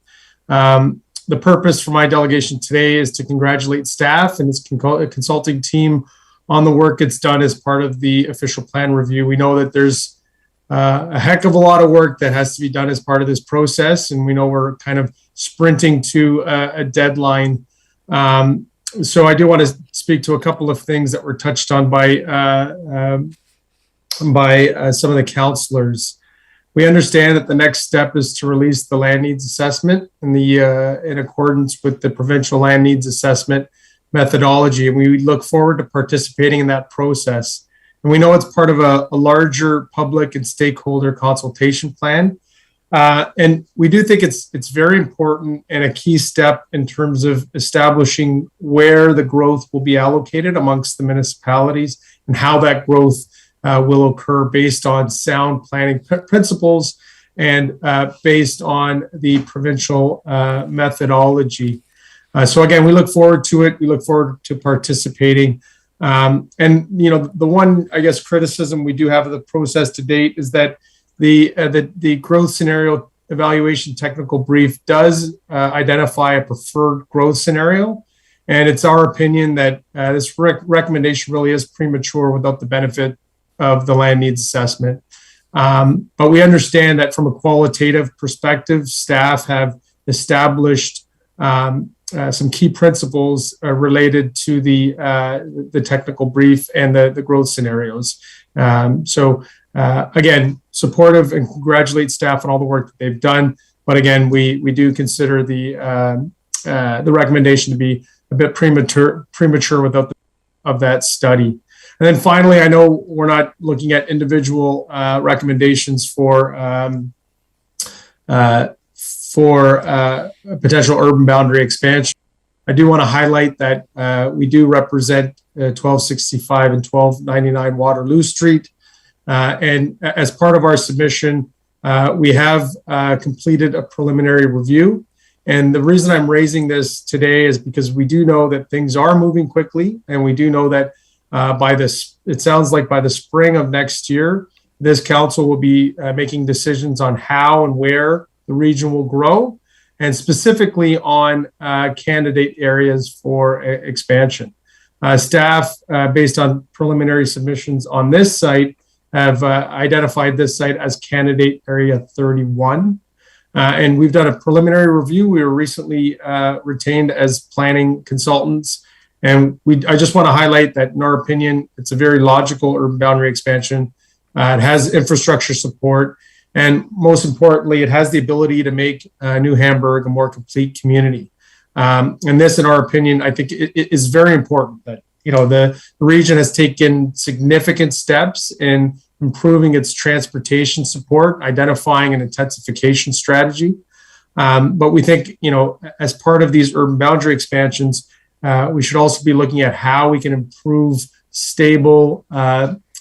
Speaker 5: The purpose for my delegation today is to congratulate staff and its consulting team on the work it's done as part of the official plan review. We know that there's a heck of a lot of work that has to be done as part of this process, and we know we're kind of sprinting to a deadline. So I do want to speak to a couple of things that were touched on by some of the councillors. We understand that the next step is to release the land needs assessment in accordance with the provincial land needs assessment methodology, and we look forward to participating in that process. And we know it's part of a larger public and stakeholder consultation plan. And we do think it's very important and a key step in terms of establishing where the growth will be allocated amongst the municipalities and how that growth will occur based on sound planning principles and based on the provincial methodology. So again, we look forward to it. We look forward to participating. And, you know, the one, I guess, criticism we do have of the process to date is that the growth scenario evaluation technical brief does identify a preferred growth scenario. And it's our opinion that this recommendation really is premature without the benefit of the land needs assessment. But we understand that from a qualitative perspective, staff have established some key principles related to the technical brief and the growth scenarios. So again, supportive and congratulate staff on all the work that they've done. But again, we do consider the recommendation to be a bit premature without of that study. And then finally, I know we're not looking at individual recommendations for potential urban boundary expansion. I do want to highlight that we do represent 1265 and 1299 Waterloo Street. And as part of our submission, we have completed a preliminary review. And the reason I'm raising this today is because we do know that things are moving quickly. And we do know that it sounds like by the spring of next year, this council will be making decisions on how and where the region will grow, and specifically on candidate areas for expansion. Staff, based on preliminary submissions on this site, have identified this site as candidate area 31. And we've done a preliminary review. We were recently retained as planning consultants. And I just want to highlight that, in our opinion, it's a very logical urban boundary expansion. It has infrastructure support. And most importantly, it has the ability to make New Hamburg a more complete community. And this, in our opinion, I think it is very important that, the region has taken significant steps in improving its transportation support, identifying an intensification strategy. But we think, as part of these urban boundary expansions, we should also be looking at how we can improve stable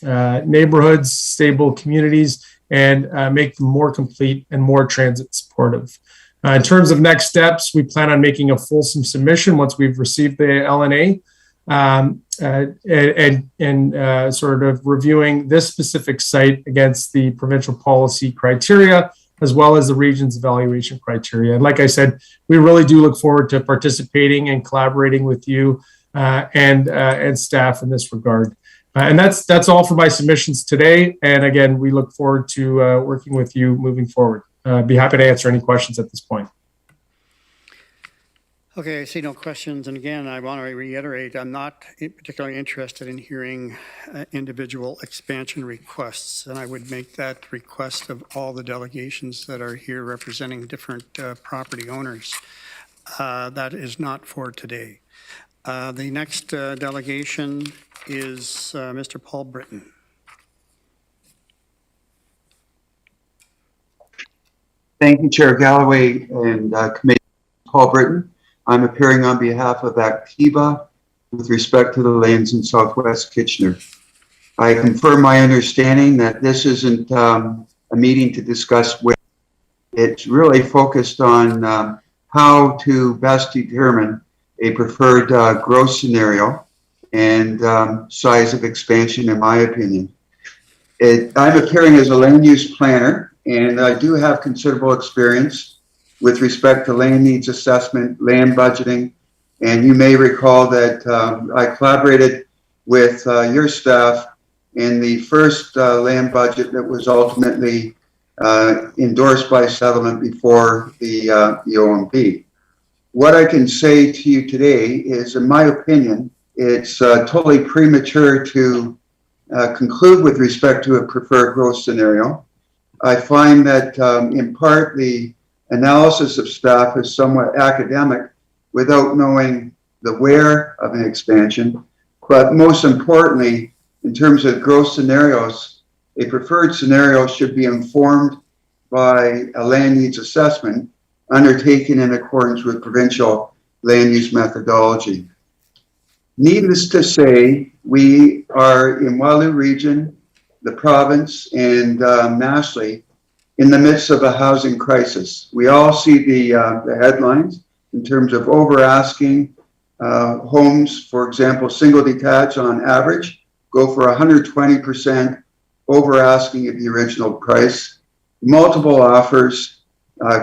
Speaker 5: neighborhoods, stable communities, and make them more complete and more transit supportive. In terms of next steps, we plan on making a fulsome submission once we've received the LNA, and sort of reviewing this specific site against the provincial policy criteria, as well as the region's evaluation criteria. And like I said, we really do look forward to participating and collaborating with you and staff in this regard. And that's all for my submissions today. And again, we look forward to working with you moving forward. Be happy to answer any questions at this point.
Speaker 1: Okay, I see no questions. And again, I want to reiterate, I'm not particularly interested in hearing individual expansion requests. And I would make that request of all the delegations that are here representing different property owners. That is not for today. The next delegation is Mr. Paul Britton.
Speaker 6: Thank you, Chair Galloway and Committee. Paul Britton. I'm appearing on behalf of Activa with respect to the lands in Southwest Kitchener. I confirm my understanding that this isn't a meeting to discuss where. It's really focused on how to best determine a preferred growth scenario and size of expansion, in my opinion. I'm appearing as a land use planner, and I do have considerable experience with respect to land needs assessment, land budgeting. And you may recall that I collaborated with your staff in the first land budget that was ultimately endorsed by settlement before the OMB. What I can say to you today is, in my opinion, it's totally premature to conclude with respect to a preferred growth scenario. I find that in part the analysis of staff is somewhat academic without knowing the where of an expansion. But most importantly, in terms of growth scenarios, a preferred scenario should be informed by a land needs assessment undertaken in accordance with provincial land use methodology. Needless to say, we are in Waterloo region, the province, and nationally in the midst of a housing crisis. We all see the headlines in terms of over-asking. Homes, for example, single detached on average, go for 120% over-asking of the original price. Multiple offers,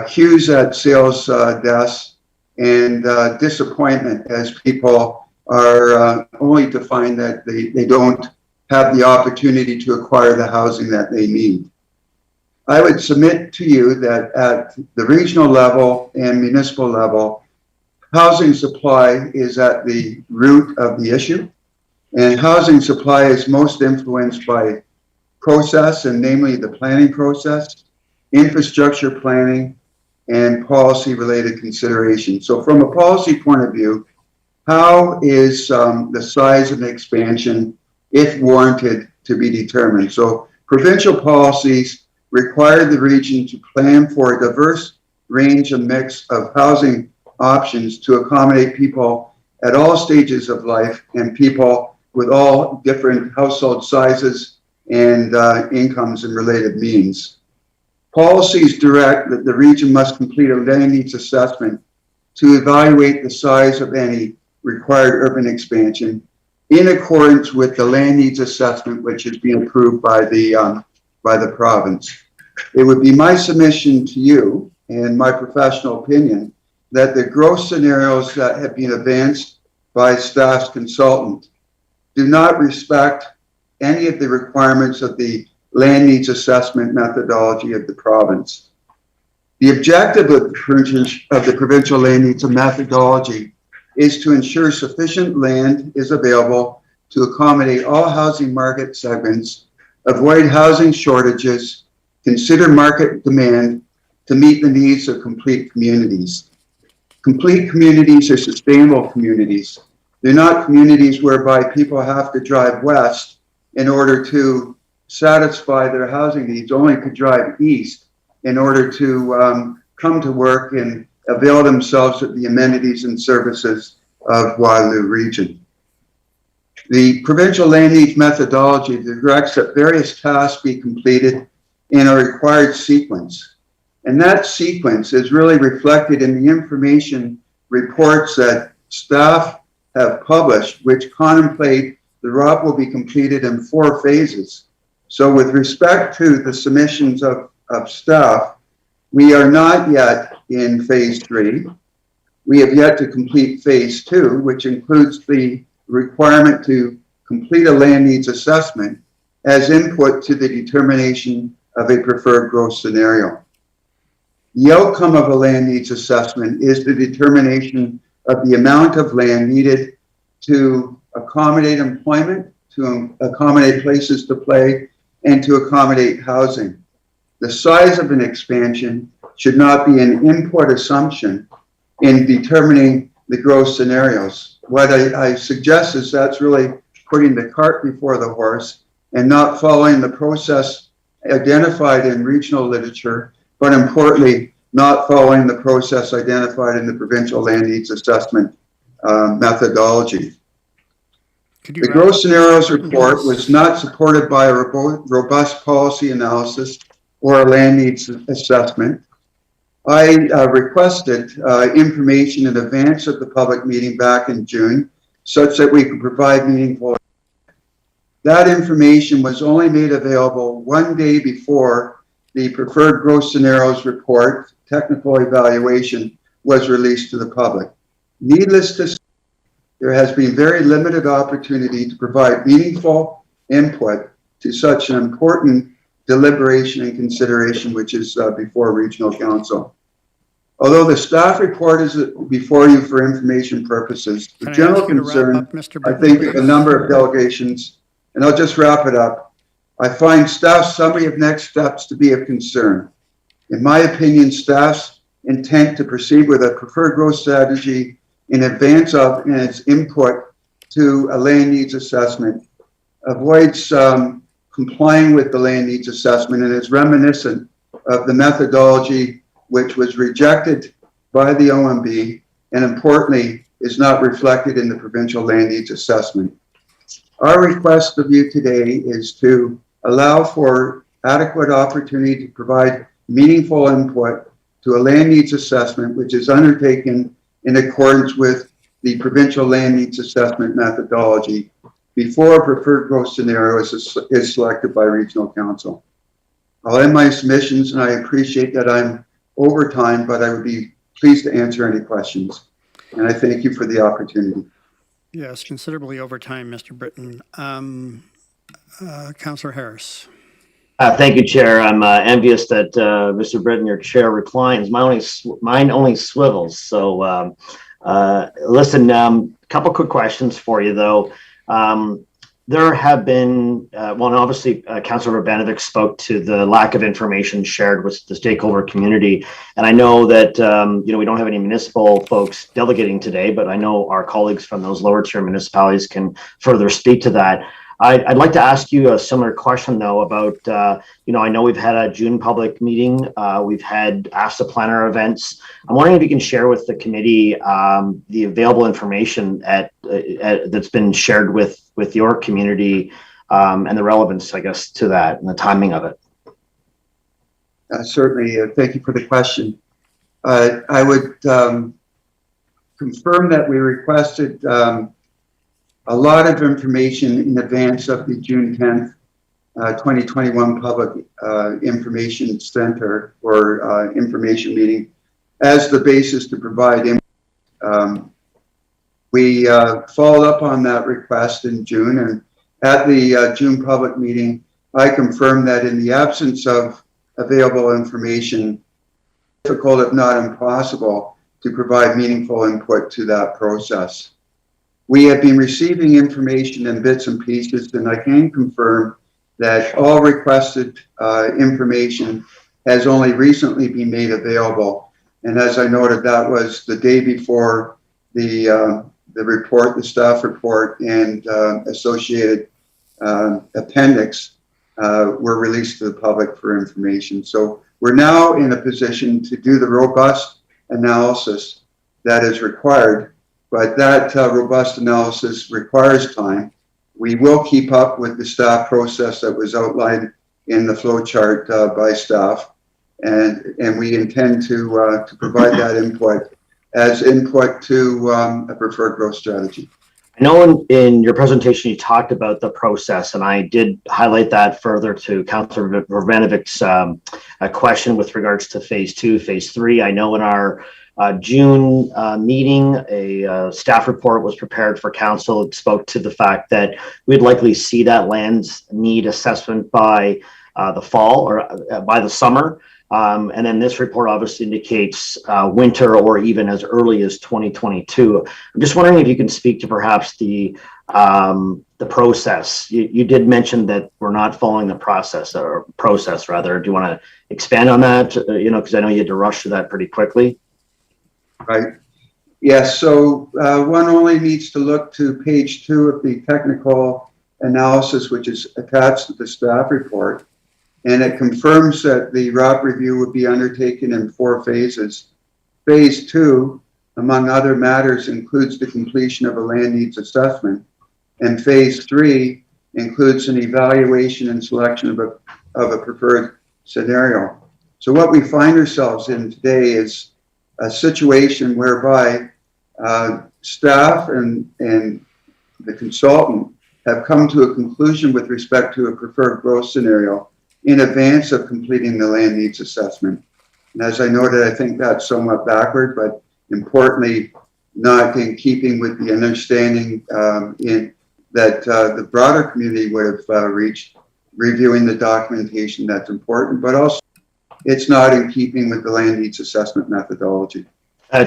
Speaker 6: queues at sales desks, and disappointment as people are only to find that they don't have the opportunity to acquire the housing that they need. I would submit to you that at the regional level and municipal level, housing supply is at the root of the issue, and housing supply is most influenced by process, and namely the planning process, infrastructure planning, and policy-related considerations. So from a policy point of view, how is the size of an expansion, if warranted, to be determined? So provincial policies require the region to plan for a diverse range and mix of housing options to accommodate people at all stages of life and people with all different household sizes and incomes and related means. Policies direct that the region must complete a land needs assessment to evaluate the size of any required urban expansion in accordance with the land needs assessment, which is being approved by the province. It would be my submission to you and my professional opinion that the growth scenarios that have been advanced by staff's consultant do not respect any of the requirements of the land needs assessment methodology of the province. The objective of the provincial land needs methodology is to ensure sufficient land is available to accommodate all housing market segments, avoid housing shortages, consider market demand to meet the needs of complete communities. Complete communities are sustainable communities. They're not communities whereby people have to drive west in order to satisfy their housing needs, only to drive east in order to come to work and avail themselves of the amenities and services of Waterloo region. The provincial land needs methodology directs that various tasks be completed in a required sequence. And that sequence is really reflected in the information reports that staff have published, which contemplate the ROP will be completed in 4 phases. So with respect to the submissions of staff, we are not yet in phase 3. We have yet to complete phase 2, which includes the requirement to complete a land needs assessment as input to the determination of a preferred growth scenario. The outcome of a land needs assessment is the determination of the amount of land needed to accommodate employment, to accommodate places to play, and to accommodate housing. The size of an expansion should not be an input assumption in determining the growth scenarios. What I suggest is that's really putting the cart before the horse and not following the process identified in regional literature, but importantly, not following the process identified in the provincial land needs assessment methodology. The growth scenarios report was not supported by a robust policy analysis or a land needs assessment. I requested information in advance of the public meeting back in June, such that we could provide meaningful. That information was only made available 1 day before the preferred growth scenarios report, technical evaluation, was released to the public. Needless to say, there has been very limited opportunity to provide meaningful input to such an important deliberation and consideration, which is before Regional Council. Although the staff report is before you for information purposes, the general concern, I think, of a number of delegations, and I'll just wrap it up. I find staff's summary of next steps to be of concern. In my opinion, staff's intent to proceed with a preferred growth strategy in advance of and its input to a land needs assessment avoids complying with the land needs assessment and is reminiscent of the methodology which was rejected by the OMB and importantly is not reflected in the provincial land needs assessment. Our request of you today is to allow for adequate opportunity to provide meaningful input to a land needs assessment which is undertaken in accordance with the provincial land needs assessment methodology before a preferred growth scenario is selected by Regional Council. I'll end my submissions and I appreciate that I'm over time, but I would be pleased to answer any questions. And I thank you for the opportunity.
Speaker 1: Yes, considerably over time, Mr. Britton. Councillor Harris.
Speaker 18: Thank you, Chair. I'm envious that Mr. Britton, your chair, reclines. Mine only swivels. So listen, couple quick questions for you, though. There have been, well, obviously, Councillor Urbanovic spoke to the lack of information shared with the stakeholder community. And I know that, we don't have any municipal folks delegating today, but I know our colleagues from those lower tier municipalities can further speak to that. I'd like to ask you a similar question, though, about, I know we've had a June public meeting. We've had Ask the Planner events. I'm wondering if you can share with the committee the available information that's been shared with your community and the relevance, I guess, to that and the timing of it.
Speaker 6: Certainly. Thank you for the question. I would confirm that we requested a lot of information in advance of the June 10th, 2021 Public Information Center or information meeting as the basis to provide input. We followed up on that request in June, and at the June public meeting, I confirm that in the absence of available information, difficult if not impossible to provide meaningful input to that process. We have been receiving information in bits and pieces, and I can confirm that all requested information has only recently been made available. And as I noted, that was the day before the report, the staff report, and associated appendix were released to the public for information. So we're now in a position to do the robust analysis that is required, but that robust analysis requires time. We will keep up with the staff process that was outlined in the flow chart by staff, and we intend to provide that input as input to a preferred growth strategy.
Speaker 18: I know in your presentation you talked about the process, and I did highlight that further to Councillor Vrvanovic's question with regards to phase 2, phase 3. I know in our June meeting, a staff report was prepared for council. It spoke to the fact that we'd likely see that land need assessment by the fall or by the summer. And then this report obviously indicates winter or even as early as 2022. I'm just wondering if you can speak to perhaps the process. You did mention that we're not following the process rather. Do you want to expand on that? Because I know you had to rush through that pretty quickly.
Speaker 6: Right. Yes. So one only needs to look to page 2 of the technical analysis, which is attached to the staff report. And it confirms that the ROP review would be undertaken in 4 phases. Phase 2, among other matters, includes the completion of a land needs assessment. And phase 3 includes an evaluation and selection of a preferred scenario. So what we find ourselves in today is a situation whereby staff and the consultant have come to a conclusion with respect to a preferred growth scenario in advance of completing the land needs assessment. And as I noted, I think that's somewhat backward, but importantly, not in keeping with the understanding that the broader community would have reached reviewing the documentation that's important, but also it's not in keeping with the land needs assessment methodology.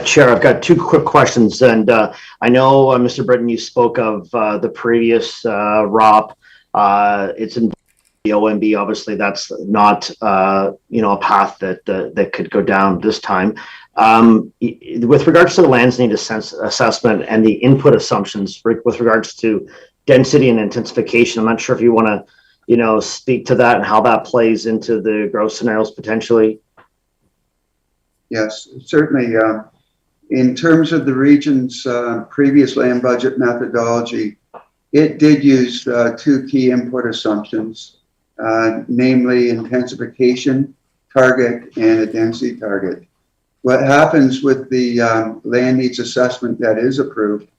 Speaker 18: Chair, I've got 2 quick questions, and I know, Mr. Britton, you spoke of the previous ROP. It's in the OMB. Obviously, that's not a path that could go down this time. With regards to the lands need assessment and the input assumptions with regards to density and intensification, I'm not sure if you want to speak to that and how that plays into the growth scenarios potentially.
Speaker 6: Yes, certainly. In terms of the region's previous land budget methodology, it did use 2 key input assumptions, namely intensification target and a density target. What happens with the land needs assessment that is approved,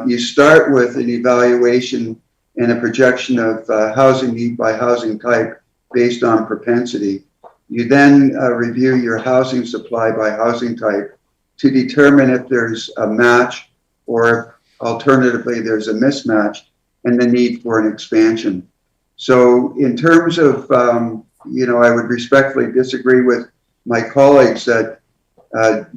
Speaker 6: you start with an evaluation and a projection of housing need by housing type based on propensity. You then review your housing supply by housing type to determine if there's a match or alternatively there's a mismatch and the need for an expansion. So in terms of, I would respectfully disagree with my colleagues that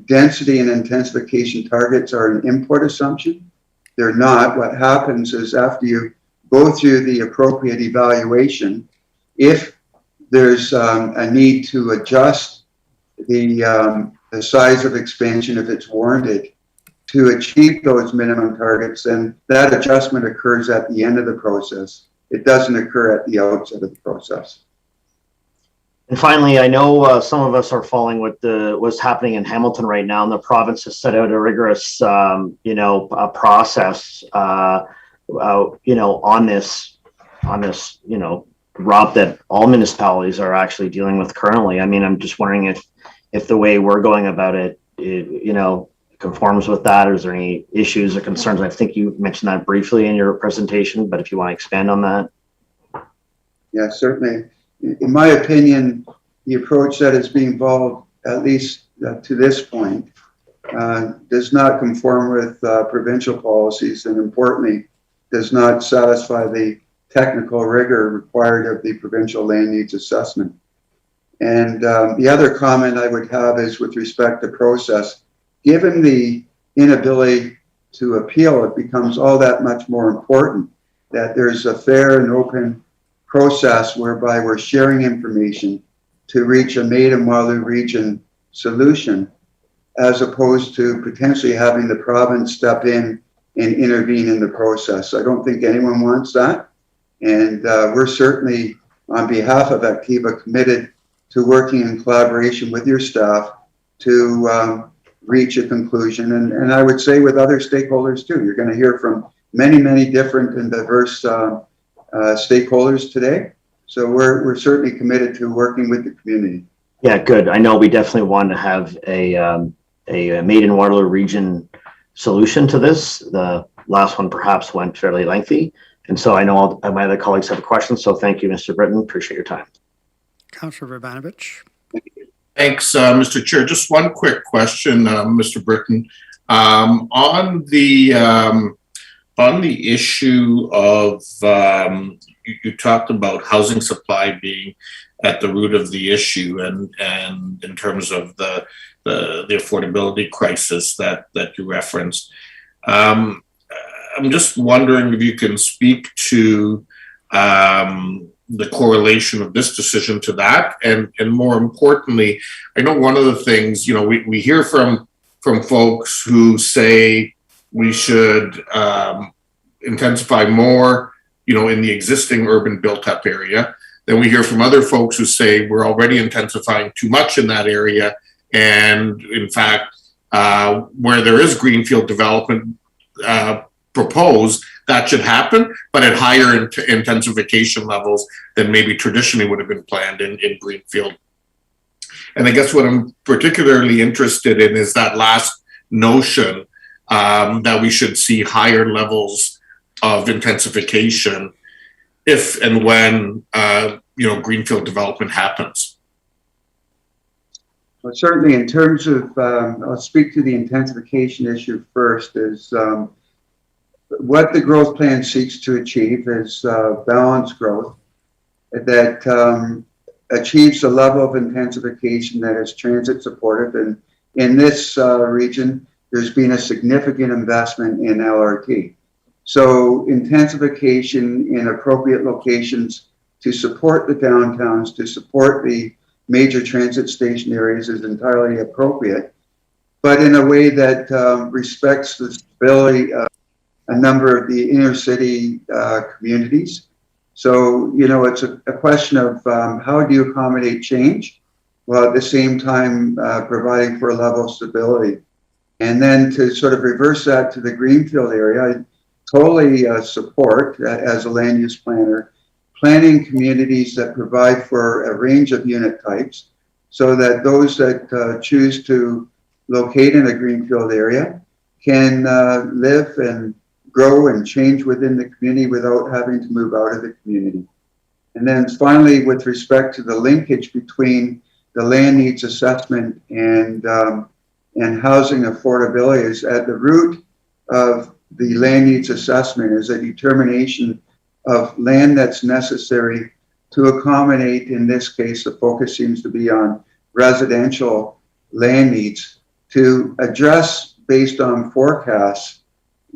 Speaker 6: density and intensification targets are an input assumption. They're not. What happens is after you go through the appropriate evaluation, if there's a need to adjust the size of expansion if it's warranted to achieve those minimum targets, then that adjustment occurs at the end of the process. It doesn't occur at the outset of the process.
Speaker 18: And finally, I know some of us are following what's happening in Hamilton right now, and the province has set out a rigorous, process, on this, ROP that all municipalities are actually dealing with currently. I mean, I'm just wondering if the way we're going about it, conforms with that, or is there any issues or concerns? I think you mentioned that briefly in your presentation, but if you want to expand on that.
Speaker 6: Yeah, certainly. In my opinion, the approach that is being followed, at least to this point, does not conform with provincial policies, and importantly, does not satisfy the technical rigor required of the provincial land needs assessment. And the other comment I would have is with respect to process. Given the inability to appeal, it becomes all that much more important that there's a fair and open process whereby we're sharing information to reach a Maid and Waterloo region solution, as opposed to potentially having the province step in and intervene in the process. I don't think anyone wants that. And we're certainly, on behalf of Activa, committed to working in collaboration with your staff to reach a conclusion. And I would say with other stakeholders too. You're going to hear from many, many different and diverse stakeholders today. So we're certainly committed to working with the community.
Speaker 18: Yeah, good. I know we definitely want to have a Maid and Waterloo region solution to this. The last one perhaps went fairly lengthy. And so I know all my other colleagues have questions. So thank you, Mr. Britton. Appreciate your time.
Speaker 1: Councillor Urbanovich.
Speaker 11: Thanks, Mr. Chair. Just one quick question, Mr. Britton. On the issue of, you talked about housing supply being at the root of the issue, and in terms of the affordability crisis that you referenced. I'm just wondering if you can speak to the correlation of this decision to that, and more importantly, I know one of the things, you know, we hear from folks who say we should intensify more, you know, in the existing urban built-up area. Then we hear from other folks who say we're already intensifying too much in that area, and in fact, where there is greenfield development proposed, that should happen, but at higher intensification levels than maybe traditionally would have been planned in greenfield. And I guess what I'm particularly interested in is that last notion that we should see higher levels of intensification if and when you know, greenfield development happens.
Speaker 6: Well, certainly in terms of, I'll speak to the intensification issue first, is what the growth plan seeks to achieve is balanced growth that achieves a level of intensification that is transit supportive. And in this region, there's been a significant investment in LRT. So intensification in appropriate locations to support the downtowns, to support the major transit station areas is entirely appropriate, but in a way that respects the stability of a number of the inner city communities. So, you know, it's a question of how do you accommodate change while at the same time providing for a level of stability. And then to sort of reverse that to the greenfield area, I totally support, as a land use planner, planning communities that provide for a range of unit types so that those that choose to locate in a greenfield area can live and grow and change within the community without having to move out of the community. And then finally, with respect to the linkage between the land needs assessment and housing affordability, is at the root of the land needs assessment is a determination of land that's necessary to accommodate, in this case, the focus seems to be on residential land needs, to address, based on forecasts,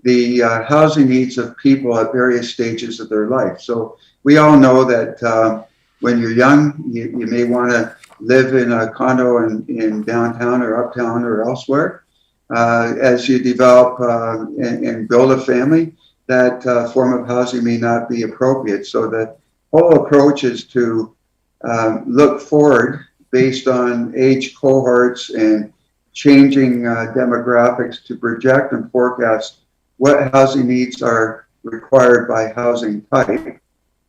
Speaker 6: the housing needs of people at various stages of their life. So we all know that when you're young, you may want to live in a condo in downtown or uptown or elsewhere. As you develop and build a family, that form of housing may not be appropriate. So the whole approach is to look forward based on age cohorts and changing demographics to project and forecast what housing needs are required by housing type.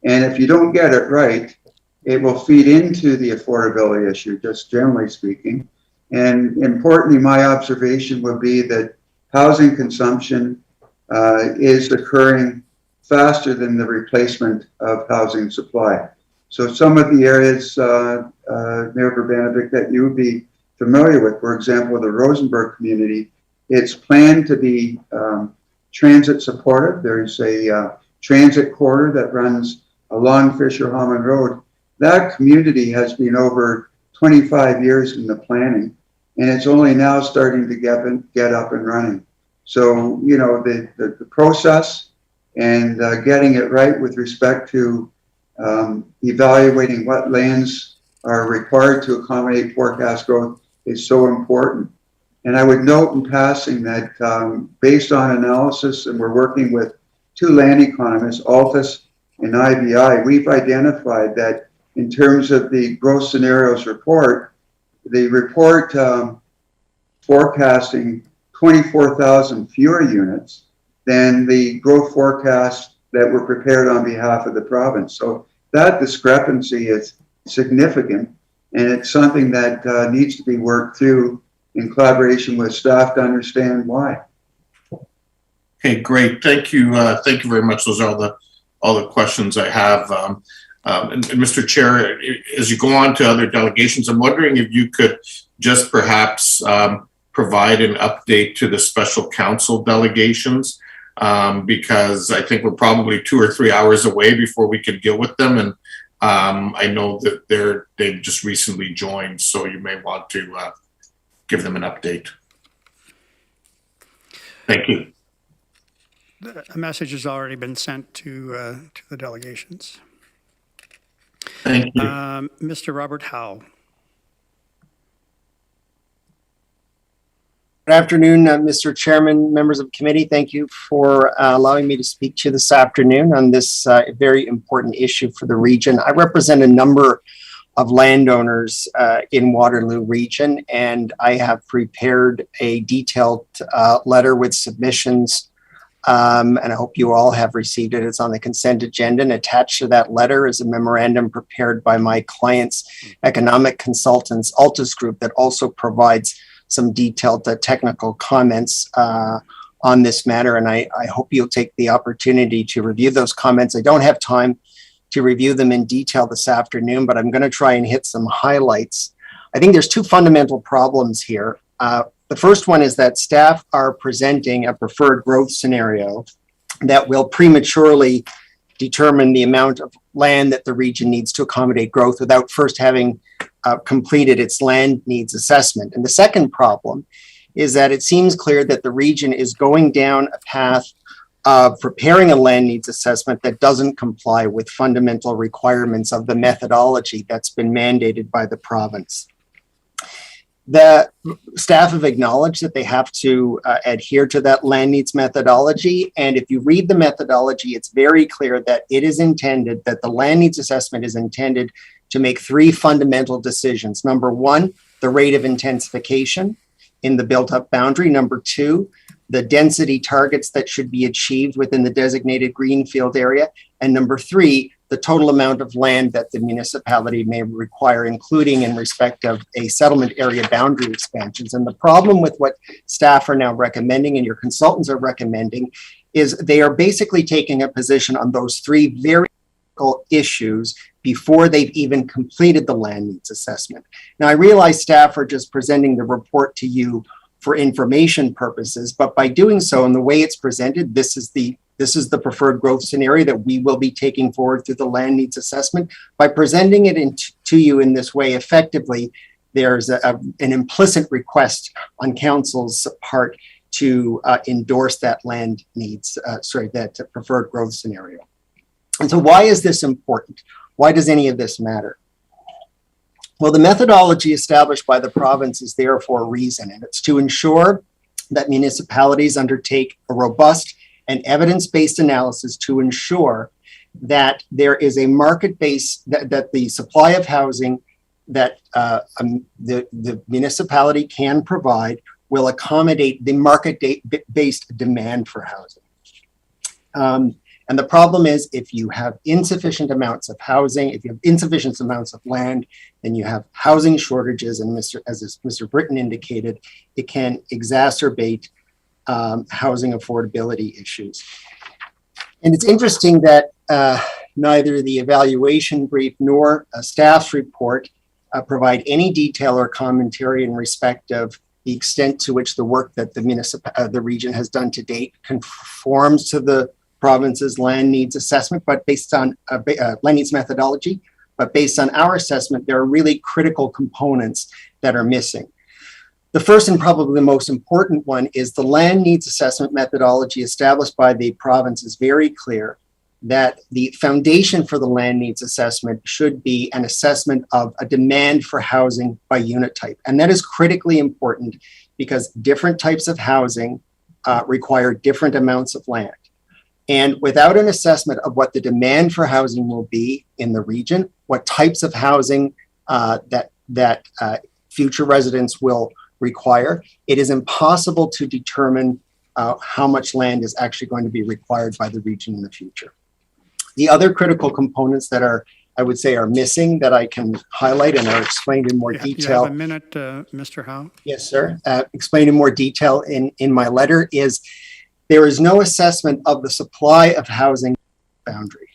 Speaker 6: And if you don't get it right, it will feed into the affordability issue, just generally speaking. And importantly, my observation would be that housing consumption is occurring faster than the replacement of housing supply. So some of the areas, Mayor Urbanovic, that you would be familiar with, for example, the Rosenberg community, it's planned to be transit supportive. There's a transit corridor that runs along Fisher-Hammond Road. That community has been over 25 years in the planning, and it's only now starting to get up and running. So, you know, the process and getting it right with respect to evaluating what lands are required to accommodate forecast growth is so important. And I would note in passing that based on analysis, and we're working with two land economists, Altus and IBI, we've identified that in terms of the growth scenarios report, the report forecasting 24,000 fewer units than the growth forecast that were prepared on behalf of the province. So that discrepancy is significant, and it's something that needs to be worked through in collaboration with staff to understand why.
Speaker 11: Okay, great. Thank you. Thank you very much. Those are all the questions I have. And Mr. Chair, as you go on to other delegations, I'm wondering if you could just perhaps provide an update to the special council delegations, because I think we're probably 2 or 3 hours away before we can deal with them. And I know that they've just recently joined, so you may want to give them an update. Thank you.
Speaker 1: A message has already been sent to the delegations.
Speaker 11: Thank you.
Speaker 1: Mr. Robert Howe.
Speaker 8: Good afternoon, Mr. Chairman, members of the committee. Thank you for allowing me to speak to you this afternoon on this very important issue for the region. I represent a number of landowners in Waterloo region, and I have prepared a detailed letter with submissions, and I hope you all have received it. It's on the consent agenda, and attached to that letter is a memorandum prepared by my client's economic consultants, Altus Group, that also provides some detailed technical comments on this matter, and I hope you'll take the opportunity to review those comments. I don't have time to review them in detail this afternoon, but I'm going to try and hit some highlights. I think there's two fundamental problems here. The first one is that staff are presenting a preferred growth scenario that will prematurely determine the amount of land that the region needs to accommodate growth without first having completed its land needs assessment. And the second problem is that it seems clear that the region is going down a path of preparing a land needs assessment that doesn't comply with fundamental requirements of the methodology that's been mandated by the province. The staff have acknowledged that they have to adhere to that land needs methodology. And if you read the methodology, it's very clear that it is intended, that the land needs assessment is intended to make three fundamental decisions. Number one, the rate of intensification in the built-up boundary. Number two, the density targets that should be achieved within the designated greenfield area. And number three, the total amount of land that the municipality may require, including in respect of a settlement area boundary expansions. And the problem with what staff are now recommending and your consultants are recommending is they are basically taking a position on those three very critical issues before they've even completed the land needs assessment. Now, I realize staff are just presenting the report to you for information purposes, but by doing so, in the way it's presented, this is the preferred growth scenario that we will be taking forward through the land needs assessment. By presenting it to you in this way, effectively, there's an implicit request on council's part to endorse that land needs, that preferred growth scenario. And so why is this important? Why does any of this matter? Well, the methodology established by the province is there for a reason, and it's to ensure that municipalities undertake a robust and evidence-based analysis to ensure that there is a market-based, that the supply of housing that the municipality can provide will accommodate the market-based demand for housing. And the problem is, if you have insufficient amounts of housing, if you have insufficient amounts of land, then you have housing shortages, and as Mr. Britton indicated, it can exacerbate housing affordability issues. And it's interesting that neither the evaluation brief nor a staff's report provide any detail or commentary in respect of the extent to which the work that the region has done to date conforms to the province's land needs assessment, but based on land needs methodology, but based on our assessment, there are really critical components that are missing. The first and probably the most important one is the land needs assessment methodology established by the province is very clear that the foundation for the land needs assessment should be an assessment of a demand for housing by unit type. And that is critically important because different types of housing require different amounts of land. And without an assessment of what the demand for housing will be in the region, what types of housing that future residents will require, it is impossible to determine how much land is actually going to be required by the region in the future. The other critical components that I would say are missing that I can highlight and are explained in more detail.
Speaker 1: You have a minute, Mr. Howe?
Speaker 8: Yes, sir. Explained in more detail in my letter is there is no assessment of the supply of housing boundary.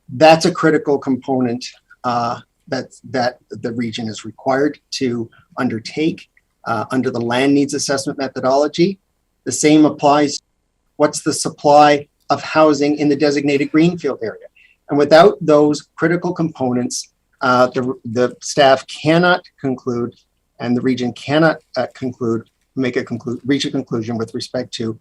Speaker 8: That's a critical component that the region is required to undertake under the land needs assessment methodology. The same applies. What's the supply of housing in the designated greenfield area? And without those critical components, the staff cannot conclude, and the region cannot reach a conclusion with respect to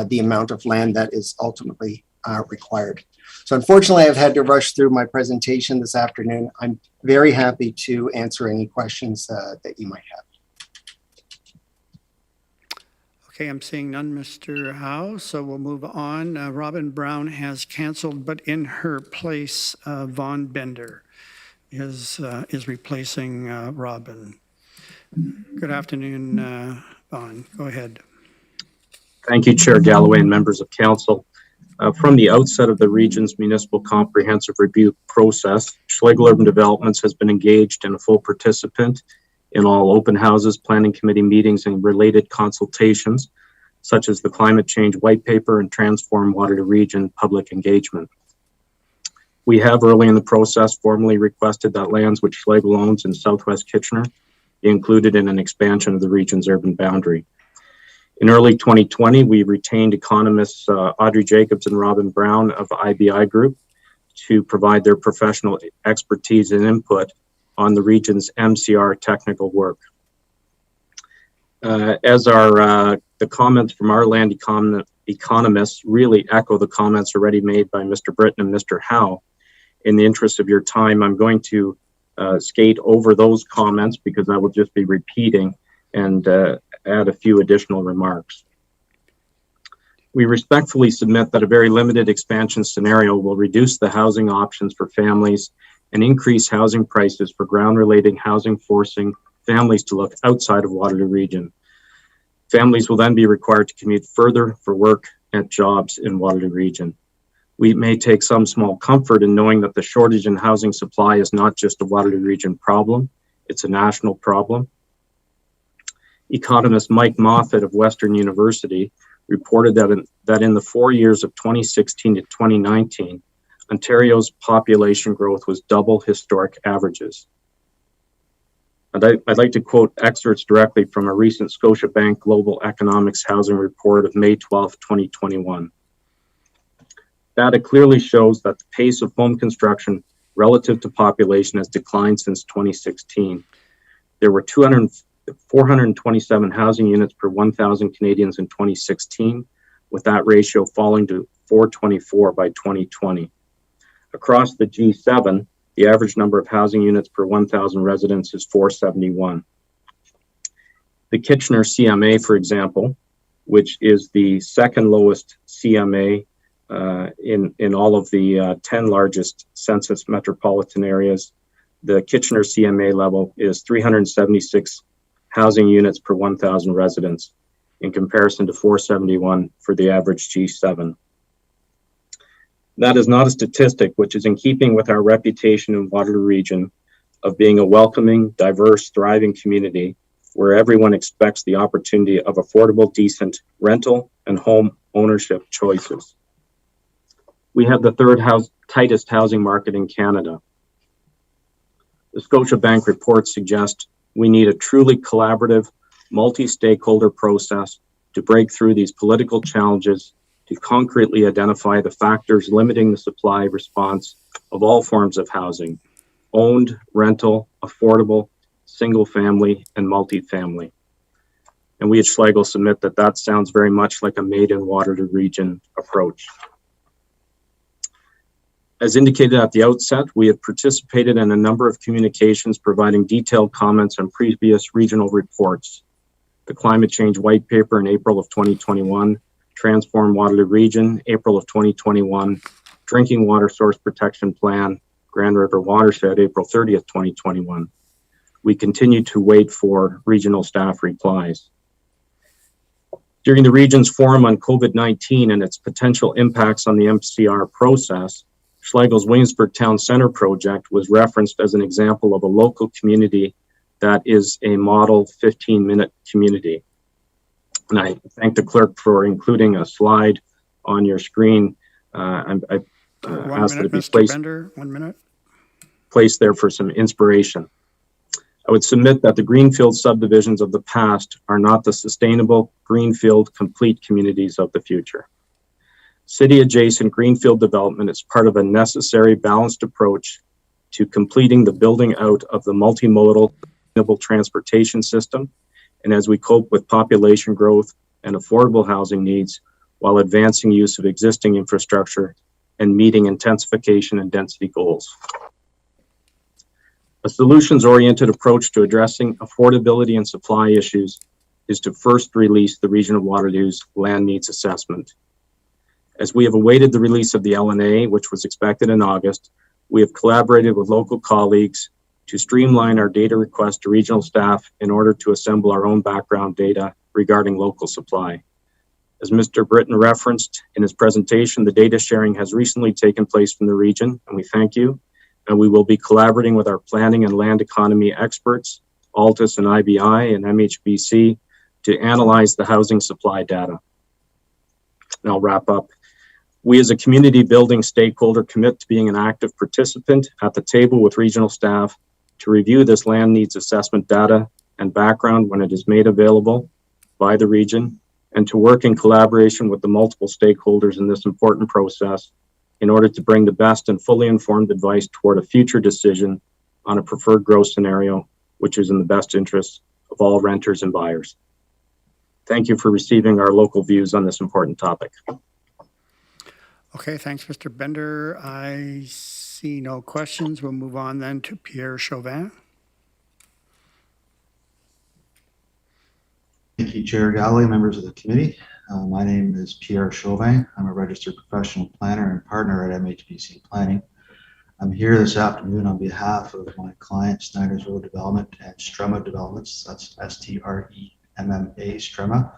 Speaker 8: the amount of land that is ultimately required. So unfortunately, I've had to rush through my presentation this afternoon. I'm very happy to answer any questions that you might have.
Speaker 1: Okay, I'm seeing none, Mr. Howe, so we'll move on. Robin Brown has canceled, but in her place, Vaughn Bender is replacing Robin. Good afternoon, Vaughn. Go ahead.
Speaker 7: Thank you, Chair Galloway and members of council. From the outset of the region's municipal comprehensive review process, Schlegel Urban Developments has been engaged and a full participant in all open houses, planning committee meetings, and related consultations, such as the climate change white paper and transform Waterloo region public engagement. We have early in the process formally requested that lands which Schlegel owns in Southwest Kitchener be included in an expansion of the region's urban boundary. In early 2020, we retained economists Audrey Jacobs and Robin Brown of IBI Group to provide their professional expertise and input on the region's MCR technical work. The comments from our land economists really echo the comments already made by Mr. Britton and Mr. Howe. In the interest of your time, I'm going to skate over those comments because I will just be repeating and add a few additional remarks. We respectfully submit that a very limited expansion scenario will reduce the housing options for families and increase housing prices for ground-related housing, forcing families to look outside of Waterloo region. Families will then be required to commute further for work at jobs in Waterloo region. We may take some small comfort in knowing that the shortage in housing supply is not just a Waterloo region problem, it's a national problem. Economist Mike Moffat of Western University reported that in the 4 years of 2016 to 2019, Ontario's population growth was double historic averages. I'd like to quote excerpts directly from a recent Scotiabank Global Economics Housing Report of May 12, 2021. Data clearly shows that the pace of home construction relative to population has declined since 2016. There were 427 housing units per 1,000 Canadians in 2016, with that ratio falling to 424 by 2020. Across the G7, the average number of housing units per 1,000 residents is 471. The Kitchener CMA, for example, which is the second lowest CMA in all of the 10 largest census metropolitan areas, the Kitchener CMA level is 376 housing units per 1,000 residents in comparison to 471 for the average G7. That is not a statistic which is in keeping with our reputation in Waterloo region of being a welcoming, diverse, thriving community where everyone expects the opportunity of affordable, decent rental and home ownership choices. We have the third tightest housing market in Canada. The Scotiabank report suggests we need a truly collaborative, multi-stakeholder process to break through these political challenges to concretely identify the factors limiting the supply response of all forms of housing: owned, rental, affordable, single family, and multifamily. And we at Schlegel submit that that sounds very much like a Made in Waterloo region approach. As indicated at the outset, we have participated in a number of communications providing detailed comments on previous regional reports: the Climate Change White Paper in April of 2021, Transform Waterloo Region, April of 2021, Drinking Water Source Protection Plan, Grand River Watershed, April 30th, 2021. We continue to wait for regional staff replies. During the region's forum on COVID-19 and its potential impacts on the MCR process, Schlegel's Williamsburg Town Center project was referenced as an example of a local community that is a model 15-minute community. And I thank the clerk for including a slide on your screen. I asked that it be placed,
Speaker 1: Bender, 1 minute.
Speaker 7: Placed there for some inspiration. I would submit that the greenfield subdivisions of the past are not the sustainable greenfield complete communities of the future. City adjacent greenfield development is part of a necessary balanced approach to completing the building out of the multimodal sustainable transportation system, and as we cope with population growth and affordable housing needs while advancing use of existing infrastructure and meeting intensification and density goals. A solutions-oriented approach to addressing affordability and supply issues is to first release the Region of Waterloo's land needs assessment. As we have awaited the release of the LNA, which was expected in August, we have collaborated with local colleagues to streamline our data request to regional staff in order to assemble our own background data regarding local supply. As Mr. Britton referenced in his presentation, the data sharing has recently taken place from the region, and we thank you. And we will be collaborating with our planning and land economy experts, Altus and IBI and MHBC, to analyze the housing supply data. And I'll wrap up. We as a community building stakeholder commit to being an active participant at the table with regional staff to review this land needs assessment data and background when it is made available by the region, and to work in collaboration with the multiple stakeholders in this important process in order to bring the best and fully informed advice toward a future decision on a preferred growth scenario, which is in the best interest of all renters and buyers. Thank you for receiving our local views on this important topic.
Speaker 1: Okay, thanks, Mr. Bender. I see no questions. We'll move on then to Pierre Chauvin.
Speaker 10: Thank you, Chair Galloway, members of the committee. My name is Pierre Chauvin. I'm a registered professional planner and partner at MHBC Planning. I'm here this afternoon on behalf of my client, Snyder's Road Development and Strema Developments, that's STREMMA, Strema,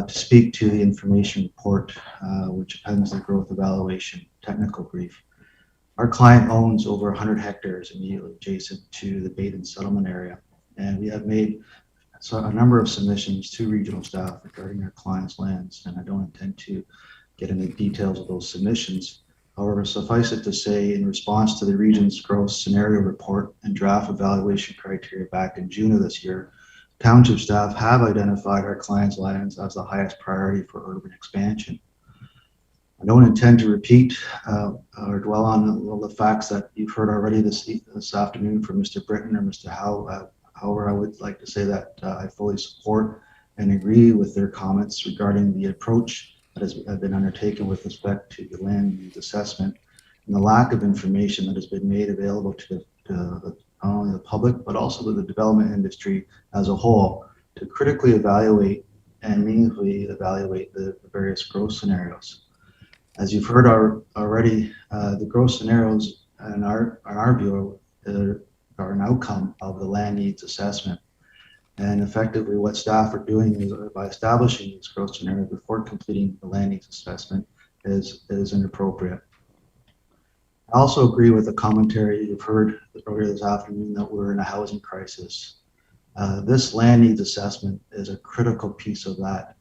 Speaker 10: to speak to the information report, which appends the growth evaluation technical brief. Our client owns over 100 hectares immediately adjacent to the Baden settlement area, and we have made a number of submissions to regional staff regarding our client's lands, and I don't intend to get into details of those submissions. However, suffice it to say, in response to the region's growth scenario report and draft evaluation criteria back in June of this year, township staff have identified our client's lands as the highest priority for urban expansion. I don't intend to repeat or dwell on all the facts that you've heard already this afternoon from Mr. Britton or Mr. Howe. However, I would like to say that I fully support and agree with their comments regarding the approach that has been undertaken with respect to the land needs assessment and the lack of information that has been made available to not only the public, but also to the development industry as a whole to critically evaluate and meaningfully evaluate the various growth scenarios. As you've heard already, the growth scenarios in our view are an outcome of the land needs assessment. And effectively what staff are doing is by establishing these growth scenarios before completing the land needs assessment is inappropriate. I also agree with the commentary you've heard earlier this afternoon that we're in a housing crisis. This land needs assessment is a critical piece of that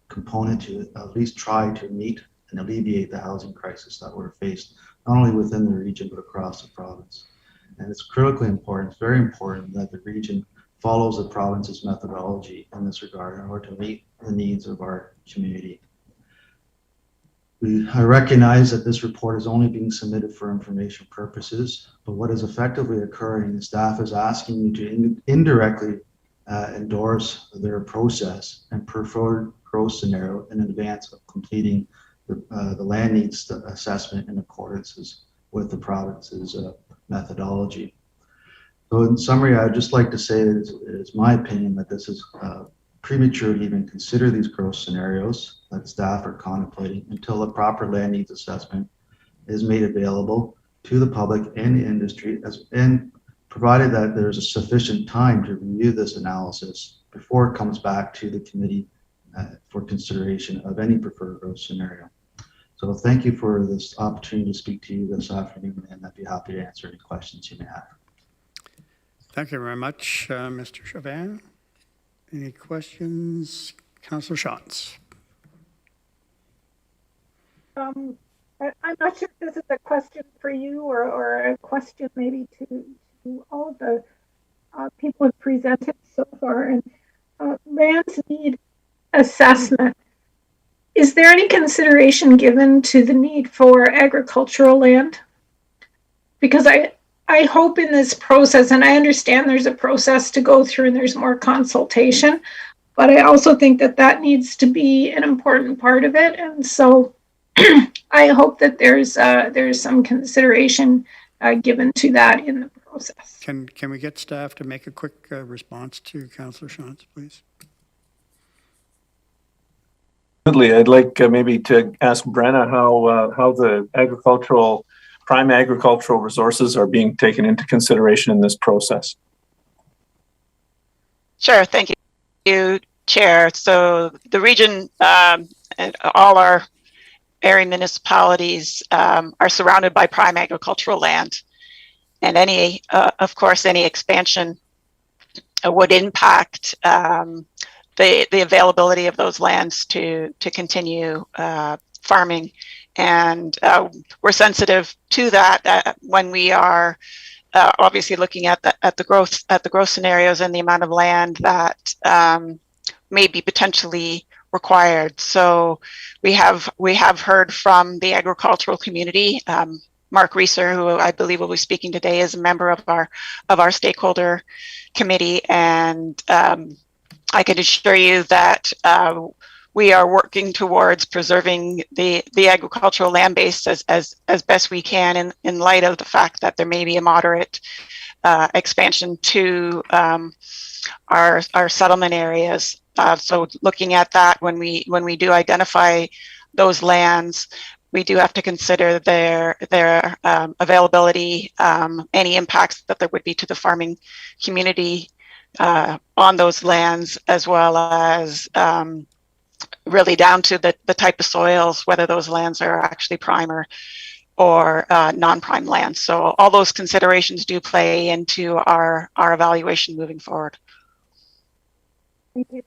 Speaker 10: component to at least try to meet and alleviate the housing crisis that we're faced, not only within the region, but across the province. And it's critically important, it's very important that the region follows the province's methodology in this regard in order to meet the needs of our community. I recognize that this report is only being submitted for information purposes, but what is effectively occurring is staff is asking you to indirectly endorse their process and preferred growth scenario in advance of completing the land needs assessment in accordance with the province's methodology. So in summary, I'd just like to say that it is my opinion that this is premature to even consider these growth scenarios that staff are contemplating until the proper land needs assessment is made available to the public and the industry, and provided that there's a sufficient time to review this analysis before it comes back to the committee for consideration of any preferred growth scenario. So thank you for this opportunity to speak to you this afternoon, and I'd be happy to answer any questions you may have.
Speaker 1: Thank you very much, Mr. Chauvin. Any questions? Councillor Schatz.
Speaker 9: I'm not sure if this is a question for you or a question maybe to all of the people who have presented so far. And lands need assessment. Is there any consideration given to the need for agricultural land? Because I hope in this process, and I understand there's a process to go through and there's more consultation, but I also think that that needs to be an important part of it. And so I hope that there's some consideration given to that in the process.
Speaker 1: Can we get staff to make a quick response to Councillor Schatz, please?
Speaker 13: I'd like maybe to ask Brenna how the prime agricultural resources are being taken into consideration in this process.
Speaker 12: Sure, thank you, Chair. So the region and all our area municipalities are surrounded by prime agricultural land, and of course, any expansion would impact the availability of those lands to continue farming. And we're sensitive to that when we are obviously looking at the growth scenarios and the amount of land that may be potentially required. So we have heard from the agricultural community. Mark Reeser, who I believe will be speaking today, is a member of our stakeholder committee, and I can assure you that we are working towards preserving the agricultural land base as best we can in light of the fact that there may be a moderate expansion to our settlement areas. So looking at that, when we do identify those lands, we do have to consider their availability, any impacts that there would be to the farming community on those lands, as well as really down to the type of soils, whether those lands are actually prime or non-prime lands. So all those considerations do play into our evaluation moving forward.
Speaker 9: Thank you.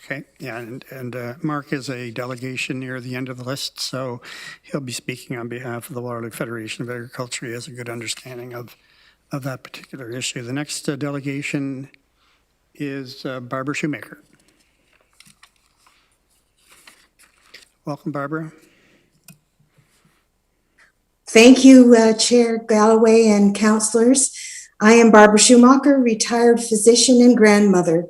Speaker 1: Okay, yeah, and Mark is a delegation near the end of the list, so he'll be speaking on behalf of the Waterloo Federation of Agriculture. He has a good understanding of that particular issue. The next delegation is Barbara Shoemaker. Welcome, Barbara.
Speaker 19: Thank you, Chair Galloway and councillors. I am Barbara Schumacher, retired physician and grandmother.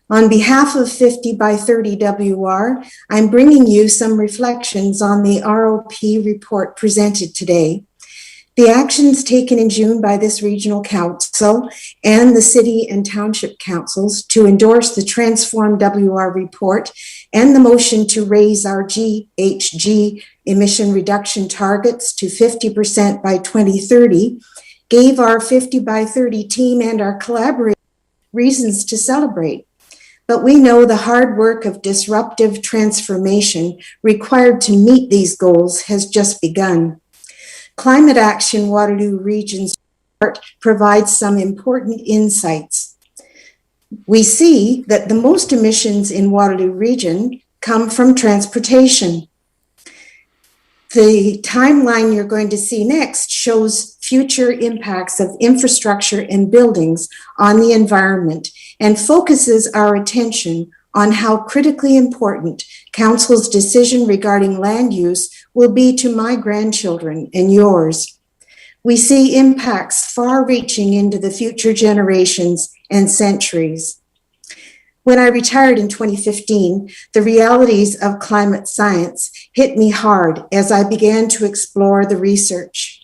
Speaker 19: On behalf of 50 by 30 WR, I'm bringing you some reflections on the ROP report presented today. The actions taken in June by this regional council and the city and township councils to endorse the transformed WR report and the motion to raise our GHG emission reduction targets to 50% by 2030 gave our 50 by 30 team and our collaborators reasons to celebrate. But we know the hard work of disruptive transformation required to meet these goals has just begun. Climate Action Waterloo Region's report provides some important insights. We see that the most emissions in Waterloo Region come from transportation. The timeline you're going to see next shows future impacts of infrastructure and buildings on the environment and focuses our attention on how critically important Council's decision regarding land use will be to my grandchildren and yours. We see impacts far-reaching into the future generations and centuries. When I retired in 2015, the realities of climate science hit me hard as I began to explore the research.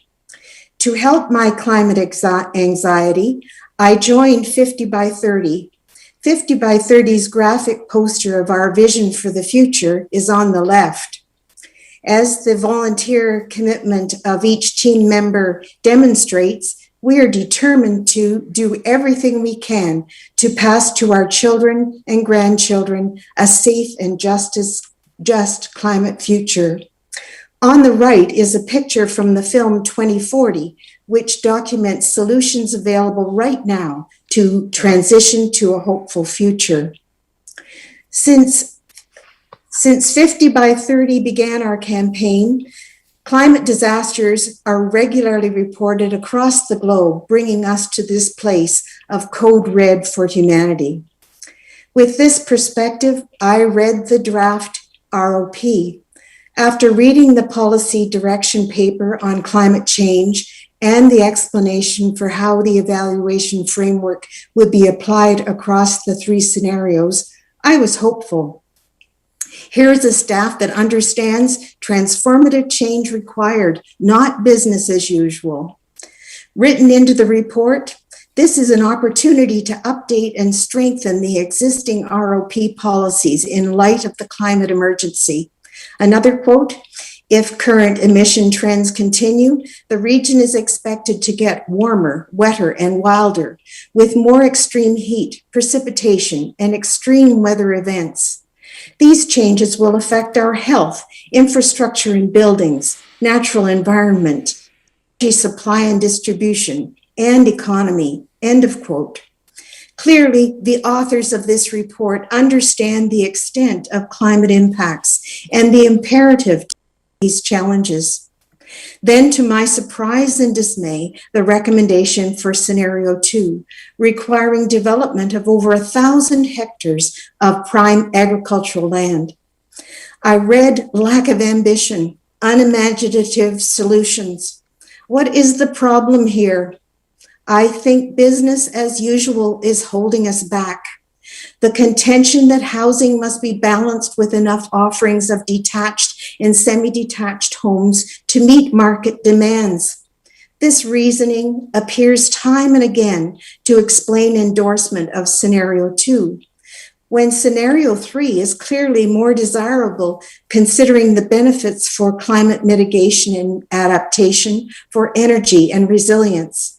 Speaker 19: To help my climate anxiety, I joined 50 by 30. 50 by 30's graphic poster of our vision for the future is on the left. As the volunteer commitment of each team member demonstrates, we are determined to do everything we can to pass to our children and grandchildren a safe and just climate future. On the right is a picture from the film 2040, which documents solutions available right now to transition to a hopeful future. Since 50 by 30 began our campaign, climate disasters are regularly reported across the globe, bringing us to this place of code red for humanity. With this perspective, I read the draft ROP. After reading the policy direction paper on climate change and the explanation for how the evaluation framework would be applied across the three scenarios, I was hopeful. Here is a staff that understands transformative change required, not business as usual. Written into the report, this is an opportunity to update and strengthen the existing ROP policies in light of the climate emergency. Another quote, if current emission trends continue, the region is expected to get warmer, wetter, and wilder, with more extreme heat, precipitation, and extreme weather events. These changes will affect our health, infrastructure and buildings, natural environment, energy supply and distribution, and economy, end of quote. Clearly, the authors of this report understand the extent of climate impacts and the imperative to these challenges. Then, to my surprise and dismay, the recommendation for scenario 2, requiring development of over 1,000 hectares of prime agricultural land. I read lack of ambition, unimaginative solutions. What is the problem here? I think business as usual is holding us back. The contention that housing must be balanced with enough offerings of detached and semi-detached homes to meet market demands. This reasoning appears time and again to explain endorsement of scenario 2, when scenario 3 is clearly more desirable considering the benefits for climate mitigation and adaptation, for energy and resilience.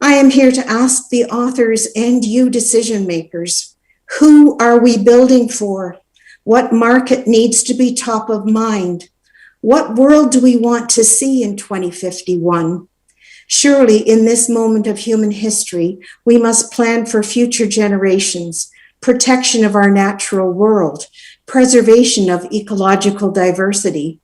Speaker 19: I am here to ask the authors and you decision makers, who are we building for? What market needs to be top of mind? What world do we want to see in 2051? Surely in this moment of human history, we must plan for future generations, protection of our natural world, preservation of ecological diversity.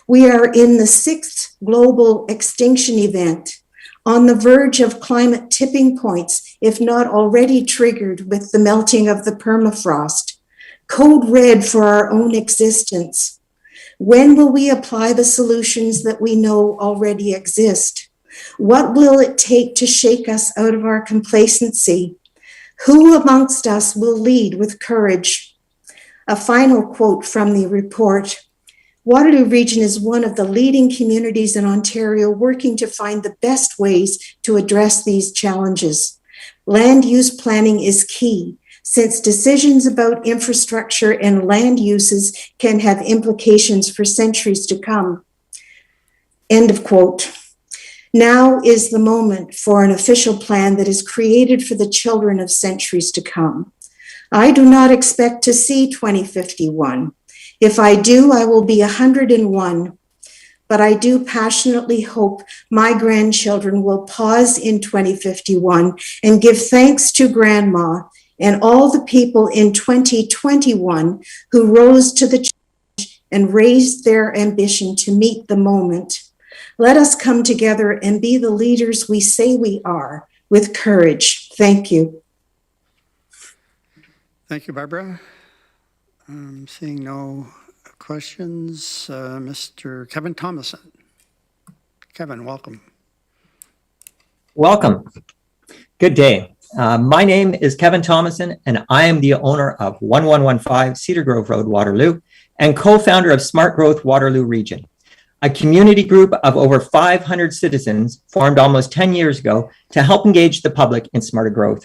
Speaker 19: We are in the 6th global extinction event, on the verge of climate tipping points, if not already triggered with the melting of the permafrost. Code red for our own existence. When will we apply the solutions that we know already exist? What will it take to shake us out of our complacency? Who amongst us will lead with courage? A final quote from the report. Waterloo Region is one of the leading communities in Ontario working to find the best ways to address these challenges. Land use planning is key, since decisions about infrastructure and land uses can have implications for centuries to come. End of quote. Now is the moment for an official plan that is created for the children of centuries to come. I do not expect to see 2051. If I do, I will be 101. But I do passionately hope my grandchildren will pause in 2051 and give thanks to Grandma and all the people in 2021 who rose to the challenge and raised their ambition to meet the moment. Let us come together and be the leaders we say we are with courage. Thank you.
Speaker 1: Thank you, Barbara. Seeing no questions, Mr. Kevin Thomason. Kevin, welcome.
Speaker 2: Welcome. Good day. My name is Kevin Thomason, and I am the owner of 1115 Cedar Grove Road, Waterloo, and co-founder of Smart Growth Waterloo Region, a community group of over 500 citizens formed almost 10 years ago to help engage the public in smarter growth.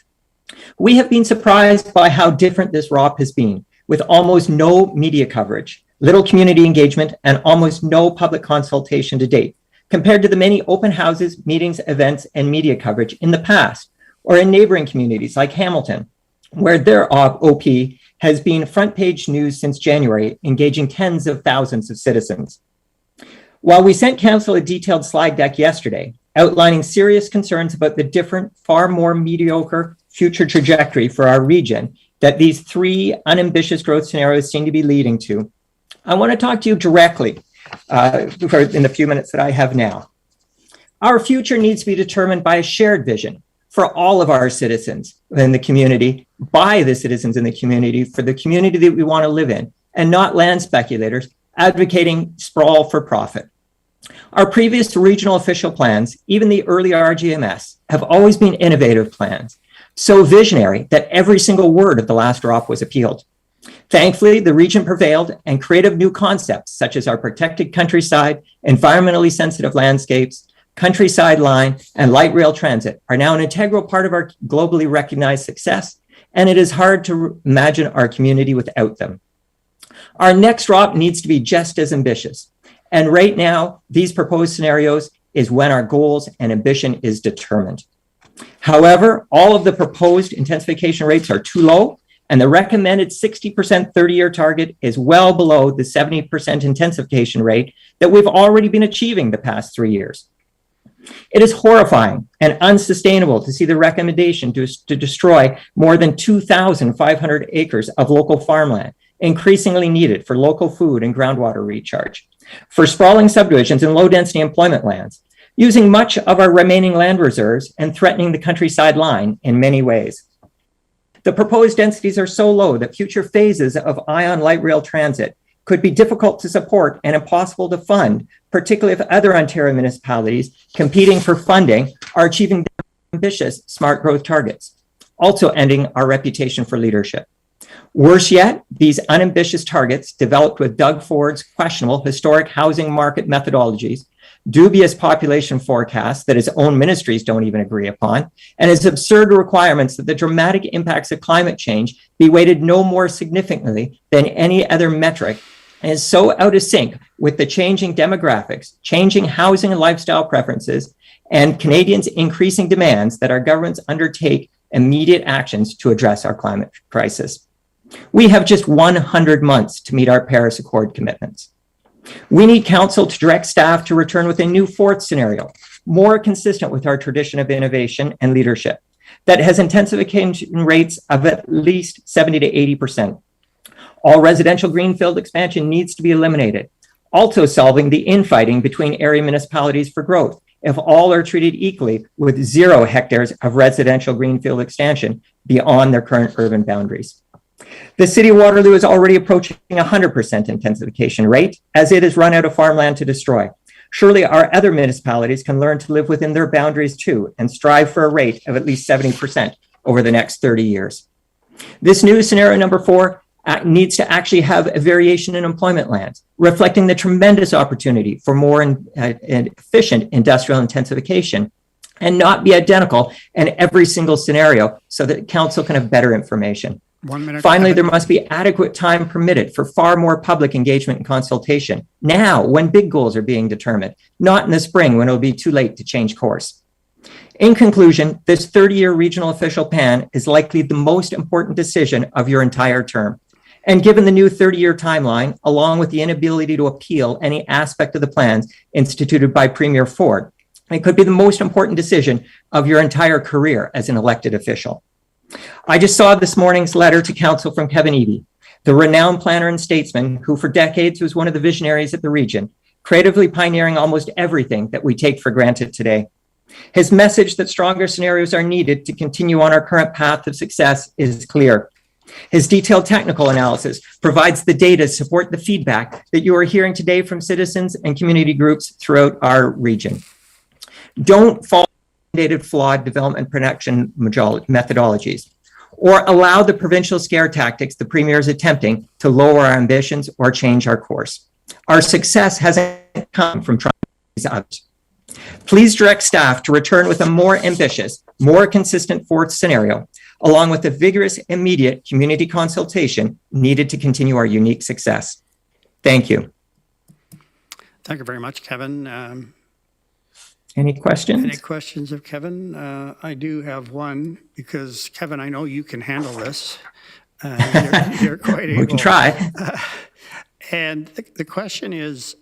Speaker 2: We have been surprised by how different this ROP has been, with almost no media coverage, little community engagement, and almost no public consultation to date, compared to the many open houses, meetings, events, and media coverage in the past, or in neighboring communities like Hamilton, where their OP has been front page news since January, engaging tens of thousands of citizens. While we sent council a detailed slide deck yesterday, outlining serious concerns about the different, far more mediocre future trajectory for our region that these three unambitious growth scenarios seem to be leading to, I want to talk to you directly in the few minutes that I have now. Our future needs to be determined by a shared vision for all of our citizens in the community, by the citizens in the community, for the community that we want to live in, and not land speculators advocating sprawl for profit. Our previous regional official plans, even the early RGMS, have always been innovative plans, so visionary that every single word of the last ROP was appealed. Thankfully, the region prevailed, and creative new concepts such as our protected countryside, environmentally sensitive landscapes, countryside line, and light rail transit are now an integral part of our globally recognized success, and it is hard to imagine our community without them. Our next ROP needs to be just as ambitious, and right now, these proposed scenarios is when our goals and ambition is determined. However, all of the proposed intensification rates are too low, and the recommended 60% 30-year target is well below the 70% intensification rate that we've already been achieving the past 3 years. It is horrifying and unsustainable to see the recommendation to destroy more than 2,500 acres of local farmland, increasingly needed for local food and groundwater recharge, for sprawling subdivisions and low-density employment lands, using much of our remaining land reserves and threatening the countryside line in many ways. The proposed densities are so low that future phases of ion light rail transit could be difficult to support and impossible to fund, particularly if other Ontario municipalities competing for funding are achieving ambitious smart growth targets, also ending our reputation for leadership. Worse yet, these unambitious targets, developed with Doug Ford's questionable historic housing market methodologies, dubious population forecasts that his own ministries don't even agree upon, and his absurd requirements that the dramatic impacts of climate change be weighted no more significantly than any other metric, and is so out of sync with the changing demographics, changing housing and lifestyle preferences, and Canadians' increasing demands that our governments undertake immediate actions to address our climate crisis. We have just 100 months to meet our Paris Accord commitments. We need council to direct staff to return with a new fourth scenario, more consistent with our tradition of innovation and leadership, that has intensification rates of at least 70 to 80%. All residential greenfield expansion needs to be eliminated, also solving the infighting between area municipalities for growth, if all are treated equally with 0 hectares of residential greenfield expansion beyond their current urban boundaries. The City of Waterloo is already approaching 100% intensification rate as it has run out of farmland to destroy. Surely our other municipalities can learn to live within their boundaries too and strive for a rate of at least 70% over the next 30 years. This new scenario number 4 needs to actually have a variation in employment lands, reflecting the tremendous opportunity for more efficient industrial intensification, and not be identical in every single scenario so that council can have better information.
Speaker 1: 1 minute.
Speaker 2: Finally, there must be adequate time permitted for far more public engagement and consultation now when big goals are being determined, not in the spring when it'll be too late to change course. In conclusion, this 30-year regional official plan is likely the most important decision of your entire term. And given the new 30-year timeline, along with the inability to appeal any aspect of the plans instituted by Premier Ford, it could be the most important decision of your entire career as an elected official. I just saw this morning's letter to council from Kevin Eby, the renowned planner and statesman who for decades was one of the visionaries at the region, creatively pioneering almost everything that we take for granted today. His message that stronger scenarios are needed to continue on our current path of success is clear. His detailed technical analysis provides the data to support the feedback that you are hearing today from citizens and community groups throughout our region. Don't follow mandated flawed development production methodologies, or allow the provincial scare tactics the Premier is attempting to lower our ambitions or change our course. Our success hasn't come from trying these others. Please direct staff to return with a more ambitious, more consistent fourth scenario, along with the vigorous, immediate community consultation needed to continue our unique success. Thank you.
Speaker 1: Thank you very much, Kevin.
Speaker 2: Any questions?
Speaker 1: Any questions of Kevin? I do have one, because Kevin, I know you can handle this. You're quite able.
Speaker 2: We can try.
Speaker 1: And the question is,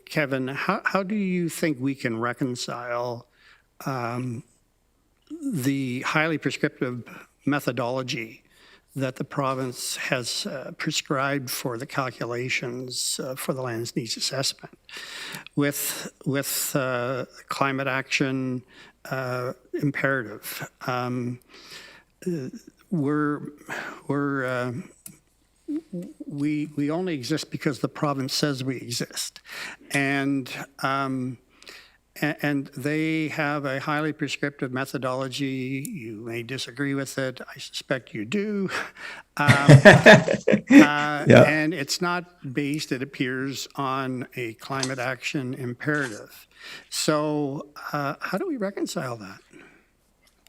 Speaker 1: Kevin, how do you think we can reconcile the highly prescriptive methodology that the province has prescribed for the calculations for the land needs assessment with climate action imperative? We only exist because the province says we exist, and they have a highly prescriptive methodology. You may disagree with it. I suspect you do. And it's not based, it appears, on a climate action imperative. So how do we reconcile that?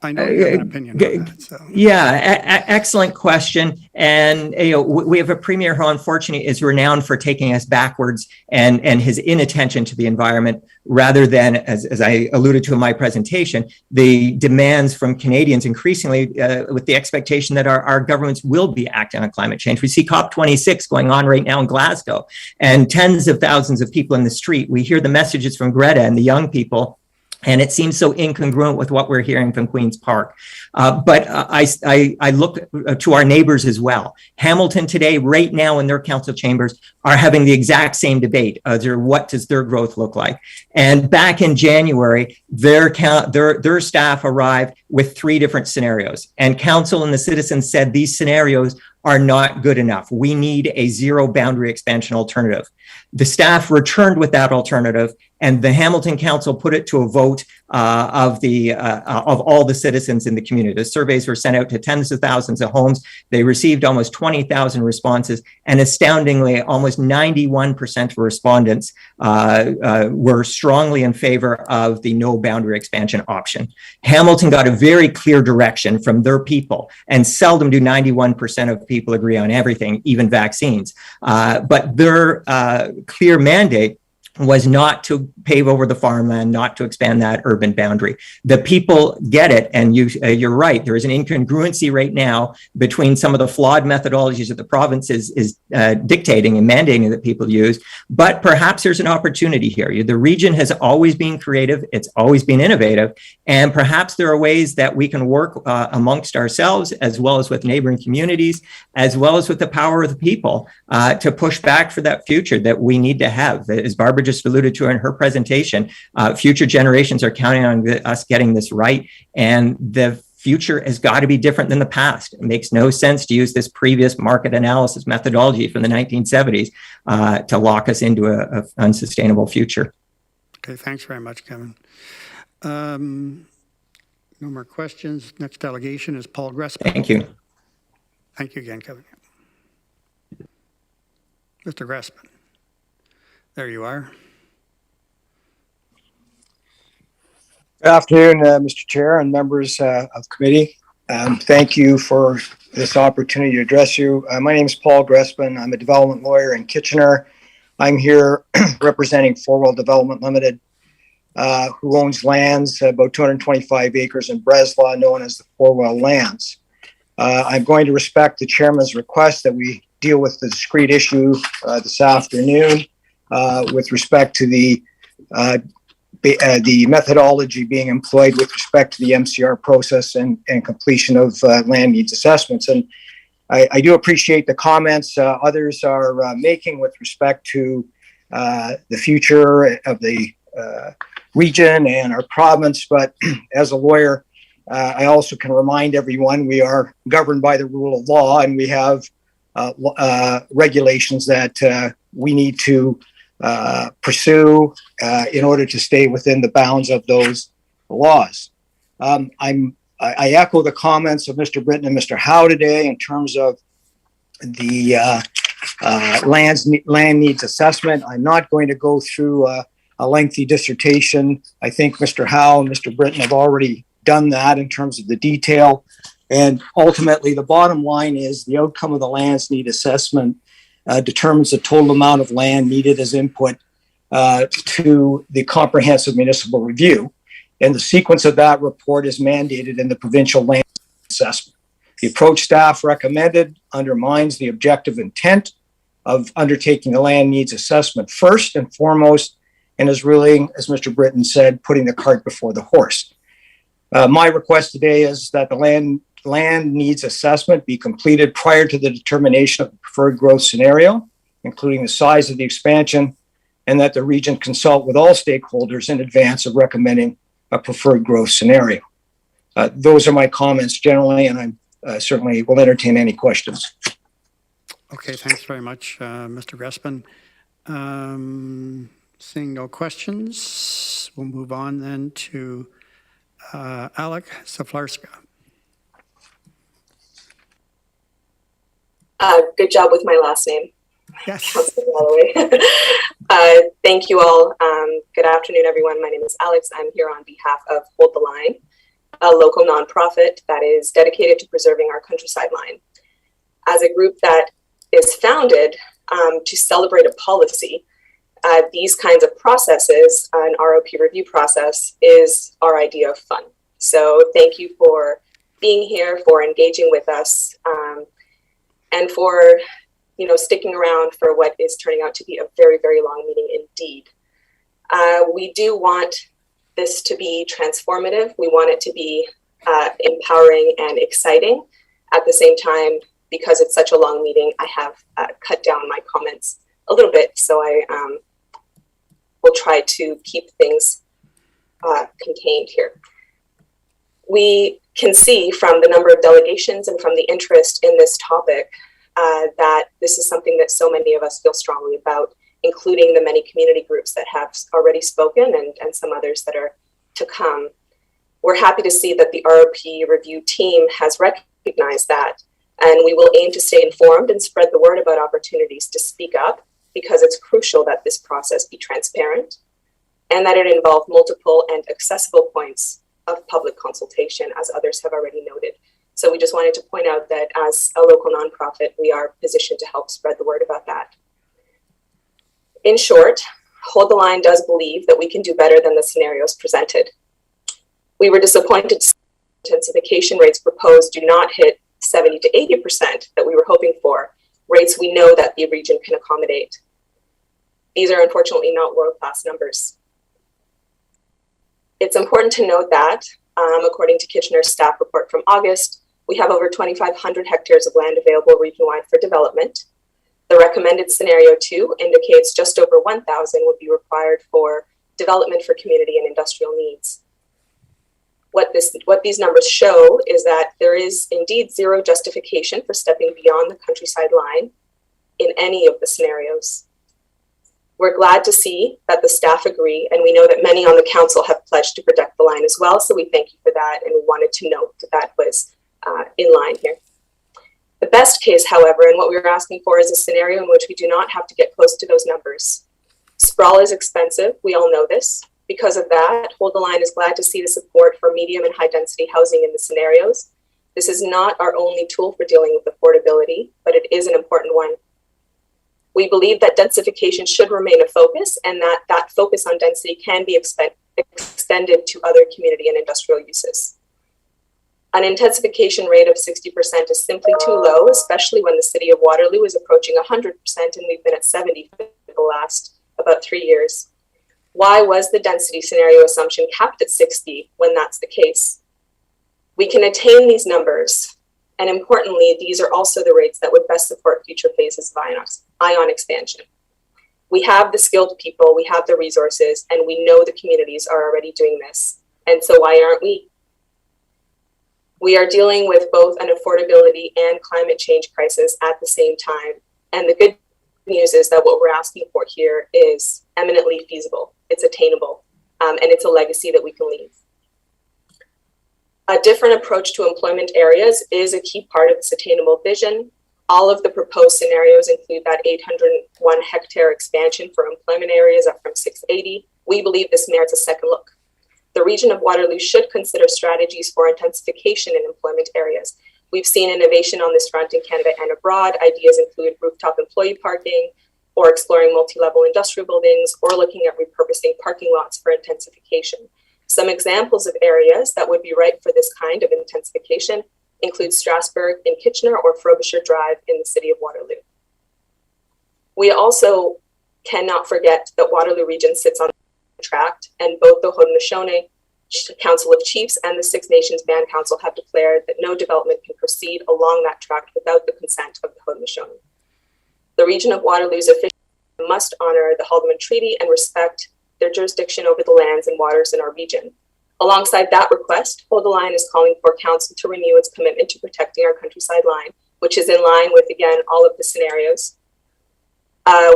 Speaker 1: I know you have an opinion on that. So.
Speaker 2: Yeah, excellent question. And we have a Premier who unfortunately is renowned for taking us backwards and his inattention to the environment, rather than, as I alluded to in my presentation, the demands from Canadians increasingly with the expectation that our governments will be acting on climate change. We see COP26 going on right now in Glasgow, and tens of thousands of people in the street. We hear the messages from Greta and the young people, and it seems so incongruent with what we're hearing from Queen's Park. But I look to our neighbors as well. Hamilton today, right now in their council chambers, are having the exact same debate. What does their growth look like? And back in January, their staff arrived with 3 different scenarios. And council and the citizens said these scenarios are not good enough. We need a zero boundary expansion alternative. The staff returned with that alternative, and the Hamilton Council put it to a vote of all the citizens in the community. The surveys were sent out to tens of thousands of homes. They received almost 20,000 responses, and astoundingly, almost 91% of respondents were strongly in favor of the no boundary expansion option. Hamilton got a very clear direction from their people, and seldom do 91% of people agree on everything, even vaccines. But their clear mandate was not to pave over the farmland, not to expand that urban boundary. The people get it, and you're right. There is an incongruency right now between some of the flawed methodologies that the province is dictating and mandating that people use, but perhaps there's an opportunity here. The region has always been creative, it's always been innovative, and perhaps there are ways that we can work amongst ourselves, as well as with neighboring communities, as well as with the power of the people, to push back for that future that we need to have. As Barbara just alluded to in her presentation, future generations are counting on us getting this right, and the future has got to be different than the past. It makes no sense to use this previous market analysis methodology from the 1970s to lock us into an unsustainable future.
Speaker 1: Okay, thanks very much, Kevin. No more questions. Next delegation is Paul Grespin.
Speaker 2: Thank you.
Speaker 1: Thank you again, Kevin. Mr. Grespin. There you are.
Speaker 4: Good afternoon, Mr. Chair and members of committee. Thank you for this opportunity to address you. My name is Paul Grespin. I'm a development lawyer in Kitchener. I'm here representing Four-Well Development Limited, who owns lands, about 225 acres in Breslau, known as the Four-Well lands. I'm going to respect the chairman's request that we deal with the discrete issue this afternoon with respect to the methodology being employed with respect to the MCR process and completion of land needs assessments. And I do appreciate the comments others are making with respect to the future of the region and our province. But as a lawyer, I also can remind everyone we are governed by the rule of law, and we have regulations that we need to pursue in order to stay within the bounds of those laws. I echo the comments of Mr. Britton and Mr. Howe today in terms of the land needs assessment. I'm not going to go through a lengthy dissertation. I think Mr. Howe and Mr. Britton have already done that in terms of the detail. And ultimately, the bottom line is the outcome of the lands need assessment determines the total amount of land needed as input to the comprehensive municipal review. And the sequence of that report is mandated in the provincial land assessment. The approach staff recommended undermines the objective intent of undertaking the land needs assessment first and foremost, and is really, as Mr. Britton said, putting the cart before the horse. My request today is that the land needs assessment be completed prior to the determination of the preferred growth scenario, including the size of the expansion, and that the region consult with all stakeholders in advance of recommending a preferred growth scenario. Those are my comments generally, and I certainly will entertain any questions.
Speaker 1: Okay, thanks very much, Mr. Grespin. Seeing no questions, we'll move on then to Alec Saflarska.
Speaker 14: Good job with my last name.
Speaker 1: Yes.
Speaker 14: Thank you all. Good afternoon, everyone. My name is Alex. I'm here on behalf of Hold the Line, a local nonprofit that is dedicated to preserving our countryside line. As a group that is founded to celebrate a policy, these kinds of processes, an ROP review process, is our idea of fun. So thank you for being here, for engaging with us, and for sticking around for what is turning out to be a very, very long meeting indeed. We do want this to be transformative. We want it to be empowering and exciting. At the same time, because it's such a long meeting, I have cut down my comments a little bit, so I will try to keep things contained here. We can see from the number of delegations and from the interest in this topic that this is something that so many of us feel strongly about, including the many community groups that have already spoken and some others that are to come. We're happy to see that the ROP review team has recognized that, and we will aim to stay informed and spread the word about opportunities to speak up, because it's crucial that this process be transparent and that it involve multiple and accessible points of public consultation, as others have already noted. So we just wanted to point out that as a local nonprofit, we are positioned to help spread the word about that. In short, Hold the Line does believe that we can do better than the scenarios presented. We were disappointed intensification rates proposed do not hit 70 to 80% that we were hoping for, rates we know that the region can accommodate. These are unfortunately not world-class numbers. It's important to note that, according to Kitchener's staff report from August, we have over 2,500 hectares of land available region-wide for development. The recommended scenario 2 indicates just over 1,000 would be required for development for community and industrial needs. What these numbers show is that there is indeed zero justification for stepping beyond the countryside line in any of the scenarios. We're glad to see that the staff agree, and we know that many on the council have pledged to protect the line as well, so we thank you for that, and we wanted to note that that was in line here. The best case, however, and what we were asking for, is a scenario in which we do not have to get close to those numbers. Sprawl is expensive, we all know this. Because of that, Hold the Line is glad to see the support for medium and high density housing in the scenarios. This is not our only tool for dealing with affordability, but it is an important one. We believe that densification should remain a focus, and that focus on density can be extended to other community and industrial uses. An intensification rate of 60% is simply too low, especially when the city of Waterloo is approaching 100%, and we've been at 70 for the last about 3 years. Why was the density scenario assumption capped at 60 when that's the case? We can attain these numbers, and importantly, these are also the rates that would best support future phases of ion expansion. We have the skilled people, we have the resources, and we know the communities are already doing this. And so why aren't we? We are dealing with both an affordability and climate change crisis at the same time. And the good news is that what we're asking for here is eminently feasible, it's attainable, and it's a legacy that we can leave. A different approach to employment areas is a key part of this attainable vision. All of the proposed scenarios include that 801 hectare expansion for employment areas up from 680. We believe this merits a second look. The region of Waterloo should consider strategies for intensification in employment areas. We've seen innovation on this front in Canada and abroad. Ideas include rooftop employee parking, or exploring multi-level industrial buildings, or looking at repurposing parking lots for intensification. Some examples of areas that would be right for this kind of intensification include Strasbourg in Kitchener or Frobisher Drive in the city of Waterloo. We also cannot forget that Waterloo region sits on the tract, and both the Haudenosaunee Council of Chiefs and the Six Nations Band Council have declared that no development can proceed along that tract without the consent of the Haudenosaunee. The region of Waterloo's officials must honor the Haldimand Treaty and respect their jurisdiction over the lands and waters in our region. Alongside that request, Hold the Line is calling for Council to renew its commitment to protecting our countryside line, which is in line with, again, all of the scenarios.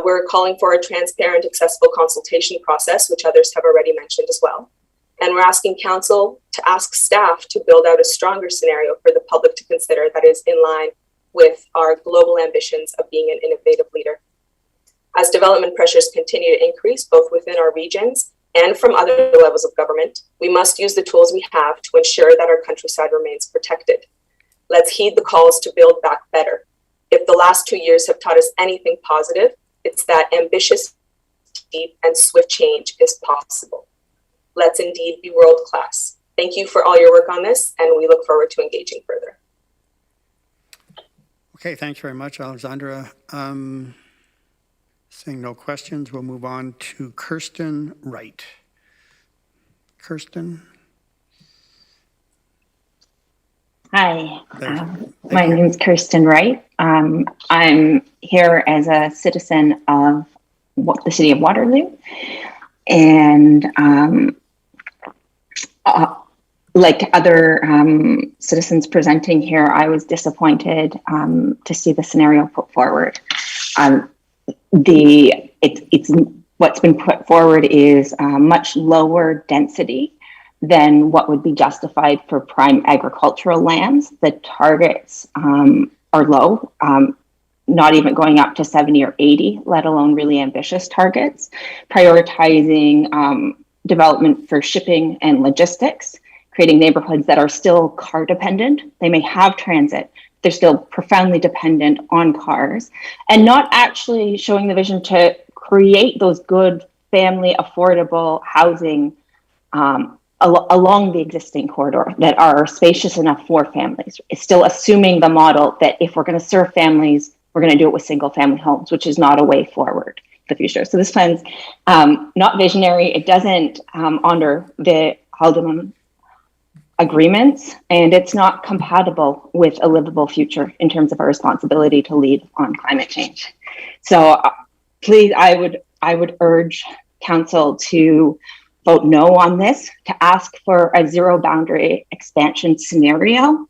Speaker 14: We're calling for a transparent, accessible consultation process, which others have already mentioned as well. And we're asking Council to ask staff to build out a stronger scenario for the public to consider that is in line with our global ambitions of being an innovative leader. As development pressures continue to increase, both within our regions and from other levels of government, we must use the tools we have to ensure that our countryside remains protected. Let's heed the calls to build back better. If the last 2 years have taught us anything positive, it's that ambitious, deep, and swift change is possible. Let's indeed be world-class. Thank you for all your work on this, and we look forward to engaging further.
Speaker 1: Okay, thanks very much, Alexandra. Seeing no questions, we'll move on to Kirsten Wright. Kirsten?
Speaker 16: Hi, my name is Kirsten Wright. I'm here as a citizen of the city of Waterloo. And like other citizens presenting here, I was disappointed to see the scenario put forward. What's been put forward is much lower density than what would be justified for prime agricultural lands. The targets are low, not even going up to 70 or 80, let alone really ambitious targets, prioritizing development for shipping and logistics, creating neighborhoods that are still car dependent. They may have transit, they're still profoundly dependent on cars, and not actually showing the vision to create those good family affordable housing along the existing corridor that are spacious enough for families. It's still assuming the model that if we're going to serve families, we're going to do it with single family homes, which is not a way forward for the future. So this plan's not visionary. It doesn't honor the Haldimand agreements, and it's not compatible with a livable future in terms of our responsibility to lead on climate change. So please, I would urge council to vote no on this, to ask for a zero boundary expansion scenario.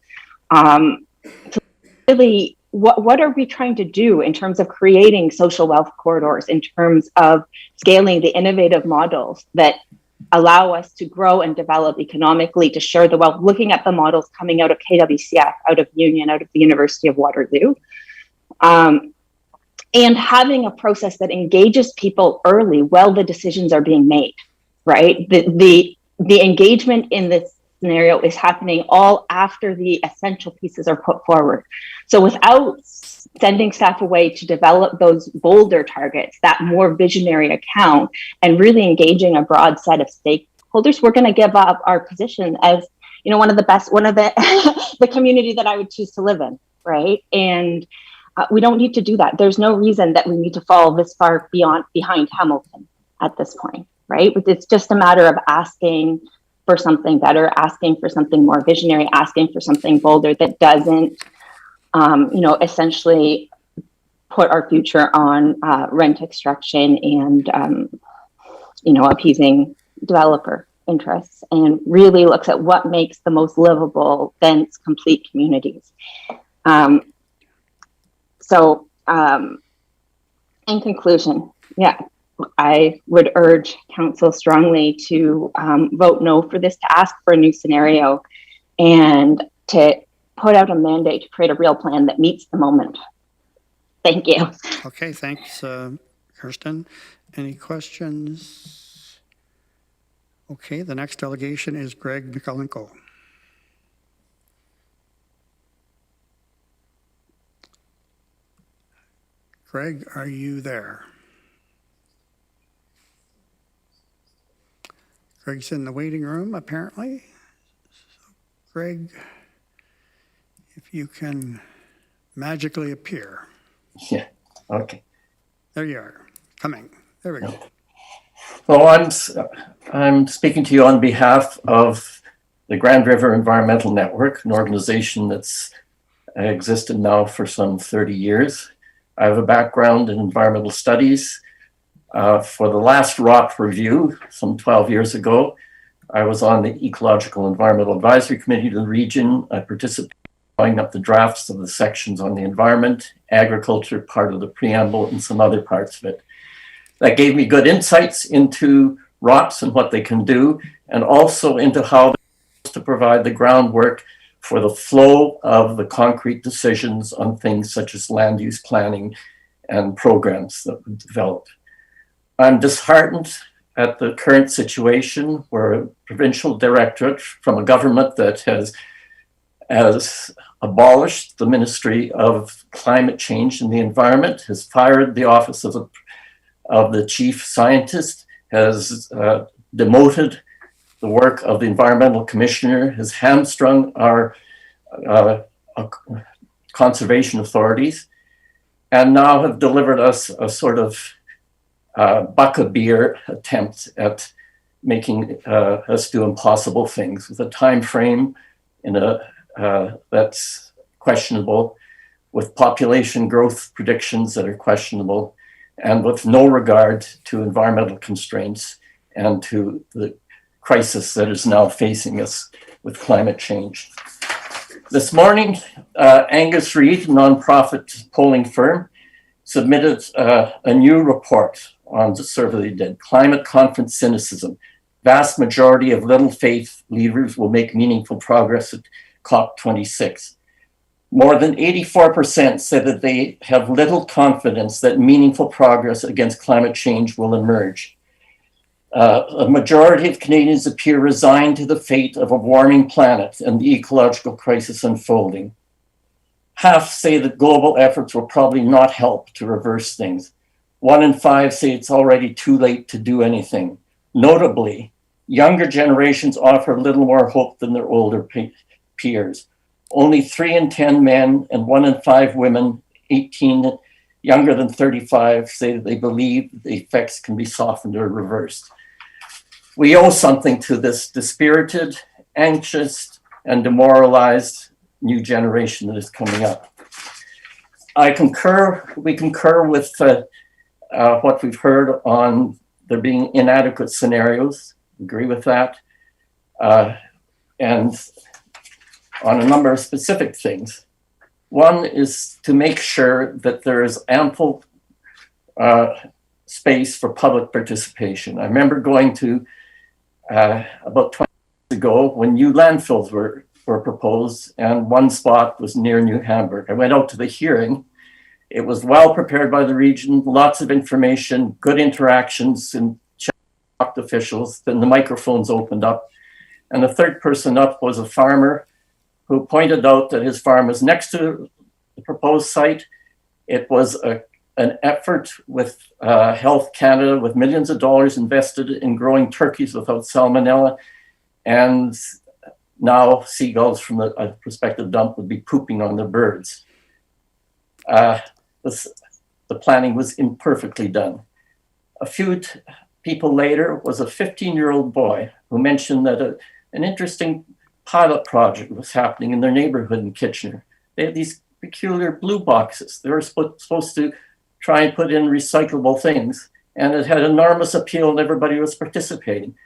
Speaker 16: Really, what are we trying to do in terms of creating social wealth corridors, in terms of scaling the innovative models that allow us to grow and develop economically, to share the wealth, looking at the models coming out of KWCF, out of Union, out of the University of Waterloo, and having a process that engages people early while the decisions are being made, right? The engagement in this scenario is happening all after the essential pieces are put forward. So without sending staff away to develop those bolder targets, that more visionary account, and really engaging a broad set of stakeholders, we're going to give up our position as, one of the the community that I would choose to live in, right? And we don't need to do that. There's no reason that we need to fall this far behind Hamilton at this point, right? It's just a matter of asking for something better, asking for something more visionary, asking for something bolder that doesn't, essentially put our future on rent extraction and, appeasing developer interests and really looks at what makes the most livable, dense, complete communities. In conclusion, yeah, I would urge council strongly to vote no for this, to ask for a new scenario, and to put out a mandate to create a real plan that meets the moment. Thank you.
Speaker 1: Okay, thanks, Kirsten. Any questions? Okay, the next delegation is Greg McKeown. Greg, are you there? Greg's in the waiting room, apparently. So, Greg, if you can magically appear.
Speaker 17: Yeah, okay.
Speaker 1: There you are, coming. There we go.
Speaker 17: Well, I'm speaking to you on behalf of the Grand River Environmental Network, an organization that's existed now for some 30 years. I have a background in environmental studies. For the last ROP review, some 12 years ago, I was on the Ecological Environmental Advisory Committee of the region. I participated in drawing up the drafts of the sections on the environment, agriculture, part of the preamble, and some other parts of it. That gave me good insights into ROPs and what they can do, and also into how they're supposed to provide the groundwork for the flow of the concrete decisions on things such as land use planning and programs that we've developed. I'm disheartened at the current situation where a provincial directorate from a government that has abolished the Ministry of Climate Change and the Environment, has fired the office of the chief scientist, has demoted the work of the environmental commissioner, has hamstrung our conservation authorities, and now have delivered us a sort of buck-a-beer attempt at making us do impossible things with a time frame that's questionable, with population growth predictions that are questionable, and with no regard to environmental constraints and to the crisis that is now facing us with climate change. This morning, Angus Reid, a nonprofit polling firm, submitted a new report on the survey they did, Climate Conference Cynicism. Vast majority of little faith leaders will make meaningful progress at COP26. More than 84% said that they have little confidence that meaningful progress against climate change will emerge. A majority of Canadians appear resigned to the fate of a warming planet and the ecological crisis unfolding. Half say that global efforts will probably not help to reverse things. 1 in 5 say it's already too late to do anything. Notably, younger generations offer little more hope than their older peers. Only 3 in 10 men and 1 in 5 women, 18 younger than 35, say that they believe the effects can be softened or reversed. We owe something to this dispirited, anxious, and demoralized new generation that is coming up. We concur with what we've heard on there being inadequate scenarios, agree with that, and on a number of specific things. One is to make sure that there is ample space for public participation. I remember going to about 20 years ago when new landfills were proposed, and one spot was near New Hamburg. I went out to the hearing. It was well prepared by the region, lots of information, good interactions, and talked to officials. Then the microphones opened up, and the third person up was a farmer who pointed out that his farm was next to the proposed site. It was an effort with Health Canada with millions of dollars invested in growing turkeys without salmonella, and now seagulls from the prospective dump would be pooping on the birds. The planning was imperfectly done. A few people later was a 15-year-old boy who mentioned that an interesting pilot project was happening in their neighborhood in Kitchener. They had these peculiar blue boxes. They were supposed to try and put in recyclable things, and it had enormous appeal and everybody was participating.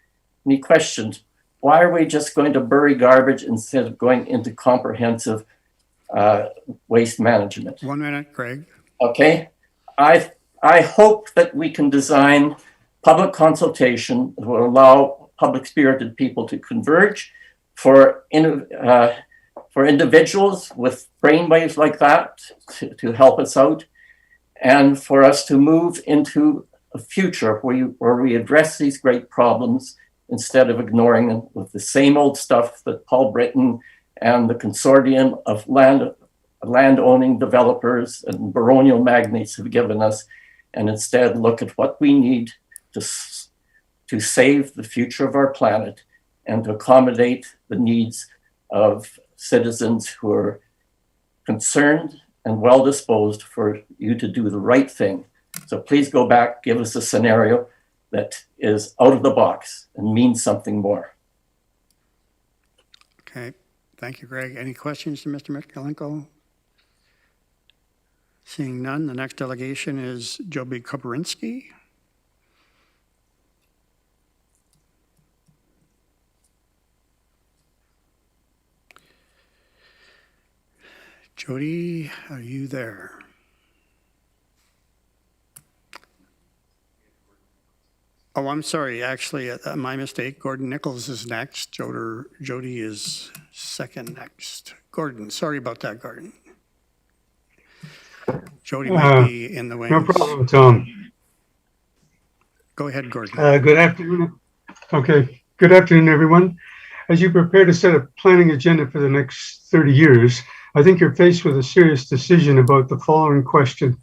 Speaker 17: any questions. Why are we just going to bury garbage instead of going into comprehensive waste management?
Speaker 1: 1 minute, Greg.
Speaker 17: Okay. I hope that we can design public consultation that will allow public-spirited people to converge for individuals with brainwaves like that to help us out, and for us to move into a future where we address these great problems instead of ignoring them with the same old stuff that Paul Britton and the consortium of land-owning developers and baronial magnates have given us, and instead look at what we need to save the future of our planet and to accommodate the needs of citizens who are concerned and well disposed for you to do the right thing. So please go back, give us a scenario that is out of the box and means something more.
Speaker 1: Okay, thank you, Greg. Any questions to Mr. Mckeown? Seeing none, the next delegation is Joby Koperinski. Jody, are you there? Oh, I'm sorry. Actually, my mistake. Gordon Eccles is next. Jody is second next. Gordon, sorry about that, Gordon. Jody might be in the wings.
Speaker 20: No problem, Tom.
Speaker 1: Go ahead, Gordon.
Speaker 20: Good afternoon. Okay. Good afternoon, everyone. As you prepare to set a planning agenda for the next 30 years, I think you're faced with a serious decision about the following question.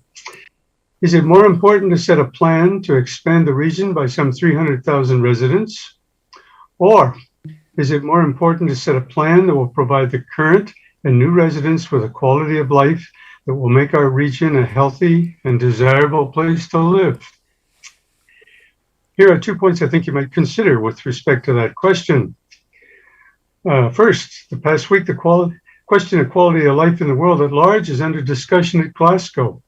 Speaker 20: Is it more important to set a plan to expand the region by some 300,000 residents? Or is it more important to set a plan that will provide the current and new residents with a quality of life that will make our region a healthy and desirable place to live? Here are 2 points I think you might consider with respect to that question. First, the past week, the question of quality of life in the world at large is under discussion at Glasgow.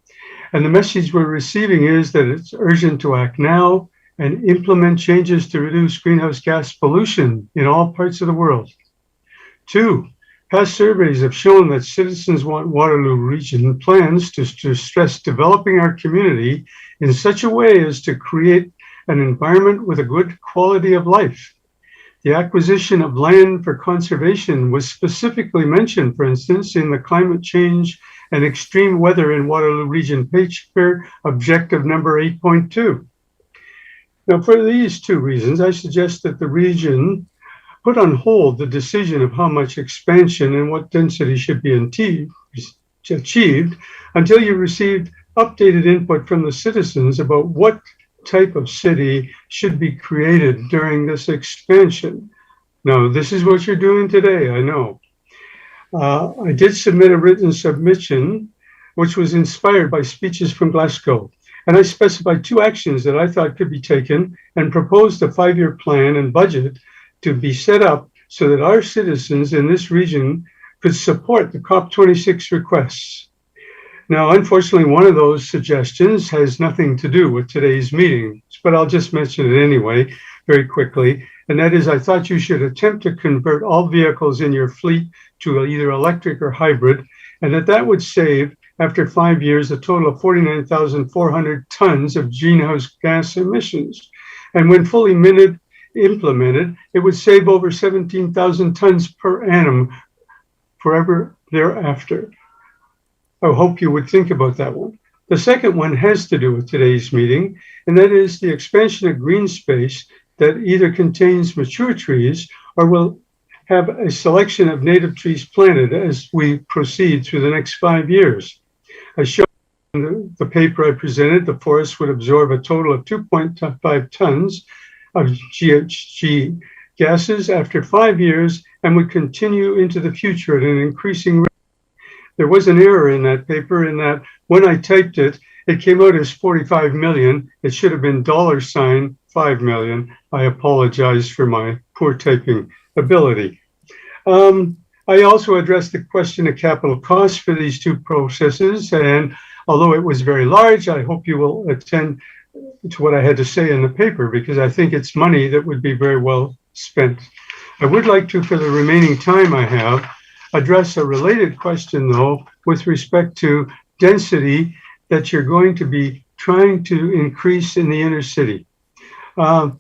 Speaker 20: And the message we're receiving is that it's urgent to act now and implement changes to reduce greenhouse gas pollution in all parts of the world. 2, past surveys have shown that citizens want Waterloo region plans to stress developing our community in such a way as to create an environment with a good quality of life. The acquisition of land for conservation was specifically mentioned, for instance, in the climate change and extreme weather in Waterloo region paper objective number 8.2. Now, for these 2 reasons, I suggest that the region put on hold the decision of how much expansion and what density should be achieved until you received updated input from the citizens about what type of city should be created during this expansion. Now, this is what you're doing today, I know. I did submit a written submission, which was inspired by speeches from Glasgow. And I specified 2 actions that I thought could be taken and proposed a 5-year plan and budget to be set up so that our citizens in this region could support the COP26 requests. Now, unfortunately, one of those suggestions has nothing to do with today's meeting, but I'll just mention it anyway, very quickly. And that is, I thought you should attempt to convert all vehicles in your fleet to either electric or hybrid, and that would save, after 5 years, a total of 49,400 tons of greenhouse gas emissions. And when fully implemented, it would save over 17,000 tons per annum forever thereafter. I hope you would think about that one. The second one has to do with today's meeting, and that is the expansion of green space that either contains mature trees or will have a selection of native trees planted as we proceed through the next 5 years. I showed in the paper I presented, the forest would absorb a total of 2.5 tons of GHG gases after 5 years and would continue into the future at an increasing rate. There was an error in that paper in that when I typed it, it came out as 45 million. It should have been $5 million. I apologize for my poor typing ability. I also addressed the question of capital costs for these 2 processes. And although it was very large, I hope you will attend to what I had to say in the paper, because I think it's money that would be very well spent. I would like to, for the remaining time I have, address a related question, though, with respect to density that you're going to be trying to increase in the inner city. I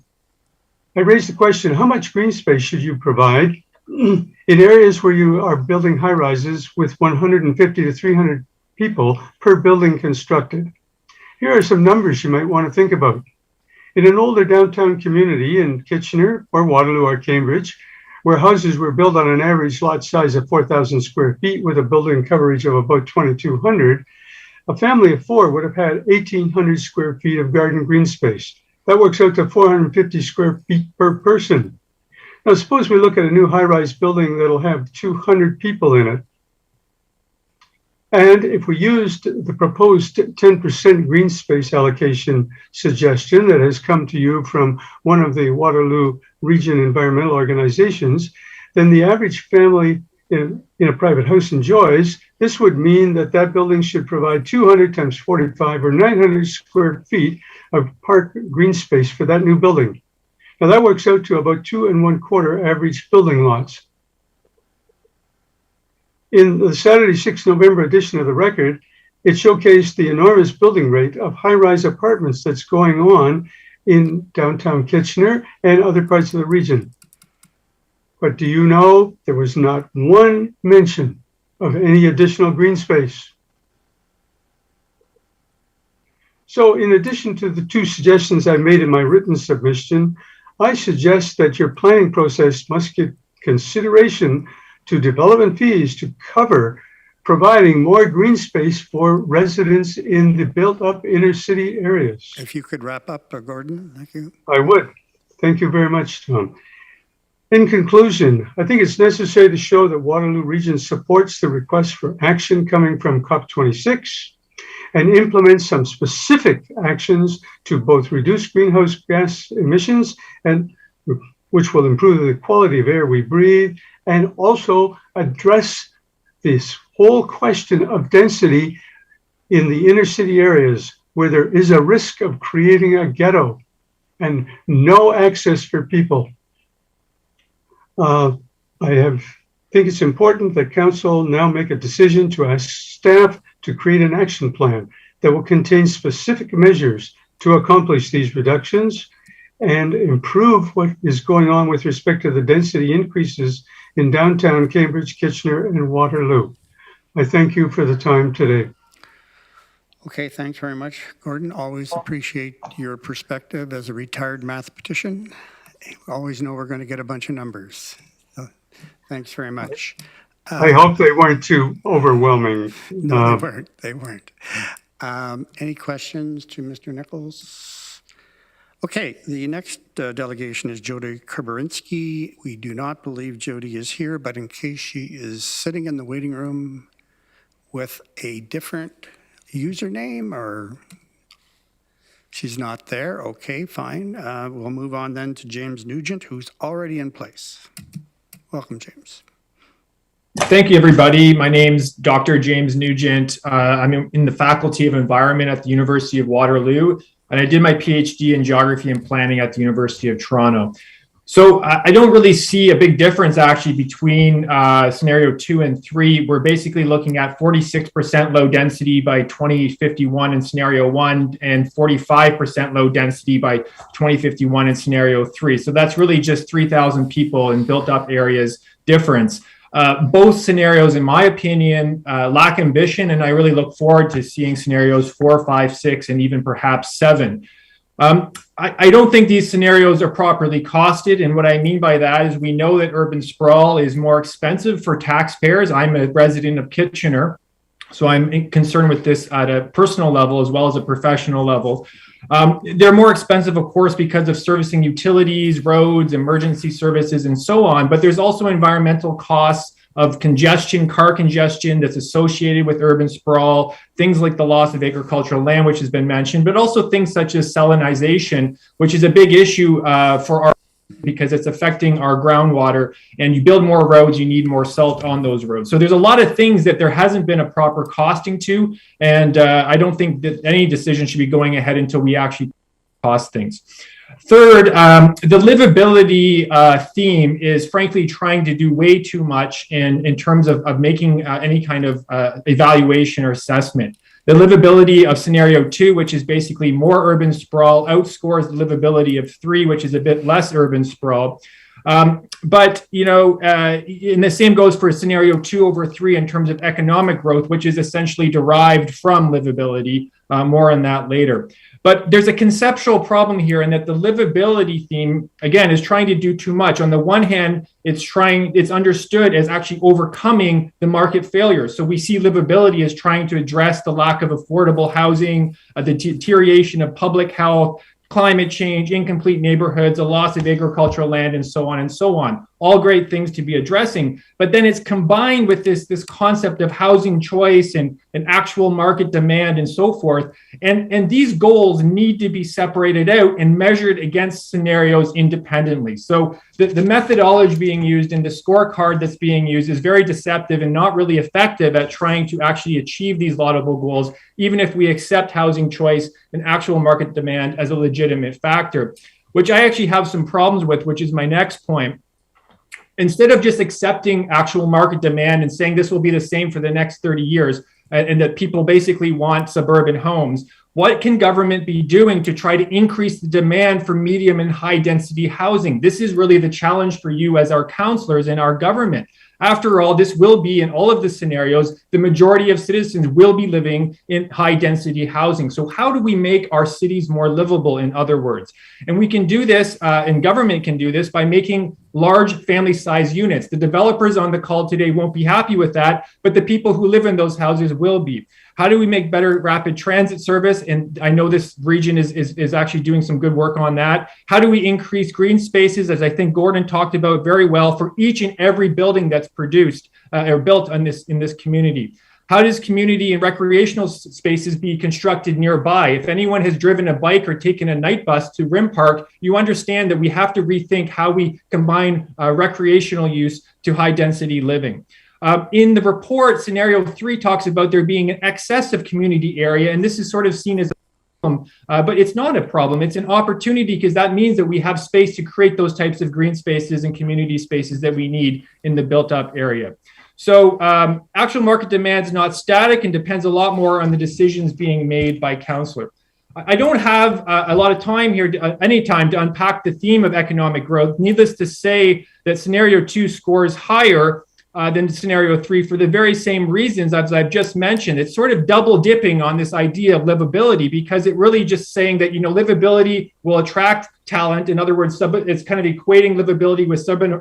Speaker 20: raised the question, how much green space should you provide in areas where you are building high rises with 150 to 300 people per building constructed? Here are some numbers you might want to think about. In an older downtown community in Kitchener or Waterloo or Cambridge, where houses were built on an average lot size of 4,000 square feet with a building coverage of about 2,200, a family of four would have had 1,800 square feet of garden green space. That works out to 450 square feet per person. Now, suppose we look at a new high-rise building that'll have 200 people in it. And if we used the proposed 10% green space allocation suggestion that has come to you from one of the Waterloo region environmental organizations, then the average family in a private house enjoys, this would mean that that building should provide 200 times 45 or 900 square feet of park green space for that new building. Now that works out to about 2 1/4 average building lots. In the Saturday, 6 November edition of the Record, it showcased the enormous building rate of high-rise apartments that's going on in downtown Kitchener and other parts of the region. But do you know there was not one mention of any additional green space? So in addition to the two suggestions I made in my written submission, I suggest that your planning process must give consideration to development fees to cover providing more green space for residents in the built-up inner city areas.
Speaker 1: If you could wrap up, Gordon, thank you.
Speaker 20: I would. Thank you very much, Tom. In conclusion, I think it's necessary to show that Waterloo Region supports the request for action coming from COP26 and implement some specific actions to both reduce greenhouse gas emissions and which will improve the quality of air we breathe, and also address this whole question of density in the inner city areas where there is a risk of creating a ghetto and no access for people. I think it's important that council now make a decision to ask staff to create an action plan that will contain specific measures to accomplish these reductions and improve what is going on with respect to the density increases in downtown Cambridge, Kitchener, and Waterloo. I thank you for the time today.
Speaker 1: Okay, thanks very much, Gordon. Always appreciate your perspective as a retired mathematician. Always know we're going to get a bunch of numbers. So, thanks very much.
Speaker 20: I hope they weren't too overwhelming.
Speaker 1: No, they weren't. Any questions to Mr. Nichols? Okay, the next delegation is Jody Kurberinsky. We do not believe Jody is here, but in case she is sitting in the waiting room with a different username or she's not there, okay, fine. We'll move on then to James Nugent, who's already in place. Welcome, James.
Speaker 3: Thank you, everybody. My name's Dr. James Nugent. I'm in the Faculty of Environment at the University of Waterloo, and I did my PhD in Geography and Planning at the University of Toronto. So I don't really see a big difference actually between scenario 2 and 3. We're basically looking at 46% low density by 2051 in scenario 1 and 45% low density by 2051 in scenario 3. So that's really just 3,000 people in built up areas difference. Both scenarios, in my opinion, lack ambition, and I really look forward to seeing scenarios 4, 5, 6, and even perhaps 7. I don't think these scenarios are properly costed, and what I mean by that is we know that urban sprawl is more expensive for taxpayers. I'm a resident of Kitchener, so I'm concerned with this at a personal level as well as a professional level. They're more expensive, of course, because of servicing utilities, roads, emergency services, and so on. But there's also environmental costs of congestion, car congestion that's associated with urban sprawl, things like the loss of agricultural land, which has been mentioned, but also things such as salinization, which is a big issue for our because it's affecting our groundwater. And you build more roads, you need more salt on those roads. So there's a lot of things that there hasn't been a proper costing to. And I don't think that any decision should be going ahead until we actually cost things. Third, the livability theme is frankly trying to do way too much in terms of making any kind of evaluation or assessment. The livability of scenario 2, which is basically more urban sprawl, outscores the livability of 3, which is a bit less urban sprawl. But, you know, and the same goes for scenario 2 over 3 in terms of economic growth, which is essentially derived from livability. More on that later. But there's a conceptual problem here in that the livability theme, again, is trying to do too much. On the one hand, it's understood as actually overcoming the market failures. So we see livability as trying to address the lack of affordable housing, the deterioration of public health, climate change, incomplete neighborhoods, a loss of agricultural land, and so on and so on. All great things to be addressing. But then it's combined with this concept of housing choice and actual market demand and so forth. And these goals need to be separated out and measured against scenarios independently. So the methodology being used and the scorecard that's being used is very deceptive and not really effective at trying to actually achieve these laudable goals, even if we accept housing choice and actual market demand as a legitimate factor, which I actually have some problems with, which is my next point. Instead of just accepting actual market demand and saying this will be the same for the next 30 years and that people basically want suburban homes, what can government be doing to try to increase the demand for medium and high density housing? This is really the challenge for you as our councillors and our government. After all, this will be, in all of the scenarios, the majority of citizens will be living in high density housing. So how do we make our cities more livable, in other words? And we can do this, and government can do this, by making large family size units. The developers on the call today won't be happy with that, but the people who live in those houses will be. How do we make better rapid transit service? And I know this region is actually doing some good work on that. How do we increase green spaces, as I think Gordon talked about very well, for each and every building that's produced or built in this community? How does community and recreational spaces be constructed nearby? If anyone has driven a bike or taken a night bus to Rim Park, you understand that we have to rethink how we combine recreational use to high density living. In the report, scenario 3 talks about there being an excessive community area, and this is sort of seen as a problem, but it's not a problem. It's an opportunity because that means that we have space to create those types of green spaces and community spaces that we need in the built up area. So actual market demand is not static and depends a lot more on the decisions being made by councillor. I don't have a lot of time here, any time to unpack the theme of economic growth. Needless to say that scenario 2 scores higher than scenario 3 for the very same reasons as I've just mentioned. It's sort of double dipping on this idea of livability because it really just saying that, you know, livability will attract talent. In other words, it's kind of equating livability with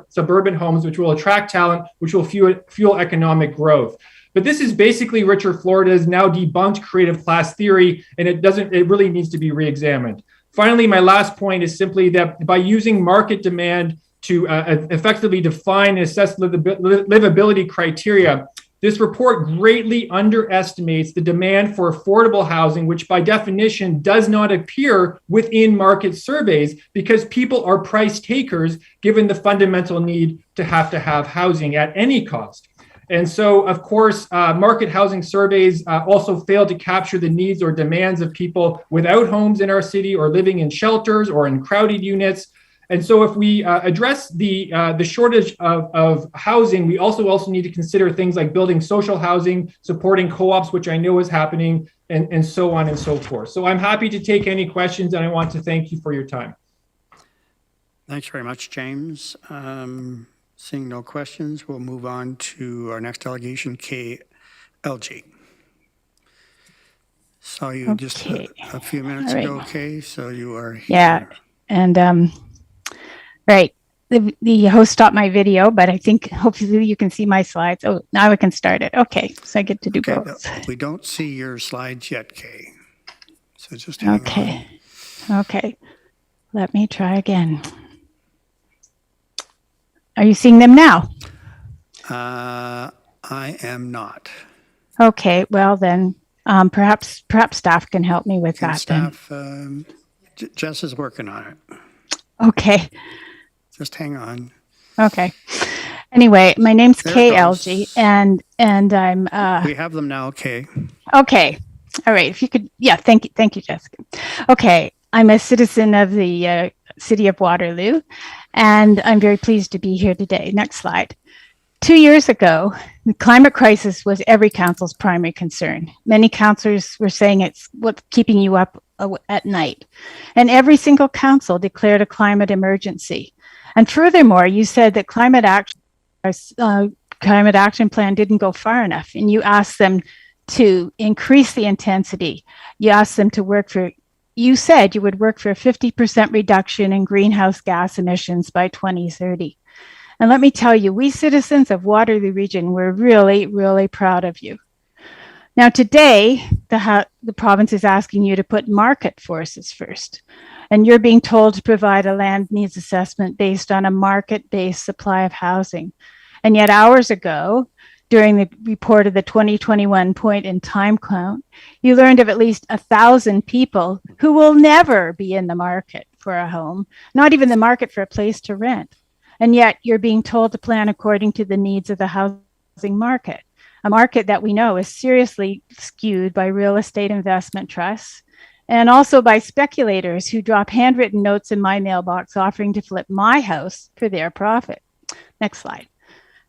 Speaker 3: suburban homes, which will attract talent, which will fuel economic growth. But this is basically Richard Florida's now debunked creative class theory, and it really needs to be re-examined. Finally, my last point is simply that by using market demand to effectively define and assess livability criteria, this report greatly underestimates the demand for affordable housing, which by definition does not appear within market surveys because people are price takers given the fundamental need to have housing at any cost. And so, of course, market housing surveys also fail to capture the needs or demands of people without homes in our city or living in shelters or in crowded units. And so if we address the shortage of housing, we also need to consider things like building social housing, supporting co-ops, which I know is happening, and so on and so forth. So I'm happy to take any questions, and I want to thank you for your time.
Speaker 1: Thanks very much, James. Seeing no questions, we'll move on to our next delegation, Kae Elgie. Saw you just a few minutes ago, Kae, so you are here.
Speaker 21: Yeah, and right. The host stopped my video, but I think hopefully you can see my slides. Oh, now we can start it. Okay, so I get to do both.
Speaker 1: We don't see your slides yet, Kae. So just hang on.
Speaker 21: Okay. Let me try again. Are you seeing them now?
Speaker 1: I am not.
Speaker 21: Okay, well then, perhaps staff can help me with that.
Speaker 1: Staff, Jess is working on it.
Speaker 21: Okay.
Speaker 1: Just hang on.
Speaker 21: Okay. Anyway, my name's Kae Elgie, and I'm.
Speaker 1: We have them now, Kae.
Speaker 21: Okay. All right. If you could, yeah. Thank you, Jessica. Okay. I'm a citizen of the city of Waterloo, and I'm very pleased to be here today. Next slide. 2 years ago, the climate crisis was every council's primary concern. Many councillors were saying it's what's keeping you up at night. And every single council declared a climate emergency. And furthermore, you said that climate action plan didn't go far enough, and you asked them to increase the intensity. You asked them to work for, you said you would work for a 50% reduction in greenhouse gas emissions by 2030. And let me tell you, we citizens of Waterloo Region, we're really, really proud of you. Now today, the province is asking you to put market forces first. And you're being told to provide a land needs assessment based on a market-based supply of housing. And yet hours ago, during the report of the 2021 point in time count, you learned of at least 1,000 people who will never be in the market for a home, not even the market for a place to rent. And yet you're being told to plan according to the needs of the housing market, a market that we know is seriously skewed by real estate investment trusts and also by speculators who drop handwritten notes in my mailbox offering to flip my house for their profit. Next slide.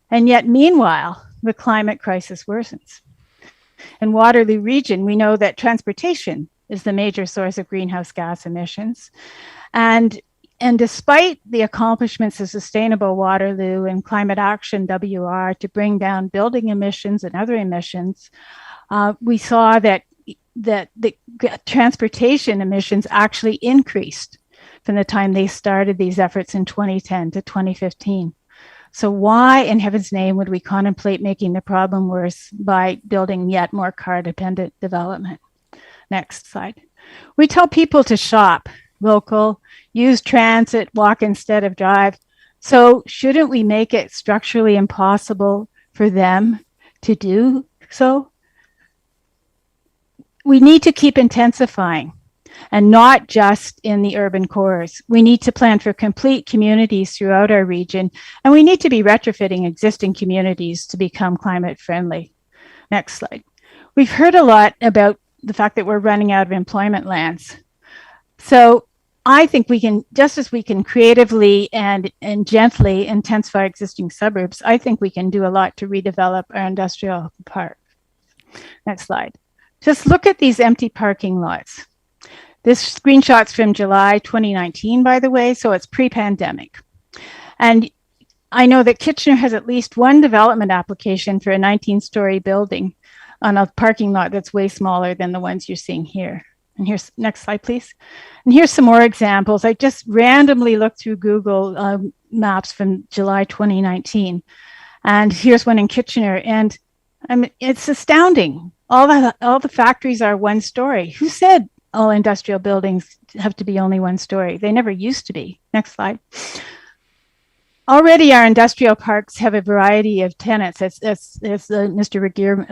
Speaker 21: And yet, meanwhile, the climate crisis worsens. In Waterloo Region, we know that transportation is the major source of greenhouse gas emissions. And despite the accomplishments of Sustainable Waterloo and Climate Action WR to bring down building emissions and other emissions, we saw that the transportation emissions actually increased from the time they started these efforts in 2010 to 2015. So why in heaven's name would we contemplate making the problem worse by building yet more car-dependent development? Next slide. We tell people to shop local, use transit, walk instead of drive. So shouldn't we make it structurally impossible for them to do so? We need to keep intensifying, and not just in the urban cores. We need to plan for complete communities throughout our region, and we need to be retrofitting existing communities to become climate friendly. Next slide. We've heard a lot about the fact that we're running out of employment lands. So I think we can, just as we can creatively and gently intensify existing suburbs, I think we can do a lot to redevelop our industrial park. Next slide. Just look at these empty parking lots. This screenshot's from July 2019, by the way, so it's pre-pandemic. And I know that Kitchener has at least one development application for a 19-story building on a parking lot that's way smaller than the ones you're seeing here. And here's, next slide, please. And here's some more examples. I just randomly looked through Google Maps from July 2019. And here's one in Kitchener. And it's astounding. All the factories are one story. Who said all industrial buildings have to be only one story? They never used to be. Next slide. Already our industrial parks have a variety of tenants, as Mr. Regier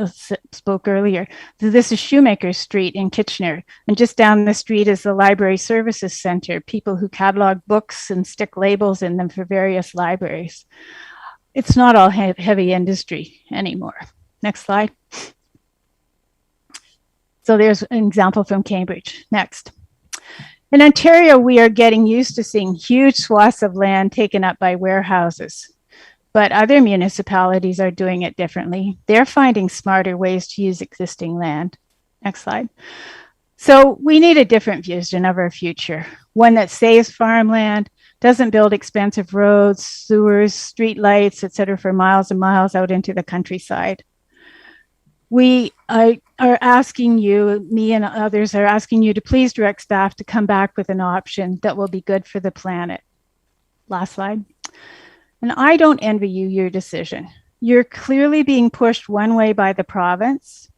Speaker 21: spoke earlier. So this is Shoemaker Street in Kitchener, and just down the street is the Library Services Center, people who catalog books and stick labels in them for various libraries. It's not all heavy industry anymore. Next slide. So there's an example from Cambridge. Next. In Ontario, we are getting used to seeing huge swaths of land taken up by warehouses, but other municipalities are doing it differently. They're finding smarter ways to use existing land. Next slide. So we need a different vision of our future, one that saves farmland, doesn't build expensive roads, sewers, street lights, et cetera, for miles and miles out into the countryside. We are asking you, me and others are asking you to please direct staff to come back with an option that will be good for the planet. Last slide. And I don't envy you your decision. You're clearly being pushed one way by the province,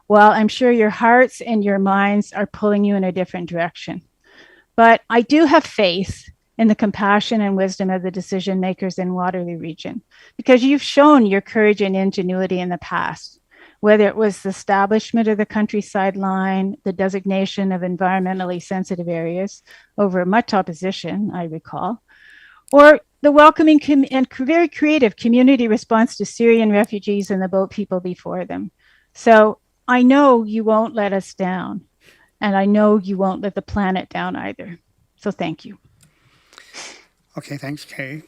Speaker 21: while I'm sure your hearts and your minds are pulling you in a different direction. But I do have faith in the compassion and wisdom of the decision makers in Waterloo Region, because you've shown your courage and ingenuity in the past. Whether it was the establishment of the countryside line, the designation of environmentally sensitive areas over much opposition, I recall, or the welcoming and very creative community response to Syrian refugees and the boat people before them. So I know you won't let us down. And I know you won't let the planet down either. So thank you.
Speaker 1: Okay, thanks, Kay.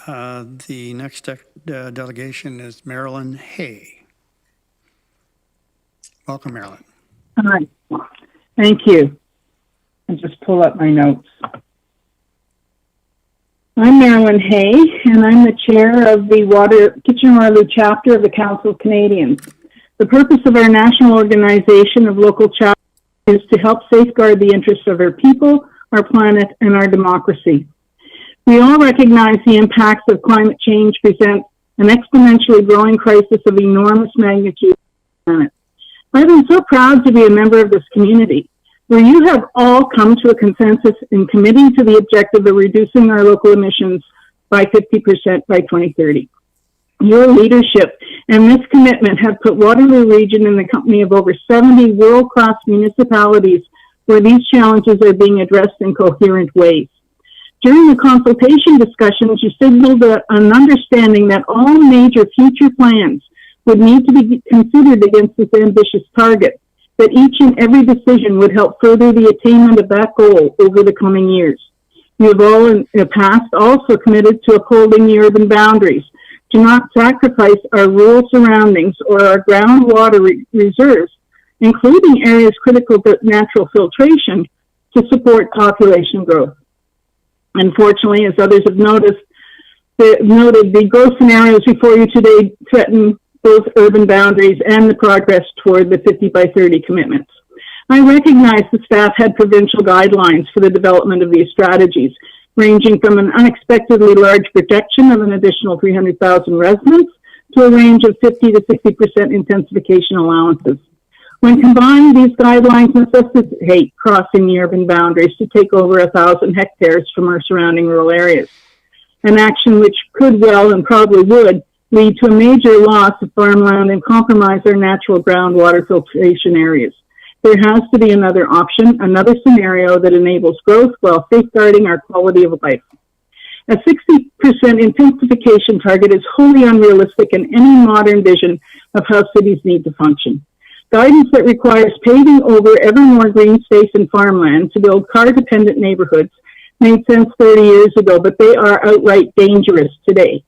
Speaker 1: The next delegation is Marilyn Hay. Welcome, Marilyn.
Speaker 15: Hi, thank you. I'll just pull up my notes. I'm Marilyn Hay, and I'm the chair of the Kitchener-Waterloo chapter of the Council of Canadians. The purpose of our national organization of local chapters is to help safeguard the interests of our people, our planet, and our democracy. We all recognize the impacts of climate change present an exponentially growing crisis of enormous magnitude on the planet. I've been so proud to be a member of this community, where you have all come to a consensus in committing to the objective of reducing our local emissions by 50% by 2030. Your leadership and this commitment have put Waterloo Region in the company of over 70 world-class municipalities where these challenges are being addressed in coherent ways. During the consultation discussions, you signaled an understanding that all major future plans would need to be considered against this ambitious target, that each and every decision would help further the attainment of that goal over the coming years. You have all in the past also committed to upholding the urban boundaries, to not sacrifice our rural surroundings or our groundwater reserves, including areas critical to natural filtration, to support population growth. Unfortunately, as others have noted, the growth scenarios before you today threaten both urban boundaries and the progress toward the 50 by 30 commitments. I recognize the staff had provincial guidelines for the development of these strategies, ranging from an unexpectedly large projection of an additional 300,000 residents to a range of 50 to 60% intensification allowances. When combined, these guidelines necessitate crossing the urban boundaries to take over 1,000 hectares from our surrounding rural areas, an action which could well and probably would lead to a major loss of farmland and compromise our natural groundwater filtration areas. There has to be another option, another scenario that enables growth while safeguarding our quality of life. A 60% intensification target is wholly unrealistic in any modern vision of how cities need to function. Guidance that requires paving over ever more green space and farmland to build car-dependent neighborhoods made sense 30 years ago, but they are outright dangerous today.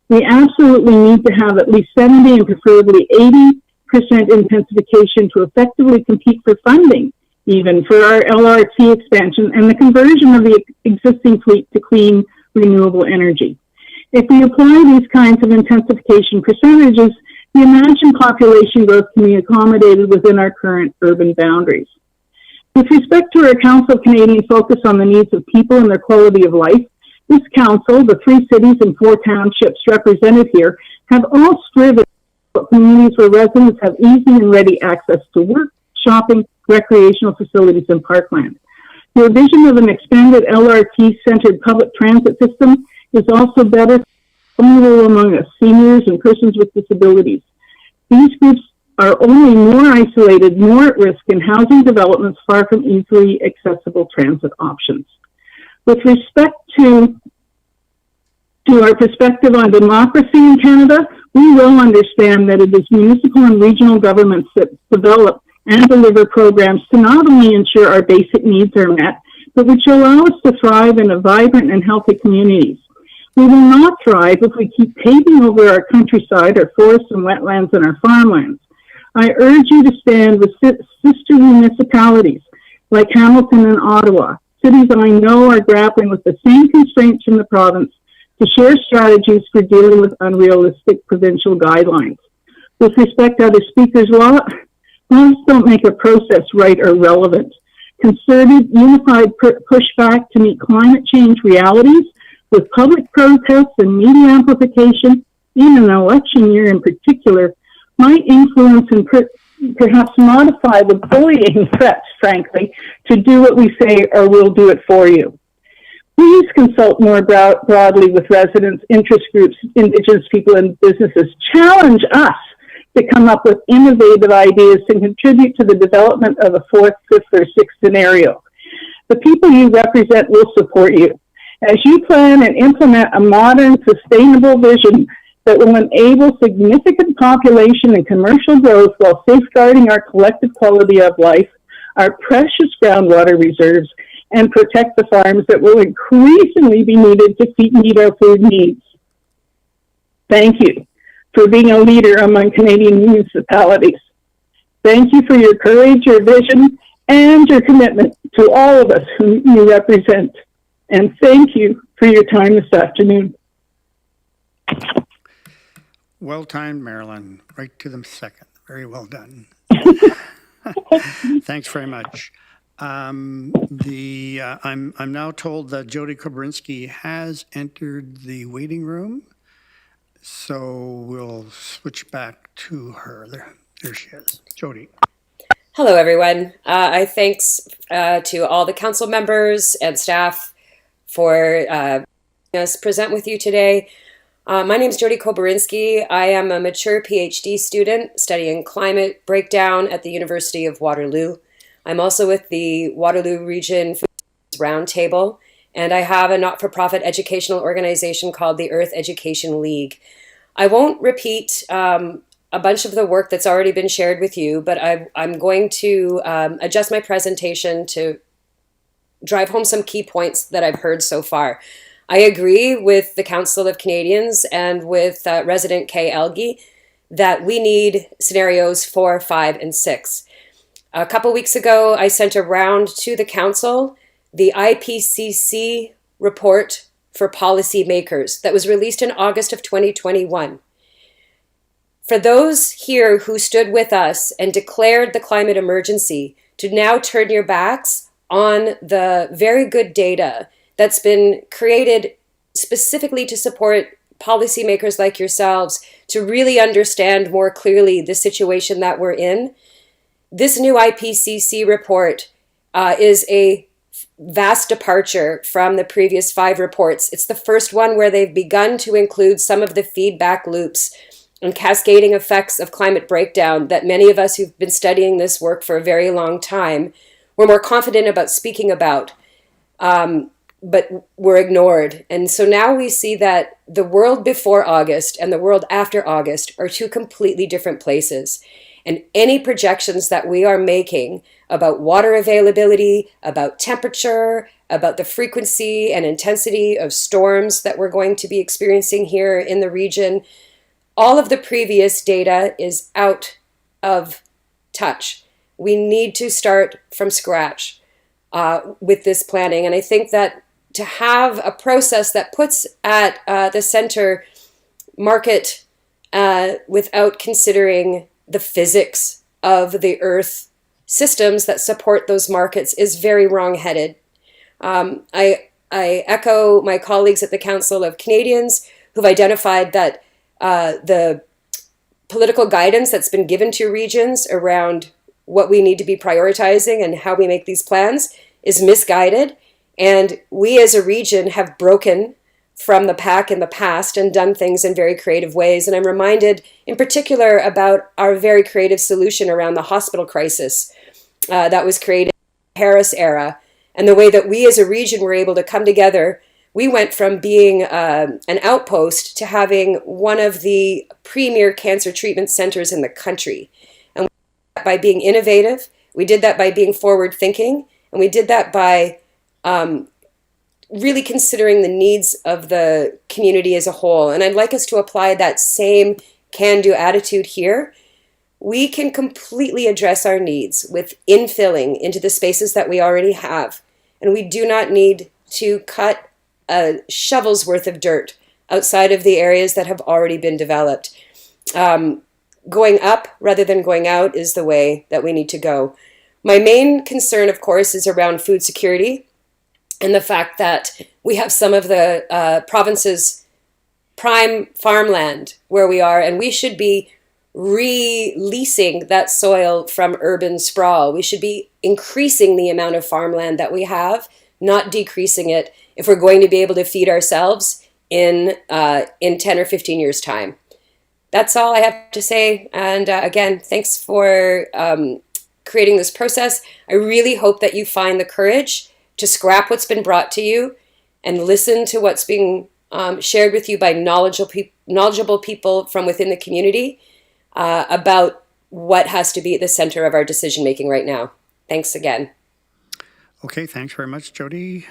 Speaker 15: We absolutely need to have at least 70 and preferably 80% intensification to effectively compete for funding, even for our LRT expansion and the conversion of the existing fleet to clean, renewable energy. If we apply these kinds of intensification percentages, the imagined population growth can be accommodated within our current urban boundaries. With respect to our Council of Canadian focus on the needs of people and their quality of life, this council, the 3 cities and 4 townships represented here, have all striven for communities where residents have easy and ready access to work, shopping, recreational facilities, and parkland. Your vision of an expanded LRT-centered public transit system is also better vulnerable among us, seniors and persons with disabilities. These groups are only more isolated, more at risk in housing developments far from easily accessible transit options. With respect to our perspective on democracy in Canada, we will understand that it is municipal and regional governments that develop and deliver programs to not only ensure our basic needs are met, but which allow us to thrive in a vibrant and healthy communities. We will not thrive if we keep paving over our countryside, our forests and wetlands, and our farmlands. I urge you to stand with sister municipalities like Hamilton and Ottawa, cities I know are grappling with the same constraints in the province, to share strategies for dealing with unrealistic provincial guidelines. With respect to other speakers, laws don't make a process right or relevant. Concerted, unified pushback to meet climate change realities with public protests and media amplification in an election year in particular might influence and perhaps modify the bullying threats, frankly, to do what we say or we'll do it for you. Please consult more broadly with residents, interest groups, Indigenous people, and businesses. Challenge us to come up with innovative ideas to contribute to the development of a 4th, 5th, or 6th scenario. The people you represent will support you. As you plan and implement a modern, sustainable vision that will enable significant population and commercial growth while safeguarding our collective quality of life, our precious groundwater reserves, and protect the farms that will increasingly be needed to meet our food needs. Thank you for being a leader among Canadian municipalities. Thank you for your courage, your vision, and your commitment to all of us whom you represent. And thank you for your time this afternoon.
Speaker 1: Well timed, Marilyn. Right to the second. Very well done. Thanks very much. I'm now told that Jody Kobrinski has entered the waiting room, so we'll switch back to her. There she is. Jody.
Speaker 5: Hello, everyone. I thanks to all the council members and staff for us present with you today. My name is Jody Kobrinski. I am a mature PhD student studying climate breakdown at the University of Waterloo. I'm also with the Waterloo Region Food Roundtable, and I have a not-for-profit educational organization called the Earth Education League. I won't repeat a bunch of the work that's already been shared with you, but I'm going to adjust my presentation to drive home some key points that I've heard so far. I agree with the Council of Canadians and with resident Kae Elgie that we need scenarios 4, 5, and 6. A couple weeks ago, I sent around to the Council the IPCC report for policymakers that was released in August of 2021. For those here who stood with us and declared the climate emergency, to now turn your backs on the very good data that's been created specifically to support policymakers like yourselves to really understand more clearly the situation that we're in. This new IPCC report is a vast departure from the previous 5 reports. It's the first one where they've begun to include some of the feedback loops and cascading effects of climate breakdown that many of us who've been studying this work for a very long time were more confident about speaking about, but were ignored. And so now we see that the world before August and the world after August are 2 completely different places. And any projections that we are making about water availability, about temperature, about the frequency and intensity of storms that we're going to be experiencing here in the region, all of the previous data is out of touch. We need to start from scratch with this planning. And I think that to have a process that puts at the center market without considering the physics of the Earth systems that support those markets is very wrong-headed. I echo my colleagues at the Council of Canadians who've identified that the political guidance that's been given to regions around what we need to be prioritizing and how we make these plans is misguided. And we as a region have broken from the pack in the past and done things in very creative ways. And I'm reminded in particular about our very creative solution around the hospital crisis that was created in the Harris era, and the way that we as a region were able to come together. We went from being an outpost to having one of the premier cancer treatment centers in the country. And we did that by being innovative, we did that by being forward thinking, and we did that by really considering the needs of the community as a whole. And I'd like us to apply that same can-do attitude here. We can completely address our needs with infilling into the spaces that we already have. And we do not need to cut a shovel's worth of dirt outside of the areas that have already been developed. Going up rather than going out is the way that we need to go. My main concern, of course, is around food security and the fact that we have some of the province's prime farmland where we are, and we should be releasing that soil from urban sprawl. We should be increasing the amount of farmland that we have, not decreasing it, if we're going to be able to feed ourselves in 10 or 15 years' time. That's all I have to say. And again, thanks for creating this process. I really hope that you find the courage to scrap what's been brought to you and listen to what's being shared with you by knowledgeable people from within the community about what has to be at the center of our decision making right now. Thanks again.
Speaker 1: Okay, thanks very much, Jody.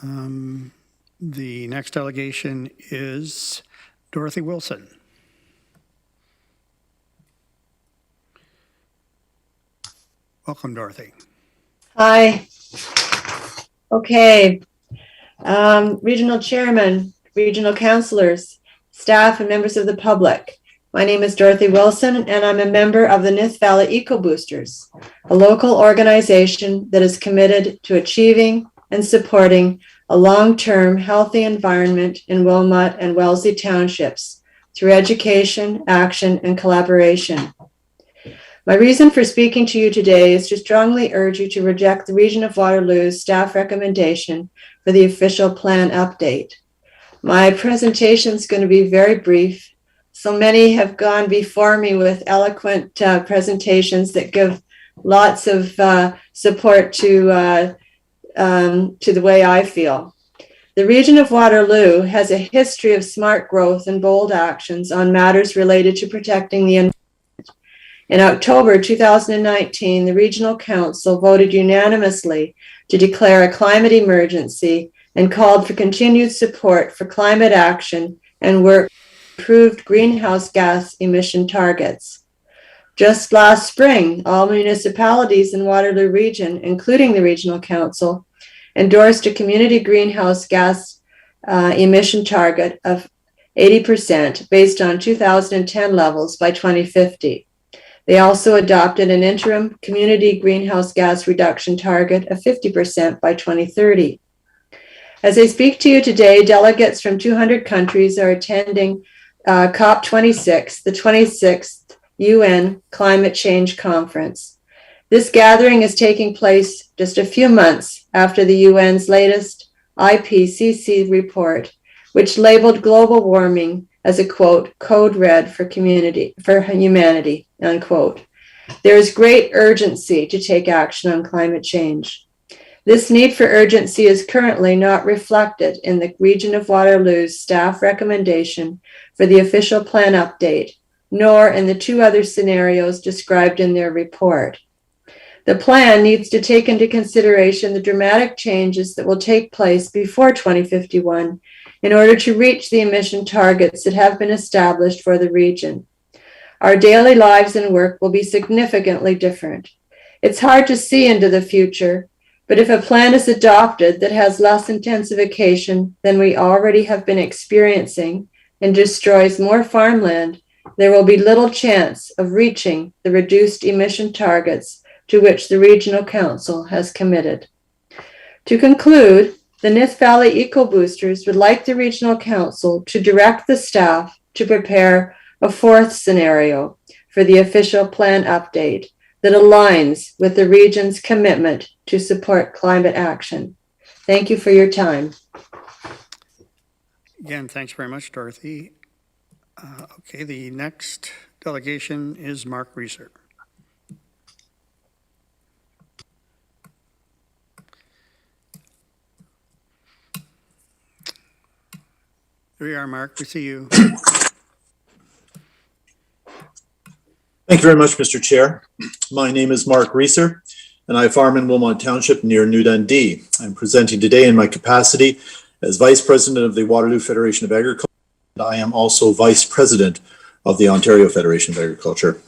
Speaker 1: The next delegation is Dorothy Wilson. Welcome, Dorothy.
Speaker 18: Hi. Okay. Regional chairman, regional councillors, staff, and members of the public. My name is Dorothy Wilson, and I'm a member of the Nith Valley Eco Boosters, a local organization that is committed to achieving and supporting a long-term healthy environment in Wilmot and Wellesley townships through education, action, and collaboration. My reason for speaking to you today is to strongly urge you to reject the Region of Waterloo's staff recommendation for the official plan update. My presentation is going to be very brief. So many have gone before me with eloquent presentations that give lots of support to the way I feel. The Region of Waterloo has a history of smart growth and bold actions on matters related to protecting the environment. In October 2019, the Regional Council voted unanimously to declare a climate emergency and called for continued support for climate action and work to improved greenhouse gas emission targets. Just last spring, all municipalities in Waterloo Region, including the Regional Council, endorsed a community greenhouse gas emission target of 80% based on 2010 levels by 2050. They also adopted an interim community greenhouse gas reduction target of 50% by 2030. As I speak to you today, delegates from 200 countries are attending COP26, the 26th UN Climate Change Conference. This gathering is taking place just a few months after the UN's latest IPCC report, which labeled global warming as a, quote, code red for humanity, unquote. There is great urgency to take action on climate change. This need for urgency is currently not reflected in the Region of Waterloo's staff recommendation for the official plan update, nor in the two other scenarios described in their report. The plan needs to take into consideration the dramatic changes that will take place before 2051 in order to reach the emission targets that have been established for the region. Our daily lives and work will be significantly different. It's hard to see into the future, but if a plan is adopted that has less intensification than we already have been experiencing and destroys more farmland, there will be little chance of reaching the reduced emission targets to which the Regional Council has committed. To conclude, the Nith Valley Eco Boosters would like the Regional Council to direct the staff to prepare a fourth scenario for the official plan update that aligns with the region's commitment to support climate action. Thank you for your time.
Speaker 1: Again, thanks very much, Dorothy. Okay, the next delegation is Mark Reeser. There you are, Mark. We see you.
Speaker 22: Thank you very much, Mr. Chair. My name is Mark Reeser, and I farm in Wilmot Township near New Dundee. I'm presenting today in my capacity as Vice President of the Waterloo Federation of Agriculture, and I am also Vice President of the Ontario Federation of Agriculture.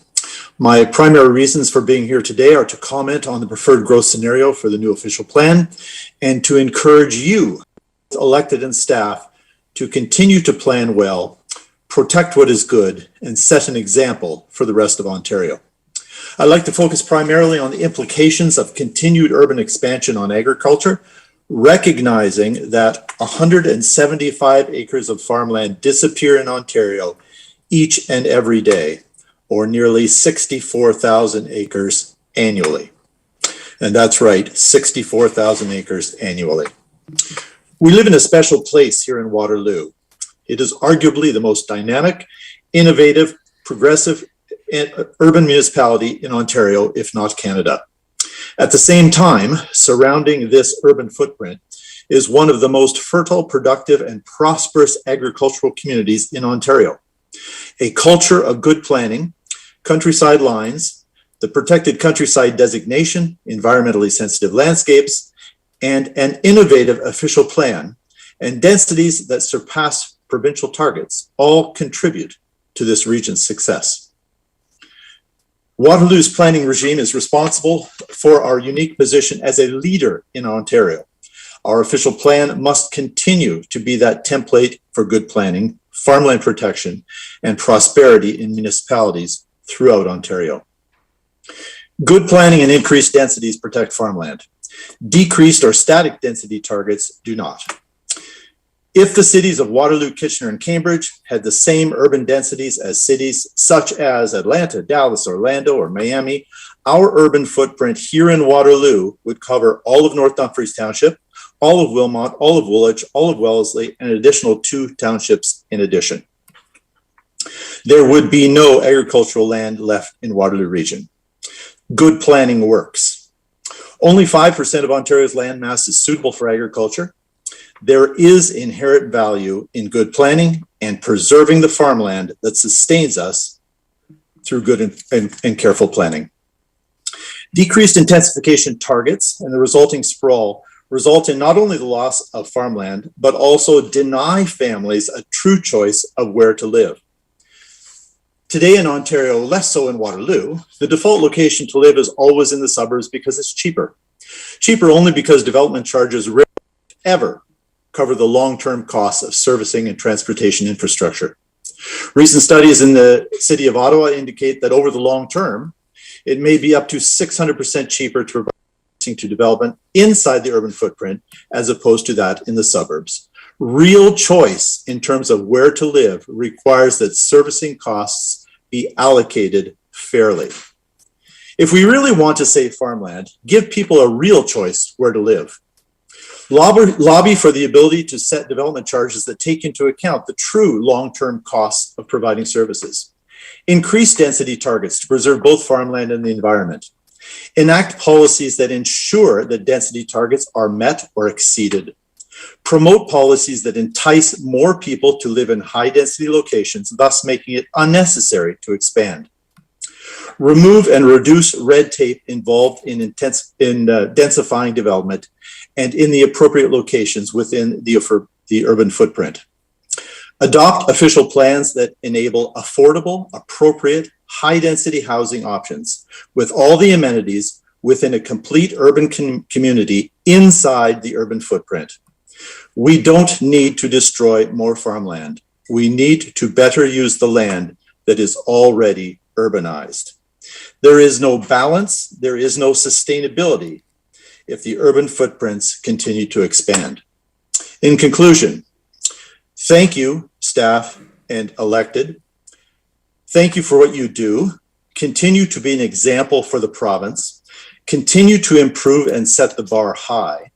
Speaker 22: My primary reasons for being here today are to comment on the preferred growth scenario for the new official plan and to encourage you, elected and staff, to continue to plan well, protect what is good, and set an example for the rest of Ontario. I'd like to focus primarily on the implications of continued urban expansion on agriculture, recognizing that 175 acres of farmland disappear in Ontario each and every day, or nearly 64,000 acres annually. And that's right, 64,000 acres annually. We live in a special place here in Waterloo. It is arguably the most dynamic, innovative, progressive urban municipality in Ontario, if not Canada. At the same time, surrounding this urban footprint is one of the most fertile, productive, and prosperous agricultural communities in Ontario. A culture of good planning, countryside lines, the protected countryside designation, environmentally sensitive landscapes, and an innovative official plan, and densities that surpass provincial targets all contribute to this region's success. Waterloo's planning regime is responsible for our unique position as a leader in Ontario. Our official plan must continue to be that template for good planning, farmland protection, and prosperity in municipalities throughout Ontario. Good planning and increased densities protect farmland. Decreased or static density targets do not. If the cities of Waterloo, Kitchener, and Cambridge had the same urban densities as cities such as Atlanta, Dallas, Orlando, or Miami, our urban footprint here in Waterloo would cover all of North Dumfries Township, all of Wilmot, all of Woolwich, all of Wellesley, and an additional 2 townships in addition. There would be no agricultural land left in Waterloo region. Good planning works. Only 5% of Ontario's land mass is suitable for agriculture. There is inherent value in good planning and preserving the farmland that sustains us through good and careful planning. Decreased intensification targets and the resulting sprawl result in not only the loss of farmland, but also deny families a true choice of where to live. Today in Ontario, less so in Waterloo, the default location to live is always in the suburbs because it's cheaper. Cheaper only because development charges rarely ever cover the long-term costs of servicing and transportation infrastructure. Recent studies in the city of Ottawa indicate that over the long term, it may be up to 600% cheaper to provide to development inside the urban footprint as opposed to that in the suburbs. Real choice in terms of where to live requires that servicing costs be allocated fairly. If we really want to save farmland, give people a real choice where to live. Lobby for the ability to set development charges that take into account the true long-term costs of providing services. Increase density targets to preserve both farmland and the environment. Enact policies that ensure that density targets are met or exceeded. Promote policies that entice more people to live in high-density locations, thus making it unnecessary to expand. Remove and reduce red tape involved in densifying development and in the appropriate locations within the urban footprint. Adopt official plans that enable affordable, appropriate, high-density housing options with all the amenities within a complete urban community inside the urban footprint. We don't need to destroy more farmland. We need to better use the land that is already urbanized. There is no balance, there is no sustainability if the urban footprints continue to expand. In conclusion, thank you, staff and elected. Thank you for what you do. Continue to be an example for the province. Continue to improve and set the bar high.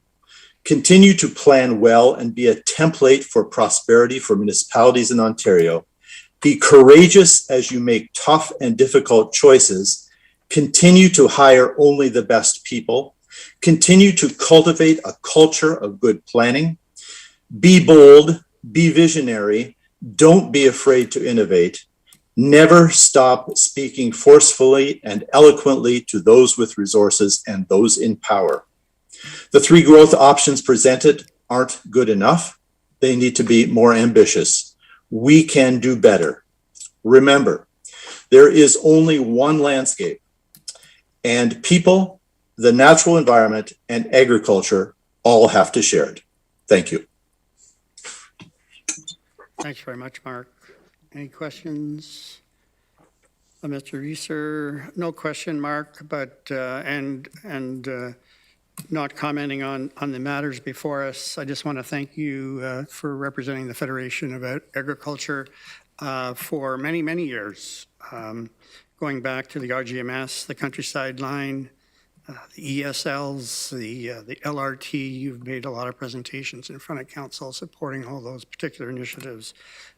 Speaker 22: Continue to plan well and be a template for prosperity for municipalities in Ontario. Be courageous as you make tough and difficult choices. Continue to hire only the best people. Continue to cultivate a culture of good planning. Be bold, be visionary. Don't be afraid to innovate. Never stop speaking forcefully and eloquently to those with resources and those in power. The 3 growth options presented aren't good enough. They need to be more ambitious. We can do better. Remember, there is only one landscape, and people, the natural environment, and agriculture all have to share it. Thank you.
Speaker 1: Thanks very much, Mark. Any questions? Mr. Reeser, no question, Mark, but, not commenting on the matters before us. I just want to thank you for representing the Federation of Agriculture for many, many years, going back to the RGMS, the Countryside Line, the ESLs, the LRT. You've made a lot of presentations in front of council supporting all those particular initiatives.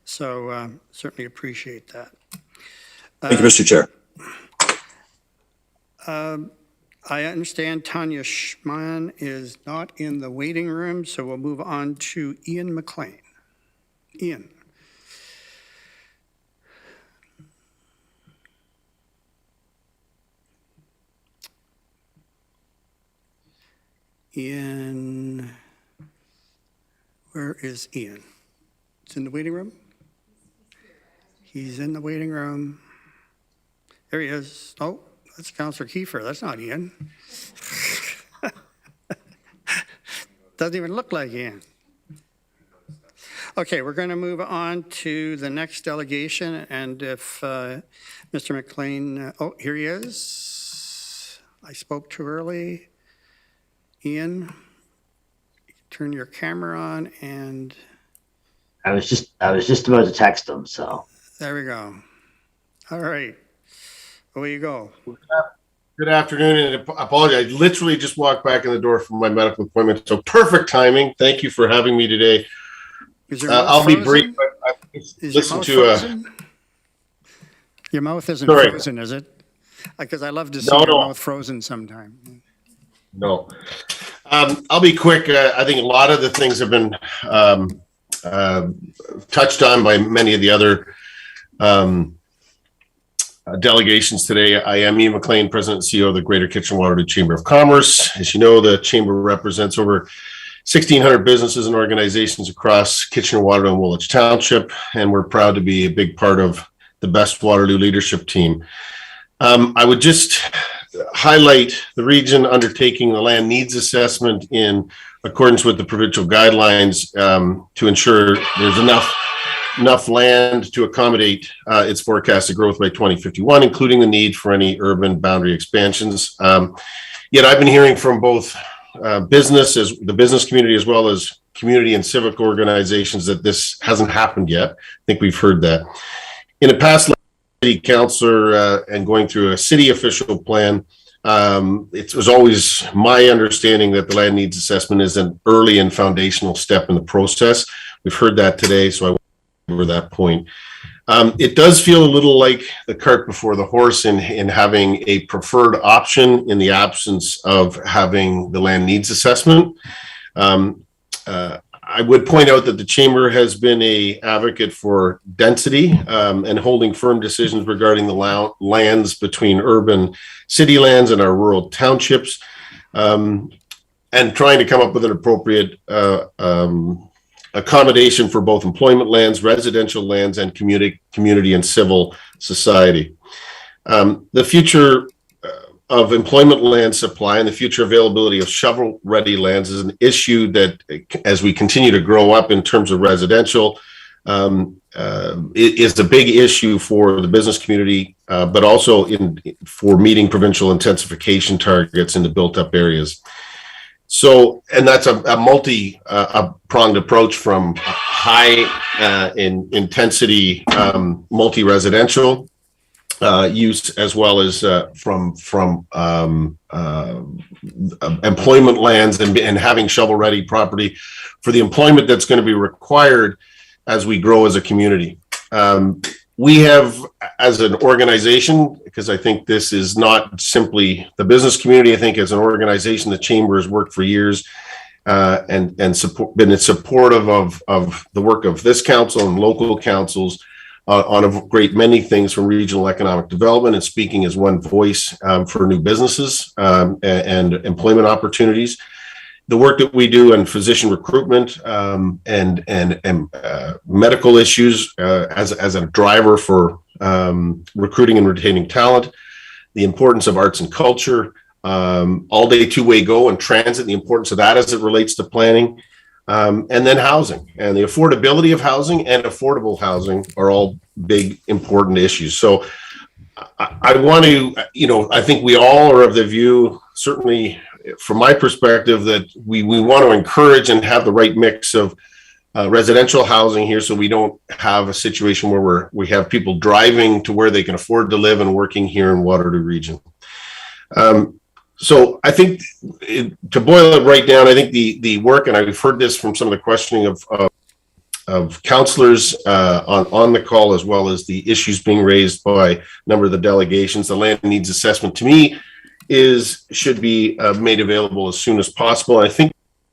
Speaker 1: So certainly appreciate that.
Speaker 22: Thank you, Mr. Chair.
Speaker 1: I understand Tanya Schman is not in the waiting room, so we'll move on to Ian McLean. Ian. Ian, where is Ian? It's in the waiting room? He's in the waiting room. There he is. Oh, that's Councillor Kiefer. That's not Ian. Doesn't even look like Ian. Okay, we're going to move on to the next delegation. And if Mr. McLean, oh, here he is. I spoke too early. Ian, turn your camera on and.
Speaker 6: I was just about to text him, so.
Speaker 1: There we go. All right. Away you go.
Speaker 11: Good afternoon, and I apologize. I literally just walked back in the door from my medical appointment, so perfect timing. Thank you for having me today. I'll be brief, but I listened to
Speaker 1: your mouth isn't
Speaker 11: sorry.
Speaker 1: Frozen, is it? Because I love to see your mouth frozen sometime.
Speaker 11: No. I'll be quick. I think a lot of the things have been touched on by many of the other delegations today. I am Ian McLean, President and CEO of the Greater Kitchener-Waterloo Chamber of Commerce. As you know, the Chamber represents over 1,600 businesses and organizations across Kitchener-Waterloo and Woolwich Township, and we're proud to be a big part of the best Waterloo leadership team. I would just highlight the region undertaking the land needs assessment in accordance with the provincial guidelines to ensure there's enough land to accommodate its forecasted growth by 2051, including the need for any urban boundary expansions. Yet I've been hearing from both the business community as well as community and civic organizations that this hasn't happened yet. I think we've heard that. In a past city councilor and going through a city official plan, it was always my understanding that the land needs assessment is an early and foundational step in the process. We've heard that today, so I won't over that point. It does feel a little like the cart before the horse in having a preferred option in the absence of having the land needs assessment. I would point out that the Chamber has been an advocate for density and holding firm decisions regarding the lands between urban city lands and our rural townships, and trying to come up with an appropriate accommodation for both employment lands, residential lands, and community and civil society. The future of employment land supply and the future availability of shovel-ready lands is an issue that, as we continue to grow up in terms of residential, is a big issue for the business community, but also for meeting provincial intensification targets in the built-up areas. So, and that's a multi-pronged approach from high in intensity multi-residential use, as well as from employment lands and having shovel-ready property for the employment that's going to be required as we grow as a community. We have, as an organization, because I think this is not simply the business community, I think as an organization, the Chamber has worked for years and been supportive of the work of this council and local councils on a great many things, from regional economic development and speaking as one voice for new businesses and employment opportunities. The work that we do in physician recruitment and medical issues as a driver for recruiting and retaining talent, the importance of arts and culture, all-day two-way go and transit, the importance of that as it relates to planning, and then housing. And the affordability of housing and affordable housing are all big, important issues. So I want to, I think we all are of the view, certainly from my perspective, that we want to encourage and have the right mix of residential housing here, so we don't have a situation where we have people driving to where they can afford to live and working here in Waterloo region. So I think to boil it right down, I think the work, and I've heard this from some of the questioning of councillors on the call, as well as the issues being raised by a number of the delegations, the land needs assessment to me should be made available as soon as possible. I think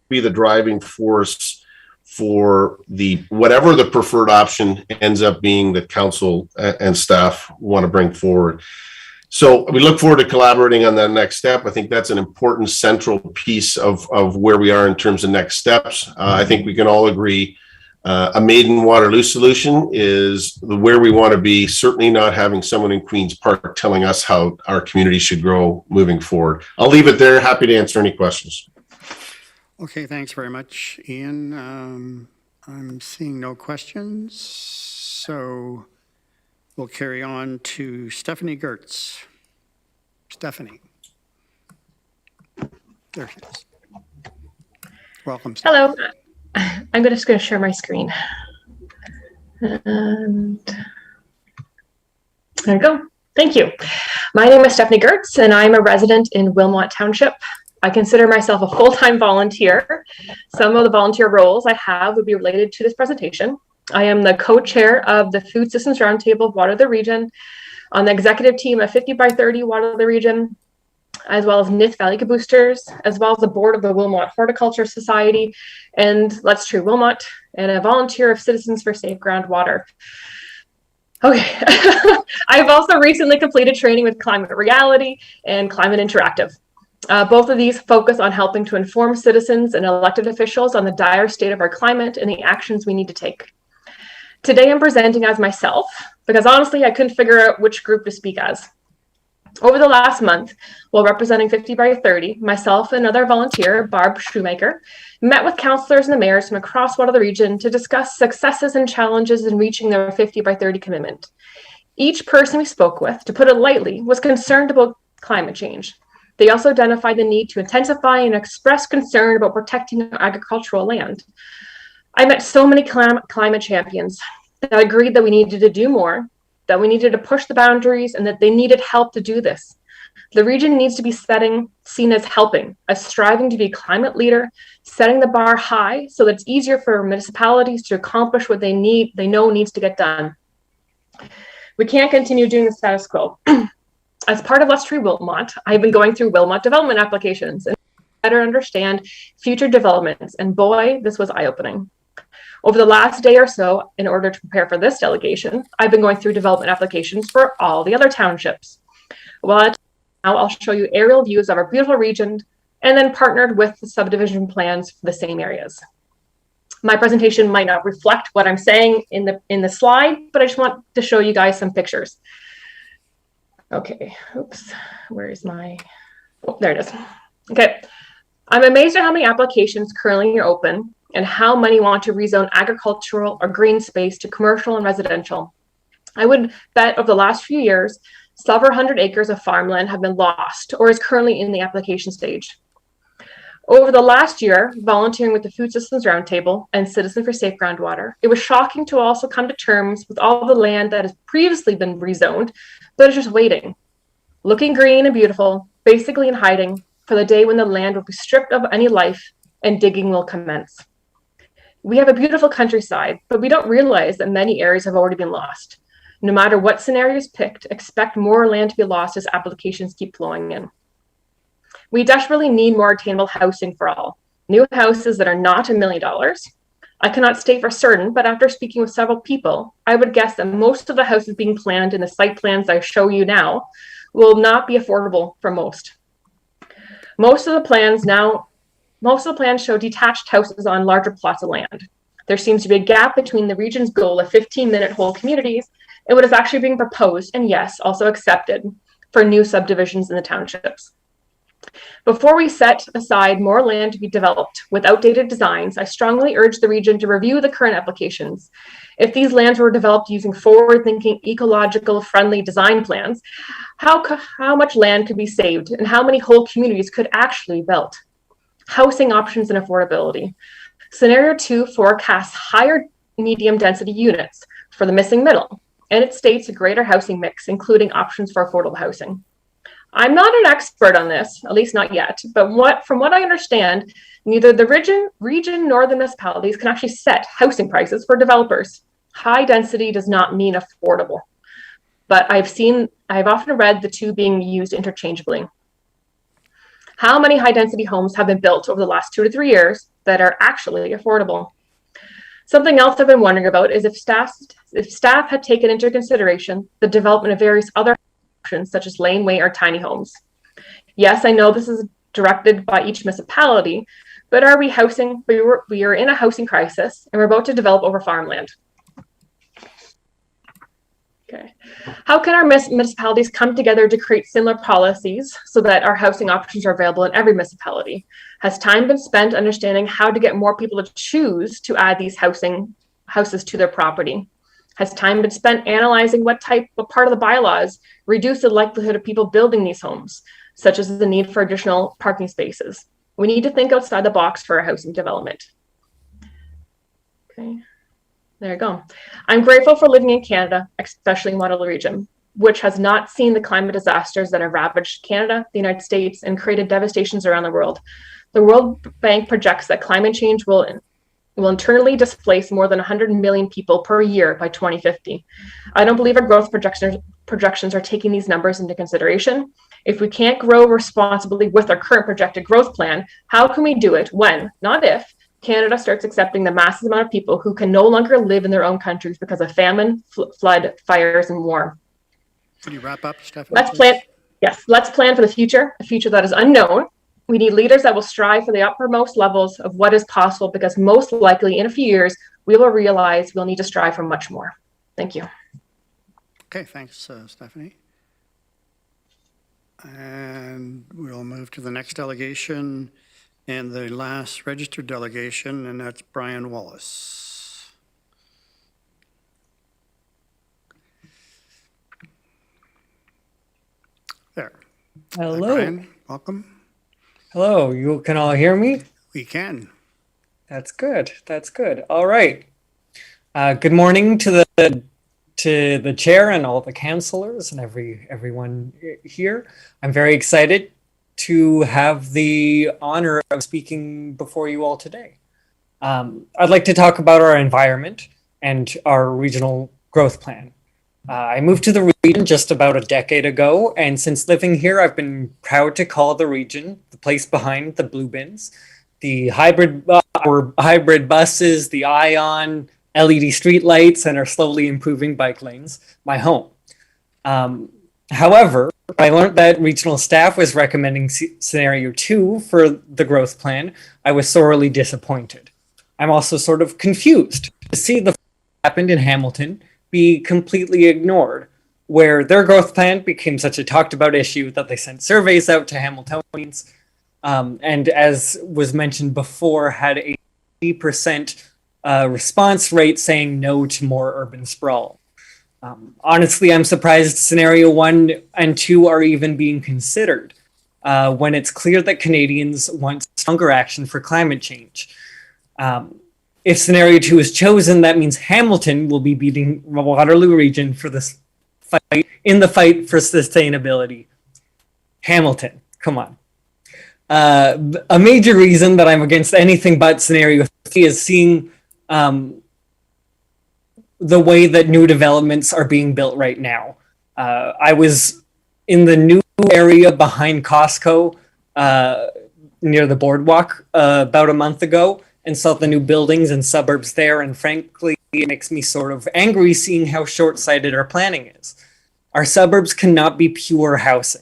Speaker 11: be the driving force for whatever the preferred option ends up being that council and staff want to bring forward. So we look forward to collaborating on that next step. I think that's an important central piece of where we are in terms of next steps. I think we can all agree a maiden Waterloo solution is where we want to be, certainly not having someone in Queen's Park telling us how our community should grow moving forward. I'll leave it there. Happy to answer any questions.
Speaker 1: Okay, thanks very much, Ian. I'm seeing no questions, so we'll carry on to Stephanie Gertz. Stephanie. There she is. Welcome, Stephanie.
Speaker 7: Hello. I'm just going to share my screen. And there we go. Thank you. My name is Stephanie Gertz, and I'm a resident in Wilmot Township. I consider myself a full-time volunteer. Some of the volunteer roles I have would be related to this presentation. I am the co-chair of the Food Systems Roundtable of Waterloo Region, on the executive team of 50 by 30 Waterloo Region, as well as Nith Valley Boosters, as well as the board of the Wilmot Horticulture Society and Let's Tree Wilmot, and a volunteer of Citizens for Safe Groundwater. Okay, I've also recently completed training with Climate Reality and Climate Interactive. Both of these focus on helping to inform citizens and elected officials on the dire state of our climate and the actions we need to take. Today I'm presenting as myself, because honestly I couldn't figure out which group to speak as. Over the last month, while representing 50 by 30, myself and another volunteer, Barb Shoemaker, met with councillors and the mayors from across Waterloo Region to discuss successes and challenges in reaching their 50 by 30 commitment. Each person we spoke with, to put it lightly, was concerned about climate change. They also identified the need to intensify and express concern about protecting agricultural land. I met so many climate champions that agreed that we needed to do more, that we needed to push the boundaries, and that they needed help to do this. The region needs to be seen as helping, as striving to be a climate leader, setting the bar high so that it's easier for municipalities to accomplish what they know needs to get done. We can't continue doing the status quo. As part of Let's Tree Wilmot, I've been going through Wilmot development applications and better understand future developments, and boy, this was eye-opening. Over the last day or so, in order to prepare for this delegation, I've been going through development applications for all the other townships. Well, now I'll show you aerial views of our beautiful region and then partnered with the subdivision plans for the same areas. My presentation might not reflect what I'm saying in the slide, but I just want to show you guys some pictures. Okay, oops, where is my, oh, there it is. Okay, I'm amazed at how many applications currently are open and how many want to rezone agricultural or green space to commercial and residential. I would bet over the last few years, several hundred acres of farmland have been lost or is currently in the application stage. Over the last year, volunteering with the Food Systems Roundtable and Citizens for Safe Groundwater, it was shocking to also come to terms with all the land that has previously been rezoned, but is just waiting, looking green and beautiful, basically in hiding for the day when the land will be stripped of any life and digging will commence. We have a beautiful countryside, but we don't realize that many areas have already been lost. No matter what scenario is picked, expect more land to be lost as applications keep flowing in. We desperately need more attainable housing for all. New houses that are not $1 million. I cannot state for certain, but after speaking with several people, I would guess that most of the houses being planned in the site plans I show you now will not be affordable for most. Most of the plans show detached houses on larger plots of land. There seems to be a gap between the region's goal of 15-minute whole communities and what is actually being proposed, and yes, also accepted, for new subdivisions in the townships. Before we set aside more land to be developed with outdated designs, I strongly urge the region to review the current applications. If these lands were developed using forward-thinking, ecological-friendly design plans, how much land could be saved and how many whole communities could actually be built? Housing options and affordability. Scenario 2 forecasts higher medium density units for the missing middle, and it states a greater housing mix, including options for affordable housing. I'm not an expert on this, at least not yet, but from what I understand, neither the region nor the municipalities can actually set housing prices for developers. High density does not mean affordable, but I've often read the two being used interchangeably. How many high-density homes have been built over the last 2 to 3 years that are actually affordable? Something else I've been wondering about is if staff had taken into consideration the development of various other options, such as laneway or tiny homes. Yes, I know this is directed by each municipality, but are we housing? We are in a housing crisis, and we're about to develop over farmland. Okay. How can our municipalities come together to create similar policies so that our housing options are available in every municipality? Has time been spent understanding how to get more people to choose to add these houses to their property? Has time been spent analyzing what part of the bylaws reduce the likelihood of people building these homes, such as the need for additional parking spaces? We need to think outside the box for our housing development. Okay. There you go. I'm grateful for living in Canada, especially in Waterloo region, which has not seen the climate disasters that have ravaged Canada, the United States, and created devastations around the world. The World Bank projects that climate change will internally displace more than 100 million people per year by 2050. I don't believe our growth projections are taking these numbers into consideration. If we can't grow responsibly with our current projected growth plan, how can we do it when, not if, Canada starts accepting the massive amount of people who can no longer live in their own countries because of famine, flood, fires, and war?
Speaker 1: Can you wrap up, Stephanie?
Speaker 7: Let's plan for the future, a future that is unknown. We need leaders that will strive for the uppermost levels of what is possible, because most likely in a few years, we will realize we'll need to strive for much more. Thank you.
Speaker 1: Okay, thanks, Stephanie. And we'll move to the next delegation and the last registered delegation, and that's Brian Wallace. There.
Speaker 8: Hello.
Speaker 1: Hi, Brian. Welcome.
Speaker 8: Hello, you can all hear me?
Speaker 1: We can.
Speaker 8: That's good. That's good. All right. Good morning to the chair and all the councillors and everyone here. I'm very excited to have the honor of speaking before you all today. I'd like to talk about our environment and our regional growth plan. I moved to the region just about a decade ago, and since living here, I've been proud to call the region the place behind the blue bins, the hybrid buses, the ion, LED streetlights, and our slowly improving bike lanes, my home. However, I learned that regional staff was recommending scenario 2 for the growth plan. I was sorely disappointed. I'm also sort of confused to see the happened in Hamilton be completely ignored, where their growth plan became such a talked about issue that they sent surveys out to Hamiltonians, and as was mentioned before, had a 80% response rate saying no to more urban sprawl. Honestly, I'm surprised scenario 1 and 2 are even being considered when it's clear that Canadians want stronger action for climate change. If scenario 2 is chosen, that means Hamilton will be beating Waterloo region for this fight in the fight for sustainability. Hamilton, come on. A major reason that I'm against anything but scenario 3 is seeing the way that new developments are being built right now. I was in the new area behind Costco near the boardwalk about a month ago and saw the new buildings and suburbs there, and frankly, it makes me sort of angry seeing how short-sighted our planning is. Our suburbs cannot be pure housing.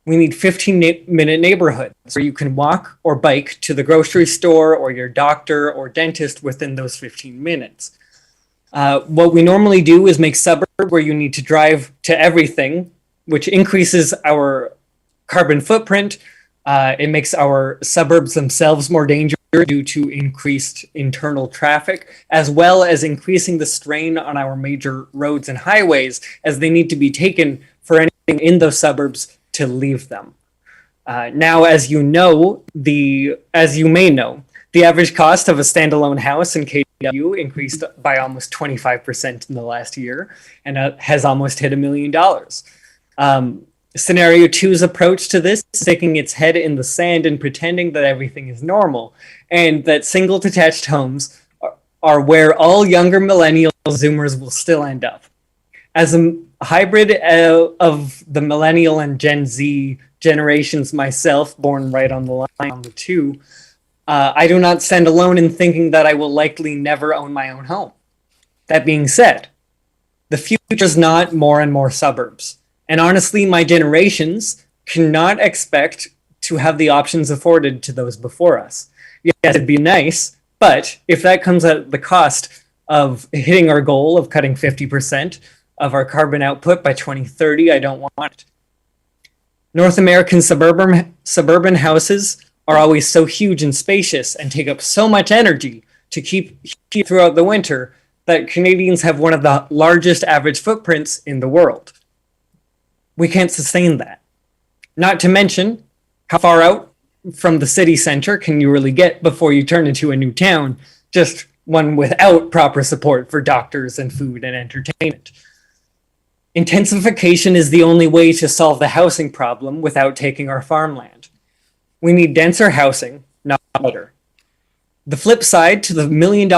Speaker 8: We need 15-minute neighborhoods where you can walk or bike to the grocery store or your doctor or dentist within those 15 minutes. What we normally do is make suburbs where you need to drive to everything, which increases our carbon footprint. It makes our suburbs themselves more dangerous due to increased internal traffic, as well as increasing the strain on our major roads and highways, as they need to be taken for anything in those suburbs to leave them. Now, as you may know, the average cost of a standalone house in Kae Elgie increased by almost 25% in the last year, and has almost hit $1 million. Scenario 2's approach to this is sticking its head in the sand and pretending that everything is normal, and that single detached homes are where all younger millennial Zoomers will still end up. As a hybrid of the millennial and Gen Z generations myself, born right on the line on the two, I do not stand alone in thinking that I will likely never own my own home. That being said, the future is not more and more suburbs. And honestly, my generations cannot expect to have the options afforded to those before us. Yes, it'd be nice, but if that comes at the cost of hitting our goal of cutting 50% of our carbon output by 2030, I don't want it. North American suburban houses are always so huge and spacious and take up so much energy to keep throughout the winter that Canadians have one of the largest average footprints in the world. We can't sustain that. Not to mention, how far out from the city center can you really get before you turn into a new town, just one without proper support for doctors and food and entertainment. Intensification is the only way to solve the housing problem without taking our farmland. We need denser housing, not better. The flip side to the $1 million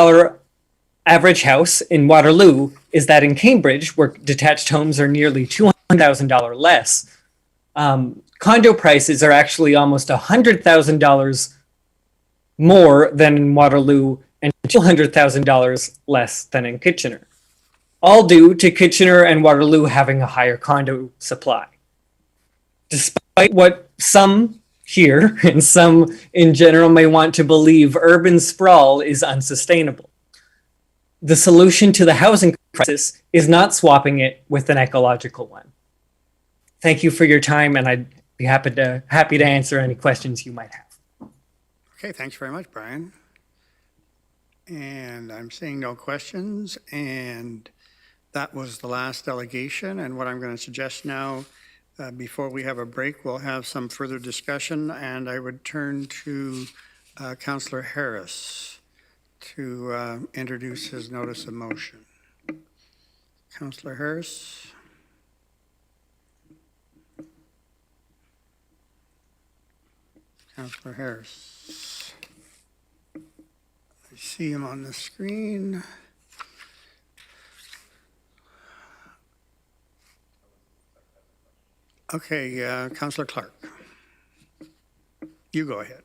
Speaker 8: average house in Waterloo is that in Cambridge, where detached homes are nearly $200,000 less, condo prices are actually almost $100,000 more than in Waterloo and $200,000 less than in Kitchener. All due to Kitchener and Waterloo having a higher condo supply. Despite what some here and some in general may want to believe, urban sprawl is unsustainable. The solution to the housing crisis is not swapping it with an ecological one. Thank you for your time, and I'd be happy to answer any questions you might have.
Speaker 1: Okay, thanks very much, Brian. And I'm seeing no questions, and that was the last delegation. And what I'm going to suggest now, before we have a break, we'll have some further discussion, and I would turn to Councillor Harris to introduce his notice of motion. Councillor Harris. Councillor Harris. I see him on the screen. Okay, Councillor Clark. You go ahead.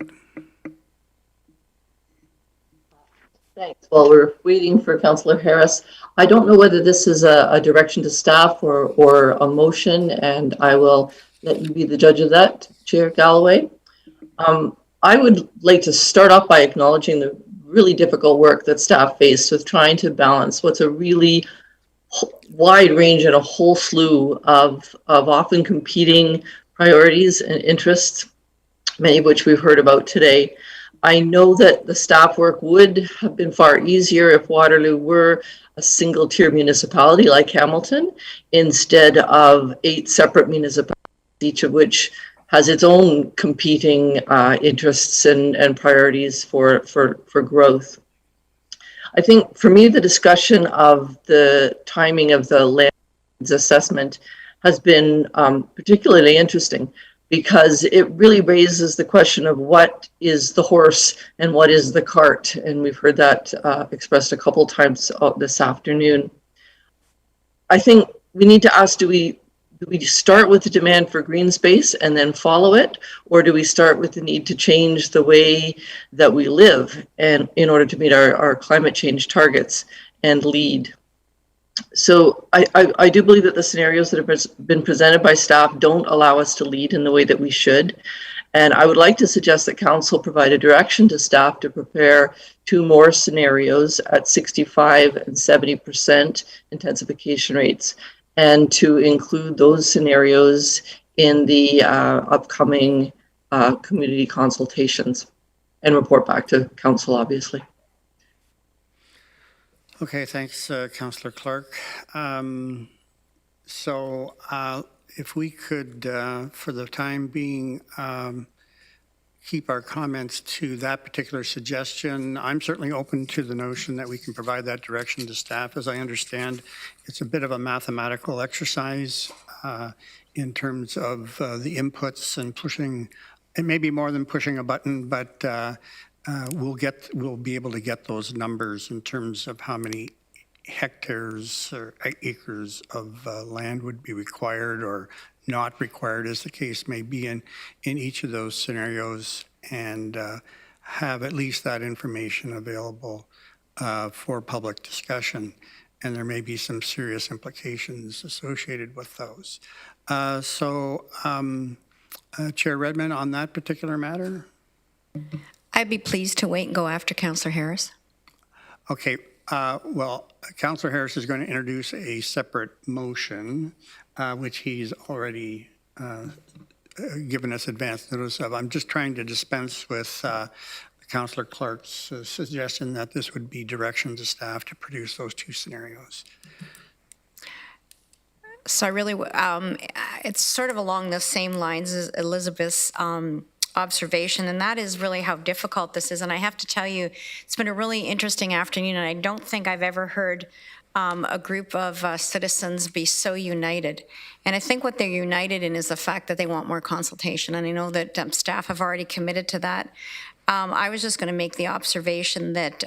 Speaker 10: Thanks. While we're waiting for Councillor Harris, I don't know whether this is a direction to staff or a motion, and I will let you be the judge of that, Chair Galloway. I would like to start off by acknowledging the really difficult work that staff faced with trying to balance what's a really wide range and a whole slew of often competing priorities and interests, many of which we've heard about today. I know that the staff work would have been far easier if Waterloo were a single tier municipality like Hamilton, instead of 8 separate municipalities, each of which has its own competing interests and priorities for growth. I think for me, the discussion of the timing of the land assessment has been particularly interesting, because it really raises the question of what is the horse and what is the cart. And we've heard that expressed a couple times this afternoon. I think we need to ask, do we start with the demand for green space and then follow it? Or do we start with the need to change the way that we live and in order to meet our climate change targets and lead? So I do believe that the scenarios that have been presented by staff don't allow us to lead in the way that we should. And I would like to suggest that council provide a direction to staff to prepare 2 more scenarios at 65 and 70% intensification rates, and to include those scenarios in the upcoming community consultations and report back to council, obviously.
Speaker 1: Okay, thanks, Councillor Clark. So if we could, for the time being, keep our comments to that particular suggestion. I'm certainly open to the notion that we can provide that direction to staff. As I understand, it's a bit of a mathematical exercise in terms of the inputs and pushing. It may be more than pushing a button, but we'll be able to get those numbers in terms of how many hectares or acres of land would be required or not required, as the case may be in each of those scenarios, and have at least that information available for public discussion. And there may be some serious implications associated with those. Chair Redmond, on that particular matter?
Speaker 12: I'd be pleased to wait and go after Councillor Harris.
Speaker 1: Okay, well, Councillor Harris is going to introduce a separate motion, which he's already given us advance notice of. I'm just trying to dispense with Councillor Clark's suggestion that this would be direction to staff to produce those two scenarios.
Speaker 12: So I really, it's sort of along the same lines as Elizabeth's observation, and that is really how difficult this is. And I have to tell you, it's been a really interesting afternoon, and I don't think I've ever heard a group of citizens be so united. And I think what they're united in is the fact that they want more consultation, and I know that staff have already committed to that. I was just going to make the observation that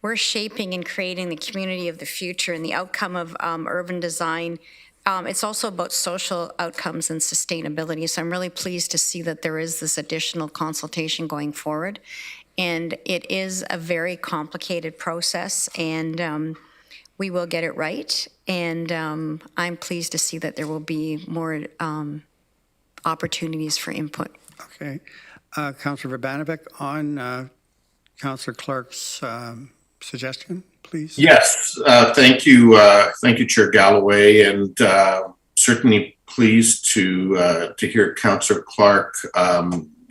Speaker 12: we're shaping and creating the community of the future and the outcome of urban design. It's also about social outcomes and sustainability. So I'm really pleased to see that there is this additional consultation going forward. And it is a very complicated process, and we will get it right. And I'm pleased to see that there will be more opportunities for input.
Speaker 1: Okay. Councillor Verbanovic, on Councillor Clark's suggestion, please.
Speaker 11: Yes, thank you, Chair Galloway, and certainly pleased to hear Councillor Clark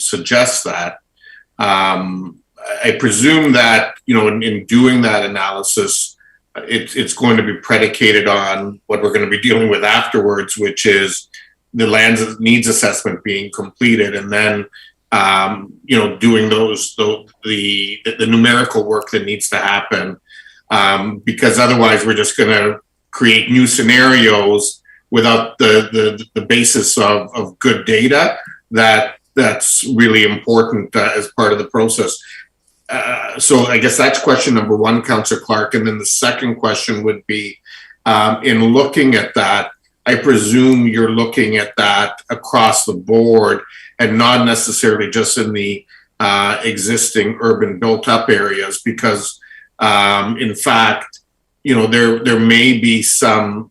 Speaker 11: suggest that. I presume that in doing that analysis, it's going to be predicated on what we're going to be dealing with afterwards, which is the land needs assessment being completed, and then doing the numerical work that needs to happen, because otherwise we're just going to create new scenarios without the basis of good data that's really important as part of the process. So I guess that's question number one, Councillor Clark. And then the second question would be, in looking at that, I presume you're looking at that across the board and not necessarily just in the existing urban built-up areas, because in fact, there may be some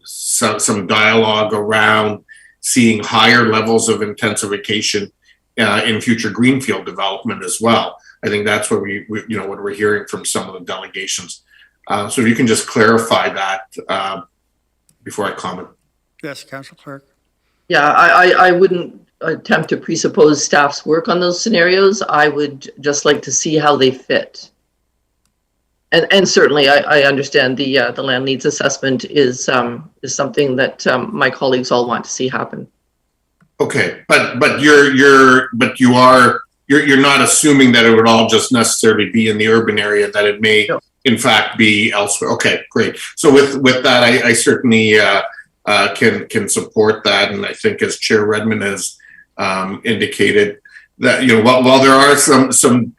Speaker 11: dialogue around seeing higher levels of intensification in future greenfield development as well. I think that's what what we're hearing from some of the delegations. So if you can just clarify that before I comment.
Speaker 1: Yes, Councillor Clark.
Speaker 10: Yeah, I wouldn't attempt to presuppose staff's work on those scenarios. I would just like to see how they fit. And certainly I understand the land needs assessment is something that my colleagues all want to see happen.
Speaker 11: Okay, but you're not assuming that it would all just necessarily be in the urban area, that it may in fact be elsewhere. Okay, great. So with that, I certainly can support that, and I think as Chair Redmond has indicated, that while there are some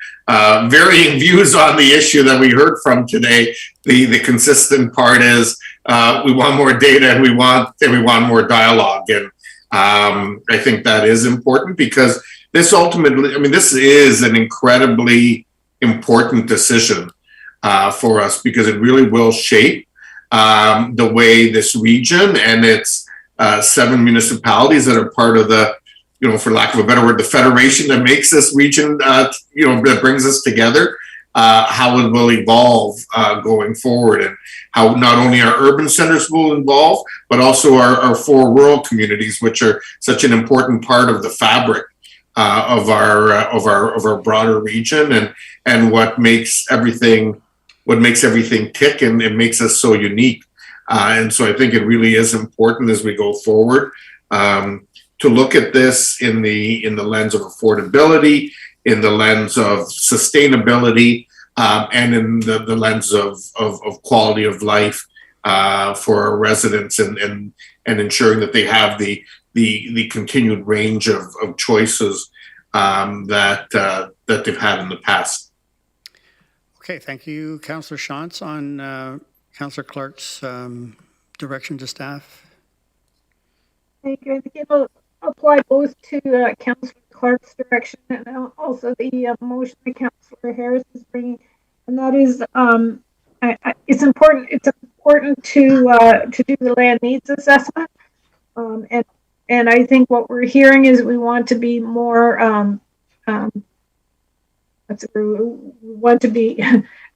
Speaker 11: varying views on the issue that we heard from today, the consistent part is we want more data and we want more dialogue, and I think that is important, because this ultimately, this is an incredibly important decision for us, because it really will shape the way this region and its 7 municipalities that are part of the, for lack of a better word, the federation that makes this region, that brings us together, how it will evolve going forward, and how not only our urban centers will evolve, but also our 4 rural communities, which are such an important part of the fabric of our broader region, and what makes everything tick and it makes us so unique. And so I think it really is important as we go forward to look at this in the lens of affordability, in the lens of sustainability, and in the lens of quality of life for our residents, and ensuring that they have the continued range of choices that they've had in the past.
Speaker 1: Okay, thank you, Councillor Shantz. On Councillor Clark's direction to staff?
Speaker 9: Thank you. I think it'll apply both to Councillor Clark's direction and also the motion that Councillor Harris is bringing, and that is it's important. It's important to do the land needs assessment, and I think what we're hearing is we want to be more we want to be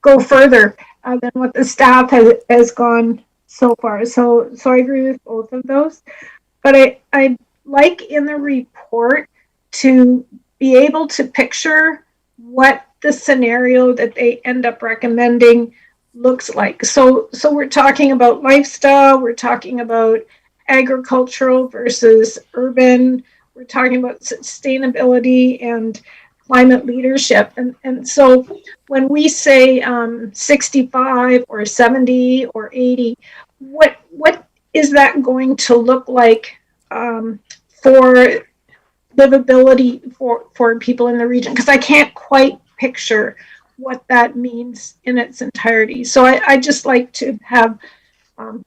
Speaker 9: go further than what the staff has gone so far. So I agree with both of those, but I like in the report to be able to picture what the scenario that they end up recommending looks like. So we're talking about lifestyle, we're talking about agricultural versus urban, we're talking about sustainability and climate leadership. And so when we say 65 or 70 or 80, what is that going to look like for livability for people in the region? Because I can't quite picture what that means in its entirety. So I just like to have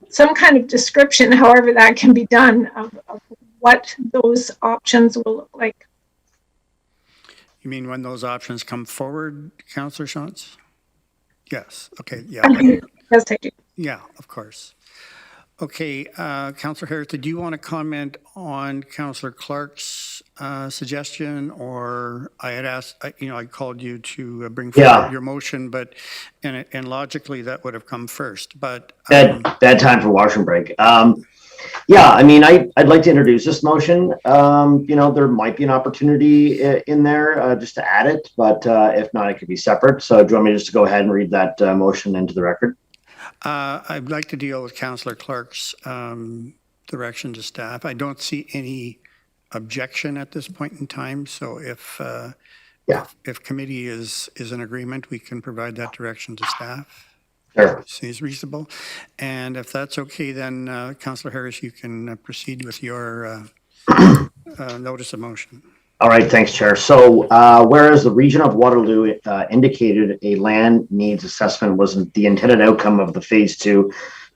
Speaker 9: some kind of description, however that can be done, of what those options will look like.
Speaker 1: You mean when those options come forward, Councillor Shantz? Yes. Okay. Yeah.
Speaker 9: Yes, I do.
Speaker 1: Yeah, of course. Okay, Councillor Harris, did you want to comment on Councillor Clark's suggestion, or I had asked, I called you to bring forward your motion, but and logically that would have come first, but
Speaker 6: bad time for washroom break. Yeah, I mean, I'd like to introduce this motion. There might be an opportunity in there just to add it, but if not, it could be separate. So do you want me just to go ahead and read that motion into the record?
Speaker 1: I'd like to deal with Councillor Clark's direction to staff. I don't see any objection at this point in time. So if committee is in agreement, we can provide that direction to staff.
Speaker 6: Sure.
Speaker 1: Seems reasonable. And if that's okay, then Councillor Harris, you can proceed with your notice of motion.
Speaker 6: All right, thanks, Chair. So whereas the region of Waterloo indicated a land needs assessment was the intended outcome of the Phase 2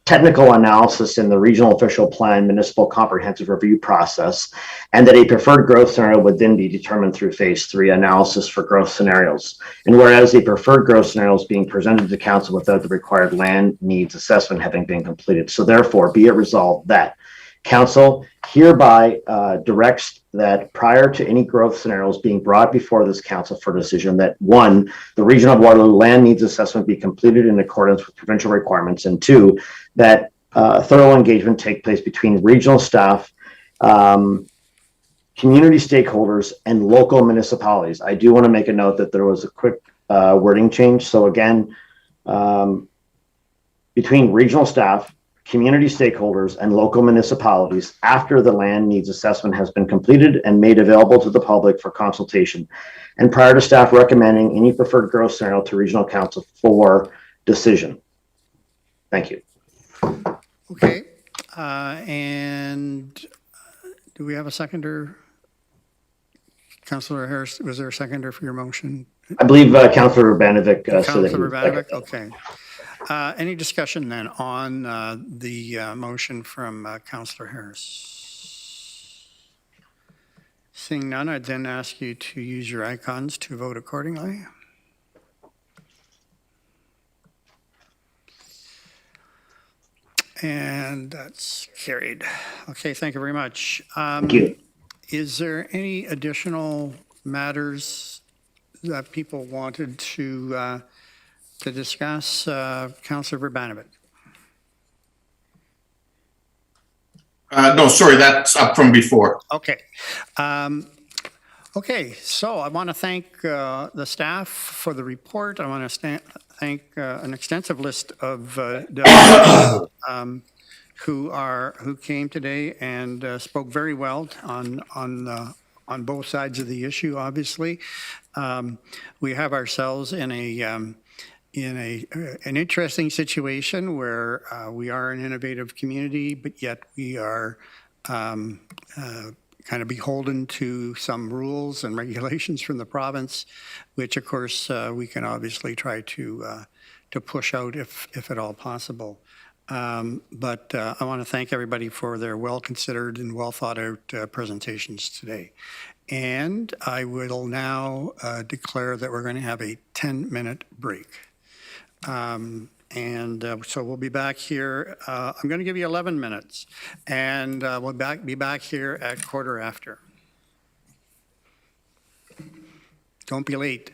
Speaker 6: technical analysis in the regional official plan municipal comprehensive review process, and that a preferred growth scenario would then be determined through Phase 3 analysis for growth scenarios. And whereas a preferred growth scenario is being presented to council without the required land needs assessment having been completed. So therefore, be it resolved that council hereby directs that prior to any growth scenarios being brought before this council for decision, that 1, the region of Waterloo land needs assessment be completed in accordance with provincial requirements, and 2, that thorough engagement take place between regional staff, community stakeholders, and local municipalities. I do want to make a note that there was a quick wording change. So again, between regional staff, community stakeholders, and local municipalities after the land needs assessment has been completed and made available to the public for consultation, and prior to staff recommending any preferred growth scenario to regional council for decision. Thank you.
Speaker 1: Okay, and do we have a seconder? Councillor Harris, was there a seconder for your motion?
Speaker 6: I believe Councillor Urbanovic.
Speaker 1: Councillor Urbanovic, okay. Any discussion then on the motion from Councillor Harris? Seeing none, I'd then ask you to use your icons to vote accordingly. And that's carried. Okay, thank you very much.
Speaker 6: Thank you.
Speaker 1: Is there any additional matters that people wanted to discuss? Councillor Urbanovic.
Speaker 13: No, sorry, that's up from before.
Speaker 1: Okay. Okay, so I want to thank the staff for the report. I want to thank an extensive list of delegates who came today and spoke very well on both sides of the issue. Obviously, we have ourselves in an interesting situation where we are an innovative community, but yet we are kind of beholden to some rules and regulations from the province, which of course we can obviously try to push out if at all possible. But I want to thank everybody for their well-considered and well-thought-out presentations today. And I will now declare that we're going to have a 10-minute break. So we'll be back here. I'm going to give you 11 minutes, and we'll be back here at 1:15. Don't be late.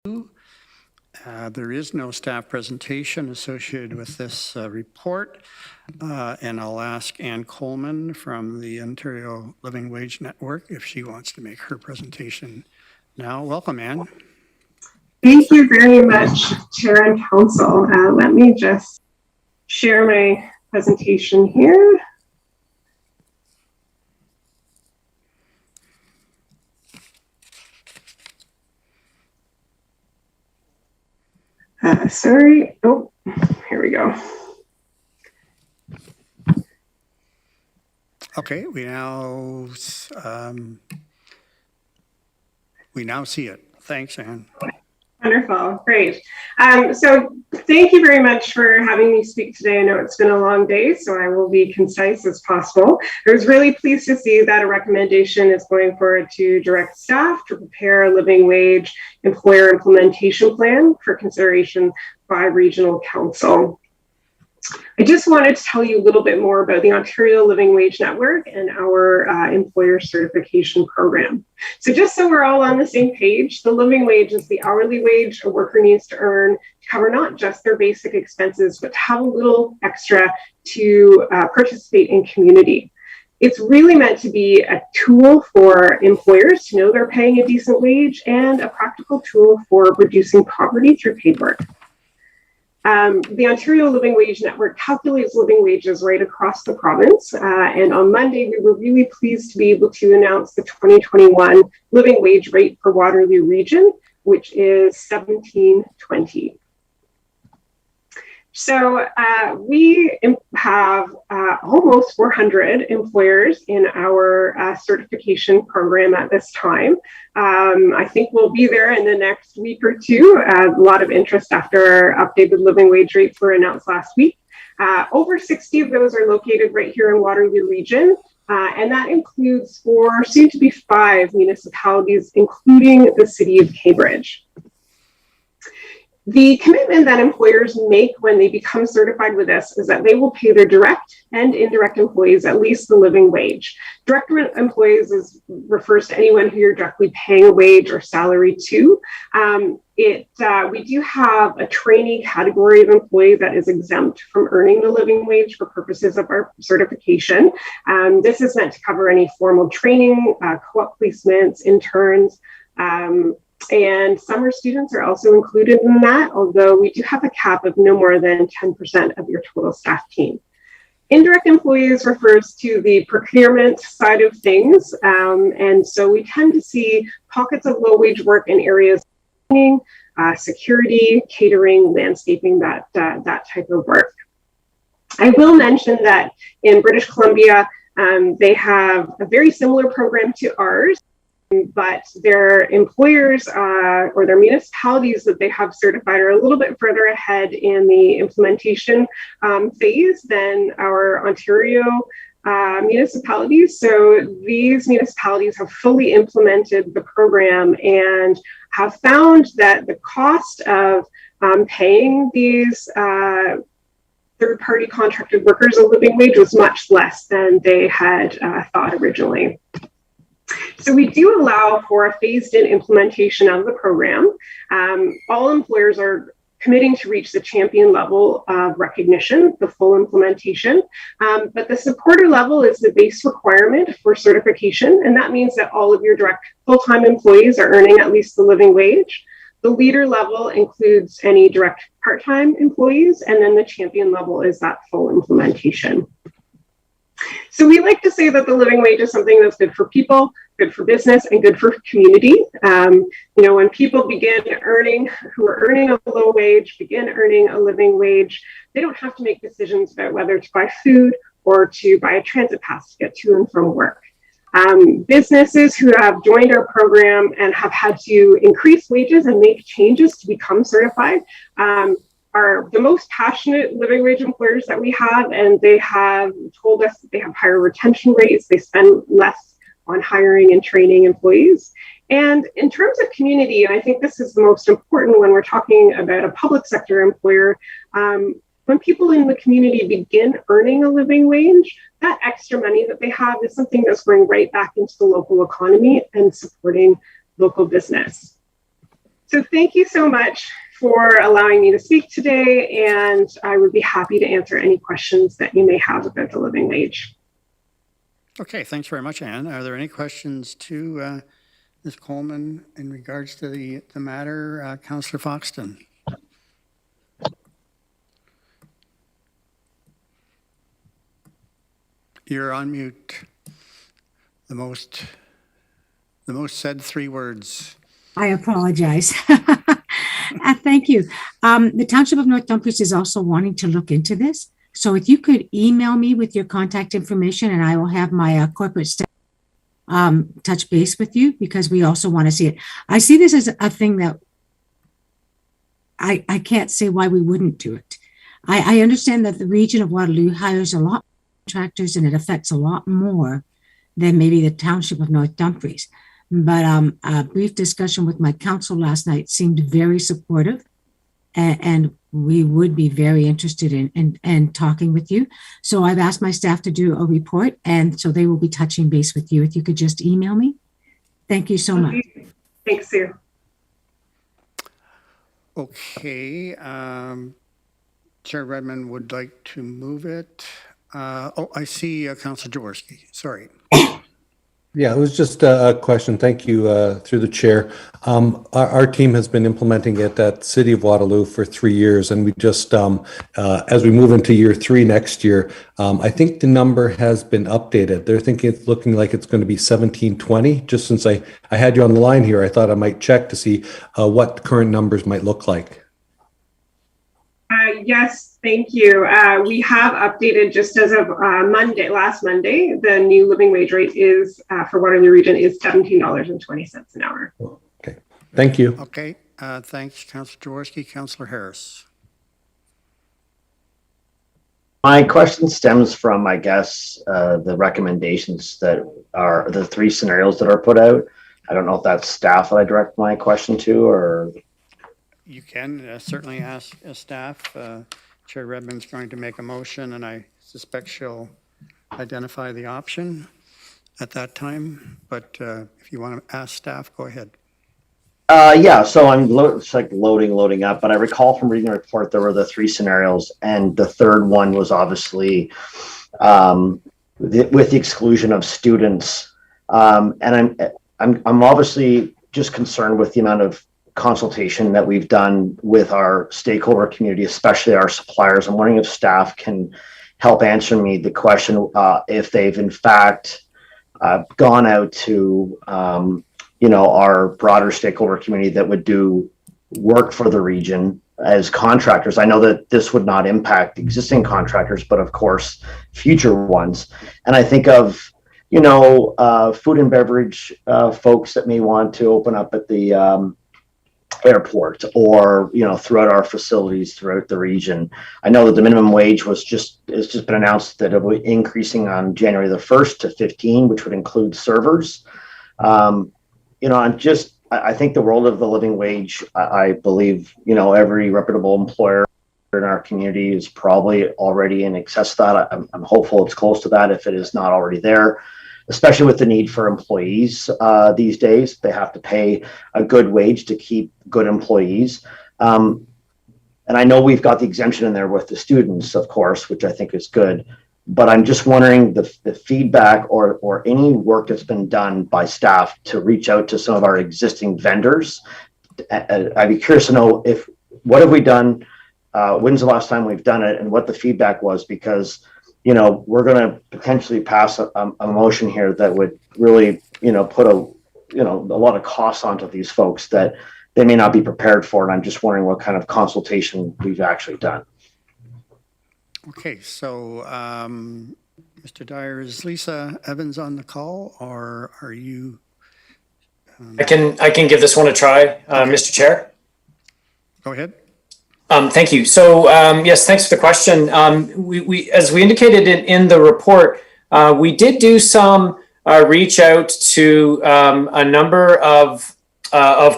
Speaker 1: There is no staff presentation associated with this report, and I'll ask Ann Coleman from the Ontario Living Wage Network if she wants to make her presentation now. Welcome, Ann.
Speaker 2: Thank you very much, Chair and Council. Let me just share my presentation here. Sorry. Oh, here we go.
Speaker 1: Okay, we now see it. Thanks, Ann.
Speaker 2: Wonderful, great. So thank you very much for having me speak today. I know it's been a long day, so I will be concise as possible. I was really pleased to see that a recommendation is going forward to direct staff to prepare a living wage employer implementation plan for consideration by Regional Council. I just wanted to tell you a little bit more about the Ontario Living Wage Network and our employer certification program. So just so we're all on the same page, the living wage is the hourly wage a worker needs to earn to cover not just their basic expenses, but to have a little extra to participate in community. It's really meant to be a tool for employers to know they're paying a decent wage and a practical tool for reducing poverty through paid work. The Ontario Living Wage Network calculates living wages right across the province. And on Monday, we were really pleased to be able to announce the 2021 living wage rate for Waterloo region, which is $17.20. So we have almost 400 employers in our certification program at this time. I think we'll be there in the next week or two. A lot of interest after our updated living wage rates were announced last week. Over 60 of those are located right here in Waterloo region. And that includes 4, soon to be 5 municipalities, including the city of Cambridge. The commitment that employers make when they become certified with us is that they will pay their direct and indirect employees at least the living wage. Direct employees refers to anyone who you're directly paying a wage or salary to. We do have a trainee category of employee that is exempt from earning the living wage for purposes of our certification. This is meant to cover any formal training, co-op placements, interns, and summer students are also included in that, although we do have a cap of no more than 10% of your total staff team. Indirect employees refers to the procurement side of things. And so we tend to see pockets of low wage work in areas like security, catering, landscaping, that type of work. I will mention that in British Columbia, they have a very similar program to ours, but their employers or their municipalities that they have certified are a little bit further ahead in the implementation phase than our Ontario municipalities. So these municipalities have fully implemented the program and have found that the cost of paying these third-party contracted workers a living wage was much less than they had thought originally. So we do allow for a phased-in implementation of the program. All employers are committing to reach the champion level of recognition, the full implementation. But the supporter level is the base requirement for certification, and that means that all of your direct full-time employees are earning at least the living wage. The leader level includes any direct part-time employees, and then the champion level is that full implementation. So we like to say that the living wage is something that's good for people, good for business, and good for community. When people begin earning, who are earning a low wage, begin earning a living wage, they don't have to make decisions about whether to buy food or to buy a transit pass to get to and from work. Businesses who have joined our program and have had to increase wages and make changes to become certified are the most passionate living wage employers that we have, and they have told us that they have higher retention rates, they spend less on hiring and training employees. And in terms of community, and I think this is the most important when we're talking about a public sector employer, when people in the community begin earning a living wage, that extra money that they have is something that's going right back into the local economy and supporting local business. So thank you so much for allowing me to speak today, and I would be happy to answer any questions that you may have about the living wage.
Speaker 1: Okay, thanks very much, Anne. Are there any questions to Ms. Coleman in regards to the matter? Councillor Foxton. You're on mute. The most said 3 words.
Speaker 4: I apologize. Thank you. The Township of North Dumfries is also wanting to look into this. So if you could email me with your contact information, and I will have my corporate staff touch base with you, because we also want to see it. I see this as a thing that I can't say why we wouldn't do it. I understand that the region of Waterloo hires a lot of contractors, and it affects a lot more than maybe the Township of North Dumfries. But a brief discussion with my council last night seemed very supportive, and we would be very interested in talking with you. So I've asked my staff to do a report, and so they will be touching base with you. If you could just email me. Thank you so much.
Speaker 2: Thanks, Sue.
Speaker 1: Okay. Chair Redmond would like to move it. I see Councillor Jaworski. Sorry.
Speaker 19: Yeah, it was just a question. Thank you, through the chair. Our team has been implementing it at City of Waterloo for 3 years, and we just, as we move into year 3 next year, I think the number has been updated. They're thinking it's looking like it's going to be 1720. Just since I had you on the line here, I thought I might check to see what current numbers might look like.
Speaker 2: Yes, thank you. We have updated just as of last Monday, the new living wage rate is for Waterloo Region is $17.20 an hour.
Speaker 19: Okay, thank you.
Speaker 1: Okay, thanks, Councillor Jaworski. Councillor Harris.
Speaker 6: My question stems from, I guess, the recommendations that are the 3 scenarios that are put out. I don't know if that's staff that I direct my question to, or...
Speaker 1: You can certainly ask staff. Chair Redmond's going to make a motion, and I suspect she'll identify the option at that time. But if you want to ask staff, go ahead.
Speaker 6: Yeah, so it's like loading up. But I recall from reading the report, there were the 3 scenarios, and the third one was obviously with the exclusion of students. And I'm obviously just concerned with the amount of consultation that we've done with our stakeholder community, especially our suppliers. I'm wondering if staff can help answer me the question if they've in fact gone out to our broader stakeholder community that would do work for the region as contractors. I know that this would not impact existing contractors, but of course future ones. And I think of food and beverage folks that may want to open up at the airport or throughout our facilities throughout the region. I know that the minimum wage it's just been announced that it will be increasing on January the 1st to 15, which would include servers. I think the world of the living wage, I believe every reputable employer in our community is probably already in excess of that. I'm hopeful it's close to that if it is not already there, especially with the need for employees these days. They have to pay a good wage to keep good employees. And I know we've got the exemption in there with the students, of course, which I think is good. But I'm just wondering the feedback or any work that's been done by staff to reach out to some of our existing vendors. I'd be curious to know what have we done? When's the last time we've done it, and what the feedback was, because we're going to potentially pass a motion here that would really, put a lot of costs onto these folks that they may not be prepared for. And I'm just wondering what kind of consultation we've actually done.
Speaker 1: Okay, so Mr. Dyer, is Lisa Evans on the call, or are you?
Speaker 23: I can give this one a try, Mr. Chair.
Speaker 1: Go ahead.
Speaker 23: Thank you. So yes, thanks for the question. We as we indicated in the report, we did do some reach out to a number of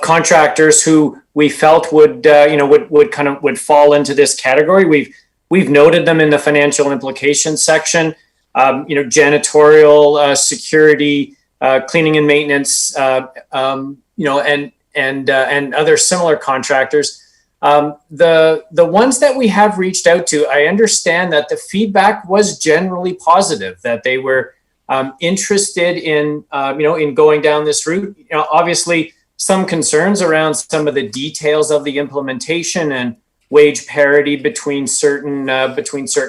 Speaker 23: contractors who we felt would fall into this category. We've noted them in the financial implications section. Janitorial, security, cleaning and maintenance, and and other similar contractors. The ones that we have reached out to, I understand that the feedback was generally positive, that they were interested in in going down this route. Obviously, some concerns around some of the details of the implementation and wage parity between certain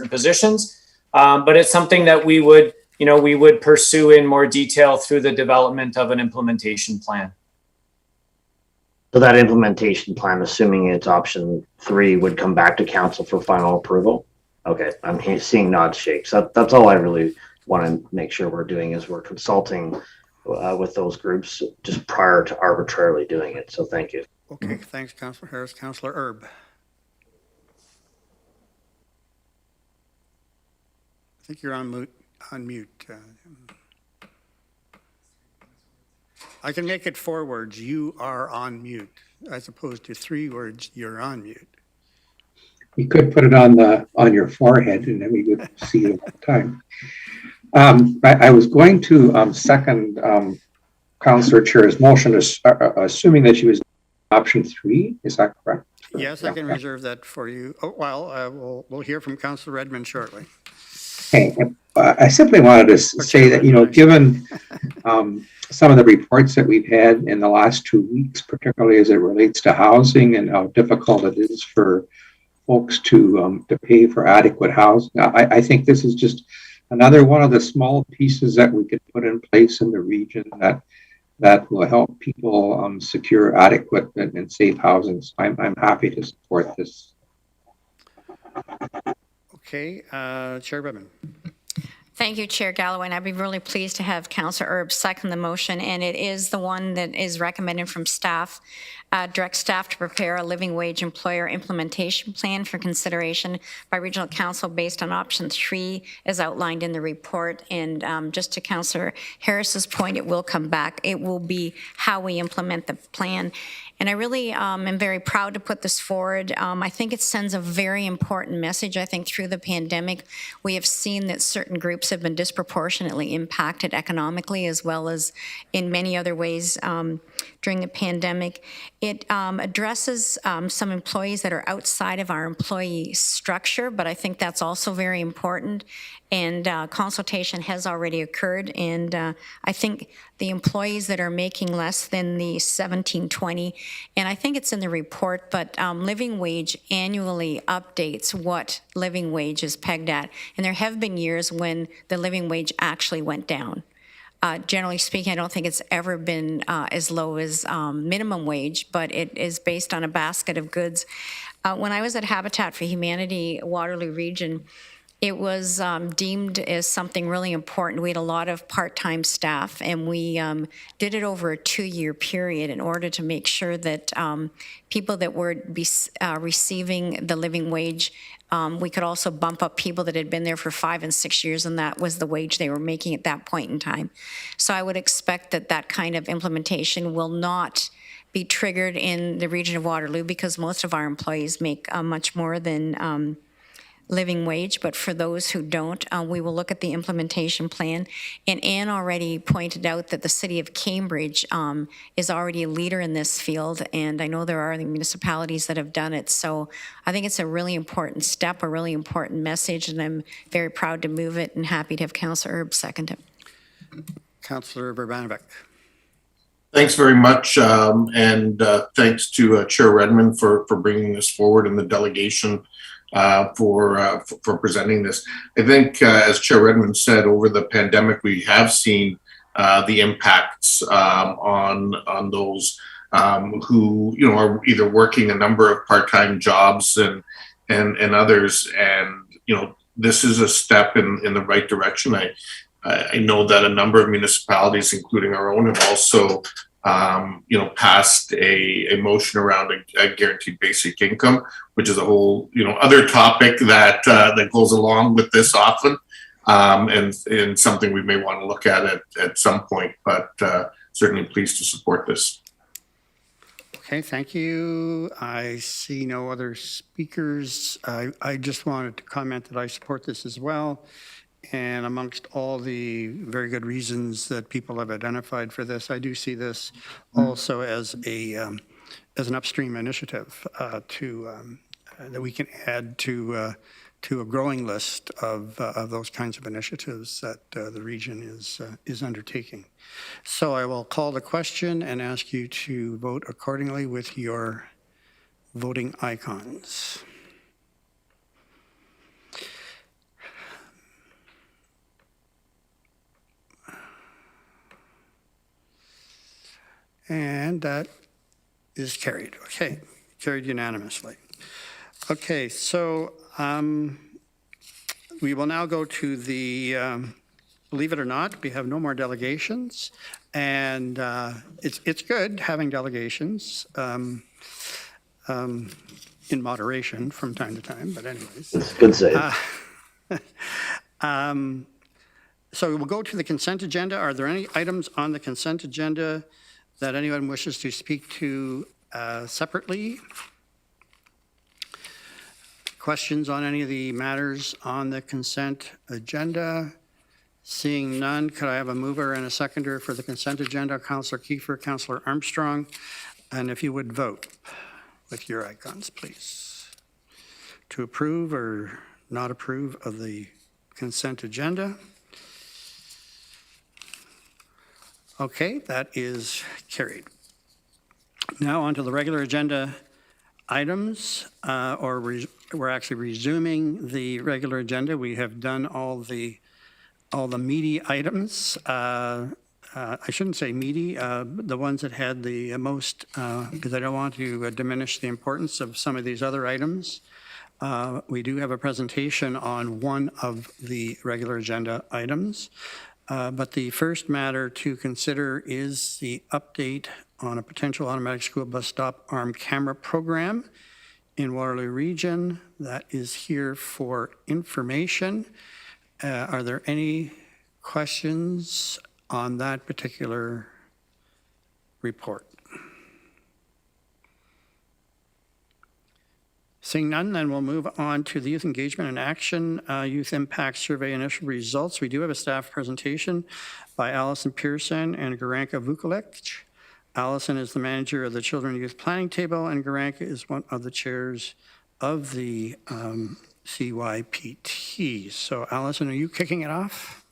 Speaker 23: positions, but it's something that we would pursue in more detail through the development of an implementation plan.
Speaker 6: So that implementation plan, assuming it's option 3, would come back to council for final approval? Okay, I'm seeing nod shakes. That's all I really want to make sure we're doing, is we're consulting with those groups just prior to arbitrarily doing it. So thank you.
Speaker 1: Okay, thanks, Councillor Harris. Councillor Erb. I think you're on mute. I can make it 4 words. You are on mute, as opposed to 3 words. You're on mute.
Speaker 14: You could put it on your forehead, and then we would see it all the time. I was going to second Councillor Chair's motion, assuming that she was option 3. Is that correct?
Speaker 1: Yes, I can reserve that for you. Oh, well, we'll hear from Councillor Redmond shortly.
Speaker 14: Hey, I simply wanted to say that, given some of the reports that we've had in the last 2 weeks, particularly as it relates to housing and how difficult it is for folks to pay for adequate housing, I think this is just another one of the small pieces that we could put in place in the region that will help people secure adequate and safe housing. So I'm happy to support this.
Speaker 1: Okay, Chair Redmond.
Speaker 12: Thank you, Chair Galloway, and I'd be really pleased to have Councillor Erb second the motion, and it is the one that is recommended from staff. Direct staff to prepare a living wage employer implementation plan for consideration by Regional Council based on option 3 as outlined in the report. And just to Councillor Harris's point, it will come back. It will be how we implement the plan. And I really am very proud to put this forward. I think it sends a very important message. I think through the pandemic, we have seen that certain groups have been disproportionately impacted economically as well as in many other ways during the pandemic. It addresses some employees that are outside of our employee structure, but I think that's also very important. And consultation has already occurred. And I think the employees that are making less than the $17.20, and I think it's in the report, but living wage annually updates what living wage is pegged at. And there have been years when the living wage actually went down. Generally speaking, I don't think it's ever been as low as minimum wage, but it is based on a basket of goods. When I was at Habitat for Humanity, Waterloo region, it was deemed as something really important. We had a lot of part-time staff, and we did it over a 2-year period in order to make sure that people that were receiving the living wage, we could also bump up people that had been there for 5 and 6 years, and that was the wage they were making at that point in time. So I would expect that that kind of implementation will not be triggered in the region of Waterloo because most of our employees make much more than living wage, but for those who don't, we will look at the implementation plan. And Anne already pointed out that the city of Cambridge is already a leader in this field, and I know there are other municipalities that have done it. So I think it's a really important step, a really important message, and I'm very proud to move it and happy to have Councillor Erb second it. Councillor
Speaker 1: Urbanovic.
Speaker 11: Thanks very much, and thanks to Chair Redmond for bringing this forward in the delegation. For presenting this. I think, as Chair Redmond said, over the pandemic, we have seen the impacts on those who are either working a number of part-time jobs and others. And this is a step in the right direction. I know that a number of municipalities, including our own, have also passed a motion around a guaranteed basic income, which is a whole, other topic that goes along with this often, and something we may want to look at some point, but certainly pleased to support this.
Speaker 1: Okay, thank you. I see no other speakers. I just wanted to comment that I support this as well. And amongst all the very good reasons that people have identified for this, I do see this also as an upstream initiative that we can add to a growing list of those kinds of initiatives that the region is undertaking. So I will call the question and ask you to vote accordingly with your voting icons. And that is carried. Okay, carried unanimously. Okay, so we will now go to the, believe it or not, we have no more delegations. And it's good having delegations in moderation from time to time, but anyways.
Speaker 6: It's good save.
Speaker 1: So we'll go to the consent agenda. Are there any items on the consent agenda that anyone wishes to speak to separately? Questions on any of the matters on the consent agenda? Seeing none, could I have a mover and a seconder for the consent agenda? Councillor Kiefer, Councillor Armstrong, and if you would vote with your icons, please. To approve or not approve of the consent agenda. Okay, that is carried. Now on to the regular agenda items, we're actually resuming the regular agenda. We have done all the meaty items. I shouldn't say meaty, the ones that had the most, because I don't want to diminish the importance of some of these other items. We do have a presentation on one of the regular agenda items. But the first matter to consider is the update on a potential automatic school bus stop armed camera program in Waterloo Region. That is here for information. Are there any questions on that particular report? Seeing none, then we'll move on to the Youth Engagement and Action Youth Impact Survey initial results. We do have a staff presentation by Allison Pearson and Garanka Vukovic. Allison is the manager of the Children and Youth Planning Table, and Garanka is one of the chairs of the CYPT. So Allison, are you kicking it off?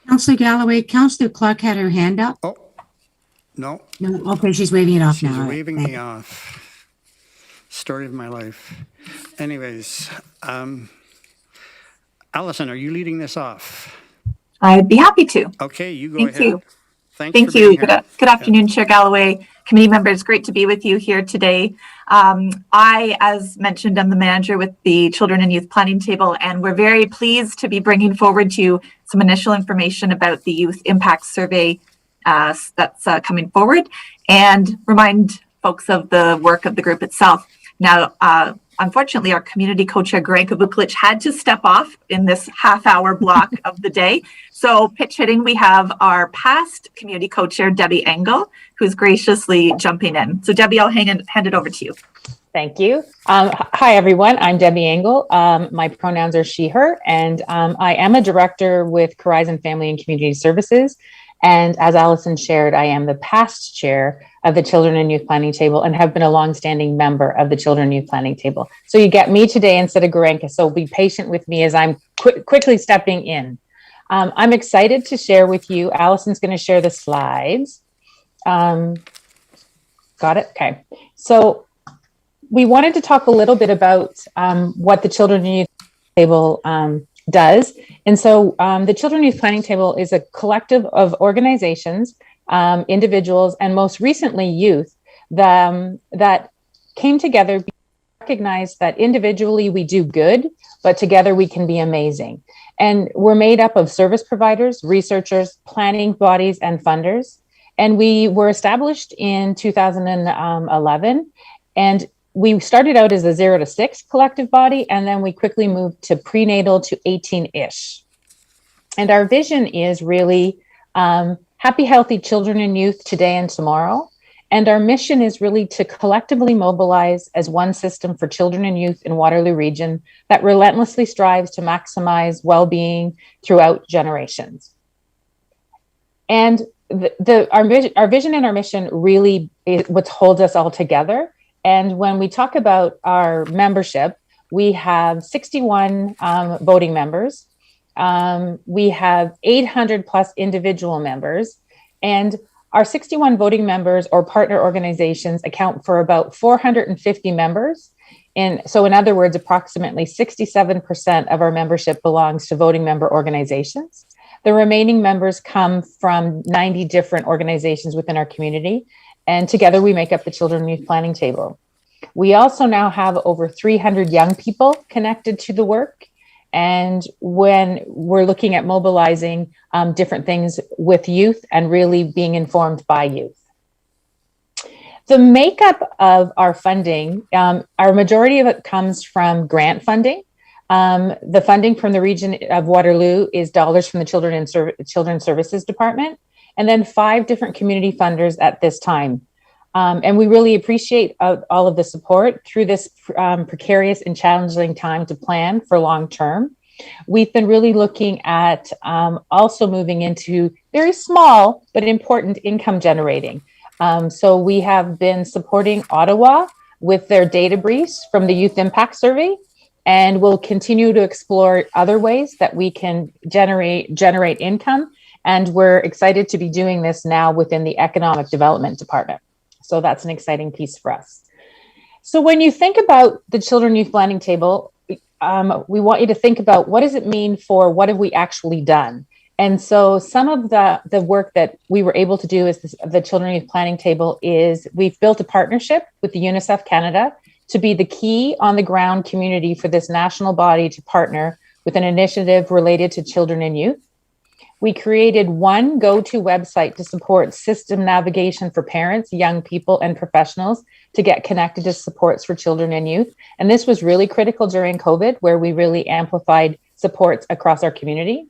Speaker 4: Councillor Galloway, Councillor Clark had her hand up.
Speaker 1: Oh, no.
Speaker 4: No, okay, she's waving it off now.
Speaker 1: She's waving me off. Story of my life. Anyways, Allison, are you leading this off?
Speaker 16: I'd be happy to.
Speaker 1: Okay, you go
Speaker 16: Thank
Speaker 1: ahead.
Speaker 16: you.
Speaker 1: Thank
Speaker 16: you. Good afternoon, Chair Galloway, committee members. Great to be with you here today. I, as mentioned, am the manager with the Children and Youth Planning Table, and we're very pleased to be bringing forward to you some initial information about the Youth Impact Survey that's coming forward, and remind folks of the work of the group itself. Now, unfortunately, our community co-chair, Garanka Vukovic, had to step off in this half-hour block of the day. So pitch hitting, we have our past community co-chair, Debbie Engel, who's graciously jumping in. So Debbie, I'll hand it over to you.
Speaker 17: Thank you. Hi, everyone. I'm Debbie Engel. My pronouns are she, her, and I am a director with Horizon Family and Community Services. And as Allison shared, I am the past chair of the Children and Youth Planning Table and have been a longstanding member of the Children and Youth Planning Table. So you get me today instead of Garanka, so be patient with me as I'm quickly stepping in. I'm excited to share with you. Allison's going to share the slides. Got it? Okay. So we wanted to talk a little bit about what the Children and Youth Table does. And so the Children and Youth Planning Table is a collective of organizations, individuals, and most recently youth that came together because we recognized that individually we do good, but together we can be amazing. And we're made up of service providers, researchers, planning bodies, and funders. And we were established in 2011. And we started out as a 0 to 6 collective body, and then we quickly moved to prenatal to 18-ish. And our vision is really happy, healthy children and youth today and tomorrow. And our mission is really to collectively mobilize as one system for children and youth in Waterloo region that relentlessly strives to maximize well-being throughout generations. And our vision and our mission really is what holds us all together. And when we talk about our membership, we have 61 voting members. We have 800 plus individual members, and our 61 voting members or partner organizations account for about 450 members. And so in other words, approximately 67% of our membership belongs to voting member organizations. The remaining members come from 90 different organizations within our community, and together we make up the Children and Youth Planning Table. We also now have over 300 young people connected to the work. And when we're looking at mobilizing different things with youth and really being informed by youth. The makeup of our funding, our majority of it comes from grant funding. The funding from the region of Waterloo is dollars from the Children's Services Department, and then 5 different community funders at this time. And we really appreciate all of the support through this precarious and challenging time to plan for long term. We've been really looking at also moving into very small but important income generating. So we have been supporting Ottawa with their data briefs from the Youth Impact Survey, and we'll continue to explore other ways that we can generate income. And we're excited to be doing this now within the Economic Development Department. So that's an exciting piece for us. So when you think about the Children Youth Planning Table, we want you to think about what does it mean for what have we actually done? And so some of the work that we were able to do as the Children Youth Planning Table is we've built a partnership with the UNICEF Canada to be the key on the ground community for this national body to partner with an initiative related to children and youth. We created one go-to website to support system navigation for parents, young people, and professionals to get connected to supports for children and youth. And this was really critical during COVID, where we really amplified supports across our community.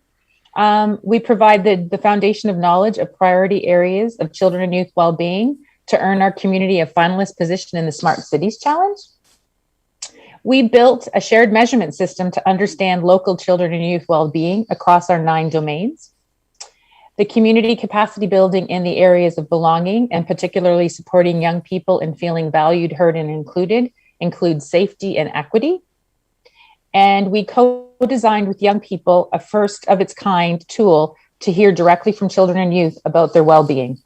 Speaker 17: We provide the foundation of knowledge of priority areas of children and youth well-being to earn our community a finalist position in the Smart Cities Challenge. We built a shared measurement system to understand local children and youth well-being across our 9 domains. The community capacity building in the areas of belonging and particularly supporting young people in feeling valued, heard, and included includes safety and equity. And we co-designed with young people a first of its kind tool to hear directly from children and youth about their well-being.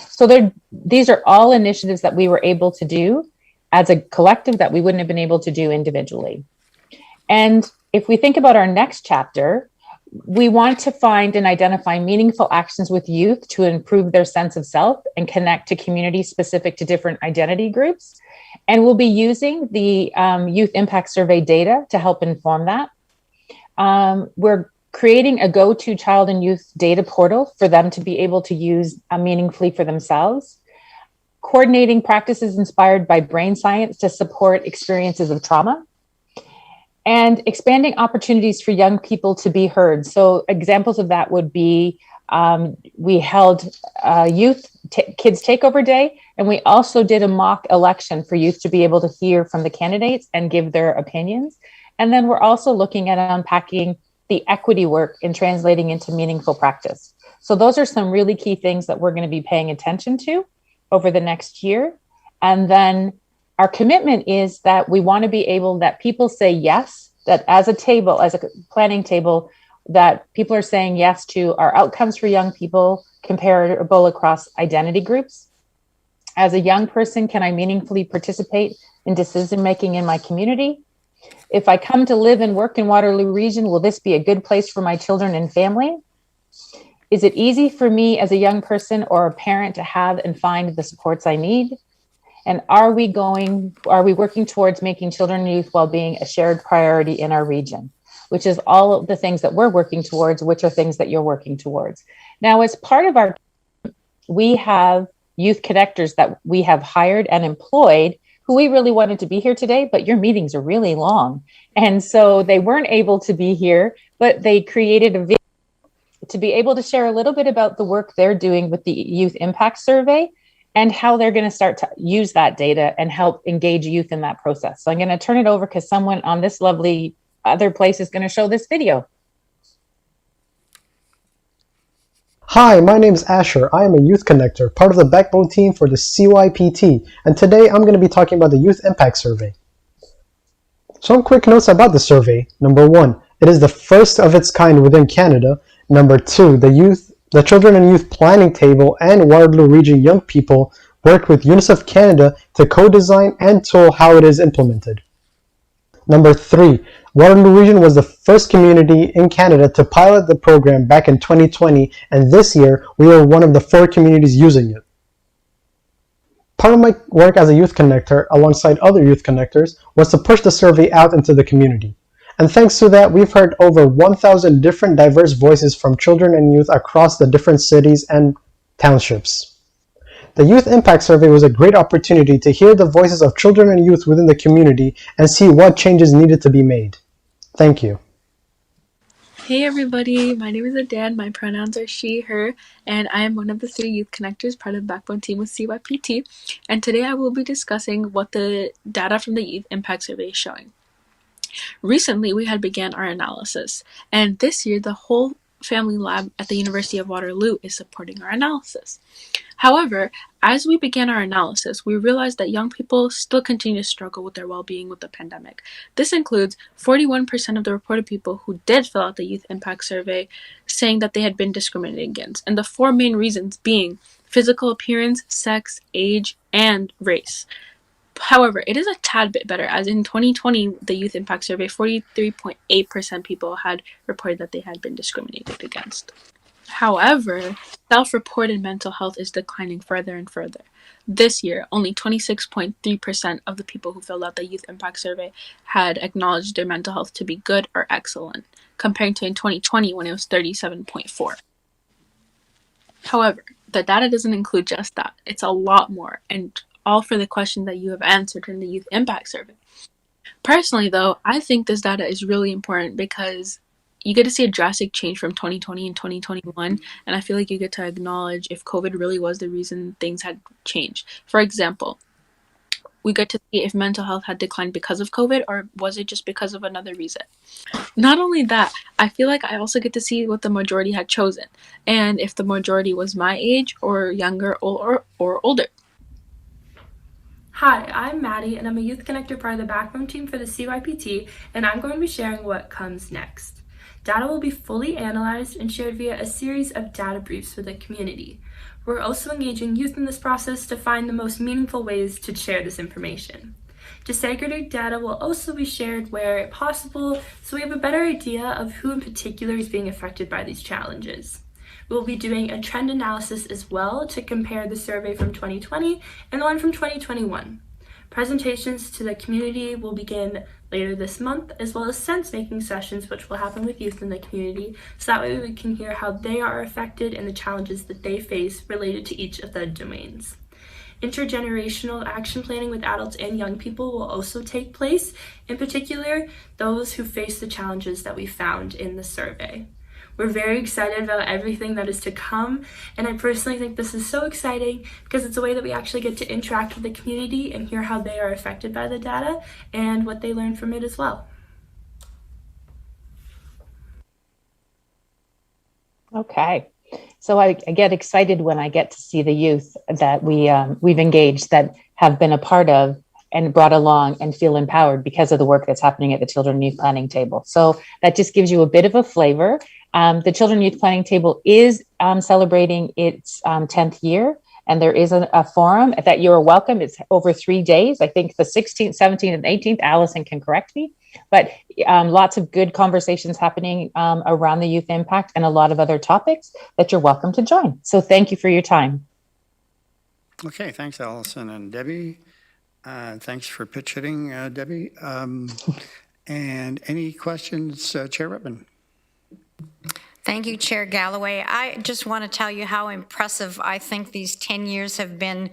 Speaker 17: So these are all initiatives that we were able to do as a collective that we wouldn't have been able to do individually. And if we think about our next chapter, we want to find and identify meaningful actions with youth to improve their sense of self and connect to communities specific to different identity groups. And we'll be using the Youth Impact Survey data to help inform that. We're creating a go-to child and youth data portal for them to be able to use meaningfully for themselves. Coordinating practices inspired by brain science to support experiences of trauma. And expanding opportunities for young people to be heard. So examples of that would be, we held Kids Takeover Day, and we also did a mock election for youth to be able to hear from the candidates and give their opinions. And then we're also looking at unpacking the equity work and translating into meaningful practice. So those are some really key things that we're going to be paying attention to over the next year. And then our commitment is that we want to be able, that people say yes, that as a table, as a planning table, that people are saying yes to our outcomes for young people comparable across identity groups. As a young person, can I meaningfully participate in decision-making in my community? If I come to live and work in Waterloo region, will this be a good place for my children and family? Is it easy for me as a young person or a parent to have and find the supports I need? And are we working towards making children and youth well-being a shared priority in our region, which is all of the things that we're working towards, which are things that you're working towards. Now, as part of our, we have youth connectors that we have hired and employed who we really wanted to be here today, but your meetings are really long. And so they weren't able to be here, but they created a video to be able to share a little bit about the work they're doing with the Youth Impact Survey and how they're going to start to use that data and help engage youth in that process. So I'm going to turn it over because someone on this lovely other place is going to show this video.
Speaker 3: Hi, my name is Asher. I am a youth connector, part of the backbone team for the CYPT, and today I'm going to be talking about the Youth Impact Survey. Some quick notes about the survey. Number 1, it is the first of its kind within Canada. Number 2, the Children and Youth Planning Table and Waterloo Region Young People worked with UNICEF Canada to co-design and tool how it is implemented. Number 3, Waterloo Region was the first community in Canada to pilot the program back in 2020, and this year we are one of the 4 communities using it. Part of my work as a youth connector, alongside other youth connectors, was to push the survey out into the community. And thanks to that, we've heard over 1,000 different diverse voices from children and youth across the different cities and townships. The Youth Impact Survey was a great opportunity to hear the voices of children and youth within the community and see what changes needed to be made. Thank you.
Speaker 20: Hey everybody, my name is Adan, my pronouns are she, her, and I am one of the 3 youth connectors, part of the backbone team with CYPT, and today I will be discussing what the data from the Youth Impact Survey is showing. Recently, we had began our analysis, and this year the whole family lab at the University of Waterloo is supporting our analysis. However, as we began our analysis, we realized that young people still continue to struggle with their well-being with the pandemic. This includes 41% of the reported people who did fill out the Youth Impact Survey saying that they had been discriminated against, and the 4 main reasons being physical appearance, sex, age, and race. However, it is a tad bit better, as in 2020, the Youth Impact Survey, 43.8% people had reported that they had been discriminated against. However, self-reported mental health is declining further and further. This year, only 26.3% of the people who filled out the Youth Impact Survey had acknowledged their mental health to be good or excellent, compared to in 2020 when it was 37.4%. However, the data doesn't include just that. It's a lot more, and all for the question that you have answered in the Youth Impact Survey. Personally, though, I think this data is really important because you get to see a drastic change from 2020 and 2021, and I feel like you get to acknowledge if COVID really was the reason things had changed. For example, we get to see if mental health had declined because of COVID or was it just because of another reason. Not only that, I feel like I also get to see what the majority had chosen, and if the majority was my age or younger or older.
Speaker 21: Hi, I'm Maddie, and I'm a youth connector part of the backbone team for the CYPT, and I'm going to be sharing what comes next. Data will be fully analyzed and shared via a series of data briefs for the community. We're also engaging youth in this process to find the most meaningful ways to share this information. Disaggregated data will also be shared where possible, so we have a better idea of who in particular is being affected by these challenges. We'll be doing a trend analysis as well to compare the survey from 2020 and the one from 2021. Presentations to the community will begin later this month, as well as sense-making sessions which will happen with youth in the community, so that way we can hear how they are affected and the challenges that they face related to each of the domains. Intergenerational action planning with adults and young people will also take place, in particular those who face the challenges that we found in the survey. We're very excited about everything that is to come, and I personally think this is so exciting because it's a way that we actually get to interact with the community and hear how they are affected by the data and what they learn from it as well.
Speaker 17: Okay. So I get excited when I get to see the youth that we've engaged that have been a part of and brought along and feel empowered because of the work that's happening at the Children and Youth Planning Table. So that just gives you a bit of a flavor. The Children and Youth Planning Table is celebrating its 10th year, and there is a forum that you are welcome. It's over 3 days. I think the 16th, 17th, and 18th, Allison can correct me, but lots of good conversations happening around the youth impact and a lot of other topics that you're welcome to join. So thank you for your time.
Speaker 1: Okay, thanks, Allison and Debbie. Thanks for pitch hitting, Debbie. And any questions, Chair Ribbon?
Speaker 12: Thank you, Chair Galloway. I just want to tell you how impressive I think these 10 years have been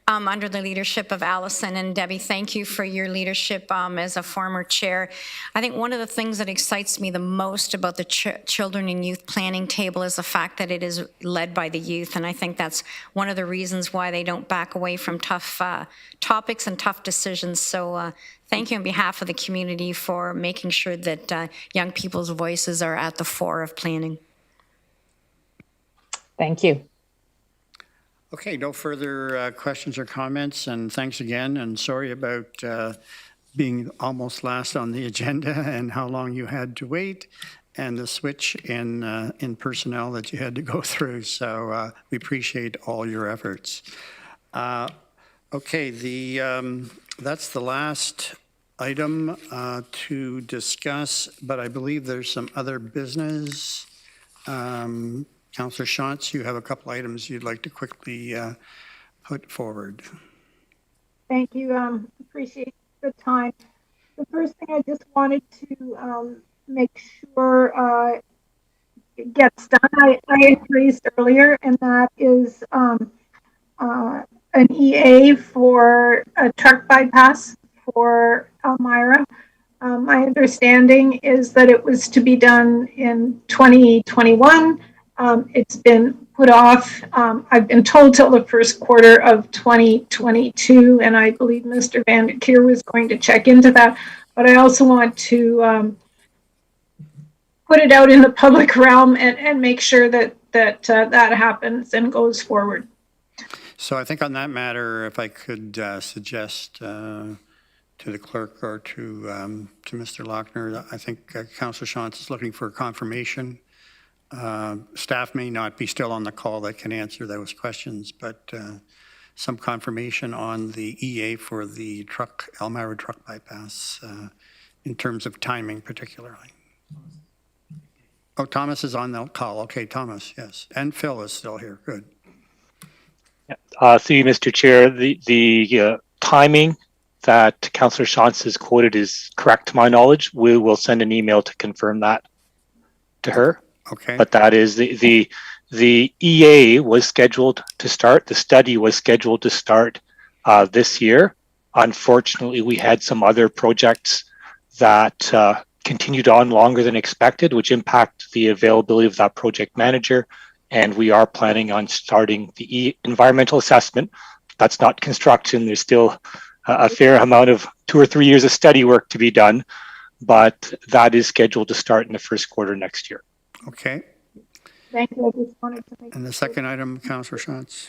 Speaker 12: under the leadership of Allison and Debbie. Thank you for your leadership as a former chair. I think one of the things that excites me the most about the Children and Youth Planning Table is the fact that it is led by the youth, and I think that's one of the reasons why they don't back away from tough topics and tough decisions. So thank you on behalf of the community for making sure that young people's voices are at the fore of planning.
Speaker 17: Thank you.
Speaker 1: Okay, no further questions or comments, and thanks again, and sorry about being almost last on the agenda and how long you had to wait, and the switch in personnel that you had to go through, so we appreciate all your efforts. Okay, that's the last item to discuss, but I believe there's some other business. Councillor Shantz, you have a couple items you'd like to quickly put forward.
Speaker 9: Thank you. Appreciate the time. The first thing I just wanted to make sure it gets done, I raised earlier, and that is an EA for a truck bypass for Elmira. My understanding is that it was to be done in 2021. It's been put off. I've been told till the first quarter of 2022, and I believe Mr. Van der Keer was going to check into that. But I also want to put it out in the public realm and make sure that that happens and goes forward.
Speaker 1: So I think on that matter, if I could suggest to the clerk or to Mr. Lochner, I think Councillor Shantz is looking for confirmation. Staff may not be still on the call that can answer those questions, but some confirmation on the EA for the Elmira truck bypass in terms of timing particularly. Oh, Thomas is on the call. Okay, Thomas, yes. And Phil is still here. Good.
Speaker 5: Through you, Mr. Chair, the timing that Councillor Shantz has quoted is correct to my knowledge. We will send an email to confirm that to her.
Speaker 1: Okay.
Speaker 5: But that is the EA was scheduled to start. The study was scheduled to start this year. Unfortunately, we had some other projects that continued on longer than expected, which impact the availability of that project manager. And we are planning on starting the environmental assessment. That's not construction. There's still a fair amount of 2 or 3 years of study work to be done, but that is scheduled to start in the first quarter next year.
Speaker 1: Okay.
Speaker 9: Thank you. I just wanted to make.
Speaker 1: And the second item, Councillor Shantz.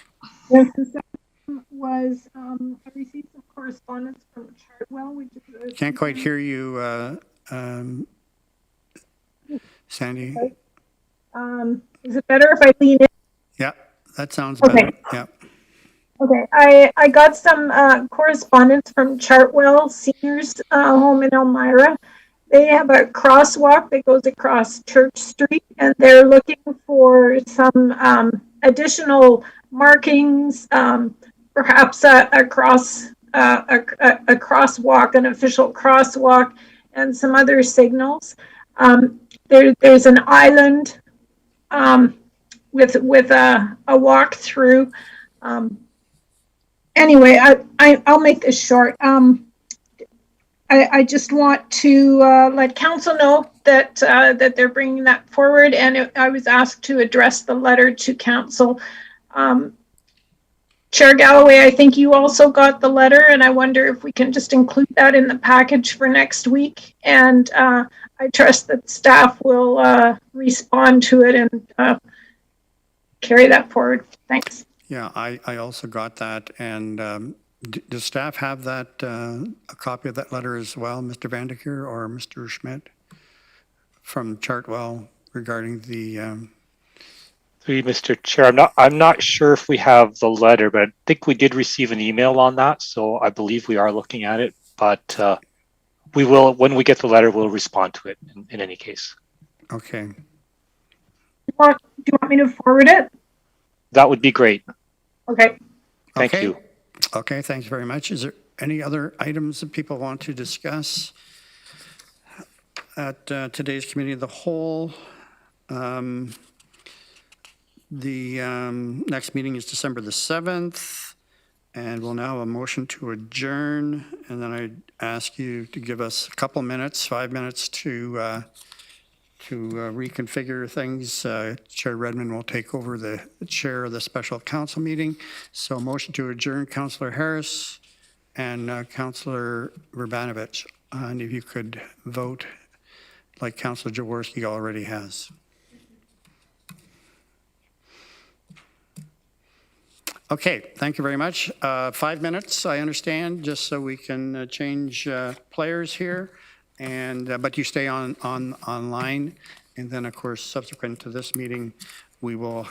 Speaker 9: Yes, the second was I received some correspondence from Chartwell, which is.
Speaker 1: Can't quite hear you, Sandy.
Speaker 9: Okay. Is it better if I lean in?
Speaker 1: Yeah, that sounds better.
Speaker 9: Okay.
Speaker 1: Yeah.
Speaker 9: Okay, I got some correspondence from Chartwell Seniors Home in Elmira. They have a crosswalk that goes across Church Street, and they're looking for some additional markings, perhaps a crosswalk, an official crosswalk, and some other signals. There's an island with a walk through. Anyway, I'll make this short. I just want to let council know that that they're bringing that forward, and I was asked to address the letter to council. Chair Galloway, I think you also got the letter, and I wonder if we can just include that in the package for next week. And I trust that staff will respond to it and carry that forward. Thanks.
Speaker 1: Yeah, I also got that. And does staff have that, a copy of that letter as well, Mr. Van der Keer or Mr. Schmidt from Chartwell regarding the...
Speaker 5: Through you, Mr. Chair, I'm not sure if we have the letter, but I think we did receive an email on that, so I believe we are looking at it. But we will, when we get the letter, we'll respond to it in any case.
Speaker 1: Okay.
Speaker 9: Do you want me to forward it?
Speaker 5: That would be great.
Speaker 9: Okay.
Speaker 5: Thank you.
Speaker 1: Okay, thanks very much. Is there any other items that people want to discuss at today's committee of the whole? The next meeting is December the 7th, And we'll now have a motion to adjourn, and then I ask you to give us a couple minutes, 5 minutes to reconfigure things. Chair Redmond will take over the chair of the special council meeting. So motion to adjourn, Councillor Harris and Councillor Verbanovich. And if you could vote like Councillor Jaworski already has. Okay, thank you very much. 5 minutes, I understand, just so we can change players here. And but you stay online, and then of course subsequent to this meeting, we will